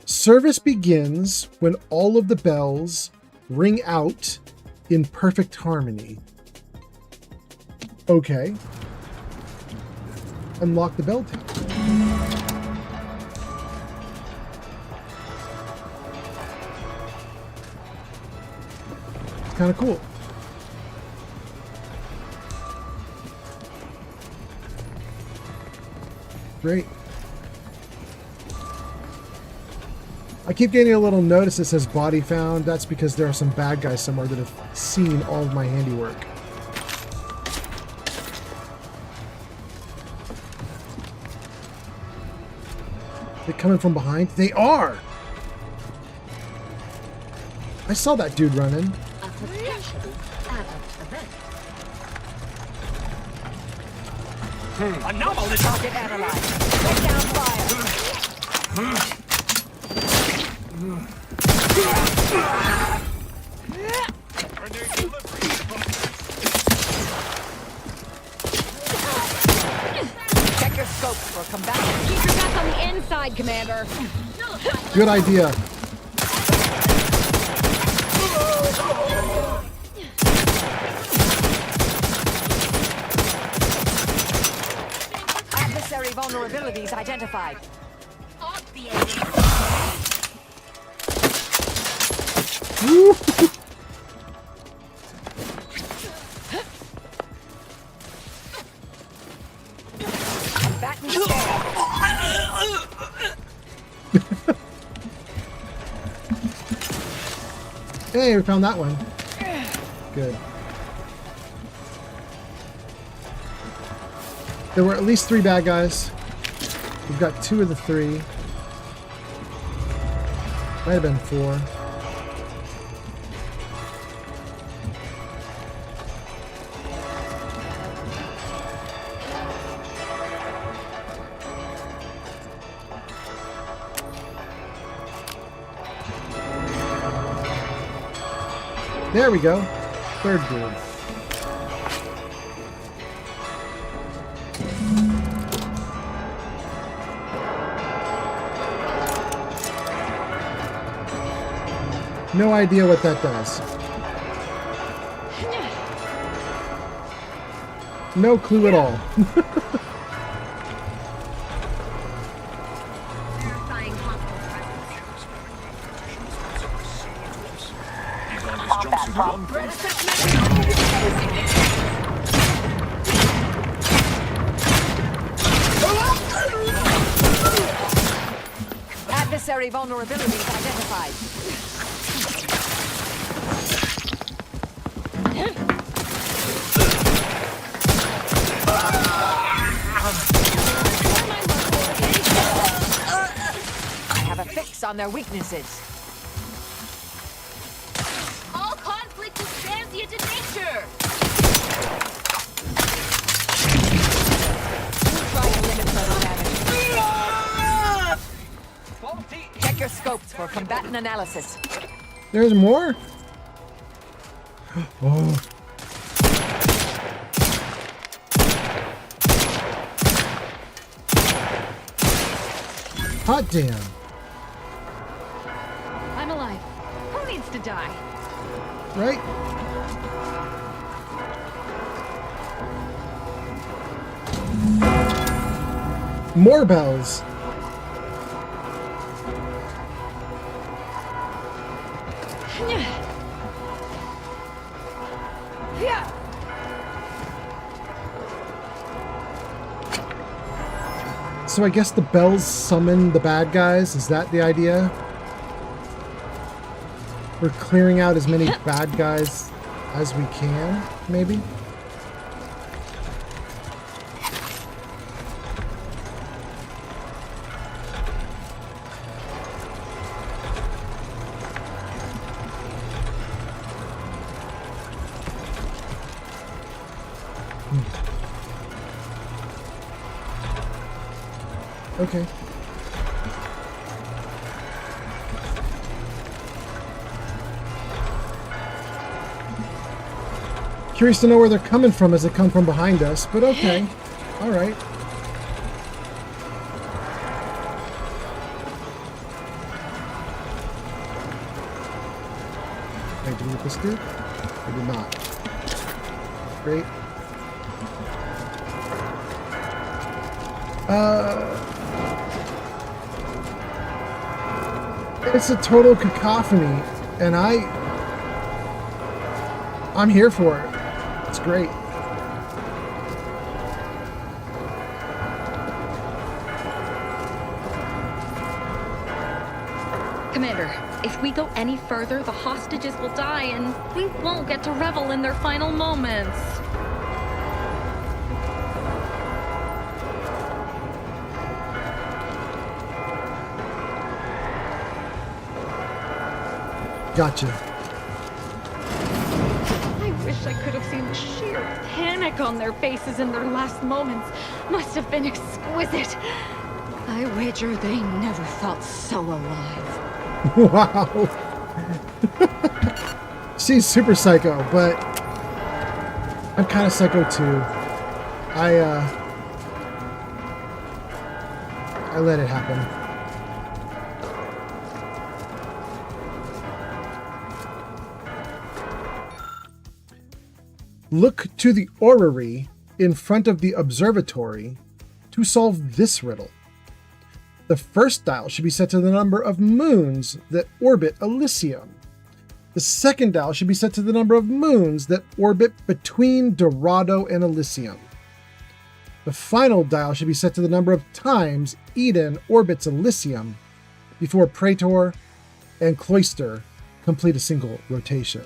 Service begins when all of the bells ring out in perfect harmony. Okay. Unlock the bell tower. It's kind of cool. Great. I keep getting a little notice that says body found. That's because there are some bad guys somewhere that have seen all of my handiwork. They coming from behind? They are! I saw that dude running. Anomaly target analyzed. Take down fire. Check your scope for combat. Keep your guns on the inside, Commander. Good idea. Adversary vulnerabilities identified. Hey, we found that one. Good. There were at least 3 bad guys. We've got 2 of the 3. Might have been 4. There we go. 3rd dude. No idea what that does. No clue at all. Adversary vulnerabilities identified. I have a fix on their weaknesses. All conflict is transient in nature. Try and limit further damage. Check your scopes for combatant analysis. There's more? Oh. Hot damn. I'm alive. Who needs to die? Right? More bells. So I guess the bells summon the bad guys. Is that the idea? We're clearing out as many bad guys as we can, maybe? Okay. Curious to know where they're coming from as they come from behind us, but okay. All right. Wait, did we get this dude? We did not. Great. It's a total cacophony, and I'm here for it. It's great. Commander, if we go any further, the hostages will die, and we won't get to revel in their final moments. Gotcha. I wish I could have seen the sheer panic on their faces in their last moments. Must have been exquisite. I wager they never felt so alive. Wow. She's super psycho, but I'm kind of psycho too. I let it happen. Look to the orrery in front of the observatory to solve this riddle. The first dial should be set to the number of moons that orbit Elysium. The second dial should be set to the number of moons that orbit between Dorado and Elysium. The final dial should be set to the number of times Eden orbits Elysium before Praetor and Cloister complete a single rotation.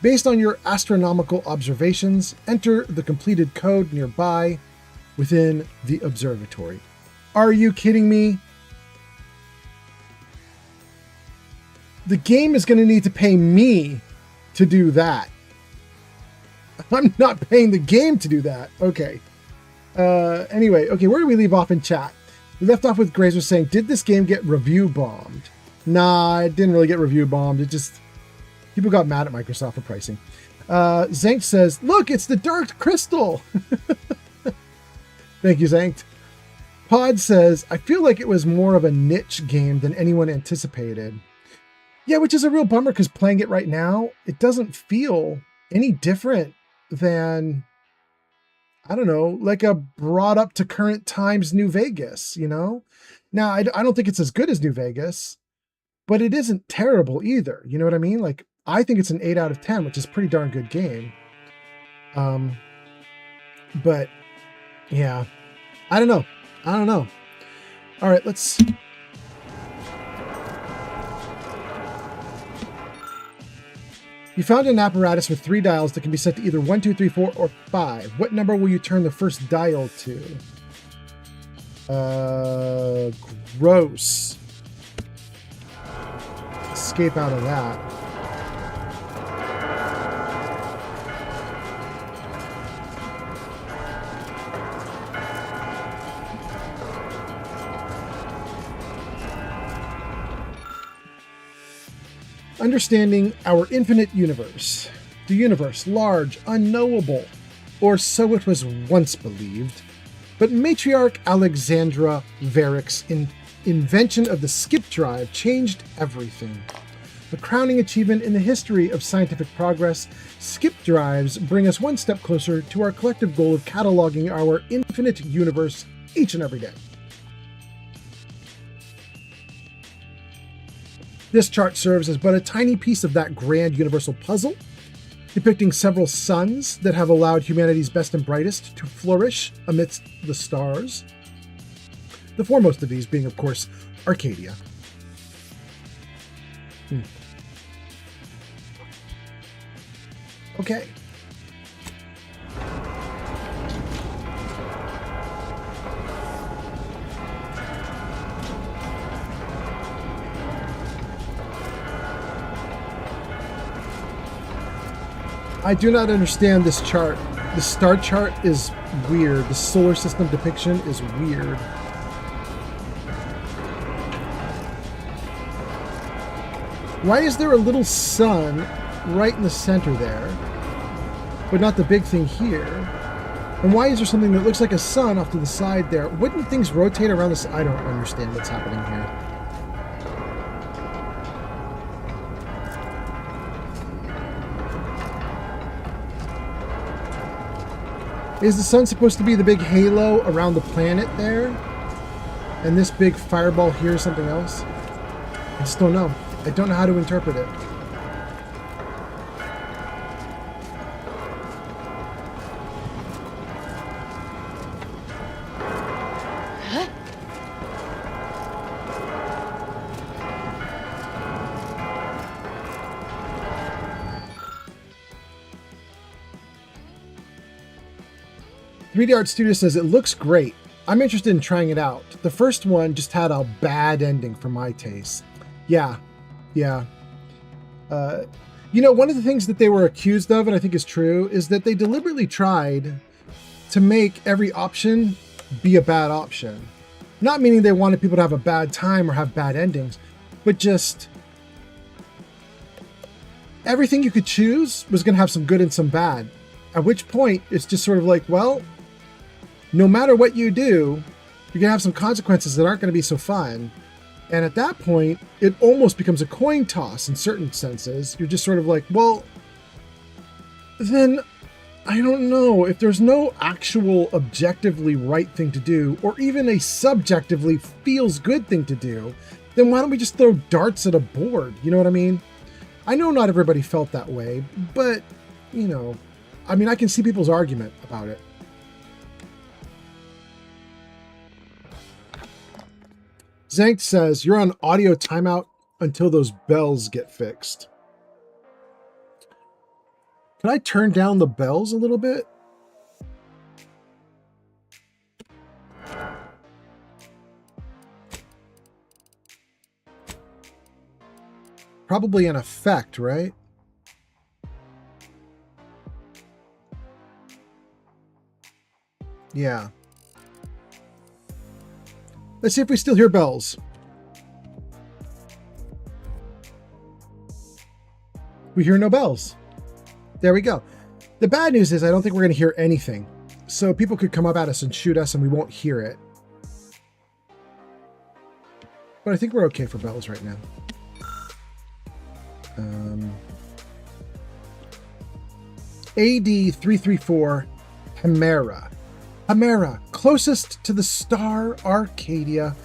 Based on your astronomical observations, enter the completed code nearby within the observatory. Are you kidding me? The game is going to need to pay me to do that. I'm not paying the game to do that. Okay. Anyway, okay, where do we leave off in chat? We left off with Grazer saying, did this game get review bombed? Nah, it didn't really get review bombed. It just... people got mad at Microsoft for pricing. Zankt says, look, it's the Dark Crystal. Thank you, Zankt. Pod says, I feel like it was more of a niche game than anyone anticipated. Yeah, which is a real bummer because playing it right now, it doesn't feel any different than, I don't know, like a brought up to current times New Vegas, you know? Now, I don't think it's as good as New Vegas, but it isn't terrible either. You know what I mean? Like, I think it's an 8 out of 10, which is a pretty darn good game. But yeah, I don't know. All right, let's... You found an apparatus with 3 dials that can be set to either 1, 2, 3, 4, or 5. What number will you turn the first dial to? Gross. Escape out of that. Understanding our infinite universe. The universe, large, unknowable, or so it was once believed. But matriarch Alexandra Varick's invention of the skip drive changed everything. The crowning achievement in the history of scientific progress, skip drives bring us one step closer to our collective goal of cataloging our infinite universe each and every day. This chart serves as but a tiny piece of that grand universal puzzle, depicting several suns that have allowed humanity's best and brightest to flourish amidst the stars. The foremost of these being, of course, Arcadia. Okay. I do not understand this chart. The star chart is weird. The solar system depiction is weird. Why is there a little sun right in the center there, but not the big thing here? And why is there something that looks like a sun off to the side there? Wouldn't things rotate around this? I don't understand what's happening here. Is the sun supposed to be the big halo around the planet there? And this big fireball here is something else? I just don't know. I don't know how to interpret it. .3D Art Studio says, it looks great. I'm interested in trying it out. The first one just had a bad ending for my taste. Yeah. You know, one of the things that they were accused of, and I think is true, is that they deliberately tried to make every option be a bad option. Not meaning they wanted people to have a bad time or have bad endings, but just everything you could choose was going to have some good and some bad. At which point, it's just sort of like, well, no matter what you do, you're going to have some consequences that aren't going to be so fun. And at that point, it almost becomes a coin toss in certain senses. You're just sort of like, well, then I don't know. If there's no actual objectively right thing to do, or even a subjectively feels good thing to do, then why don't we just throw darts at a board? You know what I mean? I know not everybody felt that way, but, you know, I mean, I can see people's argument about it. Zank says, you're on audio timeout until those bells get fixed. Can I turn down the bells a little bit? Probably an effect, right? Yeah. Let's see if we still hear bells. We hear no bells. There we go. The bad news is I don't think we're going to hear anything. So people could come up at us and shoot us and we won't hear it. But I think we're okay for bells right now. AD 334 Hemera. Hemera, closest to the star Arcadia,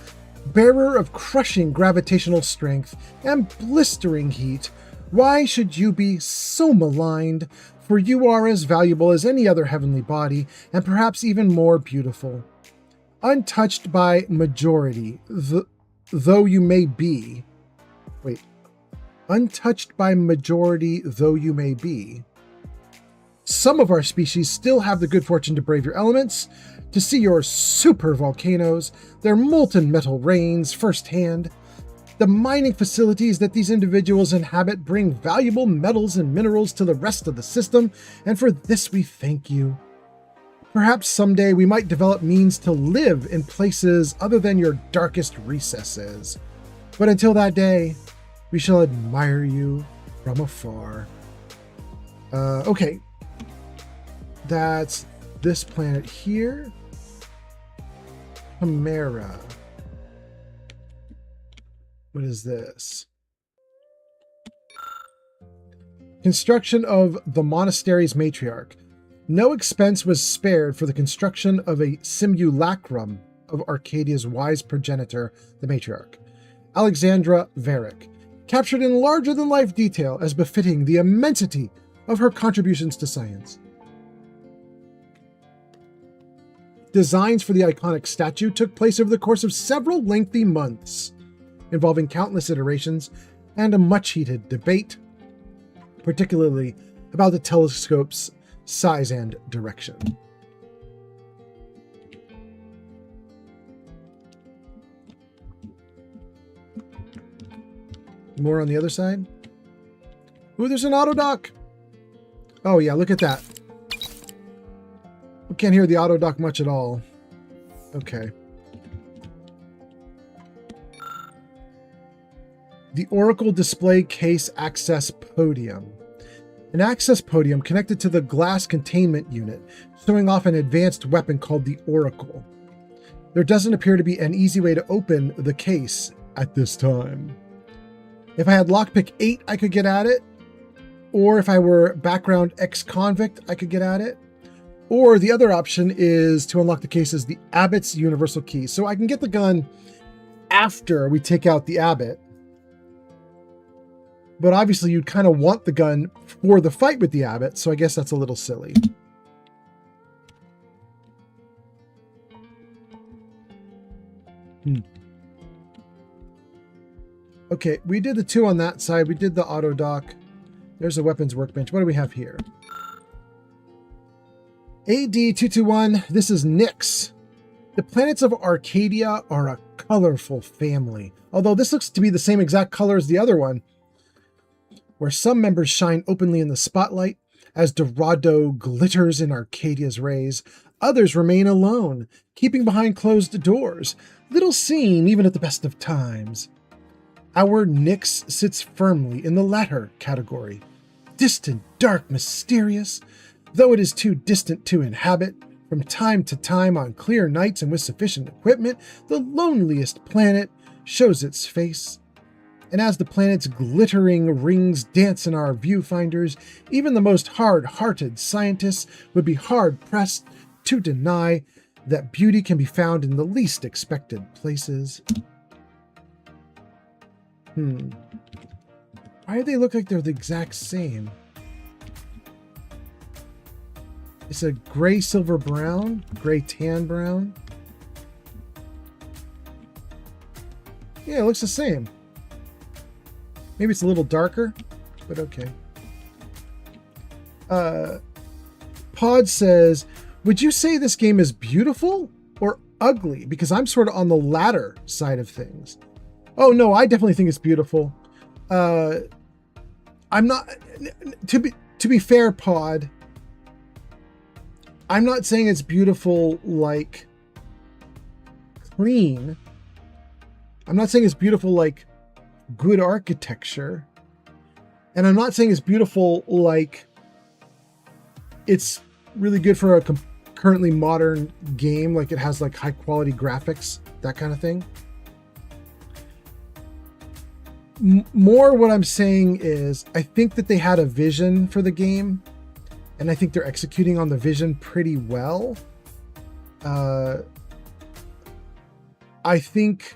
bearer of crushing gravitational strength and blistering heat, why should you be so maligned? For you are as valuable as any other heavenly body, and perhaps even more beautiful. Untouched by majority, though you may be. Wait. Untouched by majority, though you may be. Some of our species still have the good fortune to brave your elements, to see your super volcanoes, their molten metal rains firsthand. The mining facilities that these individuals inhabit bring valuable metals and minerals to the rest of the system, and for this we thank you. Perhaps someday we might develop means to live in places other than your darkest recesses. But until that day, we shall admire you from afar. Okay. That's this planet here. Hemera. What is this? Construction of the monastery's matriarch. No expense was spared for the construction of a simulacrum of Arcadia's wise progenitor, the matriarch, Alexandra Varick, captured in larger-than-life detail as befitting the immensity of her contributions to science. Designs for the iconic statue took place over the course of several lengthy months, involving countless iterations and a much-heated debate, particularly about the telescope's size and direction. More on the other side. Ooh, there's an auto dock. Oh yeah, look at that. We can't hear the auto dock much at all. Okay. The Oracle Display Case Access Podium. An access podium connected to the glass containment unit, showing off an advanced weapon called the Oracle. There doesn't appear to be an easy way to open the case at this time. If I had lockpick 8, I could get at it. Or if I were background ex-convict, I could get at it. Or the other option is to unlock the case as the Abbot's universal key. So I can get the gun after we take out the Abbot. But obviously you'd kind of want the gun for the fight with the Abbot, so I guess that's a little silly. Okay, we did the 2 on that side. We did the auto dock. There's a weapons workbench. What do we have here? AD221, this is Nyx. The planets of Arcadia are a colorful family, although this looks to be the same exact color as the other one, where some members shine openly in the spotlight as Dorado glitters in Arcadia's rays. Others remain alone, keeping behind closed doors, little seen even at the best of times. Our Nyx sits firmly in the latter category. Distant, dark, mysterious, though it is too distant to inhabit. From time to time, on clear nights and with sufficient equipment, the loneliest planet shows its face. And as the planet's glittering rings dance in our viewfinders, even the most hard-hearted scientists would be hard-pressed to deny that beauty can be found in the least expected places. Why do they look like they're the exact same? It's a gray silver brown, gray tan brown. Yeah, it looks the same. Maybe it's a little darker, but okay. Pod says, would you say this game is beautiful or ugly? Because I'm sort of on the latter side of things. Oh no, I definitely think it's beautiful. I'm not, to be fair, Pod, I'm not saying it's beautiful like clean. I'm not saying it's beautiful like good architecture. And I'm not saying it's beautiful like it's really good for a currently modern game, like it has like high quality graphics, that kind of thing. more what I'm saying is I think that they had a vision for the game, and I think they're executing on the vision pretty well. I think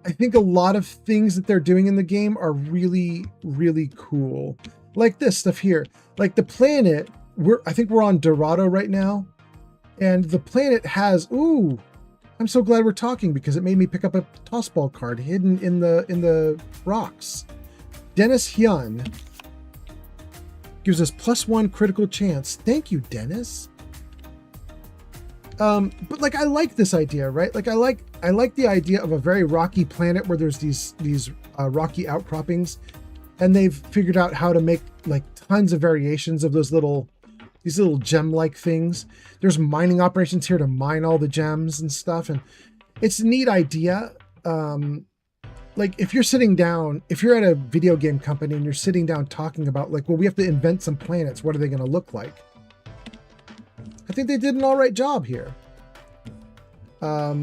a lot of things that they're doing in the game are really, really cool. Like this stuff here. Like the planet, I think we're on Dorado right now. And the planet has, ooh, I'm so glad we're talking because it made me pick up a tossball card hidden in the rocks. Dennis Hyun gives us +1 critical chance. Thank you, Dennis. But like, I like this idea, right? Like I like the idea of a very rocky planet where there's these rocky outcroppings, and they've figured out how to make like tons of variations of these little gem-like things. There's mining operations here to mine all the gems and stuff, and it's a neat idea. Like if you're at a video game company and you're sitting down talking about like, well, we have to invent some planets. What are they going to look like? I think they did an all right job here. I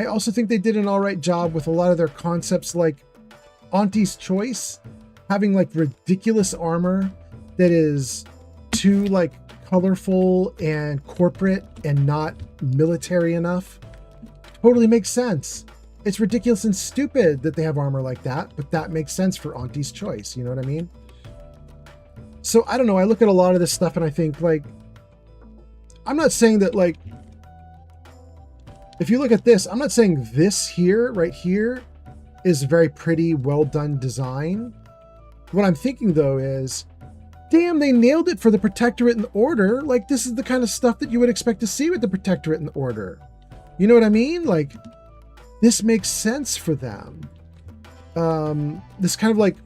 also think they did an all right job with a lot of their concepts, like Auntie's Choice, having like ridiculous armor that is too like colorful and corporate and not military enough. Totally makes sense. It's ridiculous and stupid that they have armor like that, but that makes sense for Auntie's Choice. You know what I mean? So I don't know. I look at a lot of this stuff and I think like, I'm not saying that like, if you look at this, I'm not saying this here, right here, is very pretty, well done design. What I'm thinking though is, damn, they nailed it for the Protectorate and the Order. Like this is the kind of stuff that you would expect to see with the Protectorate and the Order. You know what I mean? Like this makes sense for them. This kind of like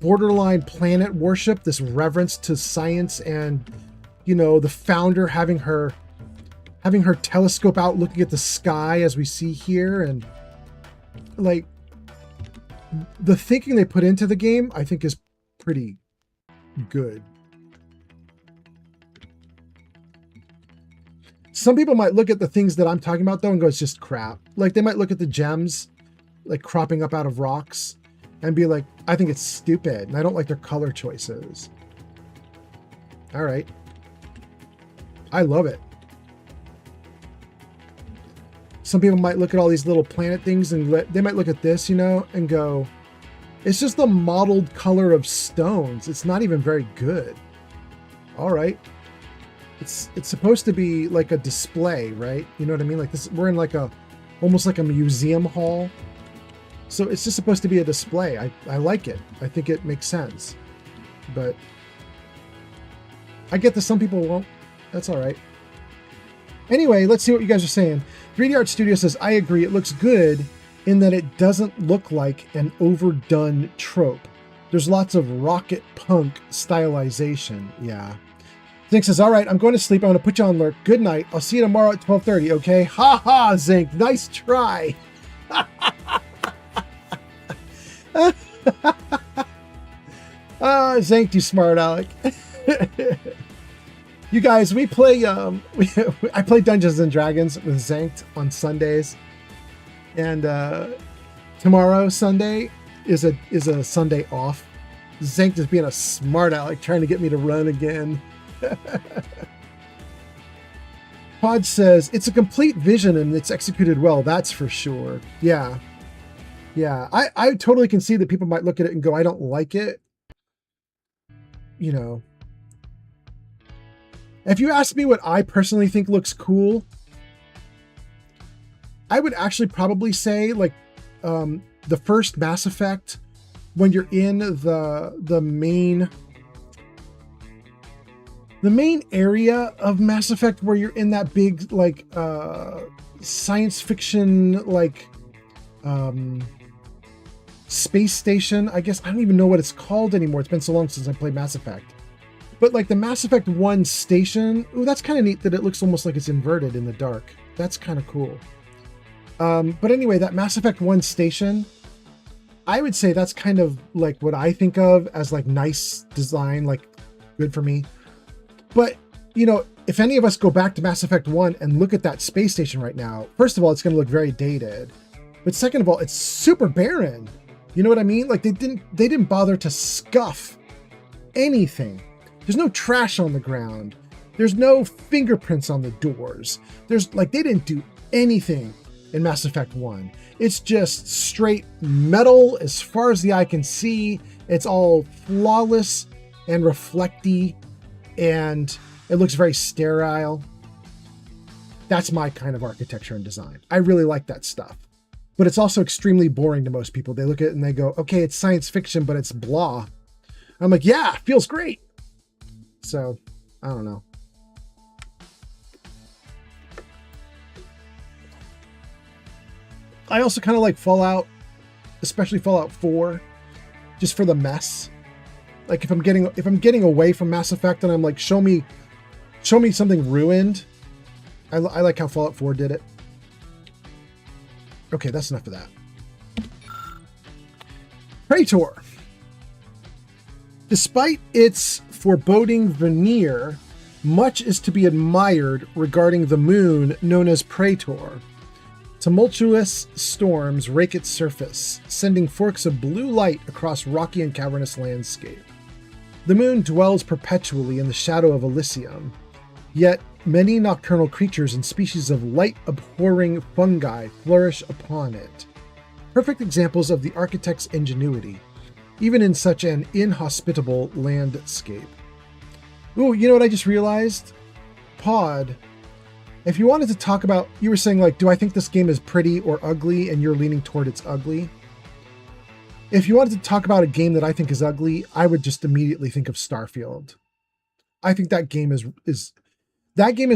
borderline planet worship, this reverence to science, and you know, the founder having her telescope out looking at the sky as we see here, and like the thinking they put into the game I think is pretty good. Some people might look at the things that I'm talking about though and go, it's just crap. Like they might look at the gems like cropping up out of rocks and be like, I think it's stupid and I don't like their color choices. All right. I love it. Some people might look at all these little planet things and they might look at this, you know, and go, it's just the mottled color of stones. It's not even very good. All right. It's supposed to be like a display, right? You know what I mean? Like this, we're in like almost like a museum hall. So it's just supposed to be a display. I like it. I think it makes sense. But I get that some people won't. That's all right. Anyway, let's see what you guys are saying. 3D Art Studio says, I agree. It looks good in that it doesn't look like an overdone trope. There's lots of rocket punk stylization. Yeah. Zink says, all right, I'm going to sleep. I'm going to put you on lurk. Good night. I'll see you tomorrow at 12:30, okay? Ha ha, Zink. Nice try. Zink, you smart aleck. You guys, we play, I play Dungeons and Dragons with Zankt on Sundays. And tomorrow, Sunday, is a Sunday off. Zankt is being a smart aleck trying to get me to run again. Pod says, it's a complete vision and it's executed well, that's for sure. Yeah. Yeah, I totally can see that people might look at it and go, I don't like it. You know. If you ask me what I personally think looks cool, I would actually probably say like the first Mass Effect, when you're in the main area of Mass Effect where you're in that big like science fiction like space station. I guess I don't even know what it's called anymore. It's been so long since I played Mass Effect. But like the Mass Effect 1 station, ooh, that's kind of neat that it looks almost like it's inverted in the dark. That's kind of cool. But anyway, that Mass Effect 1 station, I would say that's kind of like what I think of as like nice design, like good for me. But, you know, if any of us go back to Mass Effect 1 and look at that space station right now, first of all, it's going to look very dated. But second of all, it's super barren. You know what I mean? Like they didn't bother to scuff anything. There's no trash on the ground. There's no fingerprints on the doors. There's like, they didn't do anything in Mass Effect 1. It's just straight metal as far as the eye can see. It's all flawless and reflecty, and it looks very sterile. That's my kind of architecture and design. I really like that stuff. But it's also extremely boring to most people. They look at it and they go, okay, it's science fiction, but it's blah. I'm like, yeah, feels great. So, I don't know. I also kind of like Fallout, especially Fallout 4, just for the mess. Like if I'm getting away from Mass Effect and I'm like, show me something ruined. I like how Fallout 4 did it. Okay, that's enough of that. Praetor. Despite its foreboding veneer, much is to be admired regarding the moon known as Praetor. Tumultuous storms rake its surface, sending forks of blue light across rocky and cavernous landscape. The moon dwells perpetually in the shadow of Elysium, yet many nocturnal creatures and species of light-abhorring fungi flourish upon it. Perfect examples of the architect's ingenuity, even in such an inhospitable landscape. Ooh, you know what I just realized? Pod, if you wanted to talk about, you were saying like, do I think this game is pretty or ugly, and you're leaning toward it's ugly. If you wanted to talk about a game that I think is ugly, I would just immediately think of Starfield. I think that game is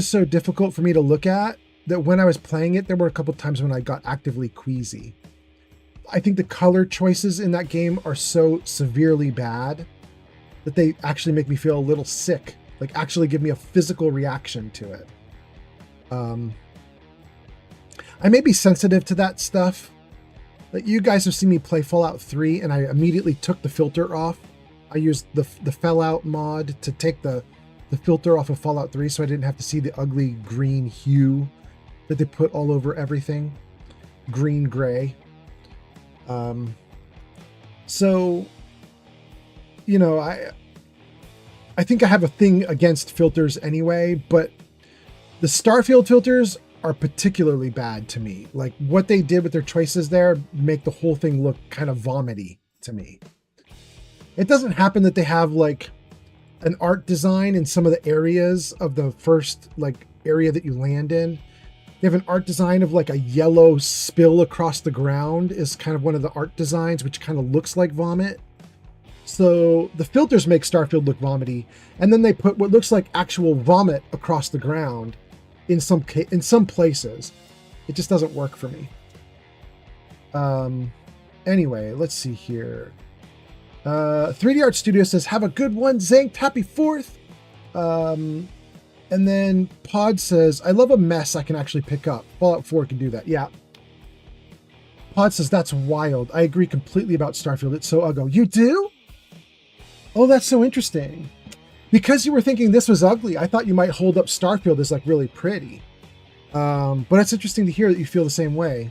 so difficult for me to look at that when I was playing it, there were a couple times when I got actively queasy. I think the color choices in that game are so severely bad that they actually make me feel a little sick, like actually give me a physical reaction to it. I may be sensitive to that stuff. Like you guys have seen me play Fallout 3 and I immediately took the filter off. I used the Fallout mod to take the filter off of Fallout 3 so I didn't have to see the ugly green hue that they put all over everything. Green gray. So, you know, I think I have a thing against filters anyway, but the Starfield filters are particularly bad to me. Like what they did with their choices there make the whole thing look kind of vomity to me. It doesn't happen that they have like an art design in some of the areas of the first like area that you land in. They have an art design of like a yellow spill across the ground is kind of one of the art designs, which kind of looks like vomit. So the filters make Starfield look vomity, and then they put what looks like actual vomit across the ground in some places. It just doesn't work for me. Anyway, let's see here. 3D Art Studio says, have a good one, Zank. Happy 4th. And then Pod says, I love a mess I can actually pick up. Fallout 4 can do that. Yeah. Pod says, that's wild. I agree completely about Starfield. It's so ugly. You do? Oh, that's so interesting. Because you were thinking this was ugly, I thought you might hold up Starfield as like really pretty. But it's interesting to hear that you feel the same way.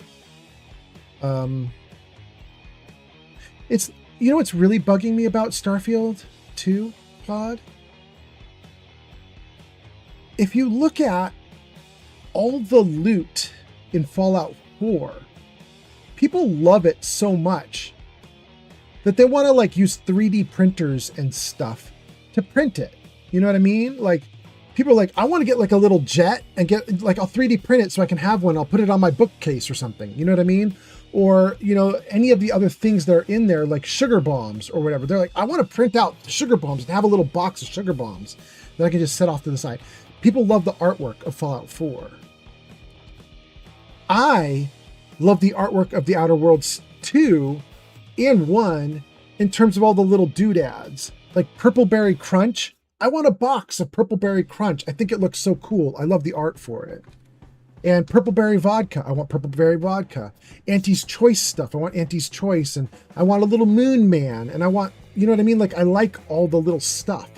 It's, you know what's really bugging me about Starfield 2, Pod? If you look at all the loot in Fallout 4, people love it so much that they want to like use 3D printers and stuff to print it. You know what I mean? Like people are like, I want to get like a little jet and get like, I'll 3D print it so I can have one. I'll put it on my bookcase or something. You know what I mean? Or, you know, any of the other things that are in there, like sugar bombs or whatever. They're like, I want to print out sugar bombs and have a little box of sugar bombs that I can just set off to the side. People love the artwork of Fallout 4. I love the artwork of The Outer Worlds 2 and 1 in terms of all the little doodads. Like Purpleberry Crunch. I want a box of Purpleberry Crunch. I think it looks so cool. I love the art for it. And Purpleberry Vodka. I want Purpleberry Vodka. Auntie's Choice stuff. I want Auntie's Choice. And I want a little Moon Man. And I want, you know what I mean? Like I like all the little stuff.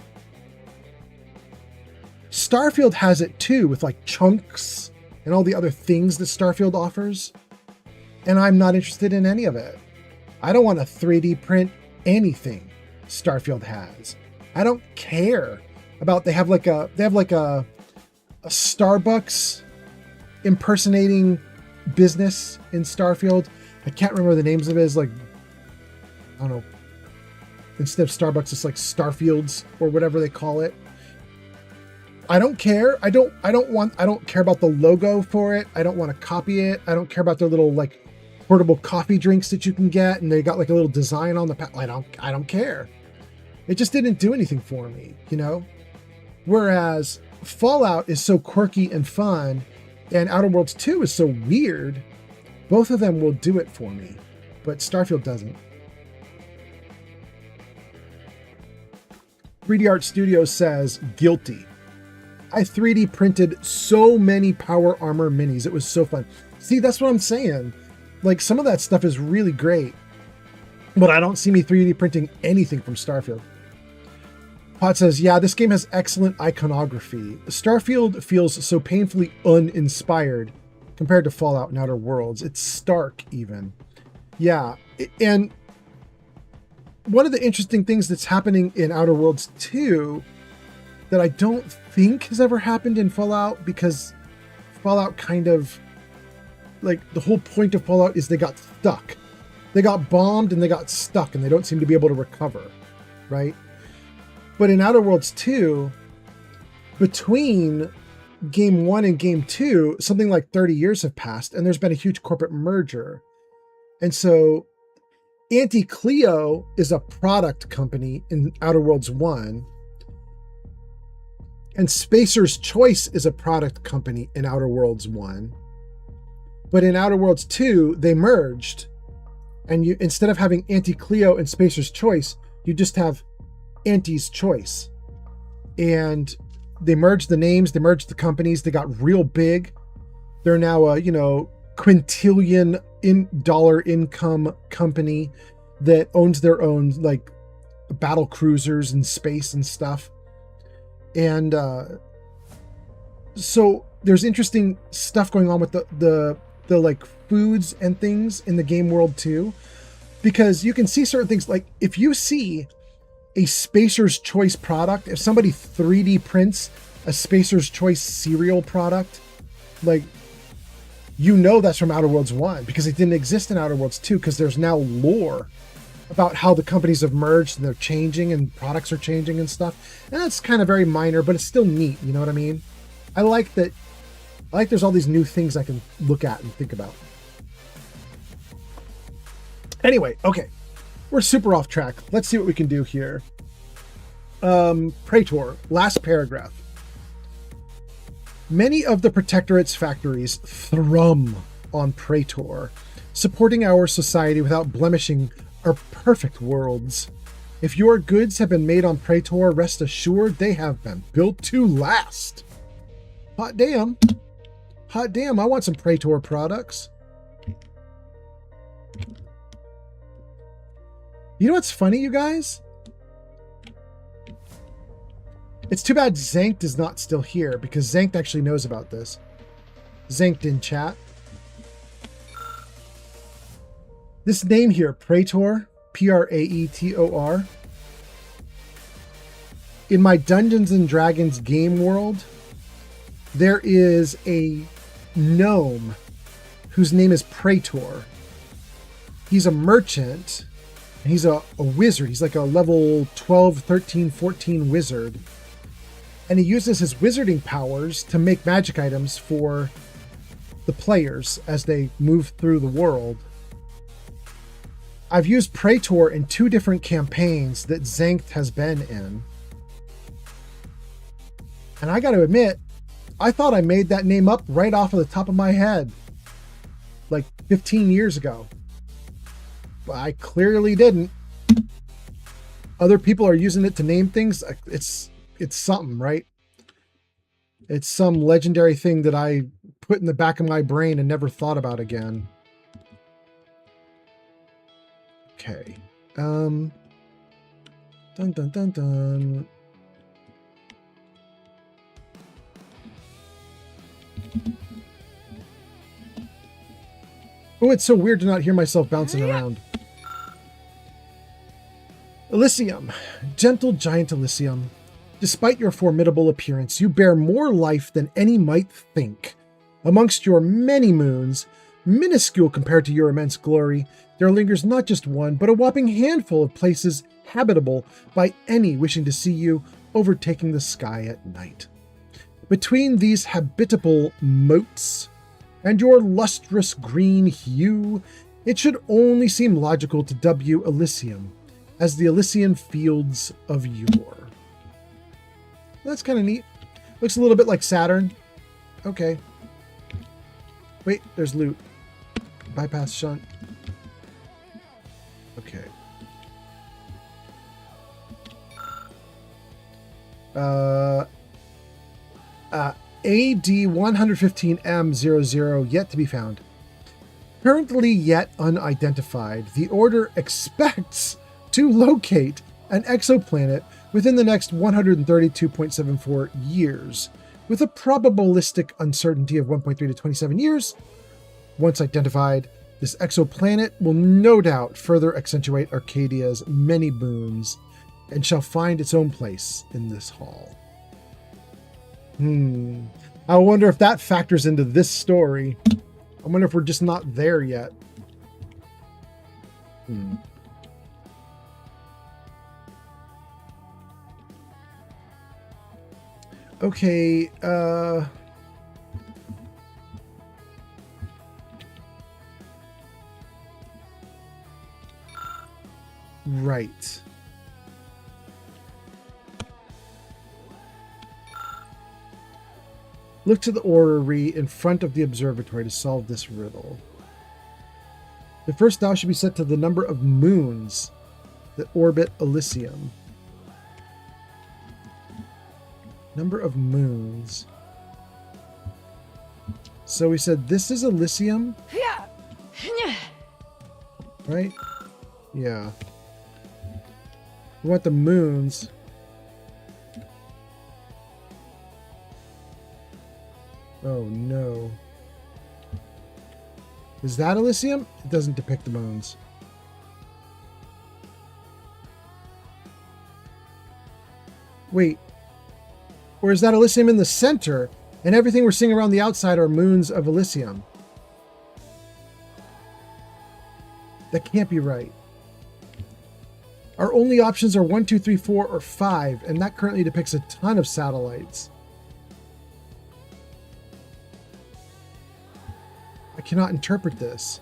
Starfield has it too with like chunks and all the other things that Starfield offers. and I'm not interested in any of it. I don't want to 3D print anything Starfield has. I don't care about, they have like a Starbucks impersonating business in Starfield. I can't remember the names of it. It's like, I don't know, instead of Starbucks, it's like Starfields or whatever they call it. I don't care. I don't care about the logo for it. I don't want to copy it. I don't care about their little like portable coffee drinks that you can get, and they got like a little design on the I don't care. It just didn't do anything for me, you know? Whereas Fallout is so quirky and fun, and Outer Worlds 2 is so weird. Both of them will do it for me, but Starfield doesn't. 3D Art Studios says, guilty. I 3D printed so many Power Armor minis. It was so fun. See, that's what I'm saying. Like, some of that stuff is really great, but I don't see me 3D printing anything from Starfield. Pot says, yeah, this game has excellent iconography. Starfield feels so painfully uninspired compared to Fallout and Outer Worlds. It's stark, even. Yeah, and one of the interesting things that's happening in Outer Worlds 2 that I don't think has ever happened in Fallout, because Fallout kind of, like, the whole point of Fallout is they got stuck. They got bombed and they got stuck and they don't seem to be able to recover, right? But in Outer Worlds 2, between Game 1 and Game 2, something like 30 years have passed, and there's been a huge corporate merger. And so Auntie Cleo is a product company in Outer Worlds 1, and Spacer's Choice is a product company in Outer Worlds 1. But in Outer Worlds 2, they merged, and you, instead of having Auntie Cleo and Spacer's Choice, you just have Auntie's Choice. And they merged the names, they merged the companies, they got real big. They're now a, quintillion dollar income company that owns their own like battle cruisers and space and stuff. And so there's interesting stuff going on with the like foods and things in the game world too, because you can see certain things. Like if you see a Spacer's Choice product, if somebody 3D prints a Spacer's Choice cereal product, like, that's from Outer Worlds 1, because it didn't exist in Outer Worlds 2, because there's now lore about how the companies have merged and they're changing and products are changing and stuff. And that's kind of very minor, but it's still neat. You know what I mean? I like that. I like there's all these new things I can look at and think about. Anyway, okay. We're super off track. Let's see what we can do here. Praetor, last paragraph. Many of the Protectorate's factories thrum on Praetor, supporting our society without blemishing our perfect worlds. If your goods have been made on Praetor, rest assured they have been built to last. Hot damn. Hot damn, I want some Praetor products. You know what's funny, you guys? It's too bad Zanked is not still here, because Zanked actually knows about this. Zanked in chat. This name here, Praetor, Praetor. In my Dungeons and Dragons game world, there is a gnome whose name is Praetor. He's a merchant. He's a wizard. He's like a level 12, 13, 14 wizard. And he uses his wizarding powers to make magic items for the players as they move through the world. I've used Praetor in 2 different campaigns that Zanked has been in. And I gotta admit, I thought I made that name up right off of the top of my head. Like 15 years ago. But I clearly didn't. Other people are using it to name things. It's something, right? It's some legendary thing that I put in the back of my brain and never thought about again. Okay. Dun dun dun dun. Oh, it's so weird to not hear myself bouncing around. Elysium. Gentle giant Elysium. Despite your formidable appearance, you bear more life than any might think. Amongst your many moons, minuscule compared to your immense glory, there lingers not just one, but a whopping handful of places habitable by any wishing to see you overtaking the sky at night. Between these habitable moats and your lustrous green hue, it should only seem logical to dub you Elysium as the Elysian fields of yore. That's kind of neat. Looks a little bit like Saturn. Okay. Wait, there's loot. Bypass shunt. Okay. AD 115M00 yet to be found. Currently yet unidentified, the Order expects to locate an exoplanet within the next 132.74 years, with a probabilistic uncertainty of 1.3 to 27 years. Once identified, this exoplanet will no doubt further accentuate Arcadia's many moons and shall find its own place in this hall. I wonder if that factors into this story. I wonder if we're just not there yet. Okay, right. Look to the orrery in front of the observatory to solve this riddle. The first dial should be set to the number of moons that orbit Elysium. Number of moons. So we said this is Elysium? Right? Yeah. We want the moons. Oh no. Is that Elysium? It doesn't depict the moons. Wait. Or is that Elysium in the center, and everything we're seeing around the outside are moons of Elysium? That can't be right. Our only options are 1, 2, 3, 4, or 5, and that currently depicts a ton of satellites. I cannot interpret this.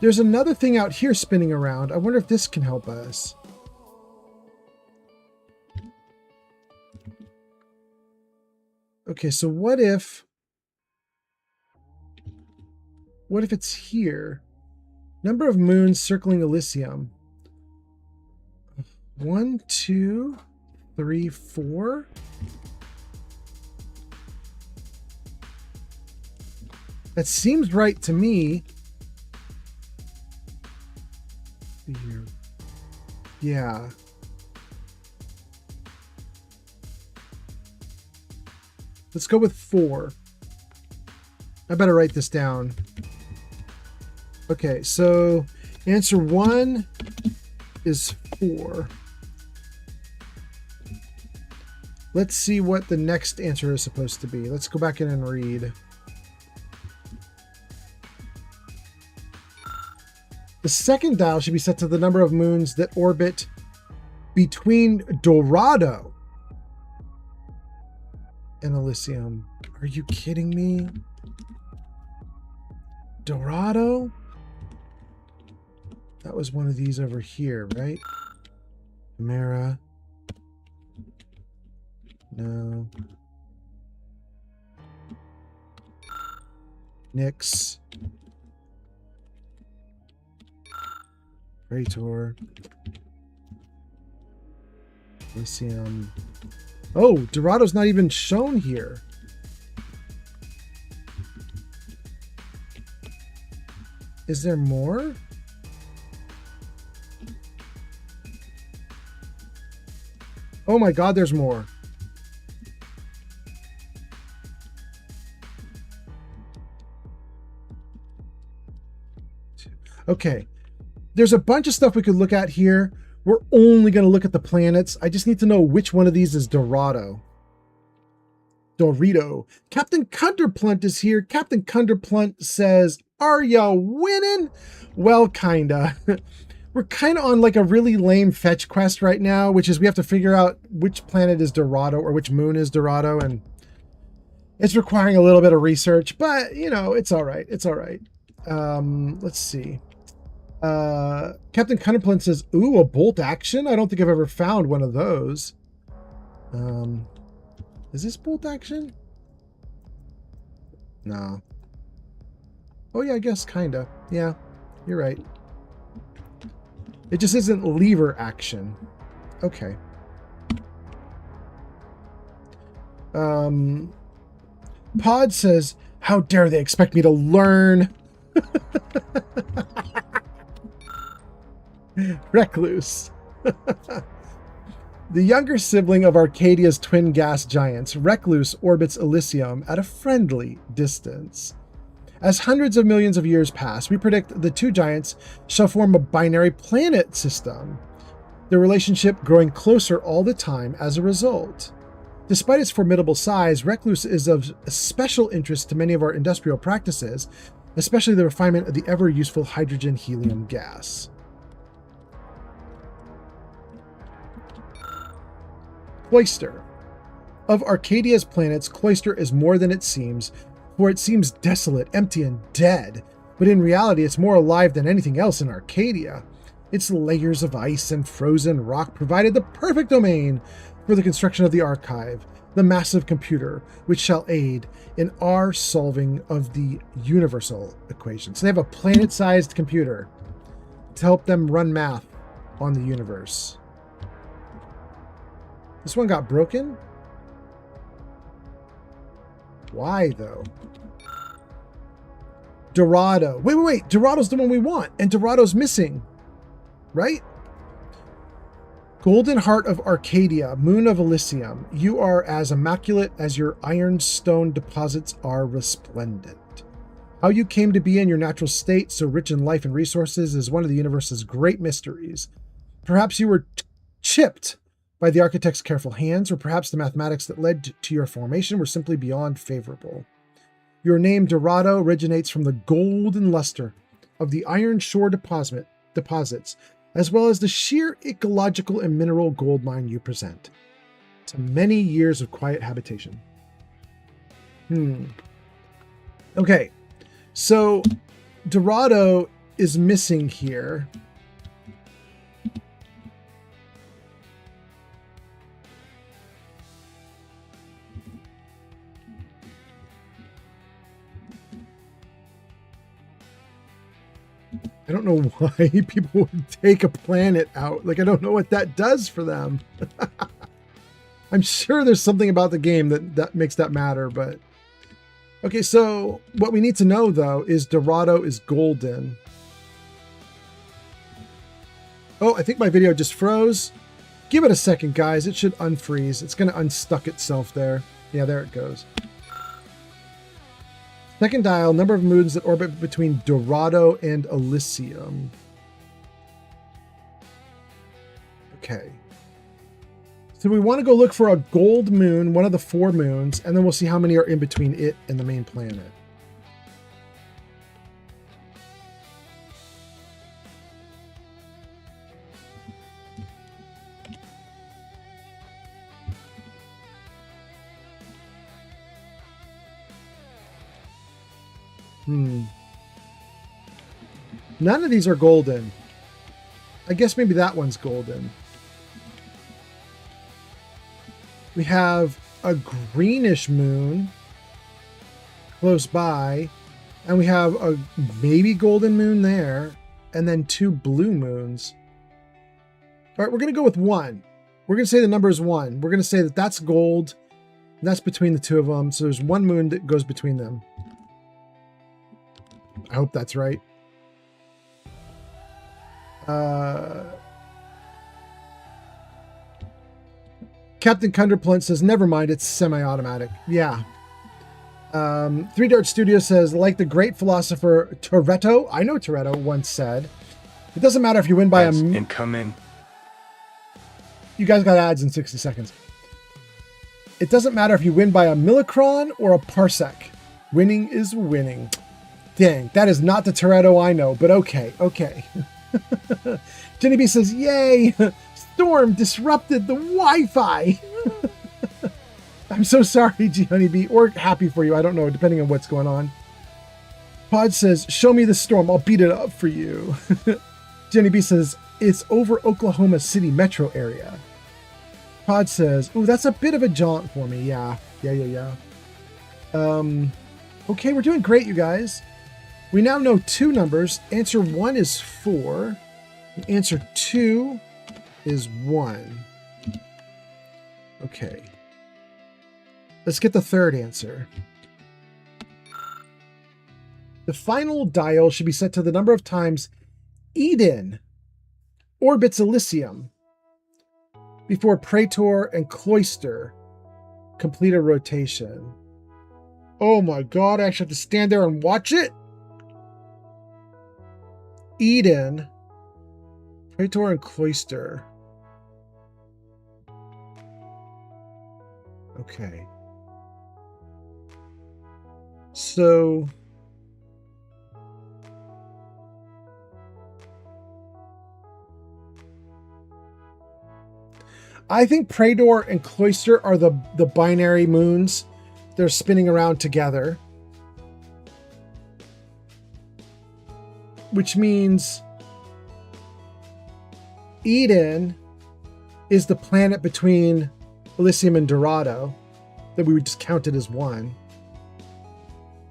There's another thing out here spinning around. I wonder if this can help us. Okay, so what if it's here? Number of moons circling Elysium. 1, 2, 3, 4. That seems right to me. Yeah. Let's go with 4. I better write this down. Okay, so answer 1 is 4. Let's see what the next answer is supposed to be. Let's go back in and read. The second dial should be set to the number of moons that orbit between Dorado and Elysium. Are you kidding me? Dorado? That was one of these over here, right? Chimera. No. Nyx. Praetor. Elysium. Oh, Dorado's not even shown here. Is there more? Oh my god, there's more. Okay. There's a bunch of stuff we could look at here. We're only going to look at the planets. I just need to know which one of these is Dorado. Dorito. Captain Cunderplunt is here. Captain Cunderplunt says, are ya winning? Well, kinda. We're kind of on like a really lame fetch quest right now, which is we have to figure out which planet is Dorado or which moon is Dorado, and it's requiring a little bit of research, but you know, it's all right. It's all right. Let's see. Captain Cunderplunt says, ooh, a bolt action? I don't think I've ever found one of those. Is this bolt action? No. Oh yeah, I guess kinda. Yeah, you're right. It just isn't lever action. Okay. Pod says, how dare they expect me to learn? Recluse. The younger sibling of Arcadia's twin gas giants, Recluse orbits Elysium at a friendly distance. As hundreds of millions of years pass, we predict the two giants shall form a binary planet system, their relationship growing closer all the time as a result. Despite its formidable size, Recluse is of special interest to many of our industrial practices, especially the refinement of the ever-useful hydrogen-helium gas. Cloister. Of Arcadia's planets, Cloister is more than it seems, for it seems desolate, empty, and dead, but in reality it's more alive than anything else in Arcadia. Its layers of ice and frozen rock provided the perfect domain for the construction of the archive, the massive computer, which shall aid in our solving of the universal equations. So they have a planet-sized computer to help them run math on the universe. This one got broken? Why, though? Dorado. Wait. Dorado's the one we want, and Dorado's missing. Right? Golden Heart of Arcadia, Moon of Elysium. You are as immaculate as your ironstone deposits are resplendent. How you came to be in your natural state, so rich in life and resources, is one of the universe's great mysteries. Perhaps you were chipped by the architect's careful hands, or perhaps the mathematics that led to your formation were simply beyond favorable. Your name, Dorado, originates from the golden luster of the iron shore deposits, as well as the sheer ecological and mineral gold mine you present. To many years of quiet habitation. Okay, so Dorado is missing here. I don't know why people would take a planet out. Like, I don't know what that does for them. I'm sure there's something about the game that makes that matter, but... Okay, so what we need to know, though, is Dorado is golden. Oh, I think my video just froze. Give it a second, guys. It should unfreeze. It's going to unstuck itself there. Yeah, there it goes. Second dial, number of moons that orbit between Dorado and Elysium. Okay. So we want to go look for a gold moon, one of the 4 moons, and then we'll see how many are in between it and the main planet. None of these are golden. I guess maybe that one's golden. We have a greenish moon close by, and we have a maybe golden moon there, and then 2 blue moons. All right, we're going to go with 1. We're going to say the number is 1. We're going to say that that's gold, and that's between the 2 of them, so there's 1 moon that goes between them. I hope that's right. Captain Cunderplunt says, never mind, it's semi-automatic. Yeah. Three Dart Studio says, like the great philosopher Toretto, I know Toretto, once said, it doesn't matter if you win by Ads incoming. You guys got ads in 60 seconds. It doesn't matter if you win by a millicron or a parsec. Winning is winning. Dang, that is not the Toretto I know, but okay. Jenny B says, yay! Storm disrupted the Wi-Fi! I'm so sorry, G Honeybee, or happy for you. I don't know, depending on what's going on. Pod says, show me the storm. I'll beat it up for you. Jenny B says, it's over Oklahoma City metro area. Pod says, ooh, that's a bit of a jaunt for me. Yeah. Okay, we're doing great, you guys. We now know two numbers. Answer 1 is 4. And answer 2 is 1. Okay. Let's get the third answer. The final dial should be set to the number of times Eden orbits Elysium before Praetor and Cloister complete a rotation. Oh my god, I actually have to stand there and watch it? Eden, Praetor, and Cloister. Okay. So I think Praetor and Cloister are the binary moons. They're spinning around together. Which means Eden is the planet between Elysium and Dorado that we would just count it as 1.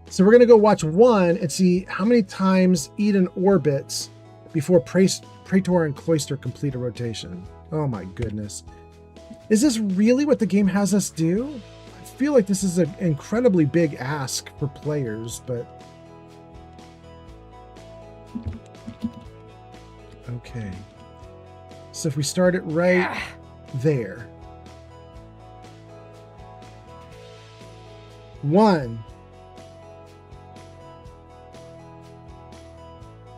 So we're going to go watch 1 and see how many times Eden orbits before Praetor and Cloister complete a rotation. Oh my goodness. Is this really what the game has us do? I feel like this is an incredibly big ask for players, but... Okay. So if we start it right there. 1,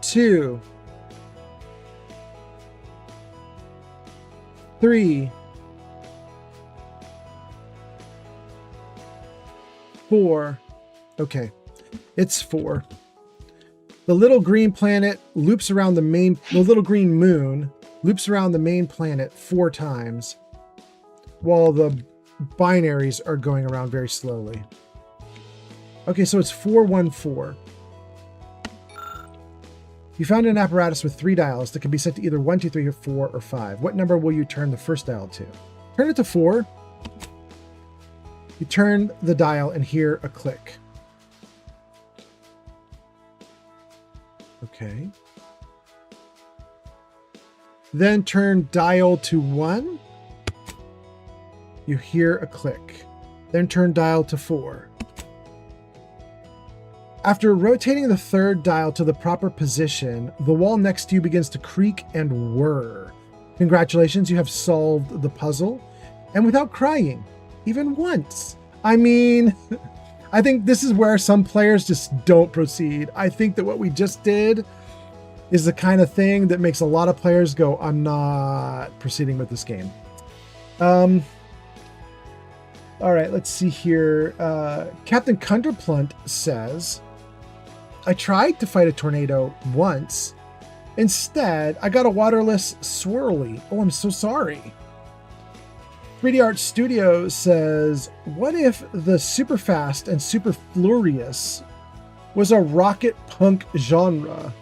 2, 3, 4. Okay, it's 4. The little green planet loops around the little green moon loops around the main planet 4 times, while the binaries are going around very slowly. Okay, so it's 414. You found an apparatus with 3 dials that can be set to either 1, 2, 3, or 4, or 5. What number will you turn the first dial to? Turn it to 4. You turn the dial and hear a click. Okay. Then turn dial to 1. You hear a click. Then turn dial to 4. After rotating the third dial to the proper position, the wall next to you begins to creak and whir. Congratulations, you have solved the puzzle, and without crying, even once. I mean, I think this is where some players just don't proceed. I think that what we just did is the kind of thing that makes a lot of players go, I'm not proceeding with this game. All right, let's see here. Captain Kunderplunt says, I tried to fight a tornado once. Instead, I got a waterless swirly. Oh, I'm so sorry. 3D Art Studio says, what if the super fast and super furious was a rocket punk genre?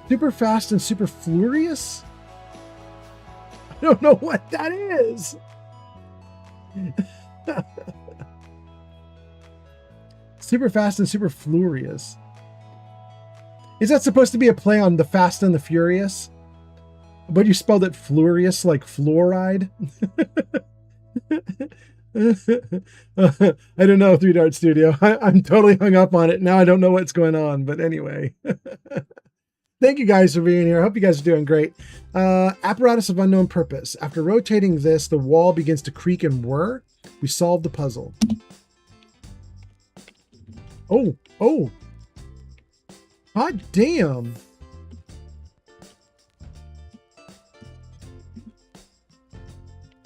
Super fast and super furious? I don't know what that is. Super fast and super furious. Is that supposed to be a play on the Fast and the Furious? But you spelled it furious like fluoride? I don't know, 3D Art Studio. I'm totally hung up on it. Now I don't know what's going on, but anyway. Thank you guys for being here. I hope you guys are doing great. Apparatus of unknown purpose. After rotating this, the wall begins to creak and whir. We solved the puzzle. Oh. Hot damn.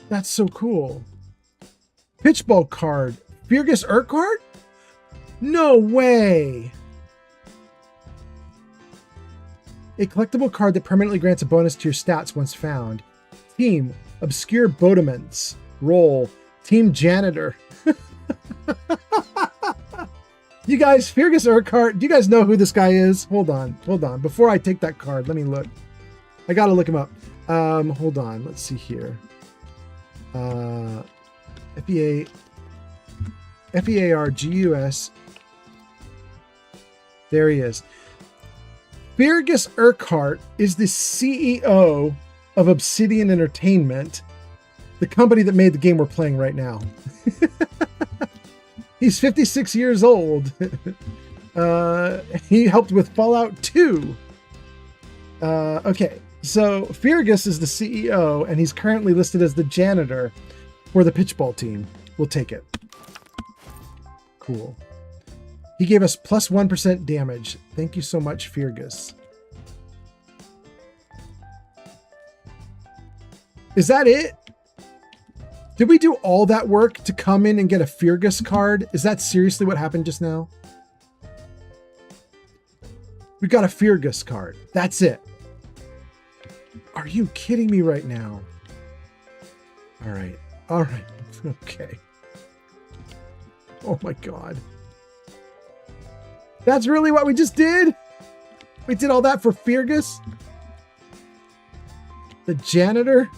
That's so cool. Pitchball card. Fergus Urquhart? No way. A collectible card that permanently grants a bonus to your stats once found. Team, Obscure Bodements. Role, Team Janitor. You guys, Fergus Urquhart, do you guys know who this guy is? Hold on. Before I take that card, let me look. I gotta look him up. Hold on, let's see here. F-E-A-R-G-U-S. There he is. Fergus Urquhart is the CEO of Obsidian Entertainment, the company that made the game we're playing right now. He's 56 years old. He helped with Fallout 2. Okay, so Fergus is the CEO, and he's currently listed as the janitor for the pitchball team. We'll take it. Cool. He gave us plus 1% damage. Thank you so much, Fergus. Is that it? Did we do all that work to come in and get a Fergus card? Is that seriously what happened just now? We got a Fergus card. That's it. Are you kidding me right now? All right. Okay. Oh my God. That's really what we just did? We did all that for Fergus? The janitor?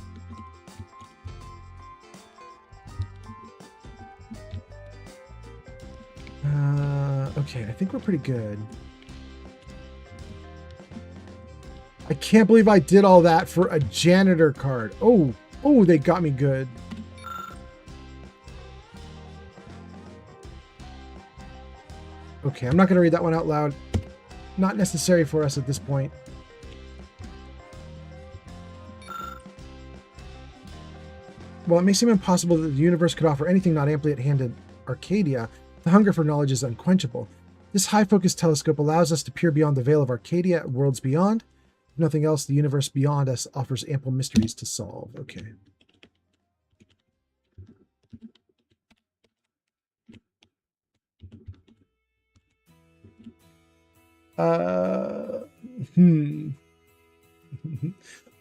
Okay, I think we're pretty good. I can't believe I did all that for a janitor card. Oh, they got me good. Okay, I'm not going to read that one out loud. Not necessary for us at this point. While it may seem impossible that the universe could offer anything not amply at hand in Arcadia, the hunger for knowledge is unquenchable. This high-focus telescope allows us to peer beyond the veil of Arcadia at worlds beyond. If nothing else, the universe beyond us offers ample mysteries to solve. Okay.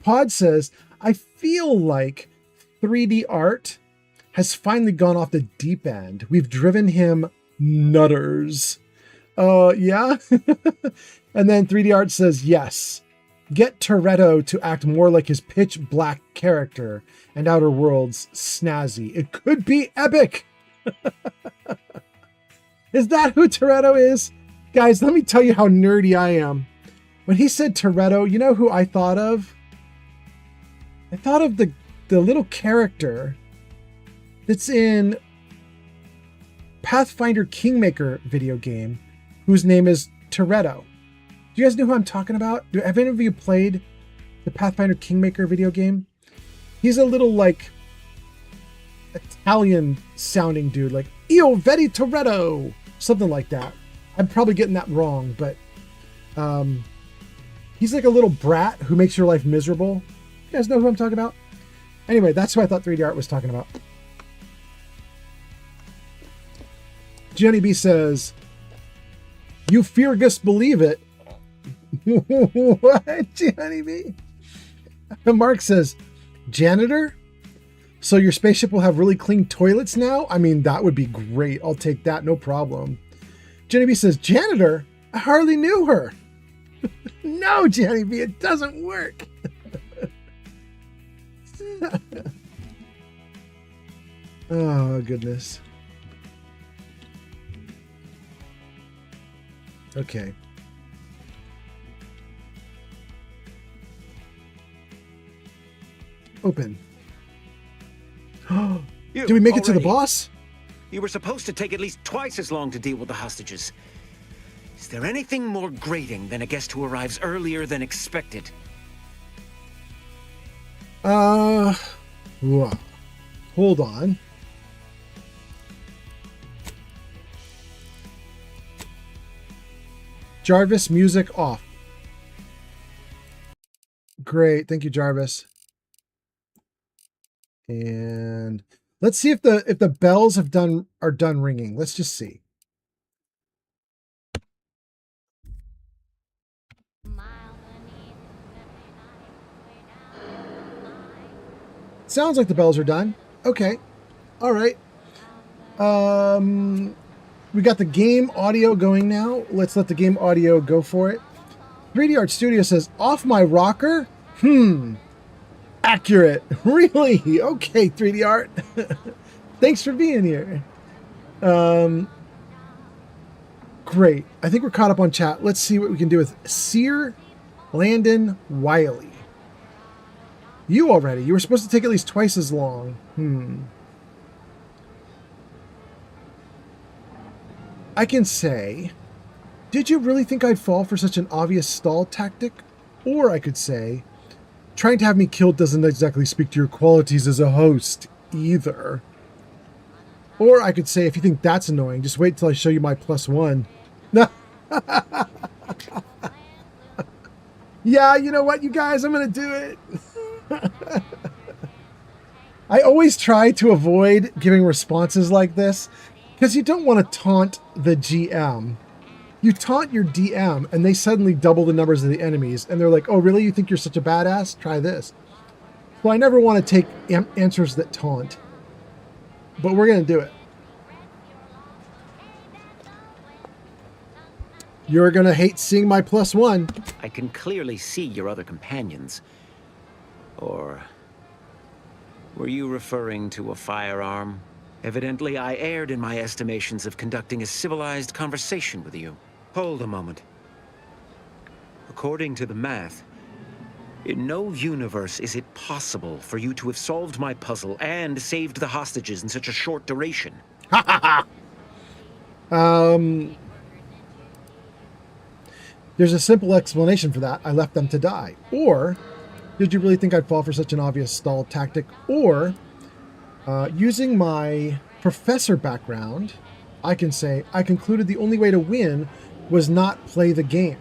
Pod says, I feel like 3D art has finally gone off the deep end. We've driven him nutters. Yeah? And then 3D art says, yes. Get Toretto to act more like his pitch black character and Outer Worlds snazzy. It could be epic. Is that who Toretto is? Guys, let me tell you how nerdy I am. When he said Toretto, you know who I thought of? I thought of the little character that's in Pathfinder Kingmaker video game, whose name is Toretto. Do you guys know who I'm talking about? Have any of you played the Pathfinder Kingmaker video game? He's a little, like, Italian sounding dude, like Io Vedi Toretto, something like that. I'm probably getting that wrong, but he's like a little brat who makes your life miserable. You guys know who I'm talking about? Anyway, that's who I thought 3D art was talking about. Jenny B says, you Fergus believe it. What, Jenny B? Mark says, janitor? So your spaceship will have really clean toilets now? I mean, that would be great. I'll take that, no problem. Jenny B says, janitor? I hardly knew her. No, Jenny B, it doesn't work. Oh, goodness. Okay. Open. Did we make it to the boss? You were supposed to take at least twice as long to deal with the hostages. Is there anything more grating than a guest who arrives earlier than expected? Whoa. Hold on. Jarvis, music off. Great, thank you, Jarvis. And let's see if the bells are done ringing. Let's just see. Sounds like the bells are done. Okay. All right. We got the game audio going now. Let's let the game audio go for it. 3D Art Studio says, off my rocker? Accurate. Really? Okay, 3D Art. Thanks for being here. Great. I think we're caught up on chat. Let's see what we can do with Sear Landon Wiley. You already. You were supposed to take at least twice as long. I can say, did you really think I'd fall for such an obvious stall tactic? Or I could say, trying to have me killed doesn't exactly speak to your qualities as a host either. Or I could say, if you think that's annoying, just wait till I show you my +1. Yeah, you know what, you guys? I'm going to do it. I always try to avoid giving responses like this because you don't want to taunt the GM. You taunt your DM and they suddenly double the numbers of the enemies and they're like, oh, really? You think you're such a badass? Try this. Well, I never want to take answers that taunt, but we're going to do it. You're going to hate seeing my +1. I can clearly see your other companions. Or were you referring to a firearm? Evidently, I erred in my estimations of conducting a civilized conversation with you. Hold a moment. According to the math, in no universe is it possible for you to have solved my puzzle and saved the hostages in such a short duration. There's a simple explanation for that. I left them to die. Or, did you really think I'd fall for such an obvious stall tactic? Or, using my professor background, I can say, I concluded the only way to win was not play the game.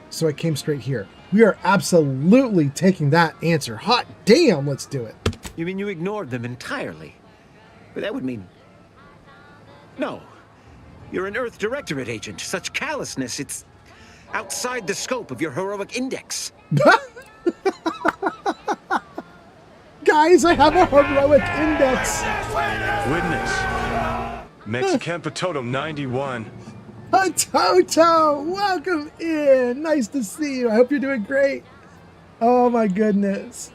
So I came straight here. We are absolutely taking that answer. Hot damn, let's do it. You mean you ignored them entirely? But that would mean... No. You're an Earth Directorate agent. Such callousness, it's outside the scope of your heroic index. Guys, I have a heroic index. Witness. Mexican Potato 91. Potato, welcome in. Nice to see you. I hope you're doing great. Oh my goodness.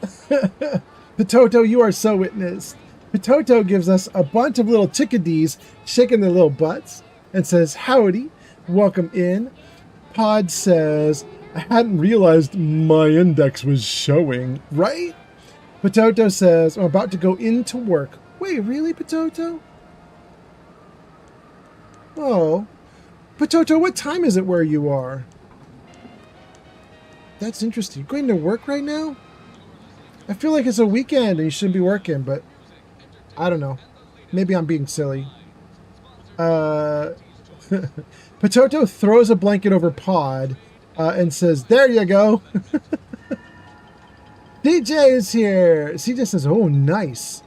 Potato, you are so witnessed. Potato gives us a bunch of little chickadees shaking their little butts and says, howdy, welcome in. Pod says, I hadn't realized my index was showing, right? Potato says, I'm about to go into work. Wait, really, Potato? Oh. Potato, what time is it where you are? That's interesting. You're going to work right now? I feel like it's a weekend and you shouldn't be working, but I don't know. Maybe I'm being silly. Potato throws a blanket over Pod and says, there you go. DJ is here. CJ says, oh, nice.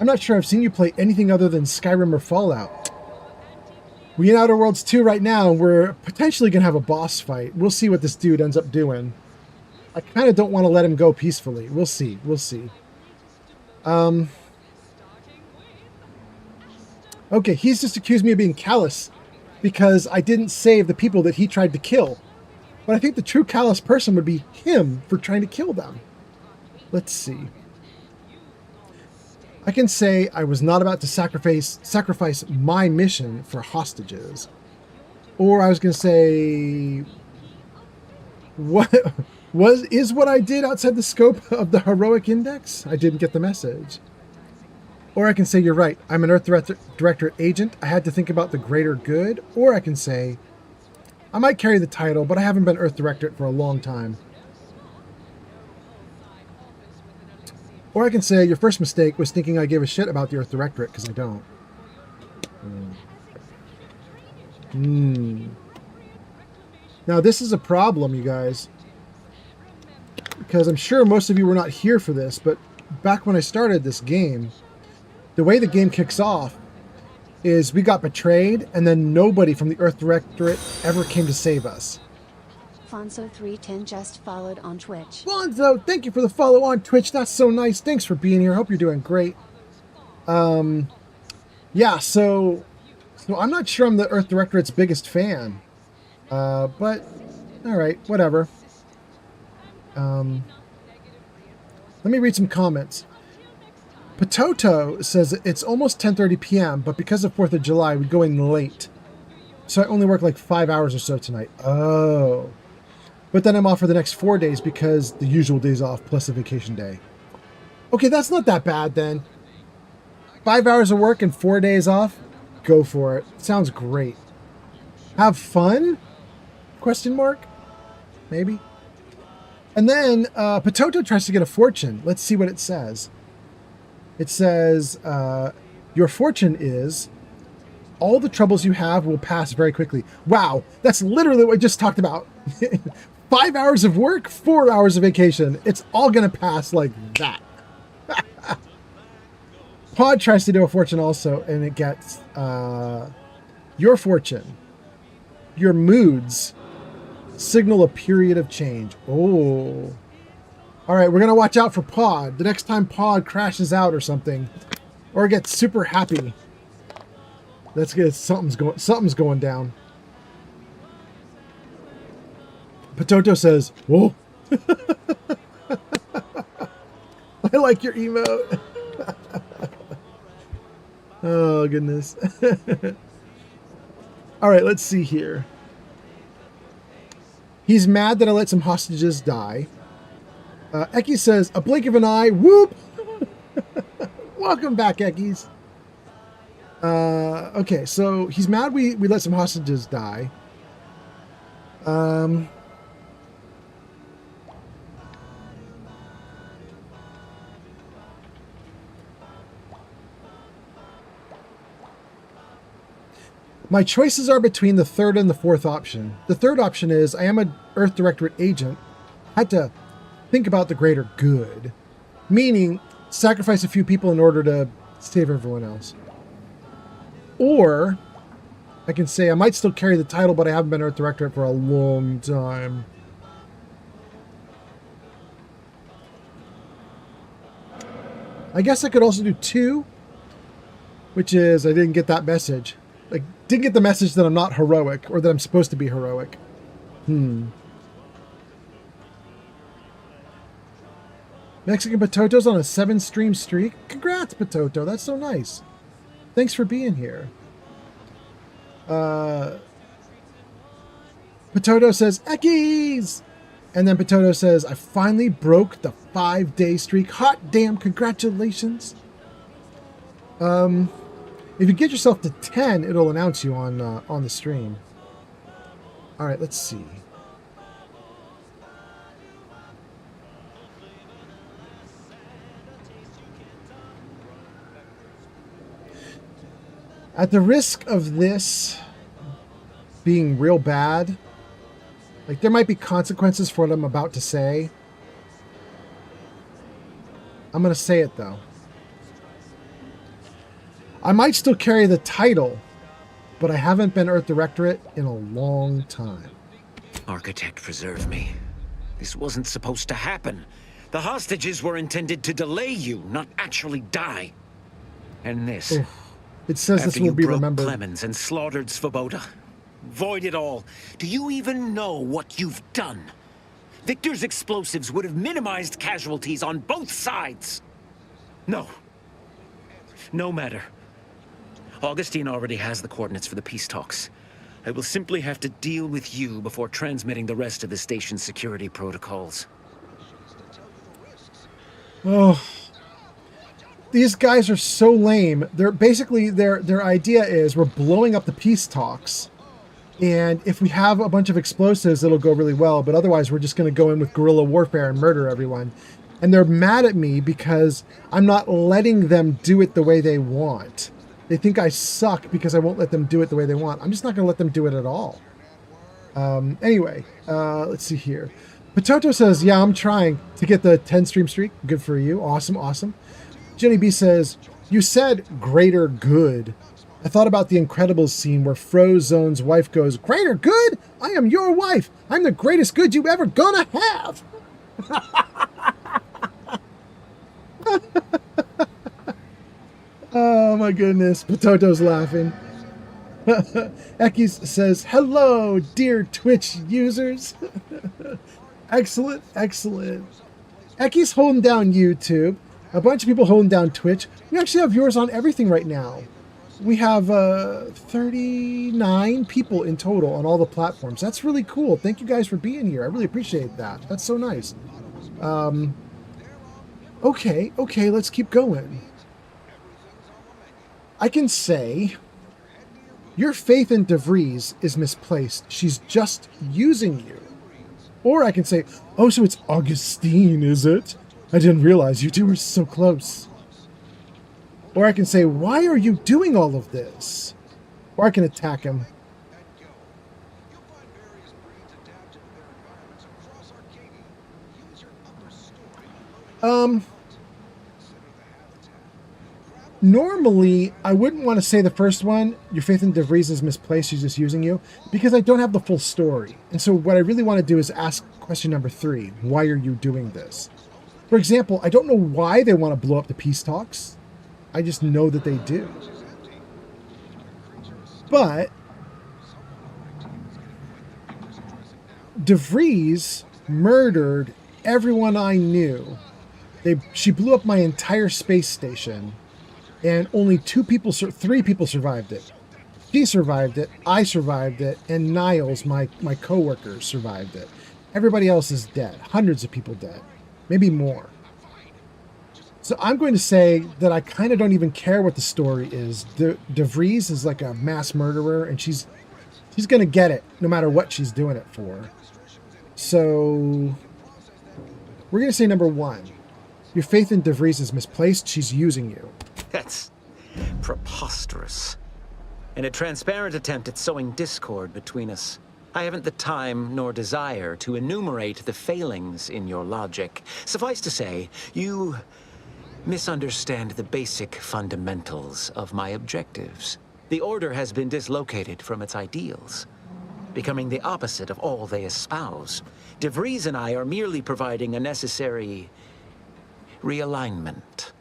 I'm not sure I've seen you play anything other than Skyrim or Fallout. We in Outer Worlds 2 right now, and we're potentially going to have a boss fight. We'll see what this dude ends up doing. I kind of don't want to let him go peacefully. We'll see. We'll see. Okay, he's just accused me of being callous because I didn't save the people that he tried to kill. But I think the true callous person would be him for trying to kill them. Let's see. I can say I was not about to sacrifice my mission for hostages. Or I was going to say, is what I did outside the scope of the heroic index? I didn't get the message. Or I can say, you're right, I'm an Earth Directorate agent. I had to think about the greater good. Or I can say, I might carry the title, but I haven't been Earth Directorate for a long time. Or I can say your first mistake was thinking I gave a shit about the Earth Directorate, because I don't. Now this is a problem, you guys. Because I'm sure most of you were not here for this, but back when I started this game, the way the game kicks off is we got betrayed, and then nobody from the Earth Directorate ever came to save us. Fonzo310 just followed on Twitch. Fonzo, thank you for the follow on Twitch. That's so nice. Thanks for being here. Hope you're doing great. Yeah, so I'm not sure I'm the Earth Directorate's biggest fan. But, alright, whatever. Let me read some comments. Pototo says it's almost 10:30 p.m., but because of 4th of July, we're going late. So I only work like 5 hours or so tonight. Oh. But then I'm off for the next 4 days because the usual days off plus a vacation day. Okay, that's not that bad then. 5 hours of work and 4 days off? Go for it. Sounds great. Have fun? Question mark? Maybe. And then Pototo tries to get a fortune. Let's see what it says. It says, your fortune is, all the troubles you have will pass very quickly. Wow, that's literally what I just talked about. 5 hours of work, 4 hours of vacation. It's all going to pass like that. Pod tries to do a fortune also, and it gets your fortune. Your moods signal a period of change. Oh. All right, we're going to watch out for Pod. The next time Pod crashes out or something, or gets super happy, that's good. Something's going down. Pototo says, whoa. I like your emote. Oh, goodness. All right, let's see here. He's mad that I let some hostages die. Eki says, a blink of an eye, whoop! Welcome back, Ekis. Okay, so he's mad we let some hostages die. My choices are between the third and the fourth option. The third option is I am an Earth Directorate agent. I had to think about the greater good. Meaning, sacrifice a few people in order to save everyone else. Or, I can say I might still carry the title, but I haven't been Earth Directorate for a long time. I guess I could also do 2, which is I didn't get that message. Like, didn't get the message that I'm not heroic, or that I'm supposed to be heroic. Mexican Pototo's on a 7-stream streak. Congrats, Pototo. That's so nice. Thanks for being here. Pototo says, Ekkies! And then Pototo says, I finally broke the 5-day streak. Hot damn, congratulations. If you get yourself to 10, it'll announce you on the stream. All right, let's see. At the risk of this being real bad, like there might be consequences for what I'm about to say. I'm going to say it though. I might still carry the title, but I haven't been Earth Directorate in a long time. Architect, preserve me. This wasn't supposed to happen. The hostages were intended to delay you, not actually die. And this... Oof. It says after this will be you broke remembered. Clemens and slaughtered Svoboda. Void it all. Do you even know what you've done? Victor's explosives would have minimized casualties on both sides. No. No matter. Augustine already has the coordinates for the peace talks. I will simply have to deal with you before transmitting the rest of the station's security protocols. Oh. These guys are so lame. They're basically their idea is we're blowing up the peace talks And if we have a bunch of explosives, it'll go really well. But otherwise, we're just going to go in with guerrilla warfare and murder everyone. And they're mad at me because I'm not letting them do it the way they want. They think I suck because I won't let them do it the way they want. I'm just not going to let them do it at all. Anyway, let's see here. Potato says, yeah, I'm trying to get the 10 stream streak. Good for you. Awesome, awesome. Jenny B says, you said greater good. I thought about the Incredibles scene where Frozone's wife goes, greater good? I am your wife. I'm the greatest good you ever gonna have. Oh my goodness. Pototo's laughing. Ekis says, hello, dear Twitch users. Excellent, excellent. Ekis holding down YouTube. A bunch of people holding down Twitch. We actually have viewers on everything right now. We have 39 people in total on all the platforms. That's really cool. Thank you guys for being here. I really appreciate that. That's so nice. Okay, let's keep going. I can say, your faith in DeVries is misplaced. She's just using you. Or I can say, oh, so it's Augustine, is it? I didn't realize you two were so close. Or I can say, why are you doing all of this? Or I can attack him. Normally, I wouldn't want to say the first one, your faith in DeVries is misplaced, she's just using you, because I don't have the full story. And so what I really want to do is ask question number 3, why are you doing this? For example, I don't know why they want to blow up the peace talks. I just know that they do. But DeVries murdered everyone I knew. She blew up my entire space station, and only 3 people survived it. She survived it, I survived it, and Niles, my coworker, survived it. Everybody else is dead. Hundreds of people dead. Maybe more. So I'm going to say that I kind of don't even care what the story is. DeVries is like a mass murderer, and she's going to get it no matter what she's doing it for. So we're going to say number 1. Your faith in DeVries is misplaced. She's using you. That's preposterous. In a transparent attempt at sowing discord between us. I haven't the time nor desire to enumerate the failings in your logic. Suffice to say, you misunderstand the basic fundamentals of my objectives. The Order has been dislocated from its ideals, becoming the opposite of all they espouse. DeVries and I are merely providing a necessary realignment.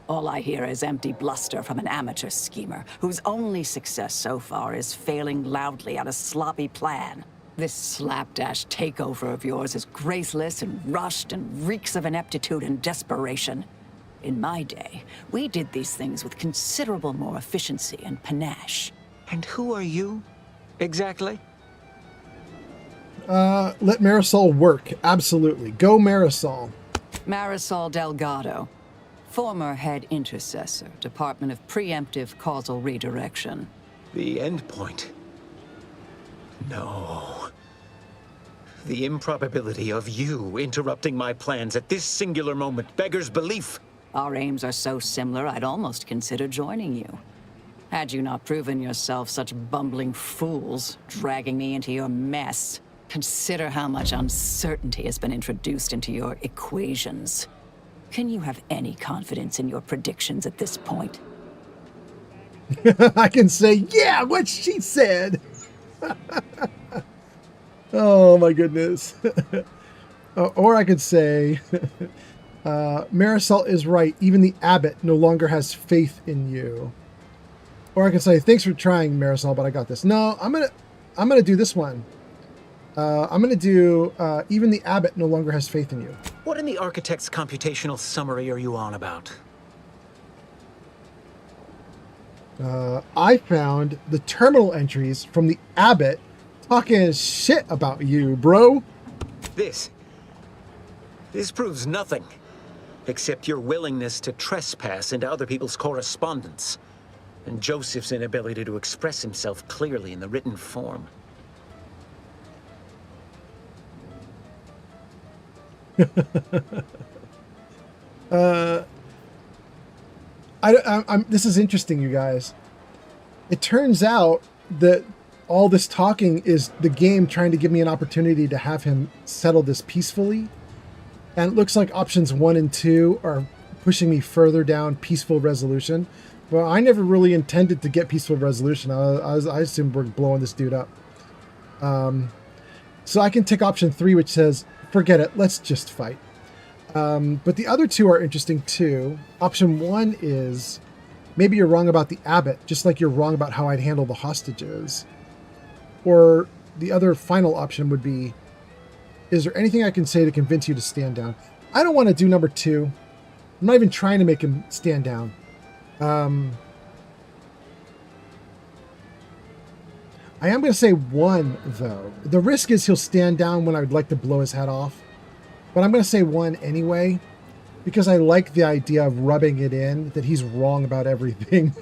All I hear is empty bluster from an amateur schemer whose only success so far is failing loudly at a sloppy plan. This slapdash takeover of yours is graceless and rushed and reeks of ineptitude and desperation. In my day, we did these things with considerable more efficiency and panache. And who are you, exactly? Let Marisol work. Absolutely. Go Marisol. Marisol Delgado. Former head intercessor, Department of Preemptive Causal Redirection. The endpoint? No. The improbability of you interrupting my plans at this singular moment beggars belief. Our aims are so similar, I'd almost consider joining you. Had you not proven yourself such bumbling fools, dragging me into your mess. Consider how much uncertainty has been introduced into your equations. Can you have any confidence in your predictions at this point? I can say, yeah, what she said. Oh my goodness. Or I could say, Marisol is right. Even the abbot no longer has faith in you. Or I can say, thanks for trying, Marisol, but I got this. No, I'm gonna do this one. I'm gonna do even the abbot no longer has faith in you. What in the architect's computational summary are you on about? I found the terminal entries from the abbot talking shit about you, bro. This proves nothing, except your willingness to trespass into other people's correspondence, and Joseph's inability to express himself clearly in the written form. This is interesting, you guys. It turns out that all this talking is the game trying to give me an opportunity to have him settle this peacefully. And it looks like options 1 and 2 are pushing me further down peaceful resolution. Well, I never really intended to get peaceful resolution. I assumed we're blowing this dude up. So I can tick option 3, which says, forget it, let's just fight. But the other two are interesting too. Option 1 is, maybe you're wrong about the abbot, just like you're wrong about how I'd handle the hostages. Or the other final option would be, is there anything I can say to convince you to stand down? I don't want to do number 2. I'm not even trying to make him stand down. I am going to say 1, though. The risk is he'll stand down when I would like to blow his head off. But I'm going to say 1 anyway, because I like the idea of rubbing it in that he's wrong about everything.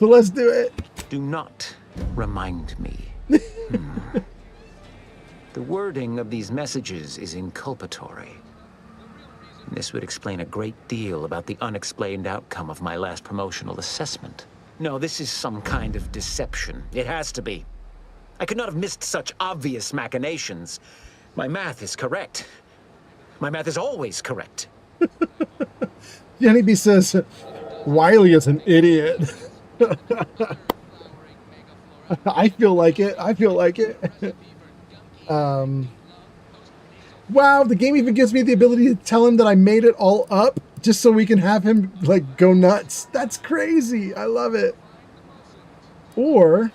So let's do it. Do not remind me. The wording of these messages is inculpatory. This would explain a great deal about the unexplained outcome of my last promotional assessment. No, this is some kind of deception. It has to be. I could not have missed such obvious machinations. My math is correct. My math is always correct. Jenny B says, Wiley is an idiot. I feel like it. I feel like it. Wow, the game even gives me the ability to tell him that I made it all up just so we can have him like go nuts. That's crazy. I love it. Or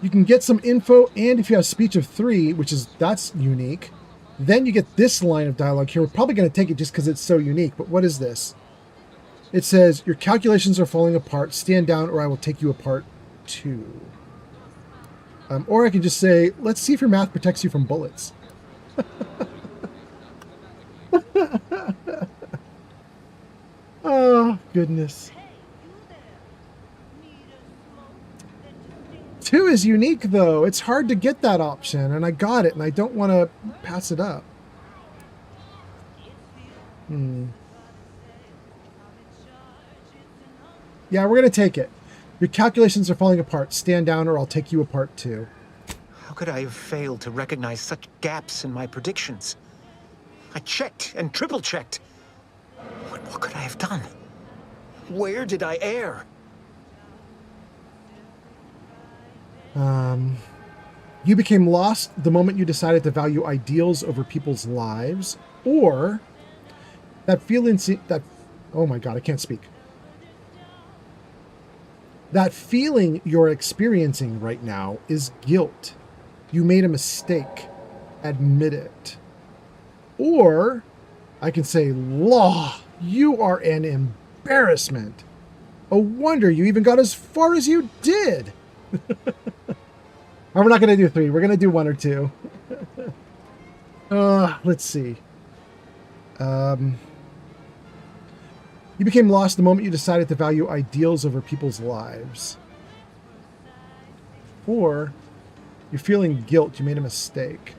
you can get some info, and if you have speech of 3, that's unique, then you get this line of dialogue here. We're probably going to take it just because it's so unique, but what is this? It says, your calculations are falling apart. Stand down or I will take you apart too. Or I can just say, let's see if your math protects you from bullets. Oh, goodness. 2 is unique, though. It's hard to get that option, and I got it, and I don't want to pass it up. Yeah, we're going to take it. Your calculations are falling apart. Stand down or I'll take you apart, too. How could I have failed to recognize such gaps in my predictions? I checked and triple-checked. What could I have done? Where did I err? You became lost the moment you decided to value ideals over people's lives, or that feeling oh my god, I can't speak. That feeling you're experiencing right now is guilt. You made a mistake. Admit it. Or I can say, law, you are an embarrassment. A wonder you even got as far as you did. We're not going to do 3. We're going to do 1 or 2. Let's see. You became lost the moment you decided to value ideals over people's lives. Or you're feeling guilt. You made a mistake.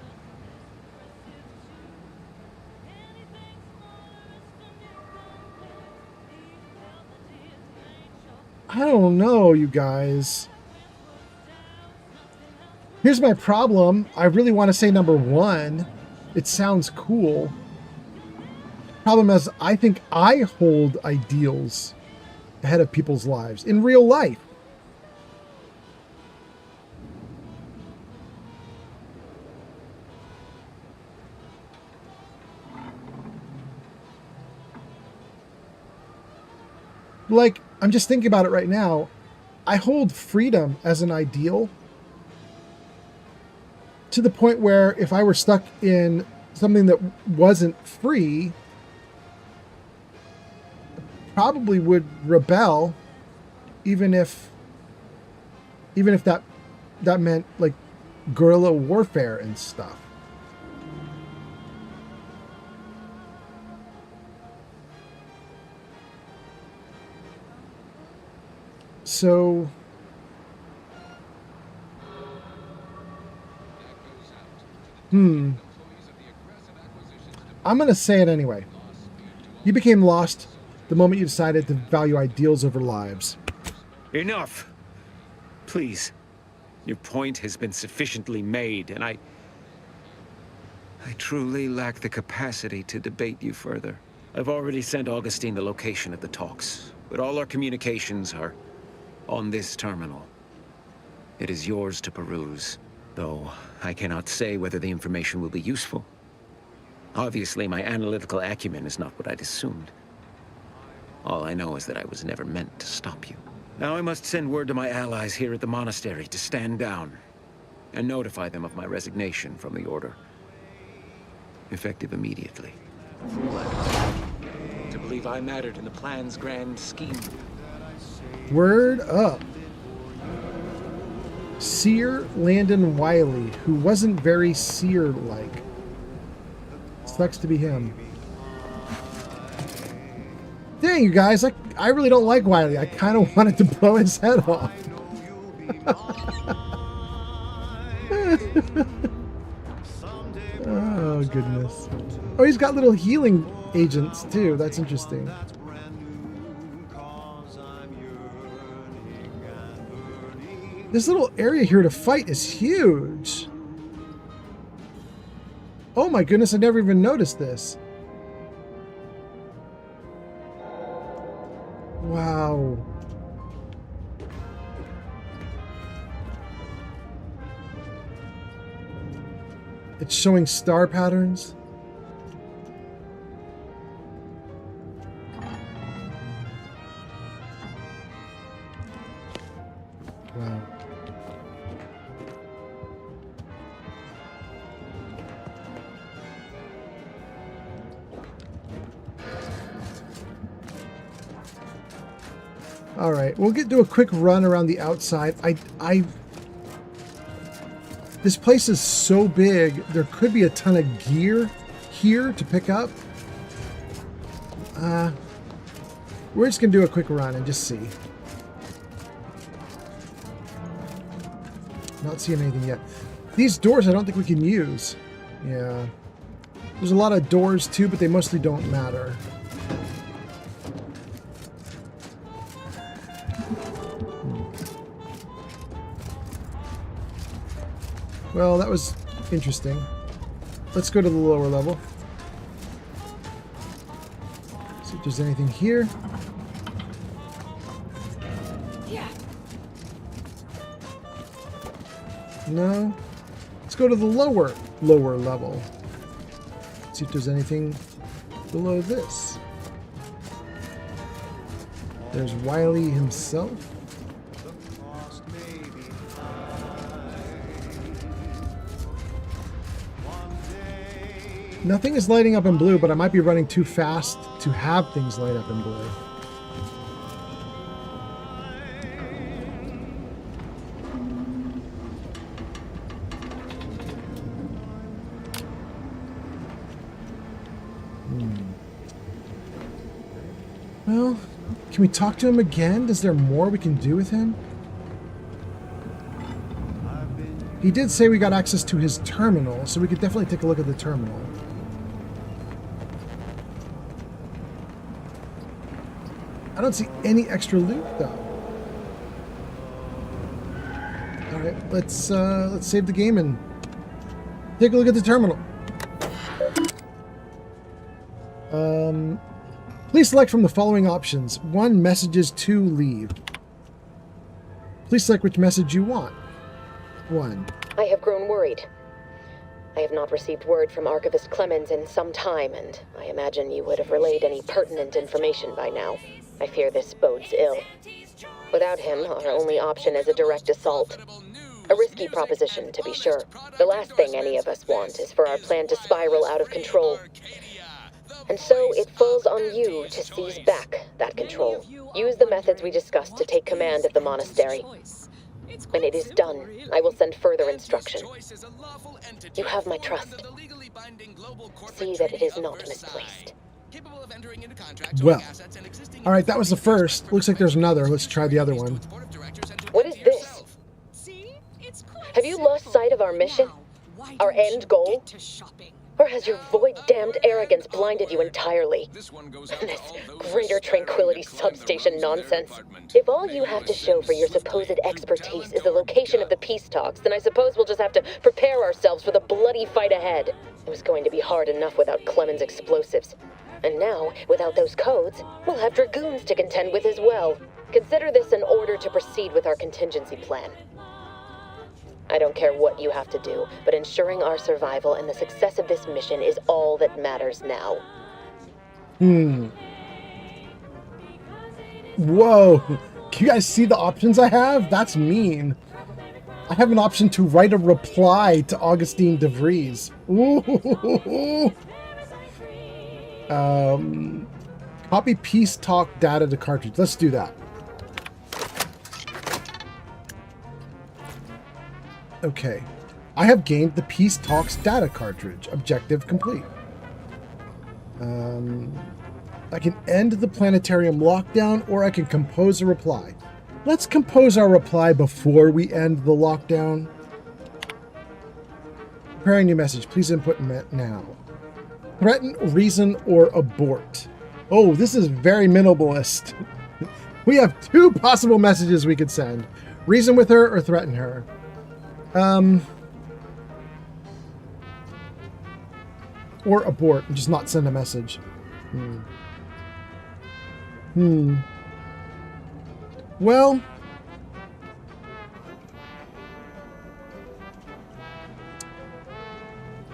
I don't know, you guys. Here's my problem. I really want to say number 1. It sounds cool. Problem is, I think I hold ideals ahead of people's lives in real life. Like, I'm just thinking about it right now. I hold freedom as an ideal to the point where if I were stuck in something that wasn't free, probably would rebel, even if that meant like guerrilla warfare and stuff. So I'm going to say it anyway. You became lost the moment you decided to value ideals over lives. Enough! Please. Your point has been sufficiently made, and I truly lack the capacity to debate you further. I've already sent Augustine the location of the talks, but all our communications are on this terminal. It is yours to peruse, though I cannot say whether the information will be useful. Obviously, my analytical acumen is not what I'd assumed. All I know is that I was never meant to stop you. Now I must send word to my allies here at the monastery to stand down, and notify them of my resignation from the Order. Effective immediately. To believe I mattered in the plan's grand scheme. Word up. Seer Landon Wiley, who wasn't very seer-like. Sucks to be him. Dang, you guys, I really don't like Wiley. I kind of wanted to blow his head off. Oh, goodness. Oh, he's got little healing agents, too. That's interesting. This little area here to fight is huge. Oh my goodness, I never even noticed this. Wow. It's showing star patterns. Wow. All right, we'll do a quick run around the outside. This place is so big, there could be a ton of gear here to pick up. We're just gonna do a quick run and just see. Not seeing anything yet. These doors I don't think we can use. Yeah. There's a lot of doors too, but they mostly don't matter. Well, that was interesting. Let's go to the lower level. See if there's anything here. Yeah. No. Let's go to the lower level. See if there's anything below this. There's Wiley himself. Nothing is lighting up in blue, but I might be running too fast to have things light up in blue. Well, can we talk to him again? Is there more we can do with him? He did say we got access to his terminal, so we could definitely take a look at the terminal. I don't see any extra loot though. All right, let's save the game and take a look at the terminal. Please select from the following options. 1, messages. 2, leave. Please select which message you want. 1. I have grown worried. I have not received word from Archivist Clemens in some time, and I imagine you would have relayed any pertinent information by now. I fear this bodes ill. Without him, our only option is a direct assault. A risky proposition, to be sure. The last thing any of us want is for our plan to spiral out of control. And so it falls on you to seize back that control. Use the methods we discussed to take command of the monastery. When it is done, I will send further instruction. You have my trust. See that it is not misplaced. Well, all right, that was the first. Looks like there's another. Let's try the other one. What is this? Have you lost sight of our mission? Our end goal? Or has your void-damned arrogance blinded you entirely? This greater tranquility substation nonsense. If all you have to show for your supposed expertise is the location of the peace talks, then I suppose we'll just have to prepare ourselves for the bloody fight ahead. It was going to be hard enough without Clemens' explosives. And now, without those codes, we'll have dragoons to contend with as well. Consider this an order to proceed with our contingency plan. I don't care what you have to do, but ensuring our survival and the success of this mission is all that matters now. Whoa. Can you guys see the options I have? That's mean. I have an option to write a reply to Augustine DeVries. Ooh. Copy peace talk data to cartridge. Let's do that. Okay. I have gained the Peace Talks data cartridge. Objective complete. I can end the planetarium lockdown, or I can compose a reply. Let's compose our reply before we end the lockdown. Preparing new message. Please input now. Threaten, reason, or abort. Oh, this is very minimalist. We have 2 possible messages we could send. Reason with her or threaten her. Or abort and just not send a message. Well,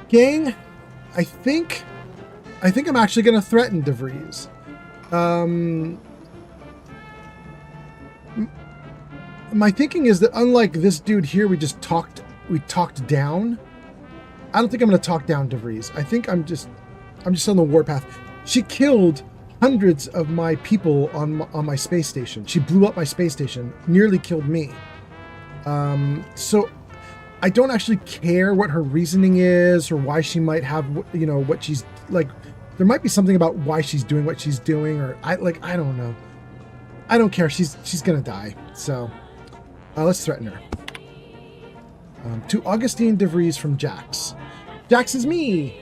gang, I think I'm actually going to threaten DeVries. My thinking is that unlike this dude here, we talked down. I don't think I'm going to talk down DeVries. I think I'm just on the warpath. She killed hundreds of my people on my space station. She blew up my space station, nearly killed me. So I don't actually care what her reasoning is or why she might have, what she's like. There might be something about why she's doing what she's doing, or I don't know. I don't care. She's gonna die. So let's threaten her. To Augustine DeVries from Jax. Jax is me.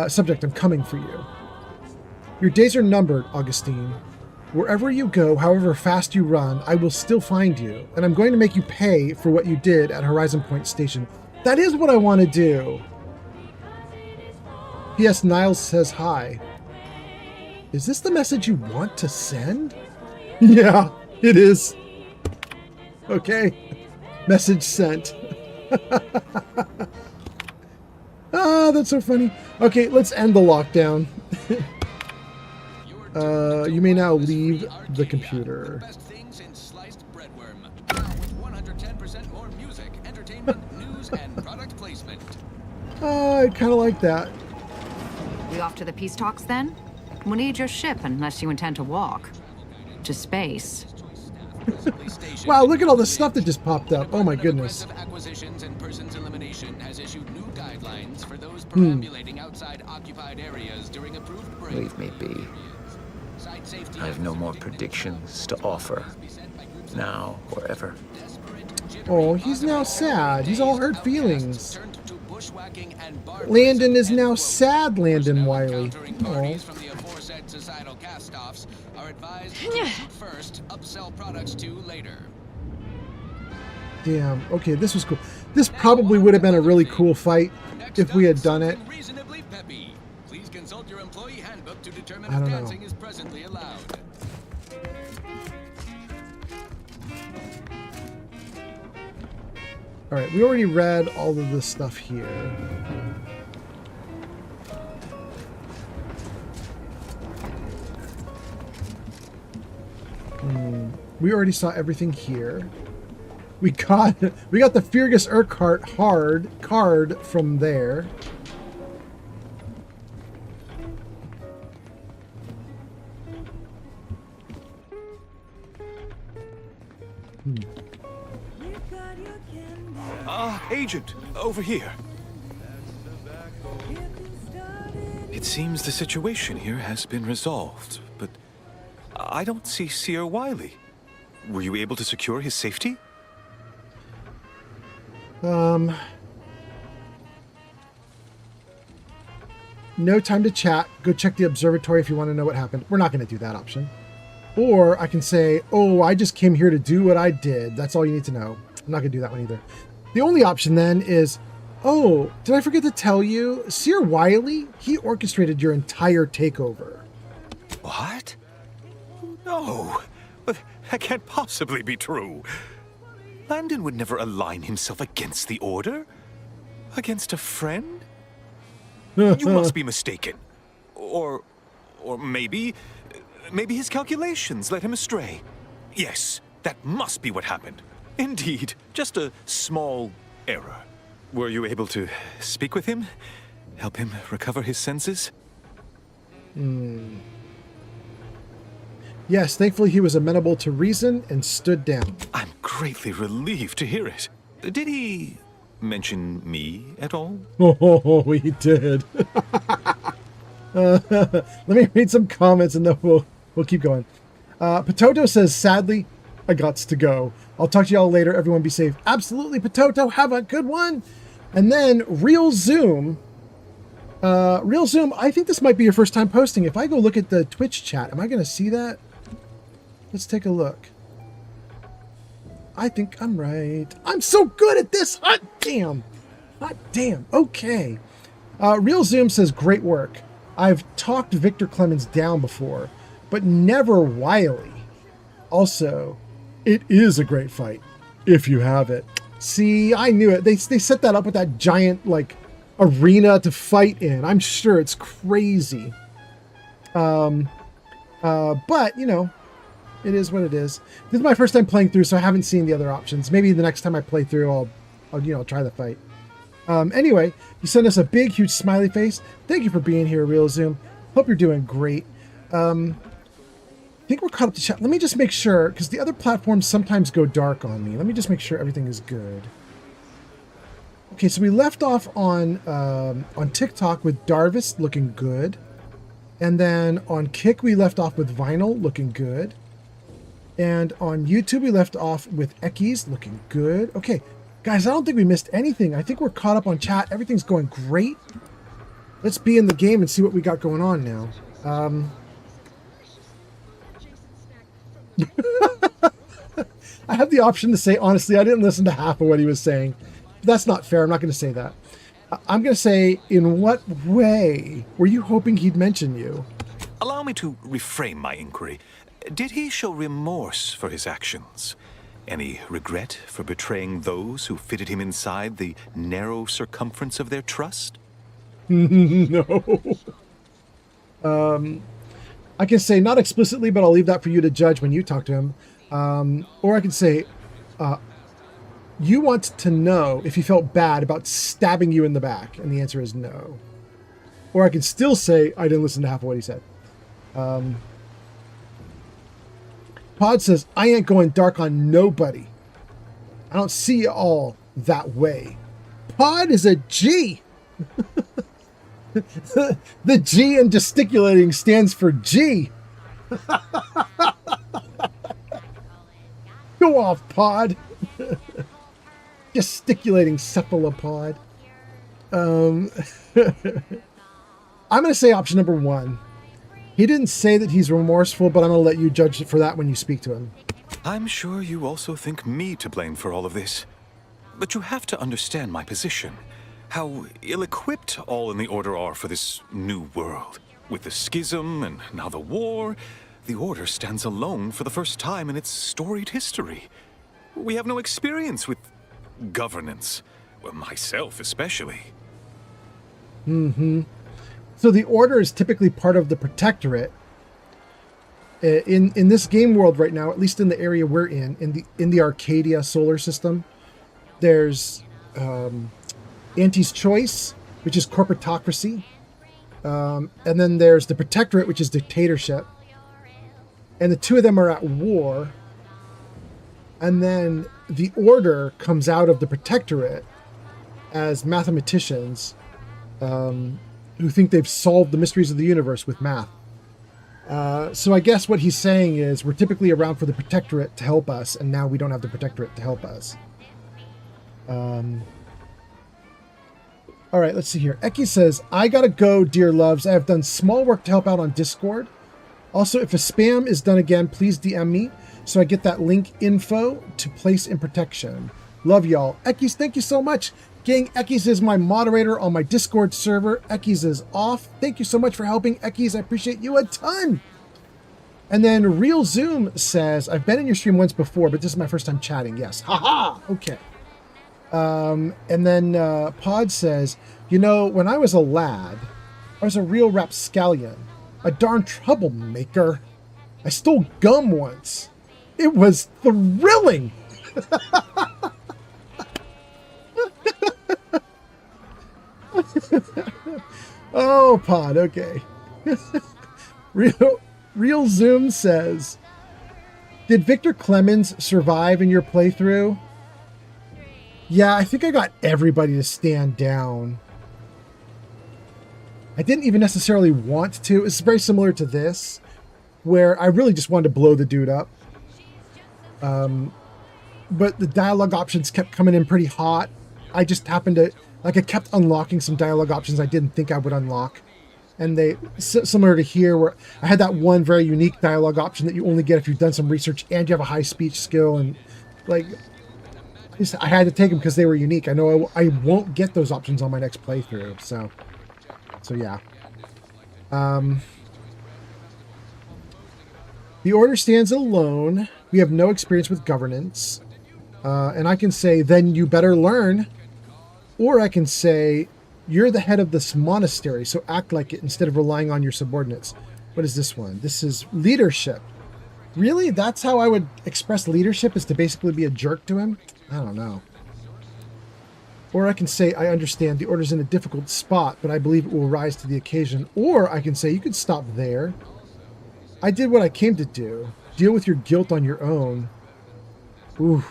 Subject, I'm coming for you. Your days are numbered, Augustine. Wherever you go, however fast you run, I will still find you, and I'm going to make you pay for what you did at Horizon Point Station. That is what I want to do. P.S. Niles says hi. Is this the message you want to send? Yeah, it is. Okay. Message sent. That's so funny. Okay, let's end the lockdown. You may now leave the computer. I kind of like that. We off to the peace talks then? We'll need your ship unless you intend to walk. To space. Wow, look at all the stuff that just popped up. Oh my goodness. Acquisitions and persons elimination has issued new guidelines for those perambulating outside occupied areas during approved break. Leave me be. I have no more predictions to offer. Now or ever. Oh, he's now sad. He's all hurt feelings. Landon is now sad, Landon Wiley. Oh. Damn. Okay, this was cool. This probably would have been a really cool fight if we had done it. I don't know. All right, we already read all of this stuff here. We already saw everything here. We got the Fergus Urquhart card from there. Agent, over here. It seems the situation here has been resolved, but I don't see Seer Wiley. Were you able to secure his safety? no time to chat. Go check the observatory if you want to know what happened. We're not going to do that option. Or I can say, oh, I just came here to do what I did. That's all you need to know. I'm not going to do that one either. The only option then is, oh, did I forget to tell you? Seer Wiley, he orchestrated your entire takeover. What? No, but that can't possibly be true. Landon would never align himself against the Order? Against a friend? You must be mistaken. Or maybe his calculations led him astray. Yes, that must be what happened. Indeed, just a small error. Were you able to speak with him? Help him recover his senses? Yes, thankfully he was amenable to reason and stood down. I'm greatly relieved to hear it. Did he mention me at all? Oh, he did. Let me read some comments and then we'll keep going. Potato says, sadly, I gots to go. I'll talk to y'all later. Everyone be safe. Absolutely, Potato. Have a good one. And then Real Zoom, I think this might be your first time posting. If I go look at the Twitch chat, am I going to see that? Let's take a look. I think I'm right. I'm so good at this. Hot damn. Hot damn. Okay. Real Zoom says, great work. I've talked Victor Clemens down before, but never Wiley. Also, it is a great fight if you have it. See, I knew it. They set that up with that giant, like, arena to fight in. I'm sure it's crazy. But, you know, it is what it is. This is my first time playing through, so I haven't seen the other options. Maybe the next time I play through, I'll try the fight. Anyway, you sent us a big, huge smiley face. Thank you for being here, Real Zoom. Hope you're doing great. I think we're caught up to chat. Let me just make sure, because the other platforms sometimes go dark on me. Let me just make sure everything is good. Okay, so we left off on TikTok with Darvis looking good. And then on Kick, we left off with Vinyl looking good. And on YouTube, we left off with Ekis looking good. Okay, guys, I don't think we missed anything. I think we're caught up on chat. Everything's going great. Let's be in the game and see what we got going on now. I have the option to say, honestly, I didn't listen to half of what he was saying. That's not fair. I'm not going to say that. I'm going to say, in what way were you hoping he'd mention you? Allow me to reframe my inquiry. Did he show remorse for his actions? Any regret for betraying those who fitted him inside the narrow circumference of their trust? No. I can say, not explicitly, but I'll leave that for you to judge when you talk to him. Or I can say, you want to know if he felt bad about stabbing you in the back, and the answer is no. Or I can still say, I didn't listen to half of what he said. Pod says, I ain't going dark on nobody. I don't see you all that way. Pod is a G. The G in gesticulating stands for G. Go off, Pod. Gesticulating cephalopod. I'm going to say option number one. He didn't say that he's remorseful, but I'm going to let you judge for that when you speak to him. I'm sure you also think me to blame for all of this. But you have to understand my position. How ill-equipped all in the Order are for this new world. With the schism and now the war, the Order stands alone for the first time in its storied history. We have no experience with governance. Well, myself especially. Mm-hmm. So the Order is typically part of the Protectorate. In this game world right now, at least in the area we're in the Arcadia solar system, there's Auntie's Choice, which is corporatocracy. And then there's the Protectorate, which is dictatorship. And the two of them are at war. And then the Order comes out of the Protectorate as mathematicians who think they've solved the mysteries of the universe with math. So I guess what he's saying is we're typically around for the Protectorate to help us, and now we don't have the Protectorate to help us. All right, let's see here. Eki says, I gotta go, dear loves. I have done small work to help out on Discord. Also, if a spam is done again, please DM me so I get that link info to place in protection. Love y'all. Ekis, thank you so much. Gang, Ekis is my moderator on my Discord server. Ekis is off. Thank you so much for helping, Ekis. I appreciate you a ton. And then Real Zoom says, I've been in your stream once before, but this is my first time chatting. Yes. Haha. Okay. And then Pod says, you know, when I was a lad, I was a real rapscallion, a darn troublemaker. I stole gum once. It was thrilling. Oh, Pod, okay. Real Zoom says, did Victor Clemens survive in your playthrough? Yeah, I think I got everybody to stand down. I didn't even necessarily want to. It's very similar to this, where I really just wanted to blow the dude up. But the dialogue options kept coming in pretty hot. I just happened to, like, I kept unlocking some dialogue options I didn't think I would unlock. And they, similar to here, where I had that one very unique dialogue option that you only get if you've done some research and you have a high speech skill. And, like, I had to take them because they were unique. I know I won't get those options on my next playthrough. So yeah. The Order stands alone. We have no experience with governance. And I can say, then you better learn. Or I can say, you're the head of this monastery, so act like it instead of relying on your subordinates. What is this one? This is leadership. Really? That's how I would express leadership, is to basically be a jerk to him? I don't know. Or I can say, I understand the Order's in a difficult spot, but I believe it will rise to the occasion. Or I can say, you can stop there. I did what I came to do. Deal with your guilt on your own. Ooh.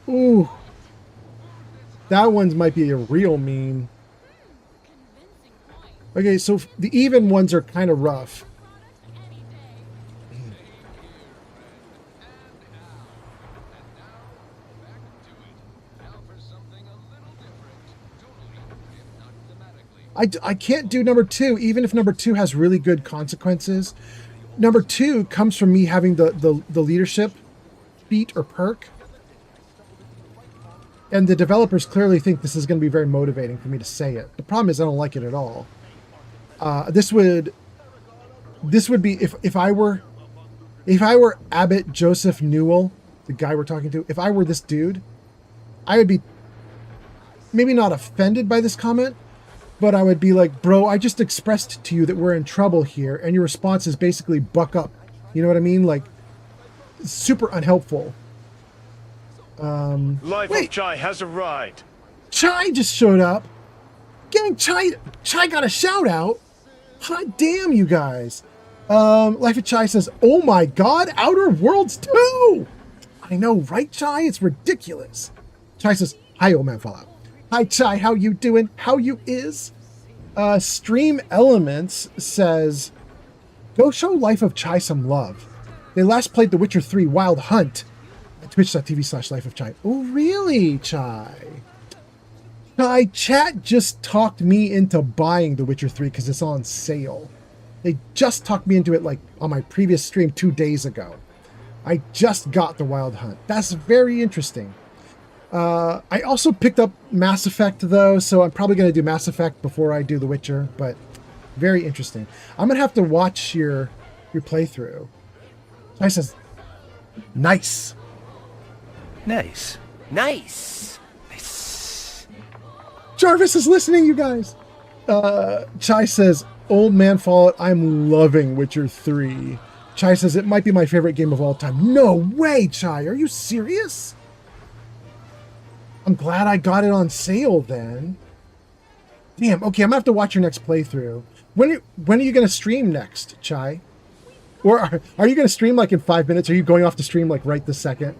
Ooh. That one might be a real mean. Okay, so the even ones are kind of rough. I can't do number 2, even if number 2 has really good consequences. Number 2 comes from me having the leadership feat or perk. And the developers clearly think this is going to be very motivating for me to say it. The problem is I don't like it at all. This would be if I were Abbot Joseph Newell, the guy we're talking to. If I were this dude, I would be maybe not offended by this comment, but I would be like, bro, I just expressed to you that we're in trouble here, and your response is basically buck up. You know what I mean? Like, super unhelpful. Life of Chai has arrived. Chai just showed up. Gang, Chai got a shout out. Hot damn, you guys. Life of Chai says, oh my god, Outer Worlds 2! I know, right, Chai? It's ridiculous. Chai says, hi, old man Fallout. Hi, Chai, how you doing? How you is? Stream Elements says, go show Life of Chai some love. They last played The Witcher 3 Wild Hunt at twitch.tv/lifeofchai. Oh, really, Chai? Chai, chat just talked me into buying The Witcher 3 because it's on sale. They just talked me into it, like, on my previous stream 2 days ago. I just got the Wild Hunt. That's very interesting. I also picked up Mass Effect, though, so I'm probably going to do Mass Effect before I do The Witcher, but very interesting. I'm going to have to watch your playthrough. Chai says, nice. Nice. Nice. Jarvis is listening, you guys. Chai says, old man Fallout, I'm loving Witcher 3. Chai says, it might be my favorite game of all time. No way, Chai. Are you serious? I'm glad I got it on sale then. Damn, okay, I'm gonna have to watch your next playthrough. When are you gonna stream next, Chai? Or are you gonna stream like in 5 minutes? Are you going off to stream like right this second?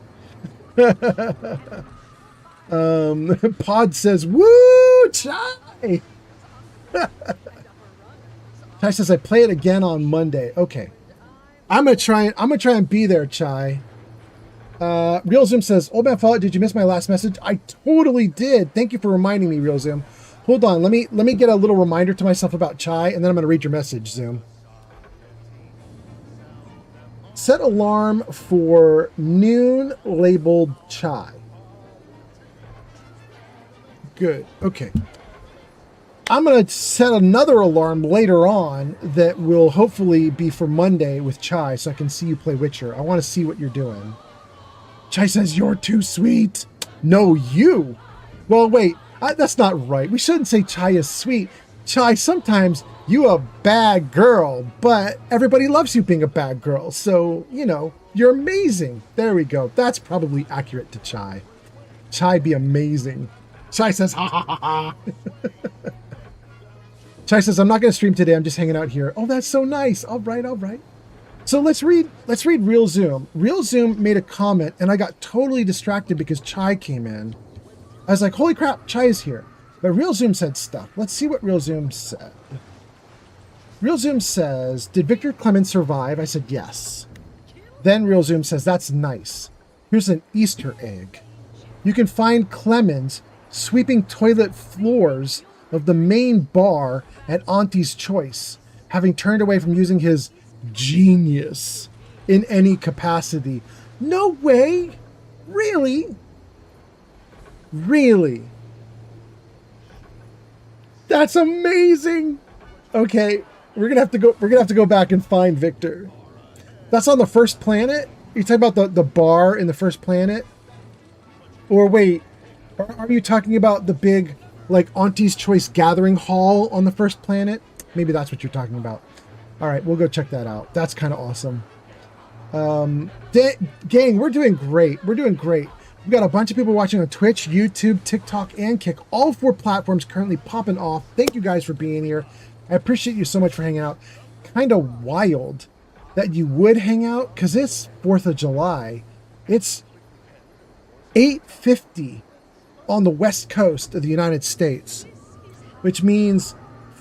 Pod says, woo, Chai! Chai says, I play it again on Monday. Okay. I'm gonna try and be there, Chai. Real Zoom says, Old Man Fallout, did you miss my last message? I totally did. Thank you for reminding me, Real Zoom. Hold on, let me get a little reminder to myself about chai, and then I'm going to read your message, Zoom. Set alarm for noon labeled chai. Good. Okay. I'm going to set another alarm later on that will hopefully be for Monday with chai so I can see you play Witcher. I want to see what you're doing. Chai says, you're too sweet. No, you. Well, wait. That's not right. We shouldn't say chai is sweet. Chai, sometimes you a bad girl, but everybody loves you being a bad girl. So, you know, you're amazing. There we go. That's probably accurate to chai. Chai be amazing. Chai says, ha ha ha ha. Chai says, I'm not going to stream today. I'm just hanging out here. Oh, that's so nice. All right, all right. So let's read Real Zoom. Real Zoom made a comment, and I got totally distracted because Chai came in. I was like, holy crap, Chai is here. But Real Zoom said stuff. Let's see what Real Zoom said. Real Zoom says, did Victor Clemens survive? I said, yes. Then Real Zoom says, that's nice. Here's an Easter egg. You can find Clemens sweeping toilet floors of the main bar at Auntie's Choice, having turned away from using his genius in any capacity. No way! Really? Really? That's amazing! Okay, we're gonna have to go back and find Victor. That's on the first planet? You're talking about the bar in the first planet? Or wait, are you talking about the big, like, Auntie's Choice gathering hall on the first planet? Maybe that's what you're talking about. All right, we'll go check that out. That's kind of awesome. Gang, we're doing great. We're doing great. We've got a bunch of people watching on Twitch, YouTube, TikTok, and Kick. All 4 platforms currently popping off. Thank you guys for being here. I appreciate you so much for hanging out. Kind of wild that you would hang out, because it's 4th of July. It's 8:50 on the west coast of the United States, which means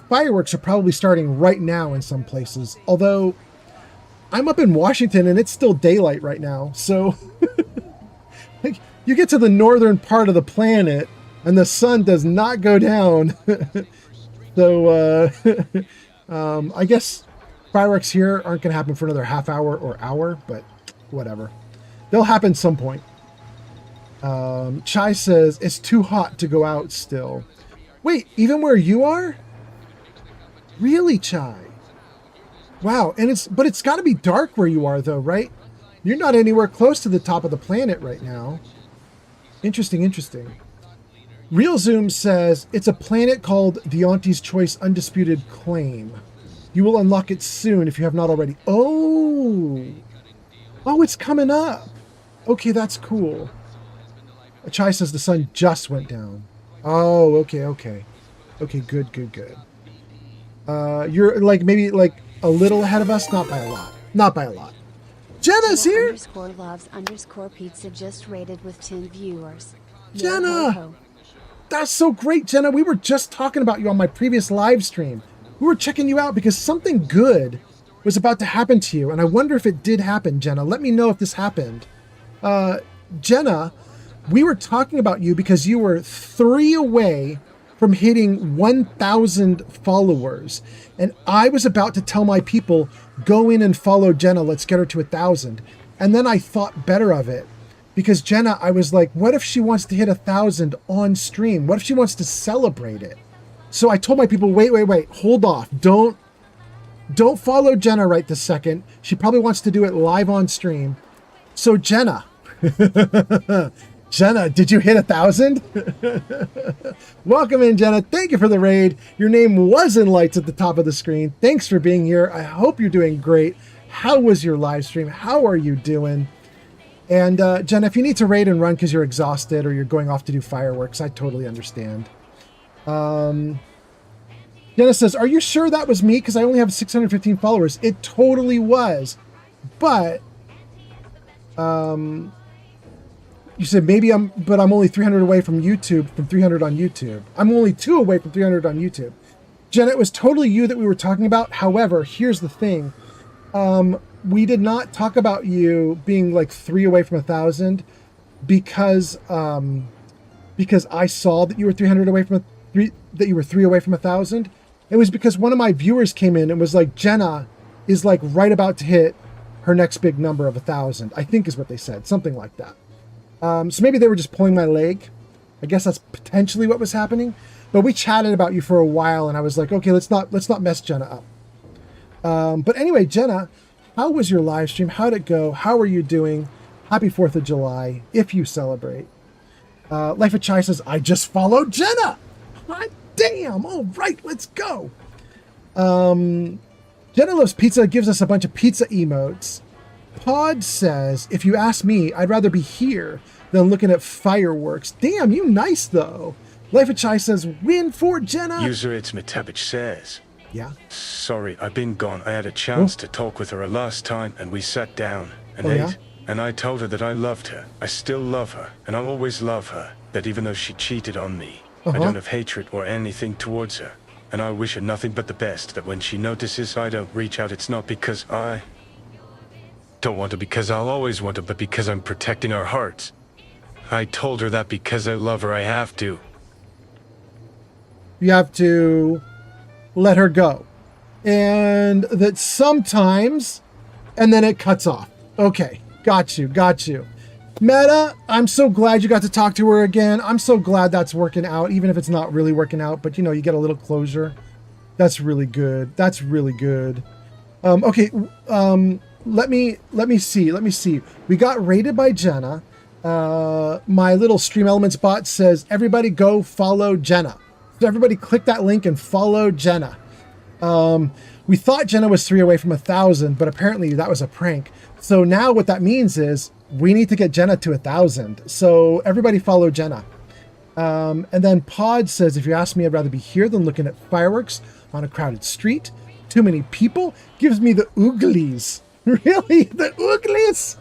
fireworks are probably starting right now in some places. Although I'm up in Washington and it's still daylight right now. So like, you get to the northern part of the planet and the sun does not go down. So I guess fireworks here aren't going to happen for another half hour or hour, but whatever. They'll happen some point. Chai says, it's too hot to go out still. Wait, even where you are? Really, Chai? Wow, but it's got to be dark where you are, though, right? You're not anywhere close to the top of the planet right now. Interesting, interesting. Real Zoom says, it's a planet called the Auntie's Choice Undisputed Claim. You will unlock it soon if you have not already. Oh, it's coming up. Okay, that's cool. Chai says the sun just went down. Oh, okay. Okay, good. You're like maybe like a little ahead of us, not by a lot. Not by a lot. Jenna's here. _loves_pizza just rated with 10 viewers. Jenna! That's so great, Jenna. We were just talking about you on my previous live stream. We were checking you out because something good was about to happen to you, and I wonder if it did happen, Jenna. Let me know if this happened. Jenna, we were talking about you because you were 3 away from hitting 1,000 followers. And I was about to tell my people, go in and follow Jenna. Let's get her to 1,000. And then I thought better of it. Because Jenna, I was like, what if she wants to hit 1,000 on stream? What if she wants to celebrate it? So I told my people, wait, hold off. Don't follow Jenna right this second. She probably wants to do it live on stream. So Jenna, Jenna, did you hit 1,000? Welcome in, Jenna. Thank you for the raid. Your name was in lights at the top of the screen. Thanks for being here. I hope you're doing great. How was your live stream? How are you doing? And Jenna, if you need to raid and run because you're exhausted or you're going off to do fireworks, I totally understand. Jenna says, are you sure that was me? Because I only have 615 followers. It totally was. But you said maybe I'm only 300 away from YouTube, from 300 on YouTube. I'm only 2 away from 300 on YouTube. Jenna, it was totally you that we were talking about. However, here's the thing. we did not talk about you being like 3 away from 1,000 because I saw that you were 300 away from that you were 3 away from 1,000. It was because one of my viewers came in and was like, Jenna is like right about to hit her next big number of 1,000, I think is what they said, something like that. So maybe they were just pulling my leg. I guess that's potentially what was happening. But we chatted about you for a while, and I was like, okay, let's not mess Jenna up. But anyway, Jenna, how was your live stream? How'd it go? How are you doing? Happy 4th of July, if you celebrate. Life of Chai says, I just followed Jenna. Hot damn. All right, let's go. Jenna Loves Pizza gives us a bunch of pizza emotes. Pod says, if you ask me, I'd rather be here than looking at fireworks. Damn, you nice, though. Life of Chai says, win for Jenna. User It's Metavich says, yeah. Sorry, I've been gone. I had a chance to talk with her last time, and we sat down and ate. Yeah? And I told her that I loved her. I still love her, and I'll always love her. That even though she cheated on me, I don't have hatred or anything towards her. And I wish her nothing but the best. That when she notices I don't reach out, it's not because I don't want to, because I'll always want to, but because I'm protecting our hearts. I told her that because I love her, I have to. You have to let her go. And that sometimes, and then it cuts off. Okay, got you. Meta, I'm so glad you got to talk to her again. I'm so glad that's working out, even if it's not really working out. But, you know, you get a little closure. That's really good. Okay, let me see. We got rated by Jenna. My little Stream Elements bot says, everybody go follow Jenna. So everybody click that link and follow Jenna. We thought Jenna was 3 away from 1,000, but apparently that was a prank. So now what that means is we need to get Jenna to 1,000. So everybody follow Jenna. And then Pod says, if you ask me, I'd rather be here than looking at fireworks on a crowded street. Too many people gives me the ooglies. Really? The ooglies?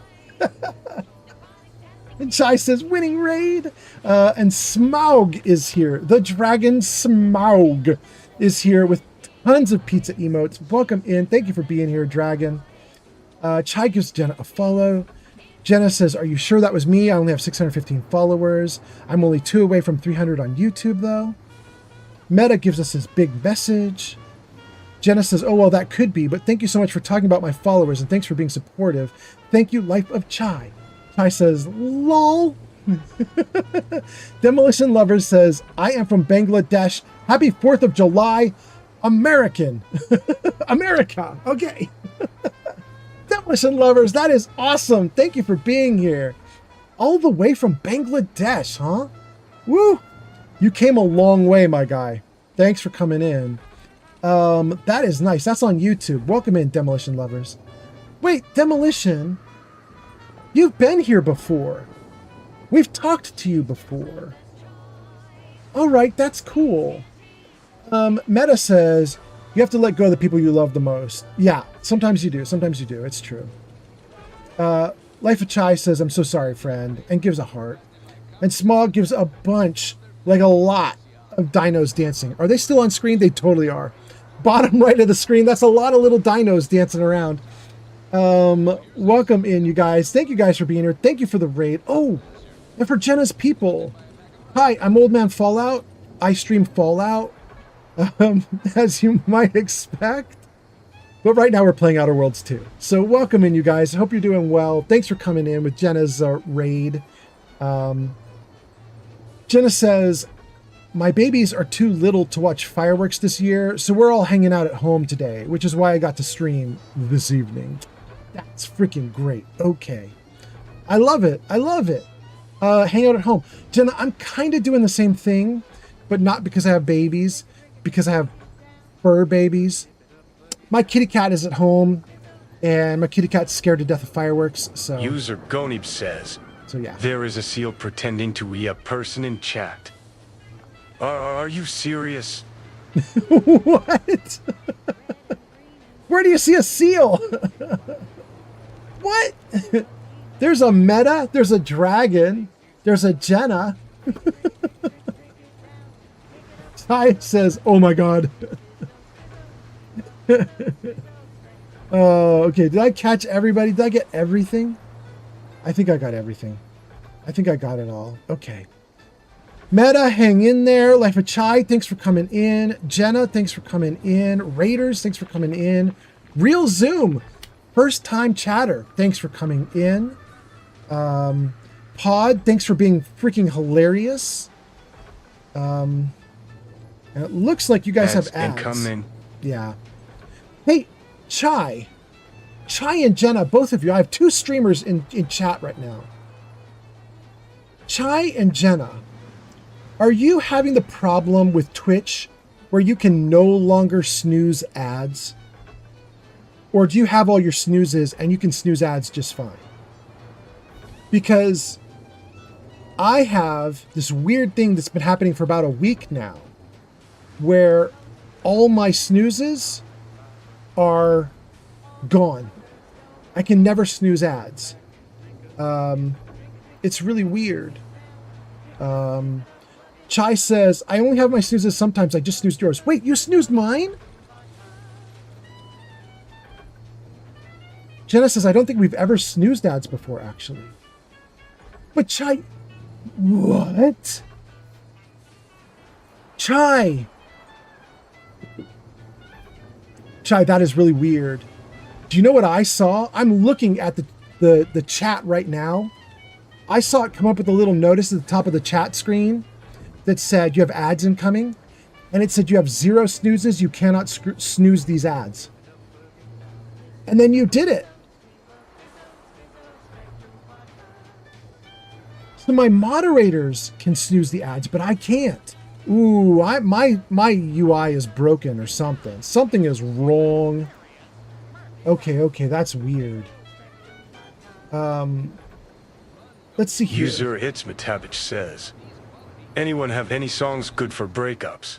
And Chai says, winning raid. And Smaug is here. The dragon Smaug is here with tons of pizza emotes. Welcome in. Thank you for being here, dragon. Chai gives Jenna a follow. Jenna says, are you sure that was me? I only have 615 followers. I'm only 2 away from 300 on YouTube, though. Meta gives us his big message. Jenna says, oh, well, that could be, but thank you so much for talking about my followers, and thanks for being supportive. Thank you, Life of Chai. Chai says, lol. Demolition Lovers says, I am from Bangladesh. Happy 4th of July, American. America. Okay. Demolition Lovers, that is awesome. Thank you for being here. All the way from Bangladesh, huh? Woo! You came a long way, my guy. Thanks for coming in. That is nice. That's on YouTube. Welcome in, Demolition Lovers. Wait, Demolition? You've been here before. We've talked to you before. All right, that's cool. Meta says, you have to let go of the people you love the most. Yeah, sometimes you do. Sometimes you do. It's true. Life of Chai says, I'm so sorry, friend, and gives a heart. And Smog gives a bunch, like a lot, of dinos dancing. Are they still on screen? They totally are. Bottom right of the screen, that's a lot of little dinos dancing around. Welcome in, you guys. Thank you guys for being here. Thank you for the raid. Oh, and for Jenna's people. Hi, I'm Old Man Fallout. I stream Fallout. As you might expect. But right now we're playing Outer Worlds 2. So welcome in, you guys. I hope you're doing well. Thanks for coming in with Jenna's raid. Jenna says, my babies are too little to watch fireworks this year, so we're all hanging out at home today, which is why I got to stream this evening. That's freaking great. Okay. I love it. I love it. Hang out at home. Jenna, I'm kind of doing the same thing, but not because I have babies. Because I have fur babies. My kitty cat is at home, and my kitty cat's scared to death of fireworks, so... User Gonib says, so yeah. There is a seal pretending to be a person in chat. Are you serious? What? Where do you see a seal? What? There's a Meta, there's a dragon, there's a Jenna. Ty says, oh my god. Oh, okay. Did I catch everybody? Did I get everything? I think I got everything. I think I got it all. Okay. Meta, hang in there. Life of Chai, thanks for coming in. Jenna, thanks for coming in. Raiders, thanks for coming in. Real Zoom, first time chatter, thanks for coming in. Pod, thanks for being freaking hilarious. And it looks like you guys have ads. Incoming. Yeah. Hey, Chai and Jenna, both of you. I have two streamers in chat right now. Chai and Jenna, are you having the problem with Twitch where you can no longer snooze ads? Or do you have all your snoozes and you can snooze ads just fine? Because I have this weird thing that's been happening for about a week now where all my snoozes are gone. I can never snooze ads. It's really weird. Chai says, I only have my snoozes sometimes. I just snoozed yours. Wait, you snoozed mine? Jenna says, I don't think we've ever snoozed ads before, actually. But Chai... What? Chai, that is really weird. Do you know what I saw? I'm looking at the chat right now. I saw it come up with a little notice at the top of the chat screen that said you have ads incoming. And it said you have 0 snoozes. You cannot snooze these ads. And then you did it. So my moderators can snooze the ads, but I can't. Ooh, my UI is broken or something. Something is wrong. Okay, that's weird. Let's see here. User Itzmatabich says, anyone have any songs good for breakups?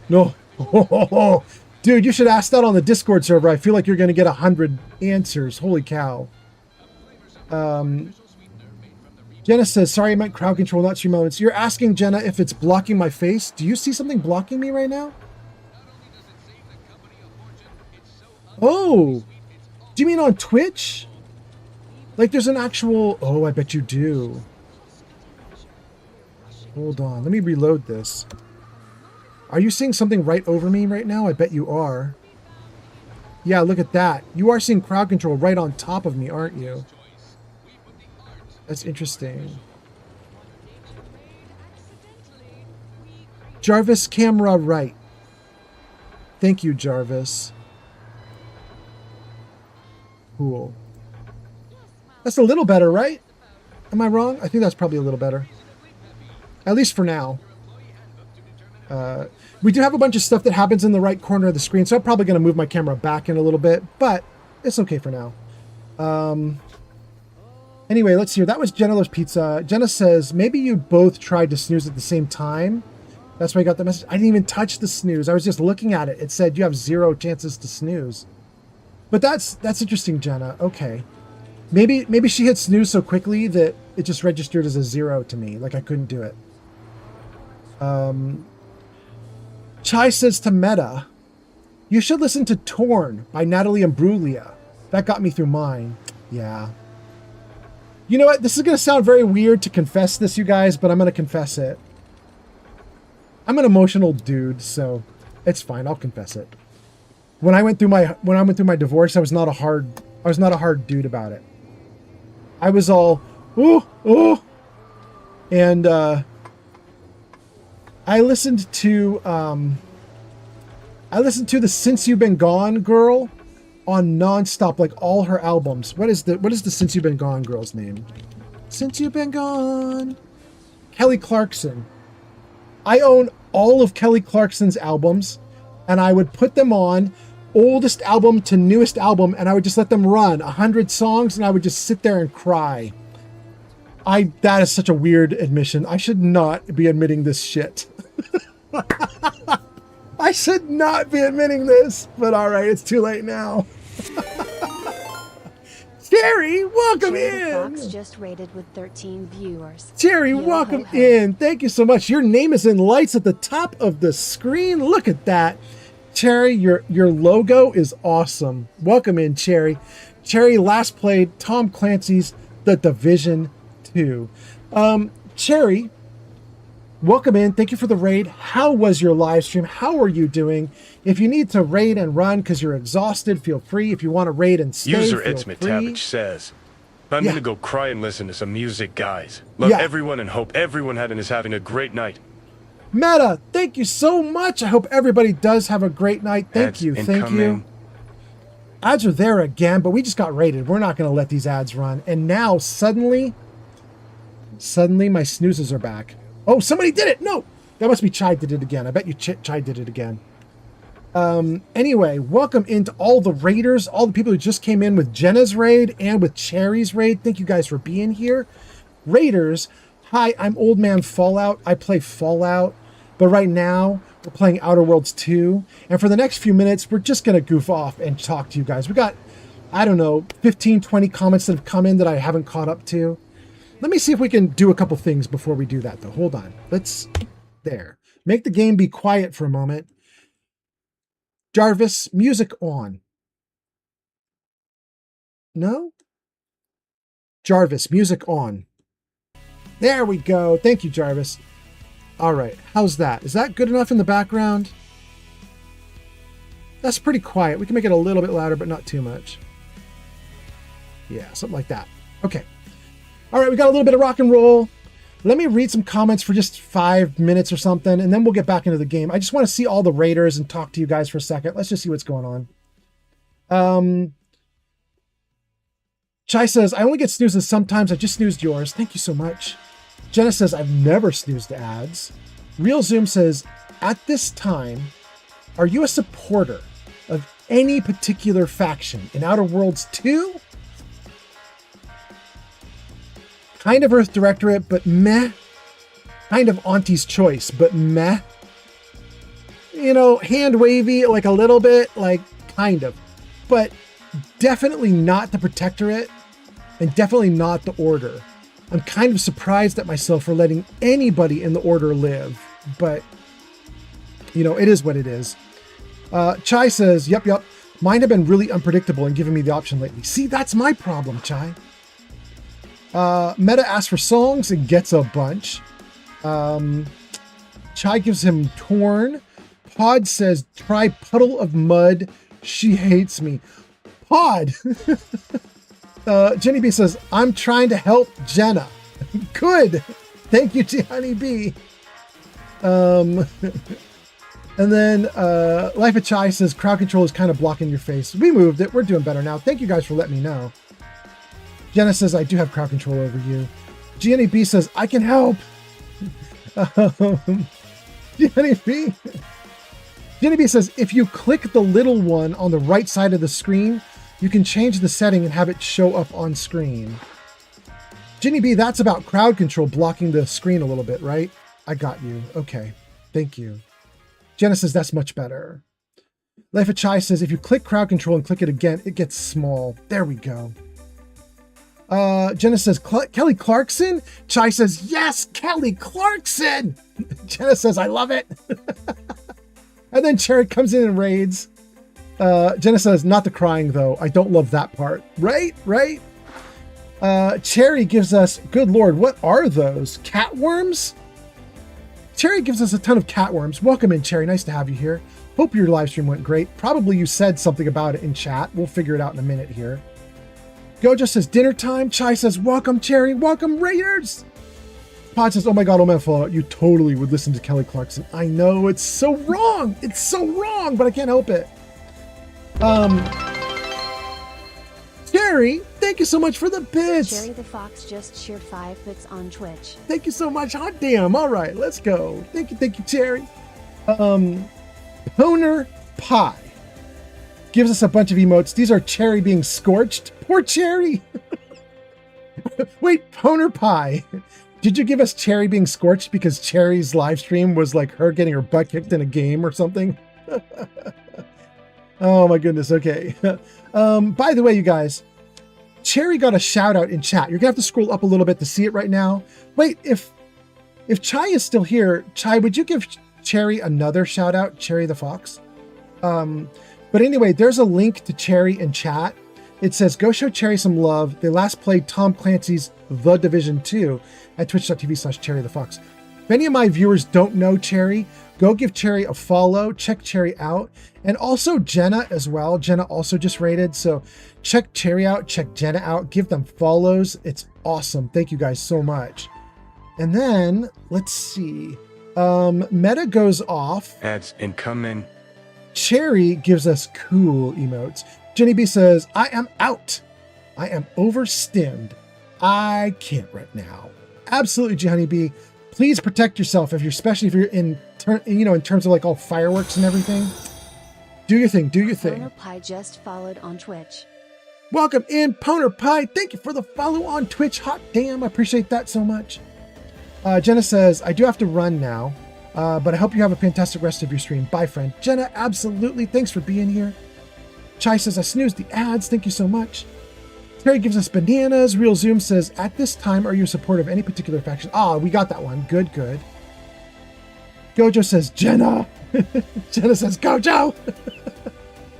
No. Dude, you should ask that on the Discord server. I feel like you're going to get 100 answers. Holy cow. Jenna says, sorry, I meant crowd control, not stream elements. You're asking, Jenna, if it's blocking my face. Do you see something blocking me right now? Oh, do you mean on Twitch? Like there's an actual... Oh, I bet you do. Hold on, let me reload this. Are you seeing something right over me right now? I bet you are. Yeah, look at that. You are seeing crowd control right on top of me, aren't you? That's interesting. Jarvis, camera right. Thank you, Jarvis. Cool. That's a little better, right? Am I wrong? I think that's probably a little better. At least for now. We do have a bunch of stuff that happens in the right corner of the screen, so I'm probably going to move my camera back in a little bit, but it's okay for now. Anyway, let's see here. That was Jenna Loves Pizza. Jenna says, maybe you both tried to snooze at the same time. That's why I got the message. I didn't even touch the snooze. I was just looking at it. It said you have 0 chances to snooze. But that's interesting, Jenna. Okay. Maybe she hit snooze so quickly that it just registered as a 0 to me. Like I couldn't do it. Chai says to Meta, you should listen to Torn by Natalie Imbruglia. That got me through mine. Yeah. You know what? This is going to sound very weird to confess this, you guys, but I'm going to confess it. I'm an emotional dude, so it's fine. I'll confess it. When I went through my divorce, I was not a hard dude about it. I was all, ooh, and I listened to the Since You've Been Gone girl on nonstop, like all her albums. What is the Since You've Been Gone girl's name? Since You've Been Gone. Kelly Clarkson. I own all of Kelly Clarkson's albums, and I would put them on oldest album to newest album, and I would just let them run 100 songs, and I would just sit there and cry. That is such a weird admission. I should not be admitting this shit. I should not be admitting this, but all right, it's too late now. Cherry, welcome in. Fox just rated with 13 viewers. Cherry, welcome in. Thank you so much. Your name is in lights at the top of the screen. Look at that. Cherry, your logo is awesome. Welcome in, Cherry. Cherry last played Tom Clancy's The Division 2. Cherry, welcome in. Thank you for the raid. How was your live stream? How are you doing? If you need to raid and run because you're exhausted, feel free. If you want to raid and stay, User feel It's free. Mitavich says, I'm gonna go cry and listen to some music, guys. Love Yeah. everyone and hope everyone is having a great night. Meta, thank you so much. I hope everybody does have a great night. Thank Ads you. Thank incoming. you. Ads are there again, but we just got raided. We're not going to let these ads run. And now suddenly my snoozes are back. Oh, somebody did it. No, that must be Chai did it again. I bet you Chai did it again. Anyway, welcome into all the raiders, all the people who just came in with Jenna's raid and with Cherry's raid. Thank you guys for being here. Raiders, hi, I'm Old Man Fallout. I play Fallout, but right now we're playing Outer Worlds 2. And for the next few minutes, we're just going to goof off and talk to you guys. We got, I don't know, 15, 20 comments that have come in that I haven't caught up to. Let me see if we can do a couple things before we do that, though. Hold on. There. Make the game be quiet for a moment. Jarvis, music on. No? Jarvis, music on. There we go. Thank you, Jarvis. All right. How's that? Is that good enough in the background? That's pretty quiet. We can make it a little bit louder, but not too much. Yeah, something like that. Okay. All right, we got a little bit of rock and roll. Let me read some comments for just 5 minutes or something, and then we'll get back into the game. I just want to see all the raiders and talk to you guys for a second. Let's just see what's going on. Chai says, I only get snoozes sometimes. I just snoozed yours. Thank you so much. Jenna says, I've never snoozed ads. Real Zoom says, at this time, are you a supporter of any particular faction in Outer Worlds 2? Kind of Earth Directorate, but meh. Kind of Auntie's Choice, but meh. You know, hand wavy, like a little bit, like kind of. But definitely not the Protectorate, and definitely not the Order. I'm kind of surprised at myself for letting anybody in the Order live, but, you know, it is what it is. Chai says, yep. Mine have been really unpredictable and giving me the option lately. See, that's my problem, Chai. Meta asks for songs and gets a bunch. Chai gives him Torn. Pod says, try Puddle of Mud. She hates me. Pod! Jenny B says, I'm trying to help Jenna. Good! Thank you, Gianni B. And then Life of Chai says, crowd control is kind of blocking your face. We moved it. We're doing better now. Thank you guys for letting me know. Jenna says, I do have crowd control over you. Gianni B says, I can help. Gianni B says, if you click the little one on the right side of the screen, you can change the setting and have it show up on screen. Ginny B, that's about crowd control blocking the screen a little bit, right? I got you. Okay. Thank you. Jenna says, that's much better. Life of Chai says, if you click crowd control and click it again, it gets small. There we go. Jenna says, Kelly Clarkson? Chai says, yes, Kelly Clarkson! Jenna says, I love it. And then Cherry comes in and raids. Jenna says, not the crying, though. I don't love that part. Right? Cherry gives us, good Lord, what are those? Catworms? Cherry gives us a ton of catworms. Welcome in, Cherry. Nice to have you here. Hope your live stream went great. Probably you said something about it in chat. We'll figure it out in a minute here. Gojo says, dinner time. Chai says, welcome, Cherry. Welcome, Raiders. Pod says, oh my God, Old Man Fallout, you totally would listen to Kelly Clarkson. I know, it's so wrong. It's so wrong, but I can't help it. Cherry, thank you so much for the bits. Cherry the Fox just cheered 5 bits on Twitch. Thank you so much. Hot damn. All right, let's go. Thank you, Cherry. Poner Pie gives us a bunch of emotes. These are Cherry being scorched. Poor Cherry. Wait, Poner Pie. Did you give us Cherry being scorched because Cherry's live stream was like her getting her butt kicked in a game or something? Oh my goodness. Okay. By the way, you guys, Cherry got a shout out in chat. You're gonna have to scroll up a little bit to see it right now. Wait, if Chai is still here, Chai, would you give Cherry another shout out? Cherry the Fox. But anyway, there's a link to Cherry in chat. It says, go show Cherry some love. They last played Tom Clancy's The Division 2 at twitch.tv/CherryTheFox. If any of my viewers don't know Cherry, go give Cherry a follow, check Cherry out, and also Jenna as well. Jenna also just raided, so check Cherry out, check Jenna out, give them follows. It's awesome. Thank you guys so much. And then, let's see. Meta goes off. Ads incoming. Cherry gives us cool emotes. Jenny B says, I am out. I am overstimmed. I can't right now. Absolutely, Johnny B. Please protect yourself especially if you're in terms of like all fireworks and everything. Do your thing. Do your thing. Poner Pie just followed on Twitch. Welcome in, Poner Pie. Thank you for the follow on Twitch. Hot damn, I appreciate that so much. Jenna says, I do have to run now, but I hope you have a fantastic rest of your stream. Bye, friend. Jenna, absolutely. Thanks for being here. Chai says, I snoozed the ads. Thank you so much. Terry gives us bananas. Real Zoom says, at this time, are you a supporter of any particular faction? Ah, we got that one. Good, good. Gojo says, Jenna. Jenna says, Gojo.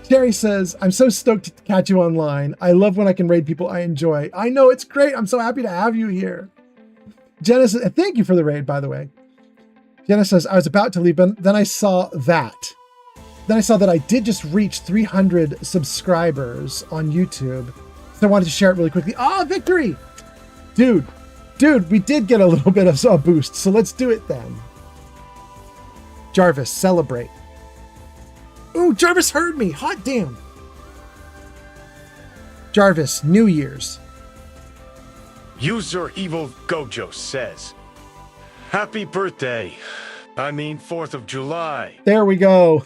Terry says, I'm so stoked to catch you online. I love when I can raid people I enjoy. I know, it's great. I'm so happy to have you here. Jenna says, thank you for the raid, by the way. Jenna says, I was about to leave, but then I saw that. Then I saw that I did just reach 300 subscribers on YouTube. So I wanted to share it really quickly. Ah, victory! Dude, we did get a little bit of a boost, so let's do it then. Jarvis, celebrate. Ooh, Jarvis heard me. Hot damn. Jarvis, New Year's. User Evil Gojo says, happy birthday. I mean 4th of July. There we go.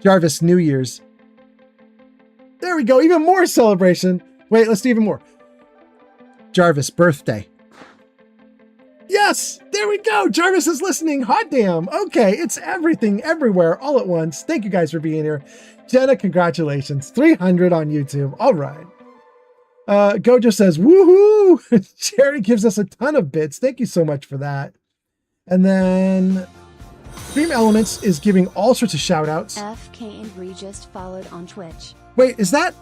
Jarvis, New Year's. There we go. Even more celebration. Wait, let's do even more. Jarvis, birthday. Yes, there we go. Jarvis is listening. Hot damn. Okay, it's everything, everywhere, all at once. Thank you guys for being here. Jenna, congratulations. 300 on YouTube. All right. Gojo says, woohoo! Cherry gives us a ton of bits. Thank you so much for that. And then Stream Elements is giving all sorts of shout outs. FK and Bree just followed on Twitch. Wait, is that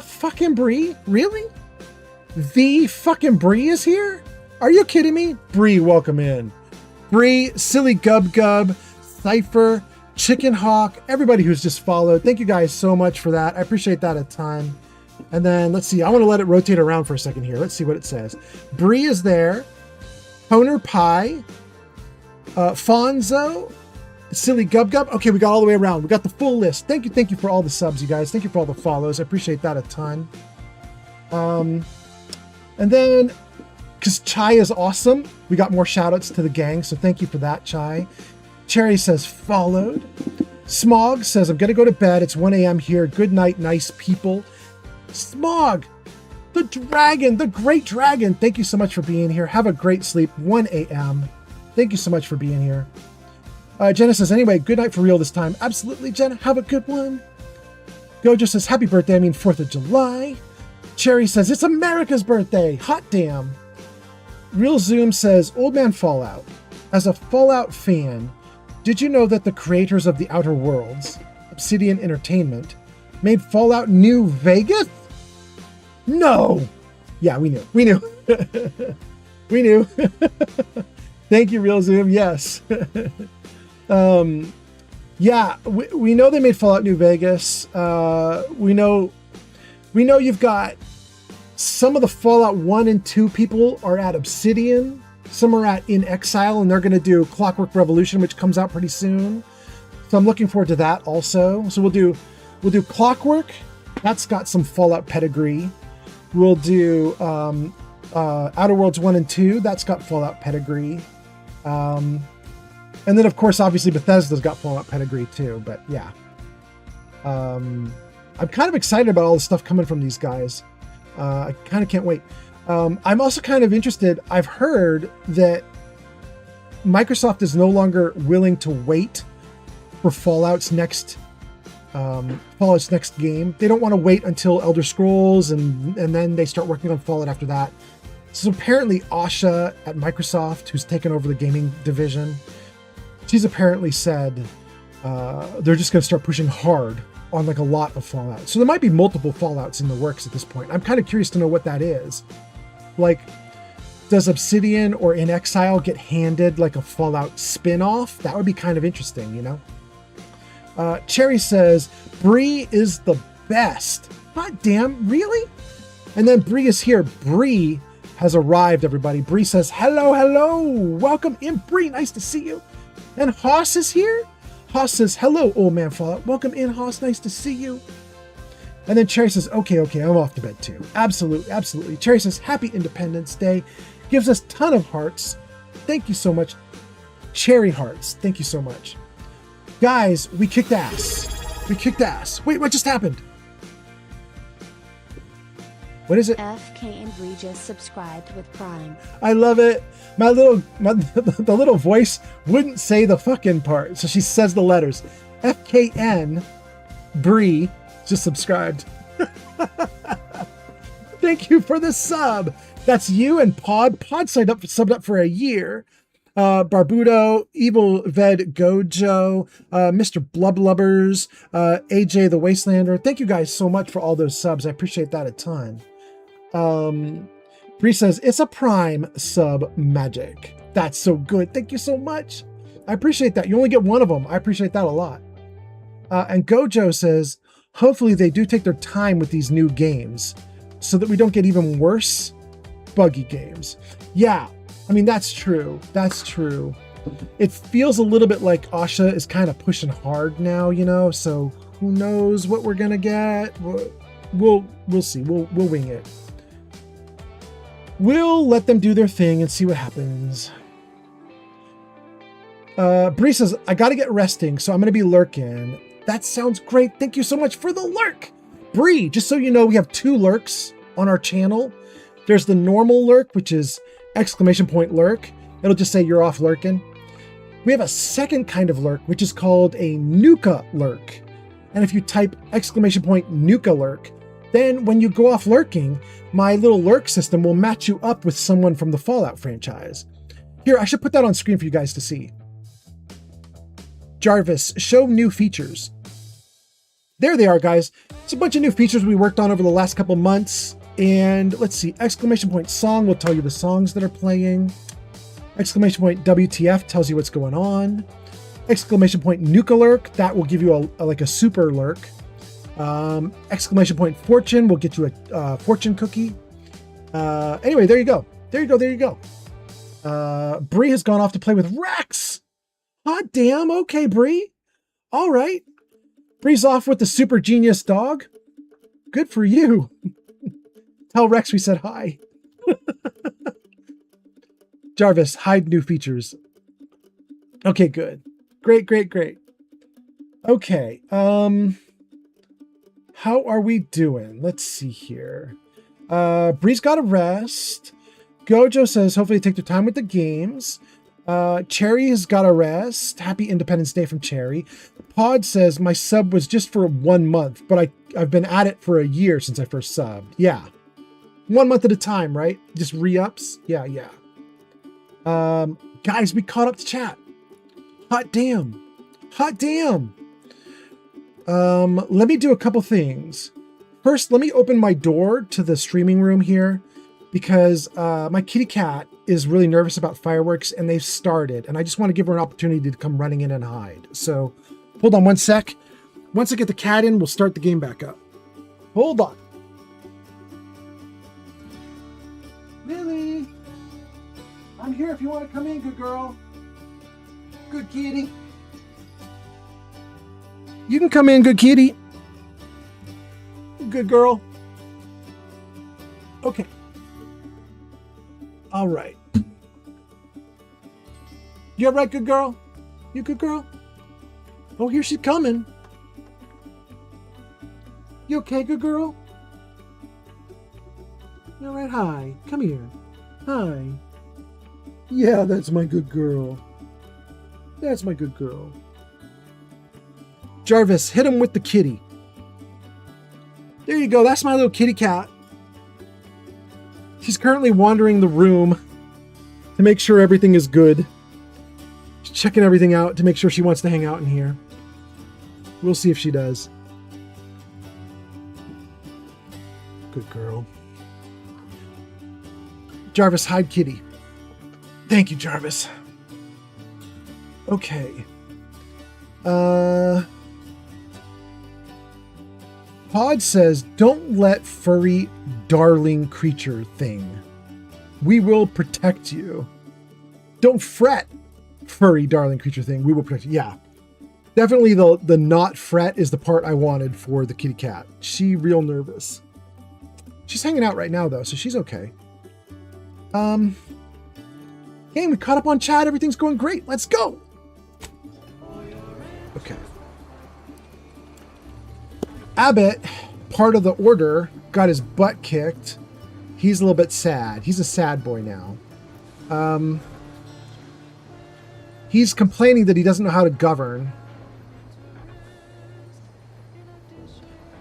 fucking Bree? Really? The fucking Bree is here? Are you kidding me? Bree, welcome in. Bree, Silly Gub Gub, Cypher, Chicken Hawk, everybody who's just followed. Thank you guys so much for that. I appreciate that a ton. And then let's see. I want to let it rotate around for a second here. Let's see what it says. Bree is there. Poner Pie. Fonzo. Silly Gub Gub. Okay, we got all the way around. We got the full list. Thank you for all the subs, you guys. Thank you for all the follows. I appreciate that a ton. And then, because Chai is awesome, we got more shout outs to the gang, so thank you for that, Chai. Cherry says, followed. Smog says, I'm going to go to bed. It's 1 a.m. here. Good night, nice people. Smog, the dragon, the great dragon. Thank you so much for being here. Have a great sleep. 1 a.m. Thank you so much for being here. Jenna says, anyway, good night for real this time. Absolutely, Jenna. Have a good one. Gojo says, happy birthday. I mean, 4th of July. Cherry says, it's America's birthday. Hot damn. Real Zoom says, Old Man Fallout. As a Fallout fan, did you know that the creators of The Outer Worlds, Obsidian Entertainment, made Fallout New Vegas? No. Yeah, we knew. We knew. We knew. Thank you, Real Zoom. Yes. Yeah, we know they made Fallout New Vegas. We know you've got some of the Fallout 1 and 2 people are at Obsidian. Some are at In Exile, and they're going to do Clockwork Revolution, which comes out pretty soon. So I'm looking forward to that also. So we'll do Clockwork. That's got some Fallout pedigree. We'll do Outer Worlds 1 and 2. That's got Fallout pedigree. And then, of course, obviously Bethesda's got Fallout pedigree too. But yeah, I'm kind of excited about all the stuff coming from these guys. I kind of can't wait. I'm also kind of interested. I've heard that Microsoft is no longer willing to wait for Fallout's next game. They don't want to wait until Elder Scrolls and then they start working on Fallout after that. So apparently Asha at Microsoft, who's taken over the gaming division, she's apparently said they're just going to start pushing hard on like a lot of Fallout. So there might be multiple Fallouts in the works at this point. I'm kind of curious to know what that is. Like, does Obsidian or In Exile get handed like a Fallout spin-off? That would be kind of interesting, you know? Cherry says, Bree is the best. God damn, really? And then Bree is here. Bree has arrived, everybody. Bree says, hello, hello. Welcome in, Bree. Nice to see you. And Haas is here. Haas says, hello, old man Fallout. Welcome in, Haas. Nice to see you. And then Cherry says, okay, I'm off to bed too. Absolutely, absolutely. Cherry says, happy Independence Day. Gives us a ton of hearts. Thank you so much. Cherry hearts. Thank you so much. Guys, we kicked ass. We kicked ass. Wait, what just happened? What is it? FK and Bree just subscribed with Prime. I love it. The little voice wouldn't say the fucking part, so she says the letters. FKN Bree just subscribed. Thank you for the sub. That's you and Pod. Pod subbed up for a year. Barbudo, Evil Ved Gojo, Mr. Blublubbers, AJ the Wastelander. Thank you guys so much for all those subs. I appreciate that a ton. Bree says, it's a Prime sub magic. That's so good. Thank you so much. I appreciate that. You only get one of them. I appreciate that a lot. And Gojo says, hopefully they do take their time with these new games so that we don't get even worse buggy games. Yeah, I mean, that's true. That's true. It feels a little bit like Asha is kind of pushing hard now, you know, so who knows what we're going to get. We'll see. We'll wing it. We'll let them do their thing and see what happens. Bree says, I got to get resting, so I'm going to be lurking. That sounds great. Thank you so much for the lurk. Bree, just so you know, we have 2 lurks on our channel. There's the normal lurk, which is !lurk. It'll just say you're off lurking. We have a second kind of lurk, which is called a Nuka lurk. And if you type !Nuka lurk, then when you go off lurking, my little lurk system will match you up with someone from the Fallout franchise. Here, I should put that on screen for you guys to see. Jarvis, show new features. There they are, guys. It's a bunch of new features we worked on over the last couple months. And let's see, !song will tell you the songs that are playing. !WTF tells you what's going on. !Nuka lurk, that will give you like a super lurk. !Fortune will get you a fortune cookie. Anyway, there you go. There you go. Bree has gone off to play with Rex. Hot damn. Okay, Bree. All right. Bree's off with the super genius dog. Good for you. Tell Rex we said hi. Jarvis, hide new features. Okay, good. Great. Okay. How are we doing? Let's see here. Bree's got a rest. Gojo says hopefully take their time with the games. Cherry has got a rest. Happy Independence Day from Cherry. Pod says my sub was just for 1 month, but I've been at it for a year since I first subbed. Yeah. 1 month at a time, right? Just re-ups? Yeah. Guys, we caught up to chat. Hot damn. Let me do a couple things. First, let me open my door to the streaming room here because my kitty cat is really nervous about fireworks and they've started, and I just want to give her an opportunity to come running in and hide. So hold on one sec. Once I get the cat in, we'll start the game back up. Hold on. Lily, I'm here if you want to come in, good girl. Good kitty. You can come in, good kitty. Good girl. Okay. All right. You all right, good girl? You good girl? Oh, here she's coming. You okay, good girl? You all right? Hi. Come here. Hi. Yeah, that's my good girl. That's my good girl. Jarvis, hit him with the kitty. There you go. That's my little kitty cat. She's currently wandering the room to make sure everything is good. She's checking everything out to make sure she wants to hang out in here. We'll see if she does. Good girl. Jarvis, hide Kitty. Thank you, Jarvis. Okay. Pod says, don't let furry darling creature thing. We will protect you. Don't fret, furry darling creature thing. We will protect you. Yeah. Definitely the not fret is the part I wanted for the kitty cat. She real nervous. She's hanging out right now though, so she's okay. Hey, we caught up on chat. Everything's going great. Let's go. Okay. Abbott, part of the order, got his butt kicked. He's a little bit sad. He's a sad boy now. He's complaining that he doesn't know how to govern.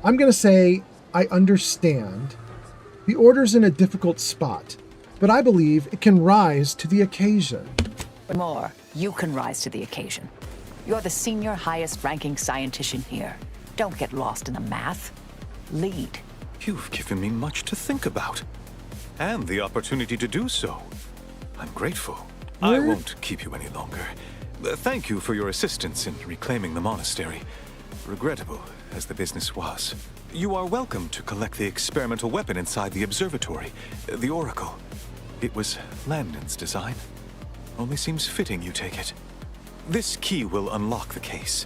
I'm going to say I understand. The order's in a difficult spot, but I believe it can rise to the occasion. More, you can rise to the occasion. You're the senior highest-ranking scientician here. Don't get lost in the math. Lead. You've given me much to think about. And the opportunity to do so. I'm grateful. I won't keep you any longer. Thank you for your assistance in reclaiming the monastery. Regrettable as the business was. You are welcome to collect the experimental weapon inside the observatory, the Oracle. It was Landon's design. Only seems fitting you take it. This key will unlock the case.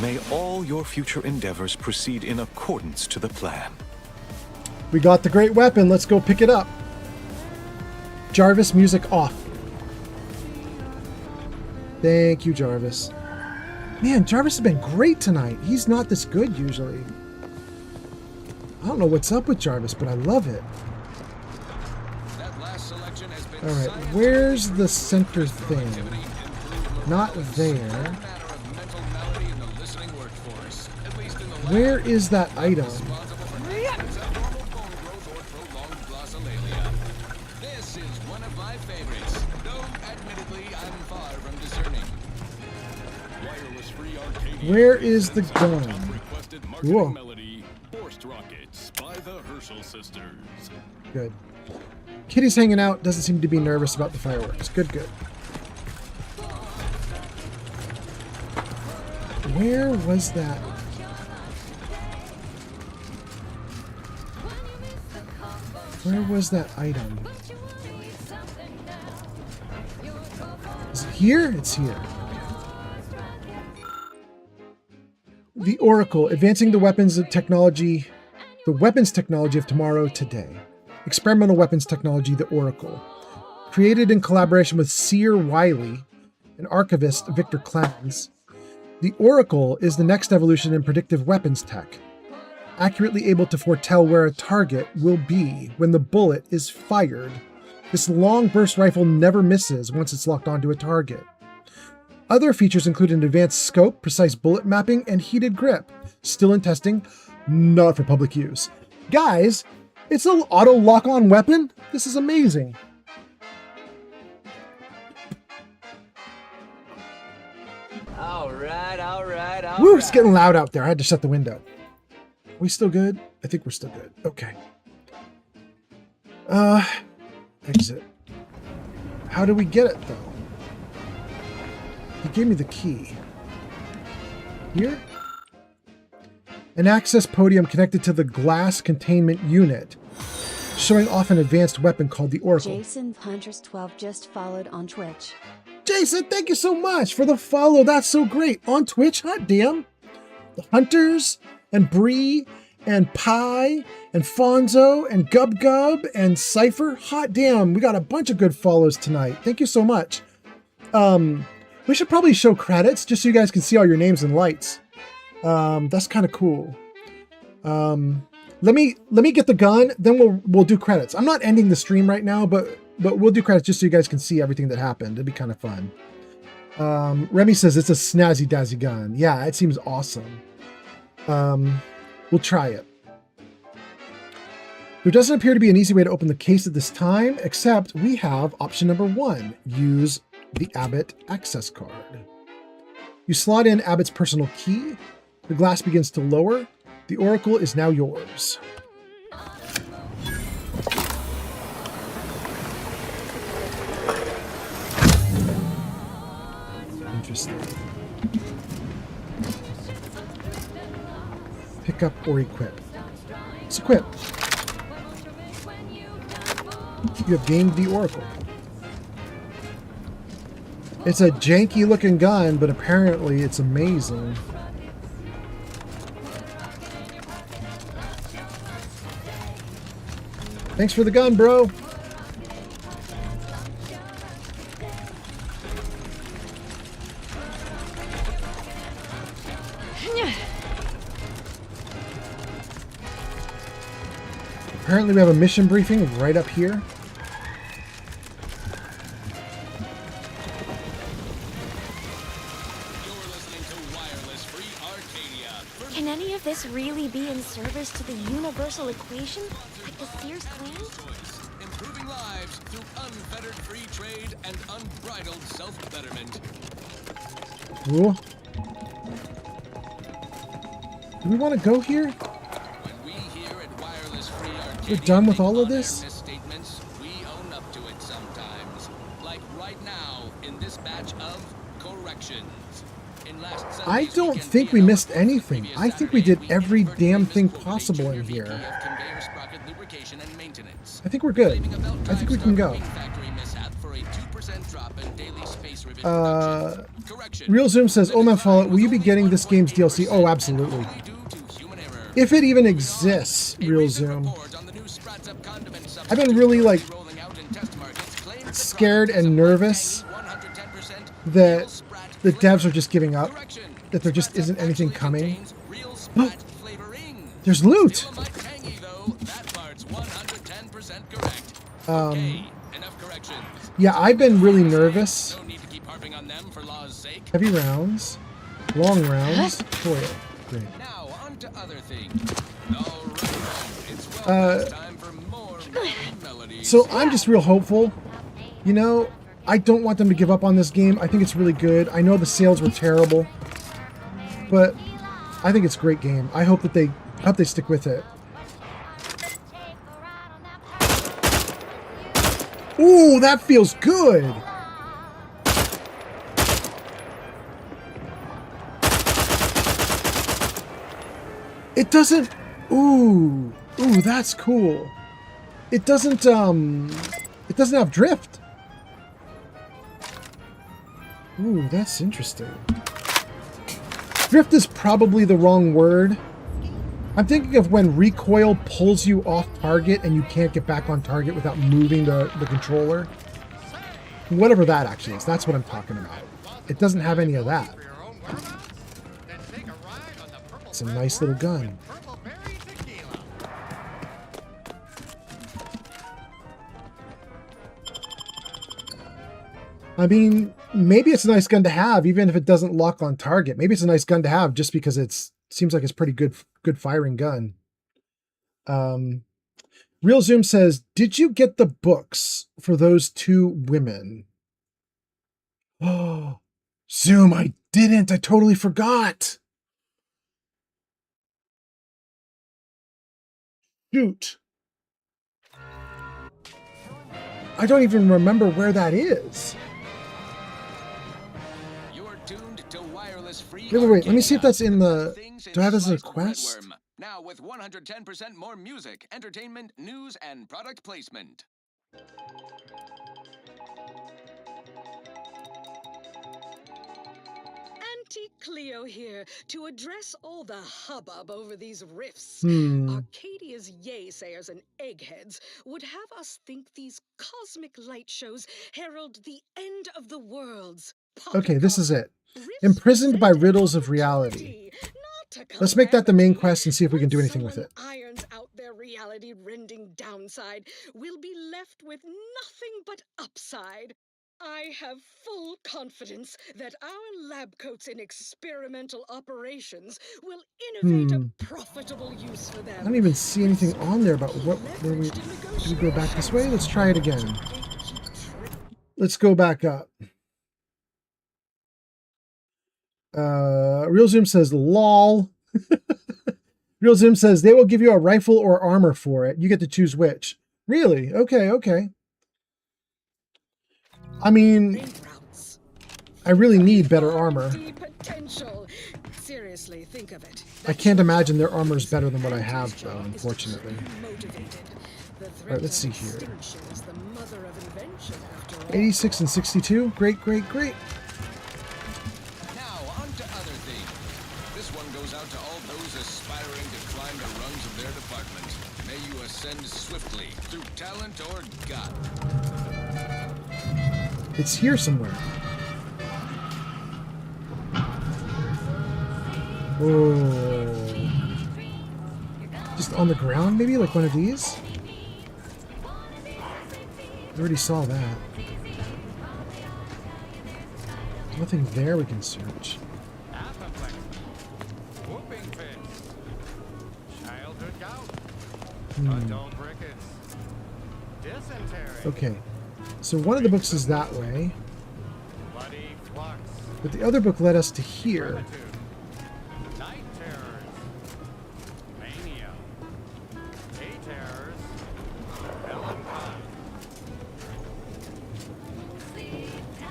May all your future endeavors proceed in accordance to the plan. We got the great weapon. Let's go pick it up. Jarvis, music off. Thank you, Jarvis. Man, Jarvis has been great tonight. He's not this good usually. I don't know what's up with Jarvis, but I love it. All right, where's the center thing? Not there. Where is that item? This is one of my favorites, though admittedly I'm far from discerning. Where is the gun? Whoa. Good. Kitty's hanging out, doesn't seem to be nervous about the fireworks. Good, good. Where was that? Where was that item? Is it here? It's here. The Oracle, advancing the weapons technology of tomorrow today. Experimental weapons technology, the Oracle. Created in collaboration with Seer Wiley and archivist Victor Clemens, the Oracle is the next evolution in predictive weapons tech, accurately able to foretell where a target will be when the bullet is fired. This long burst rifle never misses once it's locked onto a target. Other features include an advanced scope, precise bullet mapping, and heated grip. Still in testing, not for public use. Guys, it's an auto lock-on weapon? This is amazing. All right. Woo, it's getting loud out there. I had to shut the window. Are we still good? I think we're still good. Okay. Exit. How do we get it, though? He gave me the key. Here? An access podium connected to the glass containment unit, showing off an advanced weapon called the Oracle. Jason Hunters 12 just followed on Twitch. Jason, thank you so much for the follow. That's so great. On Twitch, hot damn. The Hunters and Bree and Pie and Fonzo and Gub Gub and Cypher. Hot damn. We got a bunch of good follows tonight. Thank you so much. We should probably show credits just so you guys can see all your names and lights. That's kind of cool. Let me get the gun, then we'll do credits. I'm not ending the stream right now, but we'll do credits just so you guys can see everything that happened. It'd be kind of fun. Remy says it's a snazzy dazzy gun. Yeah, it seems awesome. We'll try it. There doesn't appear to be an easy way to open the case at this time, except we have option number 1, use the Abbott access card. You slot in Abbott's personal key, The glass begins to lower. The oracle is now yours. Interesting. Pick up or equip. Let's equip. You have gained the oracle. It's a janky looking gun, but apparently it's amazing. Thanks for the gun, bro. Apparently we have a mission briefing right up here. Can any of this really be in service to the universal equation, like the Sears claim? Improving lives through unfettered free trade and unbridled self-betterment. Cool. Do we want to go here? When we here at Wireless Free Arcadia We're done with all of this? misstatements, we own up to it sometimes. Like right now in this batch of corrections. I don't think we missed anything. I think we did every damn thing possible in here. I think we're good. I think we can go. Real Zoom says, "Oh my Fallout, will you be getting this game's DLC?" Oh, absolutely. If it even exists, Real Zoom. I've been really, like, scared and nervous that the devs are just giving up, that there just isn't anything coming. Oh, there's loot! Yeah, I've been really nervous. Heavy rounds, long rounds, foil. Great. So I'm just real hopeful. You know, I don't want them to give up on this game. I think it's really good. I know the sales were terrible, but I think it's a great game. I hope that they stick with it. Ooh, that feels good. It doesn't. Ooh, that's cool. It doesn't have drift. Ooh, that's interesting. Drift is probably the wrong word. I'm thinking of when recoil pulls you off target and you can't get back on target without moving the controller. Whatever that actually is, that's what I'm talking about. It doesn't have any of that. It's a nice little gun. I mean, maybe it's a nice gun to have, even if it doesn't lock on target. Maybe it's a nice gun to have just because it seems like it's pretty good firing gun. Real Zoom says, "Did you get the books for those two women?" Oh, Zoom, I didn't. I totally forgot. Shoot. I don't even remember where that is. Wait. Let me see if that's in the... Do I have this as a quest? Now with 110% more music, entertainment, news, and product placement. Auntie Cleo here to address all the hubbub over these riffs. Arcadia's yaysayers and eggheads would have us think these cosmic light shows herald the end of the worlds. Okay, this is it. Imprisoned by riddles of reality. Let's make that the main quest and see if we can do anything with it. Irons out their reality-rending downside, we'll be left with nothing but upside. I have full confidence that our lab coats in experimental operations will innovate a profitable use for them. I don't even see anything on there about what... Do we go back this way? Let's try it again. Let's go back up. Real Zoom says, "Lol, Real Zim says they will give you a rifle or armor for it. You get to choose which. Really? Okay, okay. I mean, I really need better armor. Seriously, think of it. I can't imagine their armor is better than what I have, though, unfortunately. Alright, let's see here. 86 and 62. Great, great, great. Now, on to other things. This one goes out to all those aspiring to climb the rungs of their department. May you ascend swiftly through talent or gut. It's here somewhere. Oh. Just on the ground, maybe? Like one of these? I already saw that. There's nothing there we can search. Okay. So one of the books is that way. But the other book led us to here.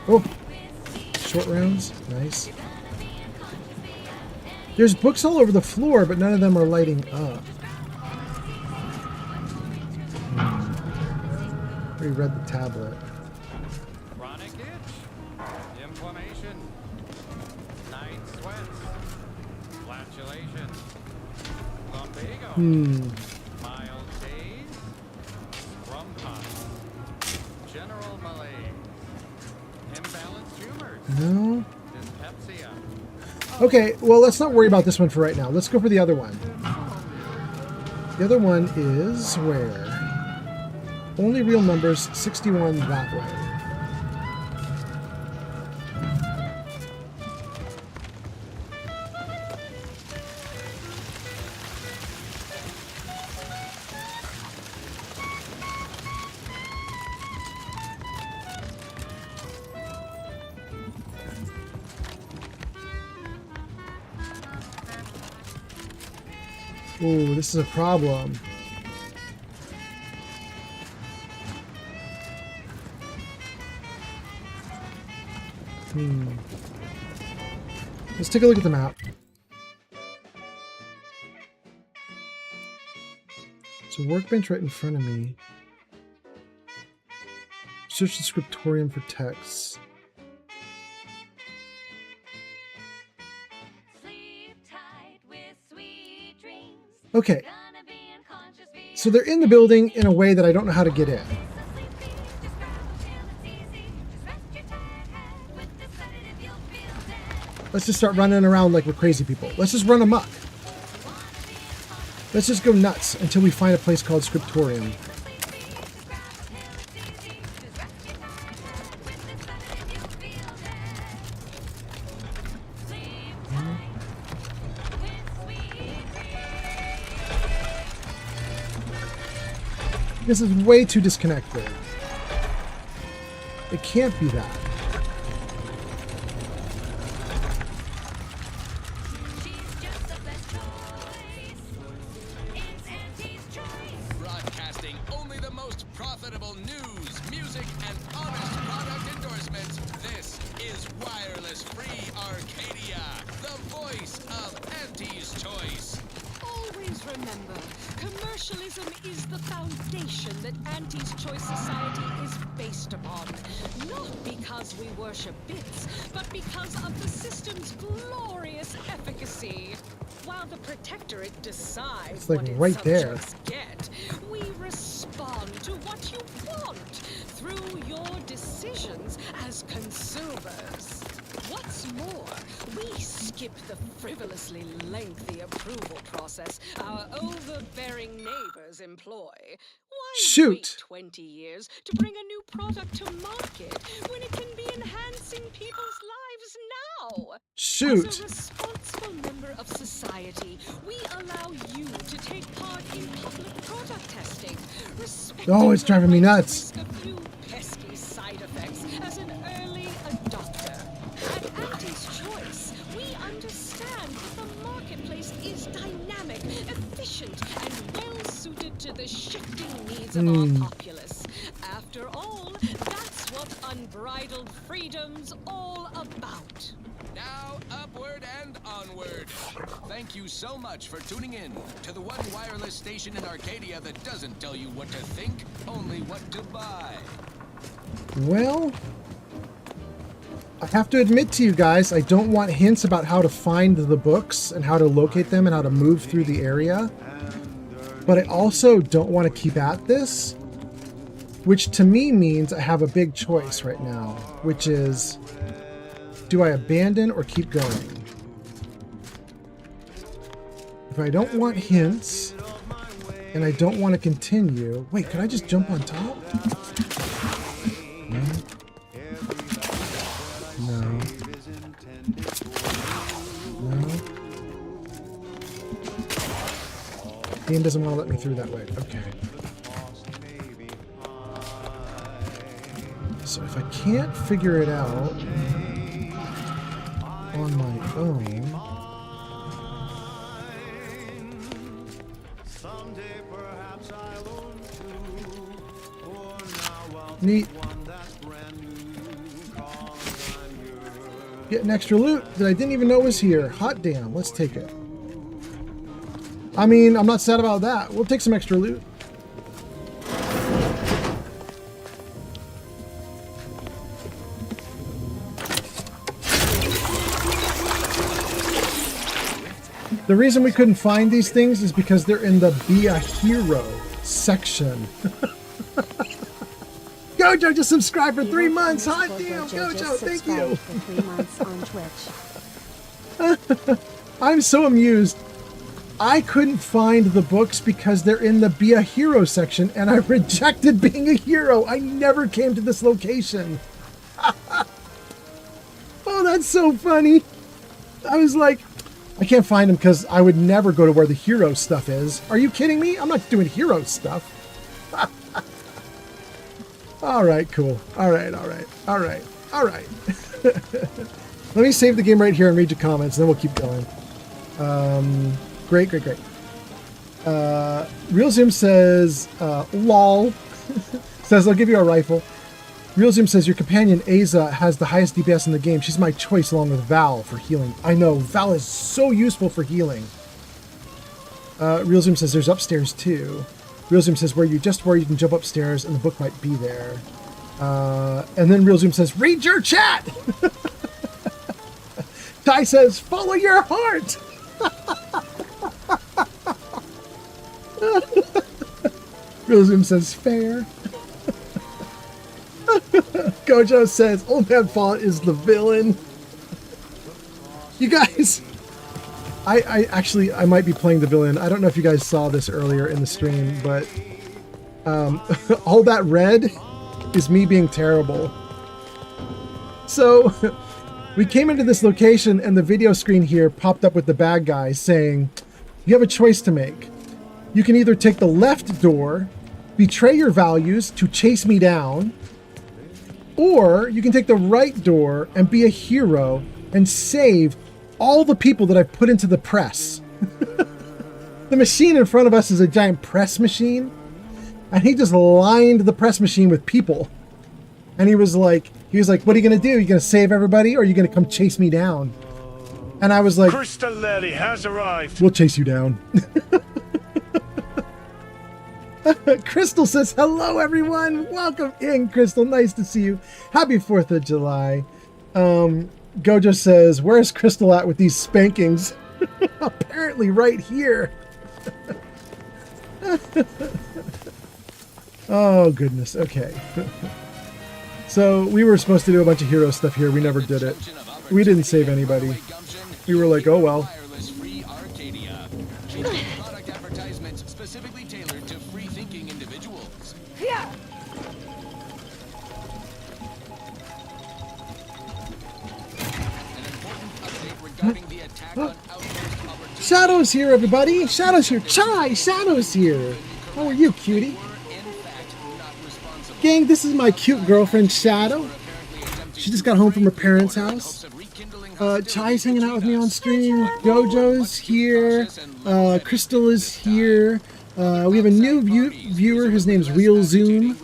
Oh, short rounds, nice. There's books all over the floor, but none of them are lighting up. We read the tablet. Chronic itch, inflammation, night sweats, flatulation, lumbago, mild daze, scrum pop, general malaise, imbalanced tumors, No. dyspepsia. Okay, well, let's not worry about this one for right now. Let's go for the other one. The other one is where? Only real numbers, 61 that way. Oh, this is a problem. Let's take a look at the map. So workbench right in front of me. Search the scriptorium for texts. Okay. So they're in the building in a way that I don't know how to get in. Let's just start running around like we're crazy people. Let's just run amok. Let's just go nuts until we find a place called Scriptorium. This is way too disconnected. It can't be that. Broadcasting only the most profitable news, music, and honest product endorsements. This is Wireless Free Arcadia, the voice of Auntie's Choice. Always remember, commercialism is the foundation that Auntie's Choice Society is based upon. Not because we worship bits, but because of the system's glorious efficacy. While the Protectorate decides It's like what its right there. subjects get, we respond to what you want through your decisions as consumers. What's more, we skip the frivolously lengthy approval process our overbearing neighbors employ. Why wait 20 years to bring a new product to market when it can be enhancing people's lives now? Shoot. As a responsible member of society, we allow you to take part in public product testing. Oh, it's driving me nuts. A few pesky side effects as an early adopter. At Auntie's Choice, we understand that the marketplace is dynamic, efficient and well suited to the shifting needs of our populace. After all, that's what unbridled freedom's all about. Now, upward and onward. Thank you so much for tuning in to the one wireless station in Arcadia that doesn't tell you what to think, only what to buy. Well, I have to admit to you guys, I don't want hints about how to find the books and how to locate them and how to move through the area. But I also don't want to keep at this, which to me means I have a big choice right now, which is, do I abandon or keep going? If I don't want hints and I don't want to continue, wait, could I just jump on top? No. No. No. Game doesn't want to let me through that way. Okay. So if I can't figure it out on my own, neat. Get an extra loot that I didn't even know was here. Hot damn, let's take it. I mean, I'm not sad about that. We'll take some extra loot. The reason we couldn't find these things is because they're in the Be a Hero section. Gojo just subscribed for 3 months. Hot damn, Gojo, thank you. For 3 months on Twitch. I'm so amused. I couldn't find the books because they're in the Be a Hero section, and I rejected being a hero. I never came to this location. Oh, that's so funny. I was like, I can't find them because I would never go to where the hero stuff is. Are you kidding me? I'm not doing hero stuff. All right, cool. All right. Let me save the game right here and read your comments, and then we'll keep going. Great. Real Zoom says, lol. Says, I'll give you a rifle. Real Zoom says, your companion, Aza, has the highest DPS in the game. She's my choice along with Val for healing. I know, Val is so useful for healing. Real Zoom says, there's upstairs too. Real Zoom says, where you can jump upstairs and the book might be there. And then Real Zoom says, read your chat! Ty says, follow your heart! Real Zoom says, fair. Gojo says, Old Man Fallout is the villain. You guys, I might be playing the villain. I don't know if you guys saw this earlier in the stream, but all that red is me being terrible. So we came into this location and the video screen here popped up with the bad guy saying, you have a choice to make. You can either take the left door, betray your values to chase me down, or you can take the right door and be a hero and save all the people that I've put into the press. The machine in front of us is a giant press machine, and he just lined the press machine with people. And he was like, what are you going to do? You going to save everybody, or are you going to come chase me down? And I was like, Crystal Lady has arrived. We'll chase you down. Crystal says, hello, everyone. Welcome in, Crystal. Nice to see you. Happy 4th of July. Gojo says, where's Crystal at with these spankings? Apparently right here. Oh, goodness. Okay. So we were supposed to do a bunch of hero stuff here. We never did it. We didn't save anybody. We were like, oh, well. Product advertisements specifically tailored to free-thinking individuals. Yeah. Shadow's here, everybody. Shadow's here. Chai, Shadow's here. How are you, cutie? Gang, this is my cute girlfriend, Shadow. She just got home from her parents' house. Chai's hanging out with me on stream. Gojo's here. Crystal is here. We have a new viewer. His name's Real Zoom.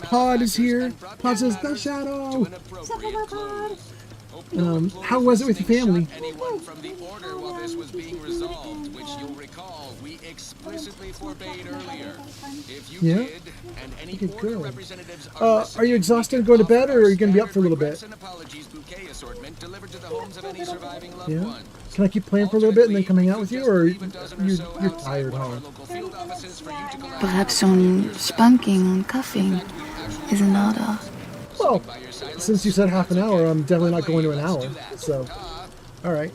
Pod is here. Pod says, "The Shadow." How was it with your family? Anyone from the order while this was being resolved, which you'll recall we explicitly forbade earlier. If you did, and any order representatives are you exhausted and go to bed, or are you going to be up for a little bit? apologies bouquet assortment delivered to the homes of any surviving loved Yeah. ones. Can I keep playing for a little bit and then come hang out with you, or you're tired, huh? Perhaps some spanking and cuffing is in order. Well, since you said half an hour, I'm definitely not going to an hour. So, all right.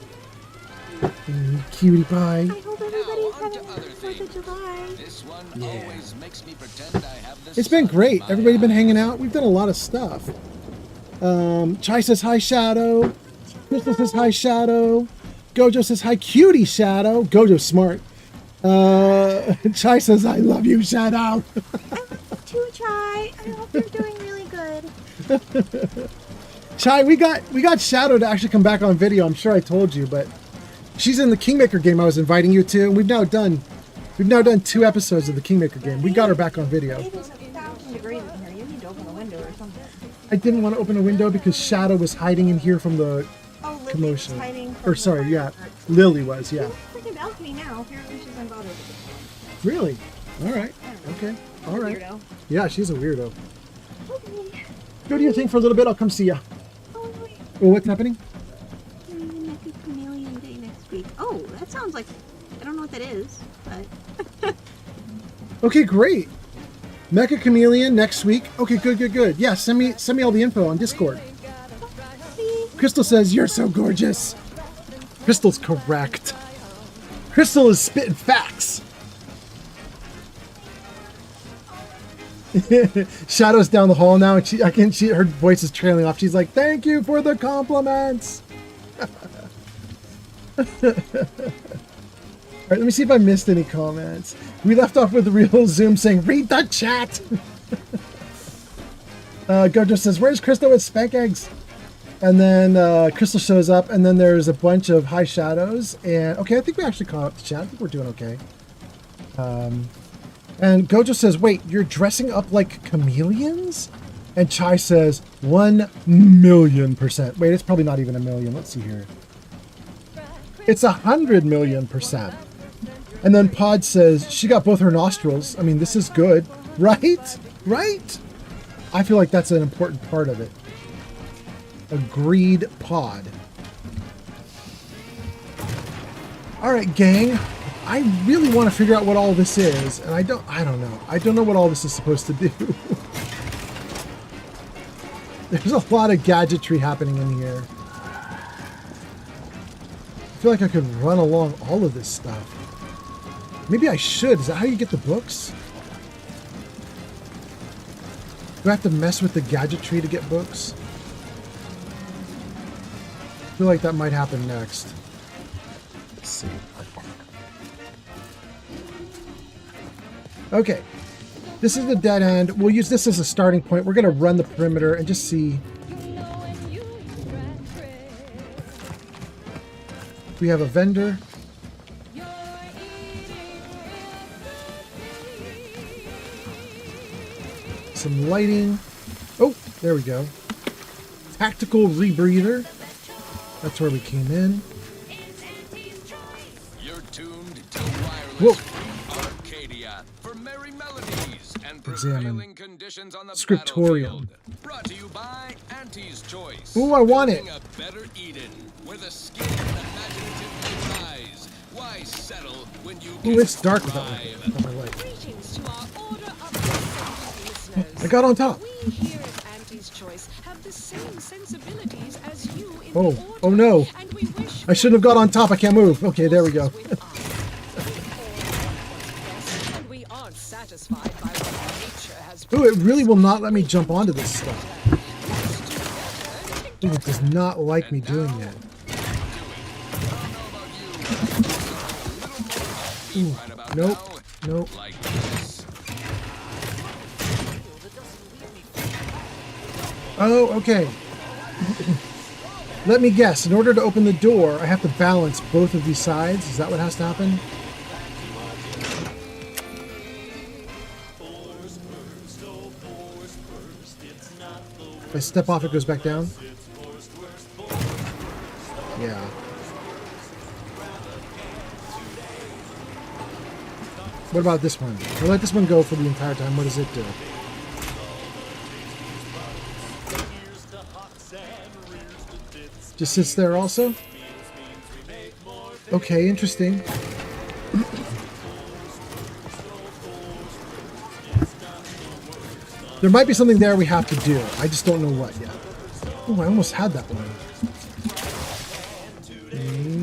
Cutie pie. Yeah. It's been great. Everybody been hanging out. We've done a lot of stuff. Chai says hi, Shadow. Crystal says hi, Shadow. Gojo says hi, Cutie Shadow. Gojo's smart. Chai says I love you, Shadow. Too, Chai. I hope you're doing really good. Chai, we got Shadow to actually come back on video. I'm sure I told you, but she's in the Kingmaker game I was inviting you to. And we've now done 2 episodes of the Kingmaker game. We got her back on video. It is 1,000 degrees in here. You need to open a window or something. I didn't want to open a window because Shadow was hiding in here from the commotion. Was hiding from Lily was, yeah. Freaking balcony now. Apparently she's unbothered. Really? All right. Okay. All right. Weirdo. Yeah, she's a weirdo. Okay. Go do your thing for a little bit. I'll come see ya. Oh, wait. Oh, what's happening? Mecha Chameleon Day next week. Oh, that sounds like... I don't know what that is, but... Okay, great. Mecha Chameleon next week. Okay, good. Yeah, send me all the info on Discord. Crystal says, "You're so gorgeous." Crystal's correct. Crystal is spitting facts. Shadow's down the hall now, and her voice is trailing off. She's like, "Thank you for the compliments." All right, let me see if I missed any comments. We left off with the Real Zoom saying, "Read the chat." Gojo says, "Where's Crystal with spank eggs?" And then Crystal shows up, and then there's a bunch of high shadows. And okay, I think we actually caught up the chat. I think we're doing okay. And Gojo says, "Wait, you're dressing up like chameleons?" And Chai says, 1,000,000%. Wait, it's probably not even 1,000,000. Let's see here. It's 100,000,000%. And then Pod says, "She got both her nostrils. I mean, this is good, right? Right?" I feel like that's an important part of it. Agreed, Pod. All right, gang. I really want to figure out what all this is, and I don't know. I don't know what all this is supposed to do. There's a lot of gadgetry happening in here. I feel like I could run along all of this stuff. Maybe I should. Is that how you get the books? Do I have to mess with the gadgetry to get books? I feel like that might happen next. Let's see. Okay. This is the dead end. We'll use this as a starting point. We're going to run the perimeter and just see. We have a vendor. Some lighting. Oh, there we go. Tactical rebreather. That's where we came in. You're tuned to wireless Arcadia for merry melodies and prevailing conditions on the Scriptorium. Brought to you by Auntie's Choice. Ooh, I want it. Building a better Eden, where the skin and imaginative may rise. Why settle when you Ooh, it's dark without my light. Greetings to our order of assembled listeners. I got on top. We here at Auntie's Choice have the same sensibilities as you in Oh, the order, oh no. and we wish I shouldn't have got on top. I can't move. Okay, there we go. and we aren't satisfied by what nature has Ooh, it really will not let me jump onto this stuff. Ooh, it does not like me doing that. Ooh, nope, nope. Oh, okay. Let me guess. In order to open the door, I have to balance both of these sides. Is that what has to happen? If I step off, it goes back down? Yeah. What about this one? I'll let this one go for the entire time. What does it do? Just sits there also? Okay, interesting. There might be something there we have to do. I just don't know what yet. Oh, I almost had that one.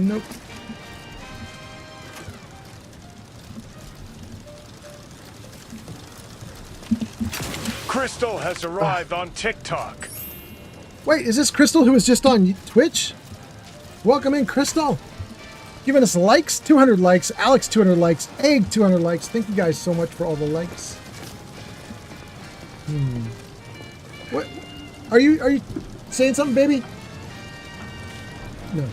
Nope. Crystal has arrived on TikTok. Wait, is this Crystal who was just on Twitch? Welcome in, Crystal. Giving us likes, 200 likes. Alex, 200 likes. Egg, 200 likes. Thank you guys so much for all the likes. What? Are you saying something, baby? No.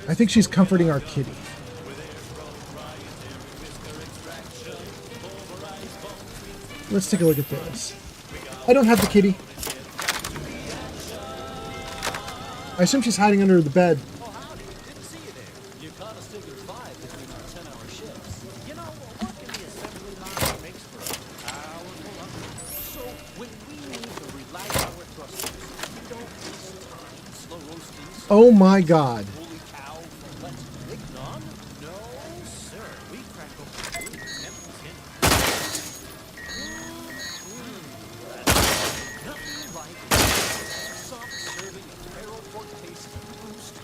I think she's comforting our kitty. Let's take a look at this. I don't have the kitty. I assume she's hiding under the bed. Oh my God.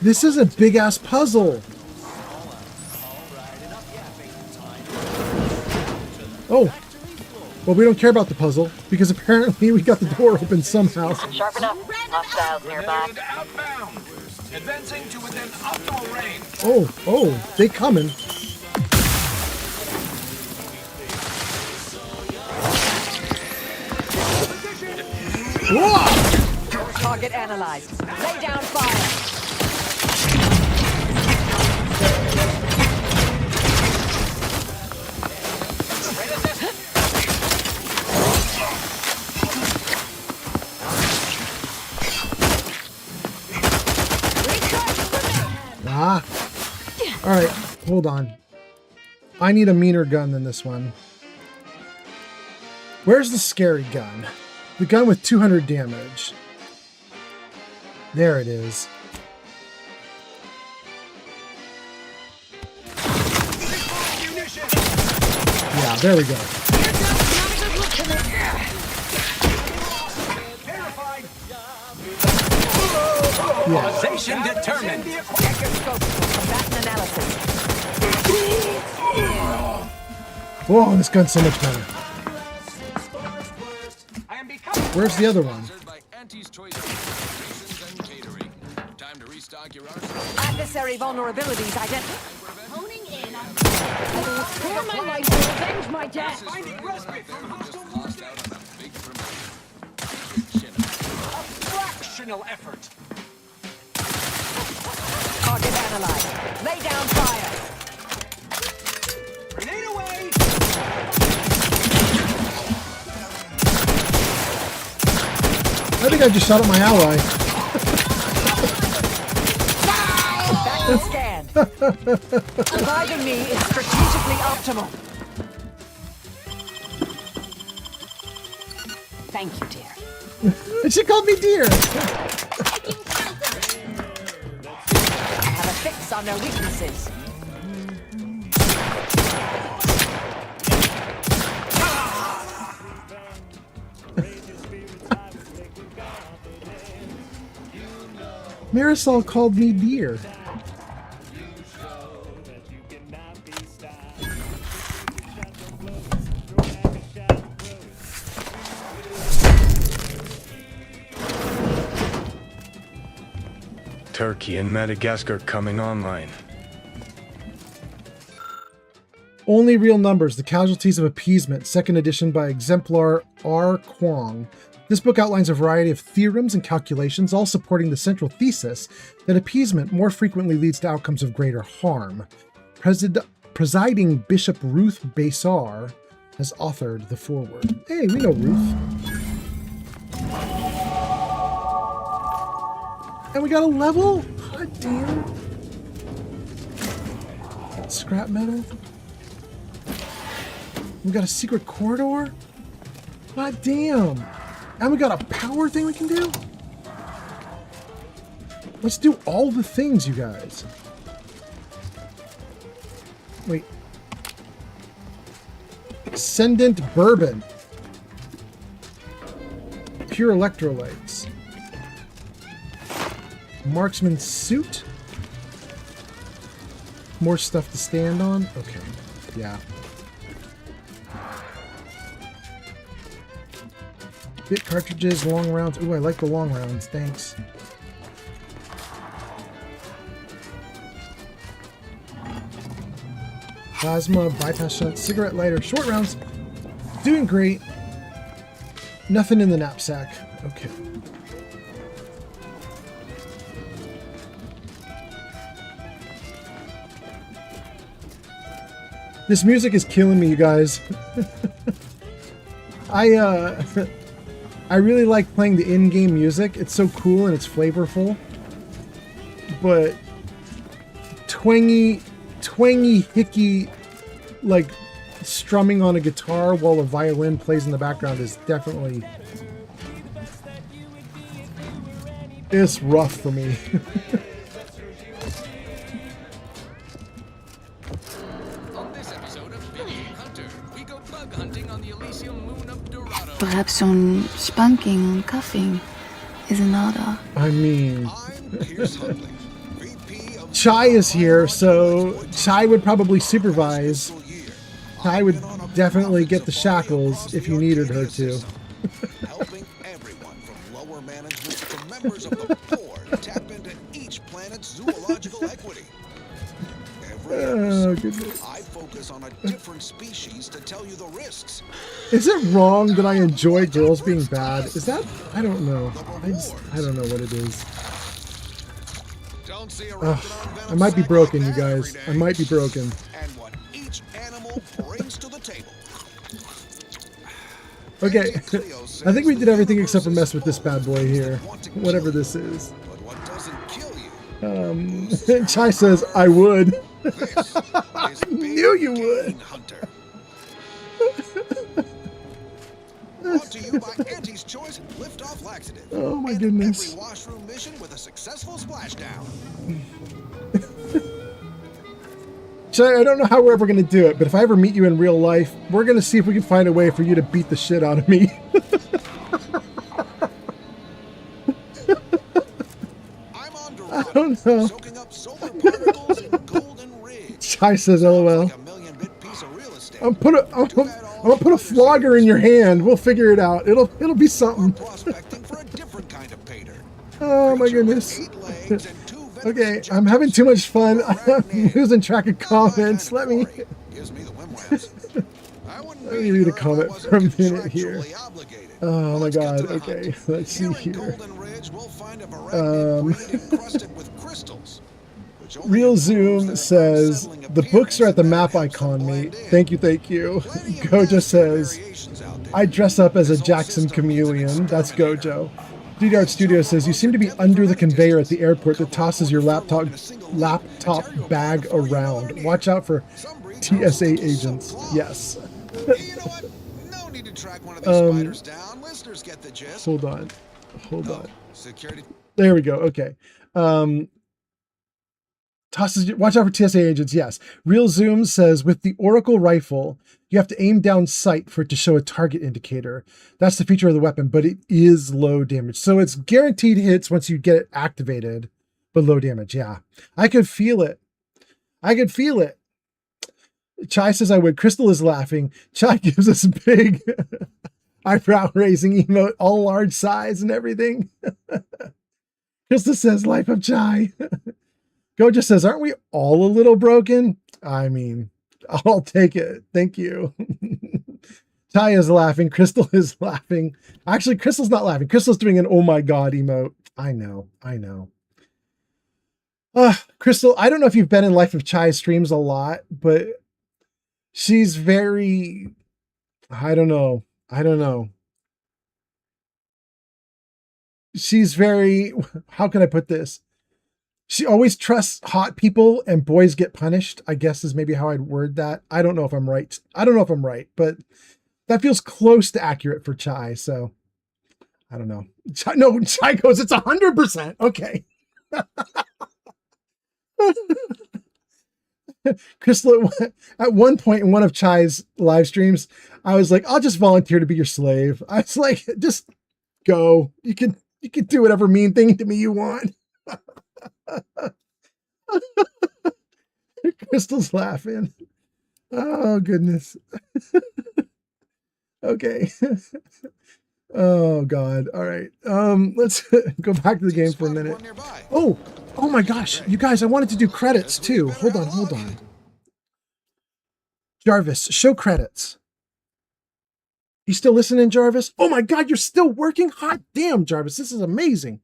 This is a big ass puzzle. Oh. Well, we don't care about the puzzle because apparently we got the door open somehow. Sharp enough. Hostiles nearby. Outbound. Advancing to within optimal range. Oh, they coming. Whoa! Target analyzed. Lay down fire. All right, hold on. I need a meaner gun than this one. Where's the scary gun? The gun with 200 damage. There it is. Yeah, there we go. Yeah. Position determined. Combatant analysis. Whoa, this gun's so much better. Where's the other one? Adversary vulnerabilities identified. Honing in on... For my life to avenge my death! Finding respite from hostile forces. A fractional effort. Target analyzed. Lay down fire. Grenade away. I think I just shot at my ally. Backward scan. Reviving me is strategically optimal. Thank you, dear. She called me dear. I have a fix on their weaknesses. Marisol called me dear. Turkey and Madagascar coming online. Only Real Numbers, The Casualties of Appeasement, 2nd edition by Exemplar R. Kwong. This book outlines a variety of theorems and calculations, all supporting the central thesis that appeasement more frequently leads to outcomes of greater harm. Presiding Bishop Ruth Basar has authored the foreword. Hey, we know Ruth. And we got a level? God damn. Scrap metal. We got a secret corridor. God damn. And we got a power thing we can do? Let's do all the things, you guys. Wait. Ascendant Bourbon. Pure electrolytes. Marksman suit. More stuff to stand on. Okay. Yeah. Bit cartridges, long rounds. Ooh, I like the long rounds. Thanks. Plasma, bypass shunt, cigarette lighter, short rounds. Doing great. Nothing in the knapsack. Okay. This music is killing me, you guys. I really like playing the in-game music. It's so cool and it's flavorful. But twangy, hicky, like strumming on a guitar while a violin plays in the background is definitely... It's rough for me. Perhaps some spanking and cuffing is in order. I mean... Chai is here, so Chai would probably supervise. Chai would definitely get the shackles if you needed her to. Helping everyone from lower management to members of the board tap into each planet's zoological equity. Oh, goodness. I focus on a different species to tell you the risks. Is it wrong that I enjoy girls being bad? Is that... I don't know. I don't know what it is. I might be broken, you guys. I might be broken. And what each animal brings to the table. Okay. I think we did everything except for mess with this bad boy here. Whatever this is. Chai says, I would. I knew you would. Brought to you by Auntie's Choice Lift-Off Laxative. Oh my goodness. Every washroom mission with a successful splashdown. Chai, I don't know how we're ever going to do it, but if I ever meet you in real life, we're going to see if we can find a way for you to beat the shit out of me. I don't know. Chai says, LOL. I'm gonna put a flogger in your hand. We'll figure it out. It'll be something. Oh my goodness. Okay, I'm having too much fun. I'm losing track of comments. Let me read a comment for a minute here. Oh my god. Okay, let's see here. Real Zoom says, the books are at the map icon, mate. Thank you, thank you. Gojo says, I dress up as a Jackson chameleon. That's Gojo. DD Art Studio says, you seem to be under the conveyor at the airport that tosses your laptop bag around. Watch out for TSA agents. Yes. Hold on. There we go. Okay. Watch out for TSA agents. Yes. Real Zoom says, with the Oracle rifle, you have to aim down sight for it to show a target indicator. That's the feature of the weapon, but it is low damage. So it's guaranteed hits once you get it activated, but low damage. Yeah. I could feel it. Chai says I would. Crystal is laughing. Chai gives us a big eyebrow raising emote, all large size and everything. Crystal says, life of Chai. Gojo says, aren't we all a little broken? I mean, I'll take it. Thank you. Chai is laughing. Crystal is laughing. Actually, Crystal's not laughing. Crystal's doing an oh my god emote. I know. Crystal, I don't know if you've been in Life of Chai streams a lot, but she's very, I don't know. She's very, how can I put this? She always trusts hot people and boys get punished, I guess is maybe how I'd word that. I don't know if I'm right. But that feels close to accurate for Chai, so I don't know. Chai goes, it's 100%. Okay. Crystal, at one point in one of Chai's live streams, I was like, I'll just volunteer to be your slave. I was like, just go. You can do whatever mean thing to me you want. Crystal's laughing. Oh, goodness. Okay. Oh, God. All right. Let's go back to the game for a minute. Oh my gosh. You guys, I wanted to do credits too. Hold on. Jarvis, show credits. You still listening, Jarvis? Oh my God, you're still working? Hot damn, Jarvis. This is amazing.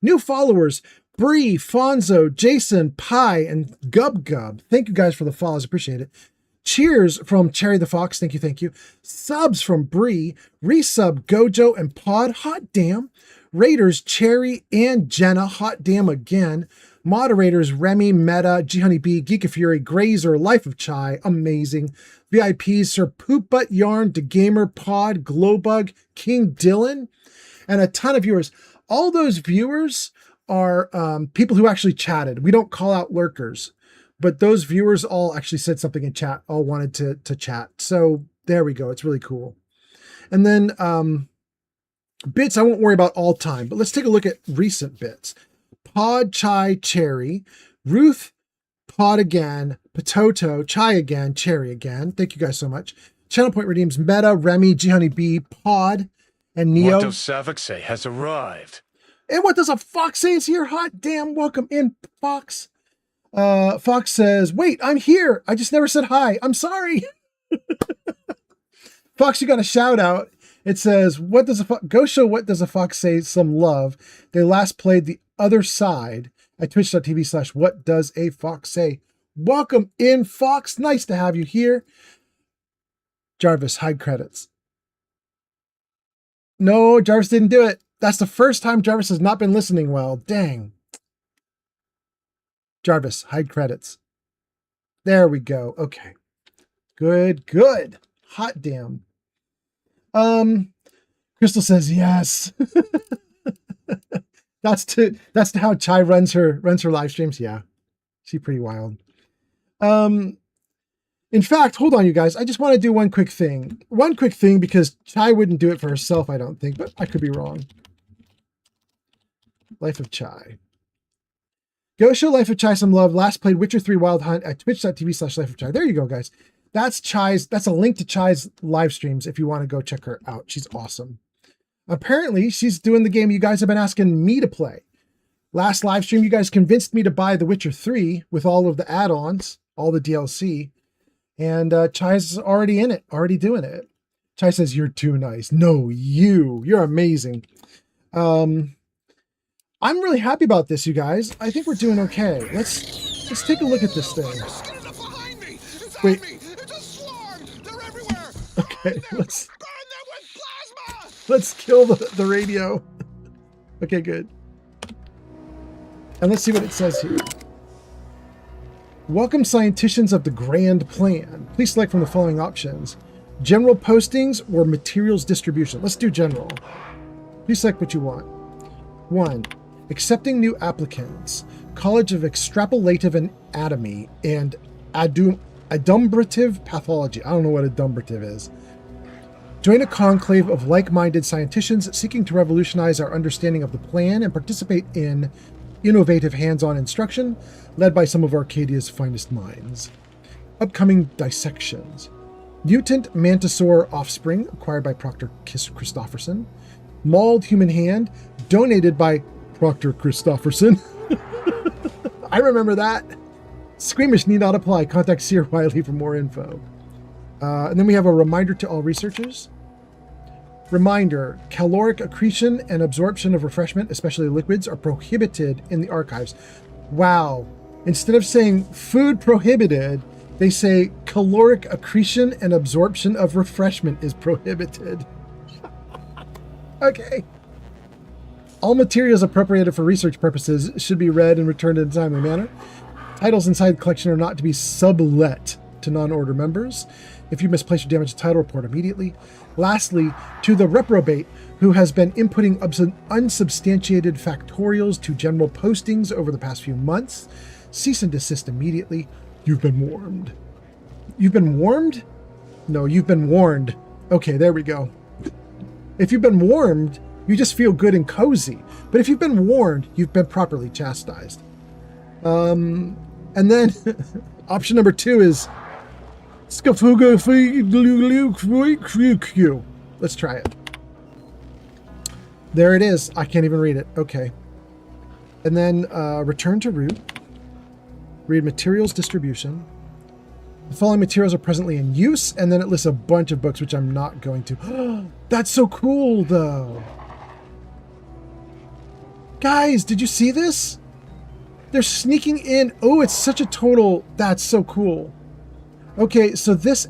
New followers, Bree, Fonzo, Jason, Pie, and Gub Gub. Thank you guys for the follows. Appreciate it. Cheers from Cherry the Fox. Thank you. Subs from Bree, Resub, Gojo, and Pod. Hot damn. Raiders, Cherry, and Jenna. Hot damn again. Moderators, Remy, Meta, G Honeybee, Geek of Fury, Grazer, Life of Chai. Amazing. VIPs, Sir Poop Butt Yarn, DeGamer, Pod, Glowbug, King Dylan, and a ton of viewers. All those viewers are people who actually chatted. We don't call out lurkers, but those viewers all actually said something in chat, all wanted to chat. So there we go. It's really cool. And then bits I won't worry about all time, but let's take a look at recent bits. Pod, Chai, Cherry, Ruth, Pod again, Potato, Chai again, Cherry again. Thank you guys so much. Channel Point redeems Meta, Remy, G Honeybee, Pod, and Neo. What does Savik say has arrived? And what does a fox say is here? Hot damn, welcome in, Fox. Fox says, wait, I'm here. I just never said hi. I'm sorry. Fox, you got a shout out. It says, go show What Does a Fox Say Some Love. They last played The Other Side at twitch.tv/What Does a Fox Say. Welcome in, Fox. Nice to have you here. Jarvis, hide credits. No, Jarvis didn't do it. That's the first time Jarvis has not been listening well. Dang. Jarvis, hide credits. There we go. Okay. Good. Hot damn. Crystal says yes. That's how Chai runs her live streams. Yeah. She's pretty wild. In fact, hold on, you guys. I just want to do one quick thing. Because Chai wouldn't do it for herself, I don't think, but I could be wrong. Life of Chai. Go show Life of Chai some love. Last played Witcher 3 Wild Hunt at twitch.tv/Life of Chai. There you go, guys. That's a link to Chai's live streams if you want to go check her out. She's awesome. Apparently, she's doing the game you guys have been asking me to play. Last live stream, you guys convinced me to buy The Witcher 3 with all of the add-ons, all the DLC. And Chai's already in it, already doing it. Chai says, you're too nice. No, you're amazing. I'm really happy about this, you guys. I think we're doing okay. Let's take a look at this thing. Wait. Okay, let's kill the radio. Okay, good. And let's see what it says here. Welcome, scienticians of the Grand Plan. Please select from the following options. General postings or materials distribution. Let's do general. Please select what you want. 1. Accepting new applicants. College of Extrapolative Anatomy and Adumbrative Pathology. I don't know what adumbrative is. Join a conclave of like-minded scienticians seeking to revolutionize our understanding of the plan and participate in innovative hands-on instruction led by some of Arcadia's finest minds. Upcoming dissections. Mutant Mantisaur offspring acquired by Proctor Christofferson. Mauled human hand donated by Proctor Christofferson. I remember that. Squeamish need not apply. Contact Seer Wiley for more info. And then we have a reminder to all researchers. Reminder, caloric accretion and absorption of refreshment, especially liquids, are prohibited in the archives. Wow. Instead of saying food prohibited, they say caloric accretion and absorption of refreshment is prohibited. Okay. All materials appropriated for research purposes should be read and returned in a timely manner. Titles inside the collection are not to be sublet to non-order members. If you misplace or damage a title, report immediately. Lastly, to the reprobate who has been inputting unsubstantiated factorials to general postings over the past few months, cease and desist immediately. You've been warned. You've been warned? No, you've been warned. Okay, there we go. If you've been warned, you just feel good and cozy. But if you've been warned, you've been properly chastised. And then option number 2 is let's try it. There it is. I can't even read it. Okay. And then return to root. Read materials distribution. The following materials are presently in use, and then it lists a bunch of books, which I'm not going to. That's so cool, though. Guys, did you see this? They're sneaking in. Oh, it's such a total. That's so cool. Okay, so this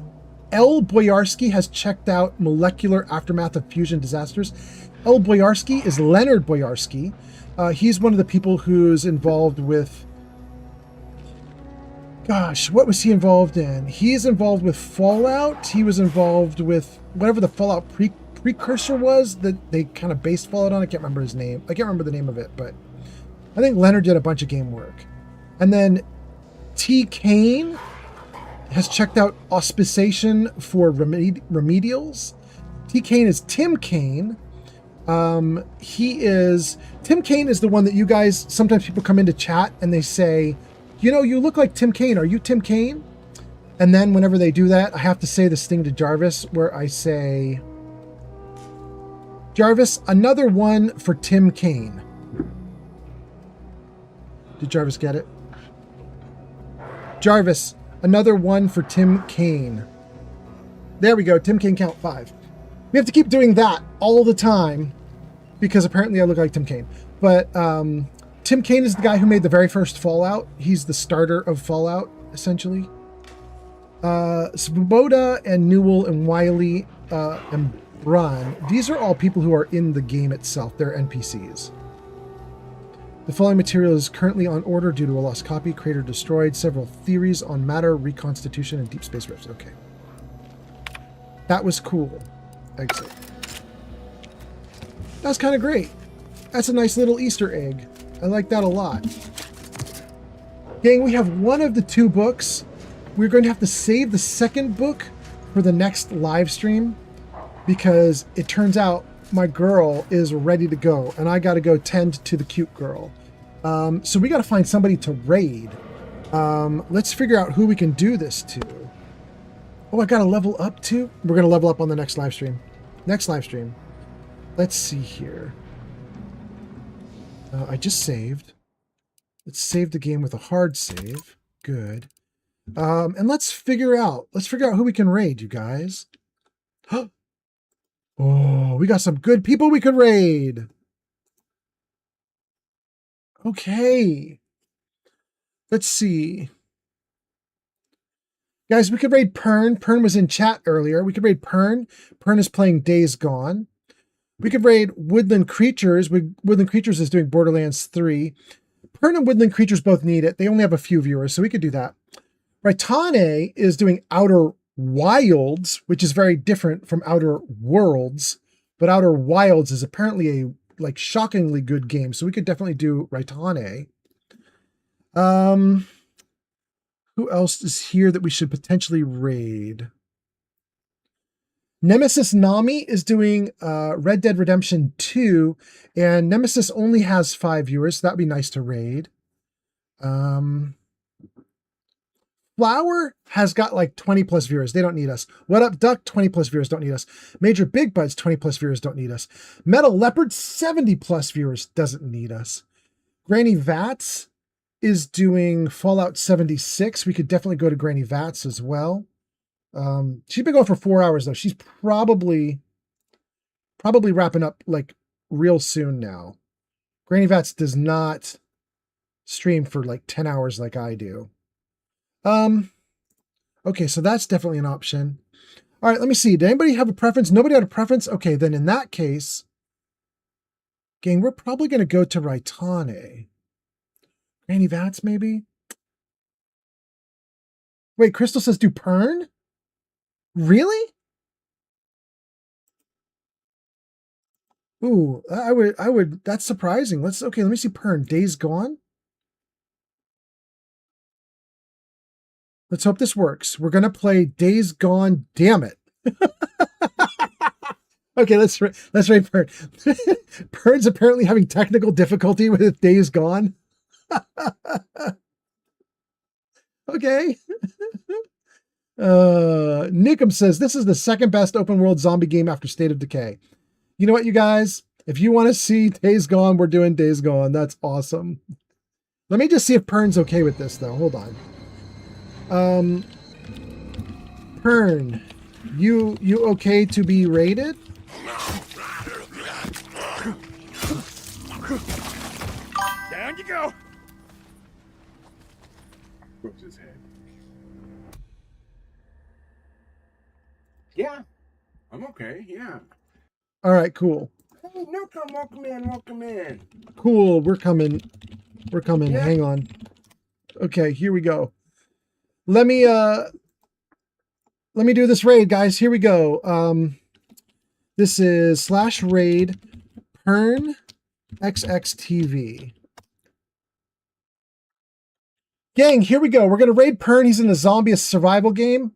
L. Boyarsky has checked out Molecular Aftermath of Fusion Disasters. L. Boyarsky is Leonard Boyarsky. He's one of the people who's involved with... Gosh, what was he involved in? He's involved with Fallout. He was involved with whatever the Fallout precursor was that they kind of based Fallout on. I can't remember his name. I can't remember the name of it, but I think Leonard did a bunch of game work. And then T. Kane has checked out Auspiciation for Remedials. T. Kane is Tim Kane. Tim Kane is the one that you guys, sometimes people come into chat and they say, you know, you look like Tim Kane. Are you Tim Kane? And then whenever they do that, I have to say this thing to Jarvis where I say, Jarvis, another one for Tim Kane. Did Jarvis get it? Jarvis, another one for Tim Kane. There we go. Tim Kane count 5. We have to keep doing that all the time because apparently I look like Tim Kane. But Tim Kane is the guy who made the very first Fallout. He's the starter of Fallout, essentially. Svoboda and Newell and Wiley and Brun, these are all people who are in the game itself. They're NPCs. The following material is currently on order due to a lost copy, creator destroyed, several theories on matter, reconstitution, and deep space rifts. Okay. That was cool. Exit. That's kind of great. That's a nice little Easter egg. I like that a lot. Gang, we have one of the 2 books. We're going to have to save the second book for the next live stream because it turns out my girl is ready to go and I got to go tend to the cute girl. So we got to find somebody to raid. Let's figure out who we can do this to. Oh, I got to level up to? We're going to level up on the next live stream. Next live stream. Let's see here. I just saved. Let's save the game with a hard save. Good. And let's figure out who we can raid, you guys. Oh, we got some good people we could raid. Okay. Let's see. Guys, we could raid Pern. Pern was in chat earlier. We could raid Pern. Pern is playing Days Gone. We could raid Woodland Creatures. Woodland Creatures is doing Borderlands 3. Pern and Woodland Creatures both need it. They only have a few viewers, so we could do that. Raitane is doing Outer Wilds, which is very different from Outer Worlds. But Outer Wilds is apparently a shockingly good game, so we could definitely do Raitane. Who else is here that we should potentially raid? Nemesis Nami is doing Red Dead Redemption 2, and Nemesis only has 5 viewers, so that'd be nice to raid. Flower has got 20 plus viewers. They don't need us. What Up Duck, 20 plus viewers, don't need us. Major Big Buds, 20 plus viewers, don't need us. Metal Leopard, 70 plus viewers, doesn't need us. Granny Vats is doing Fallout 76. We could definitely go to Granny Vats as well. She's been going for 4 hours though. She's probably wrapping up like real soon now. Granny Vats does not stream for like 10 hours like I do. Okay, so that's definitely an option. All right, let me see. Did anybody have a preference? Nobody had a preference? Okay, then in that case, gang, we're probably going to go to Raitane. Granny Vats, maybe? Wait, Crystal says do Pern? Really? Ooh, I would, that's surprising. Okay, let me see Pern. Days Gone? Let's hope this works. We're going to play Days Gone, damn it. Okay, let's rate Pern. Pern's apparently having technical difficulty with Days Gone. Okay. Nickum says, this is the second best open world zombie game after State of Decay. You know what, you guys? If you want to see Days Gone, we're doing Days Gone. That's awesome. Let me just see if Pern's okay with this, though. Hold on. Pern, you okay to be rated? Down you go. Rubs his head. Yeah, I'm okay. Yeah. All right, cool. Hey, no, come, welcome in, welcome in. Cool, we're coming. We're coming. Yeah. Hang on. Okay, here we go. Let me do this raid, guys. Here we go. This is /raid Pern XXTV. Gang, here we go. We're gonna raid Pern. He's in the zombie survival game.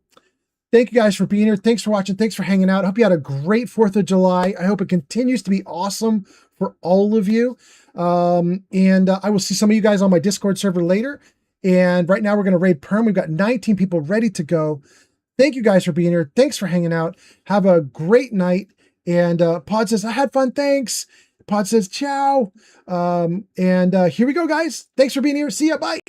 Thank you guys for being here. Thanks for watching. Thanks for hanging out. I hope you had a great 4th of July. I hope it continues to be awesome for all of you. And I will see some of you guys on my Discord server later. And right now we're going to raid Pern. We've got 19 people ready to go. Thank you guys for being here. Thanks for hanging out. Have a great night. And Pod says, I had fun. Thanks. Pod says, ciao. And here we go, guys. Thanks for being here. See ya. Bye.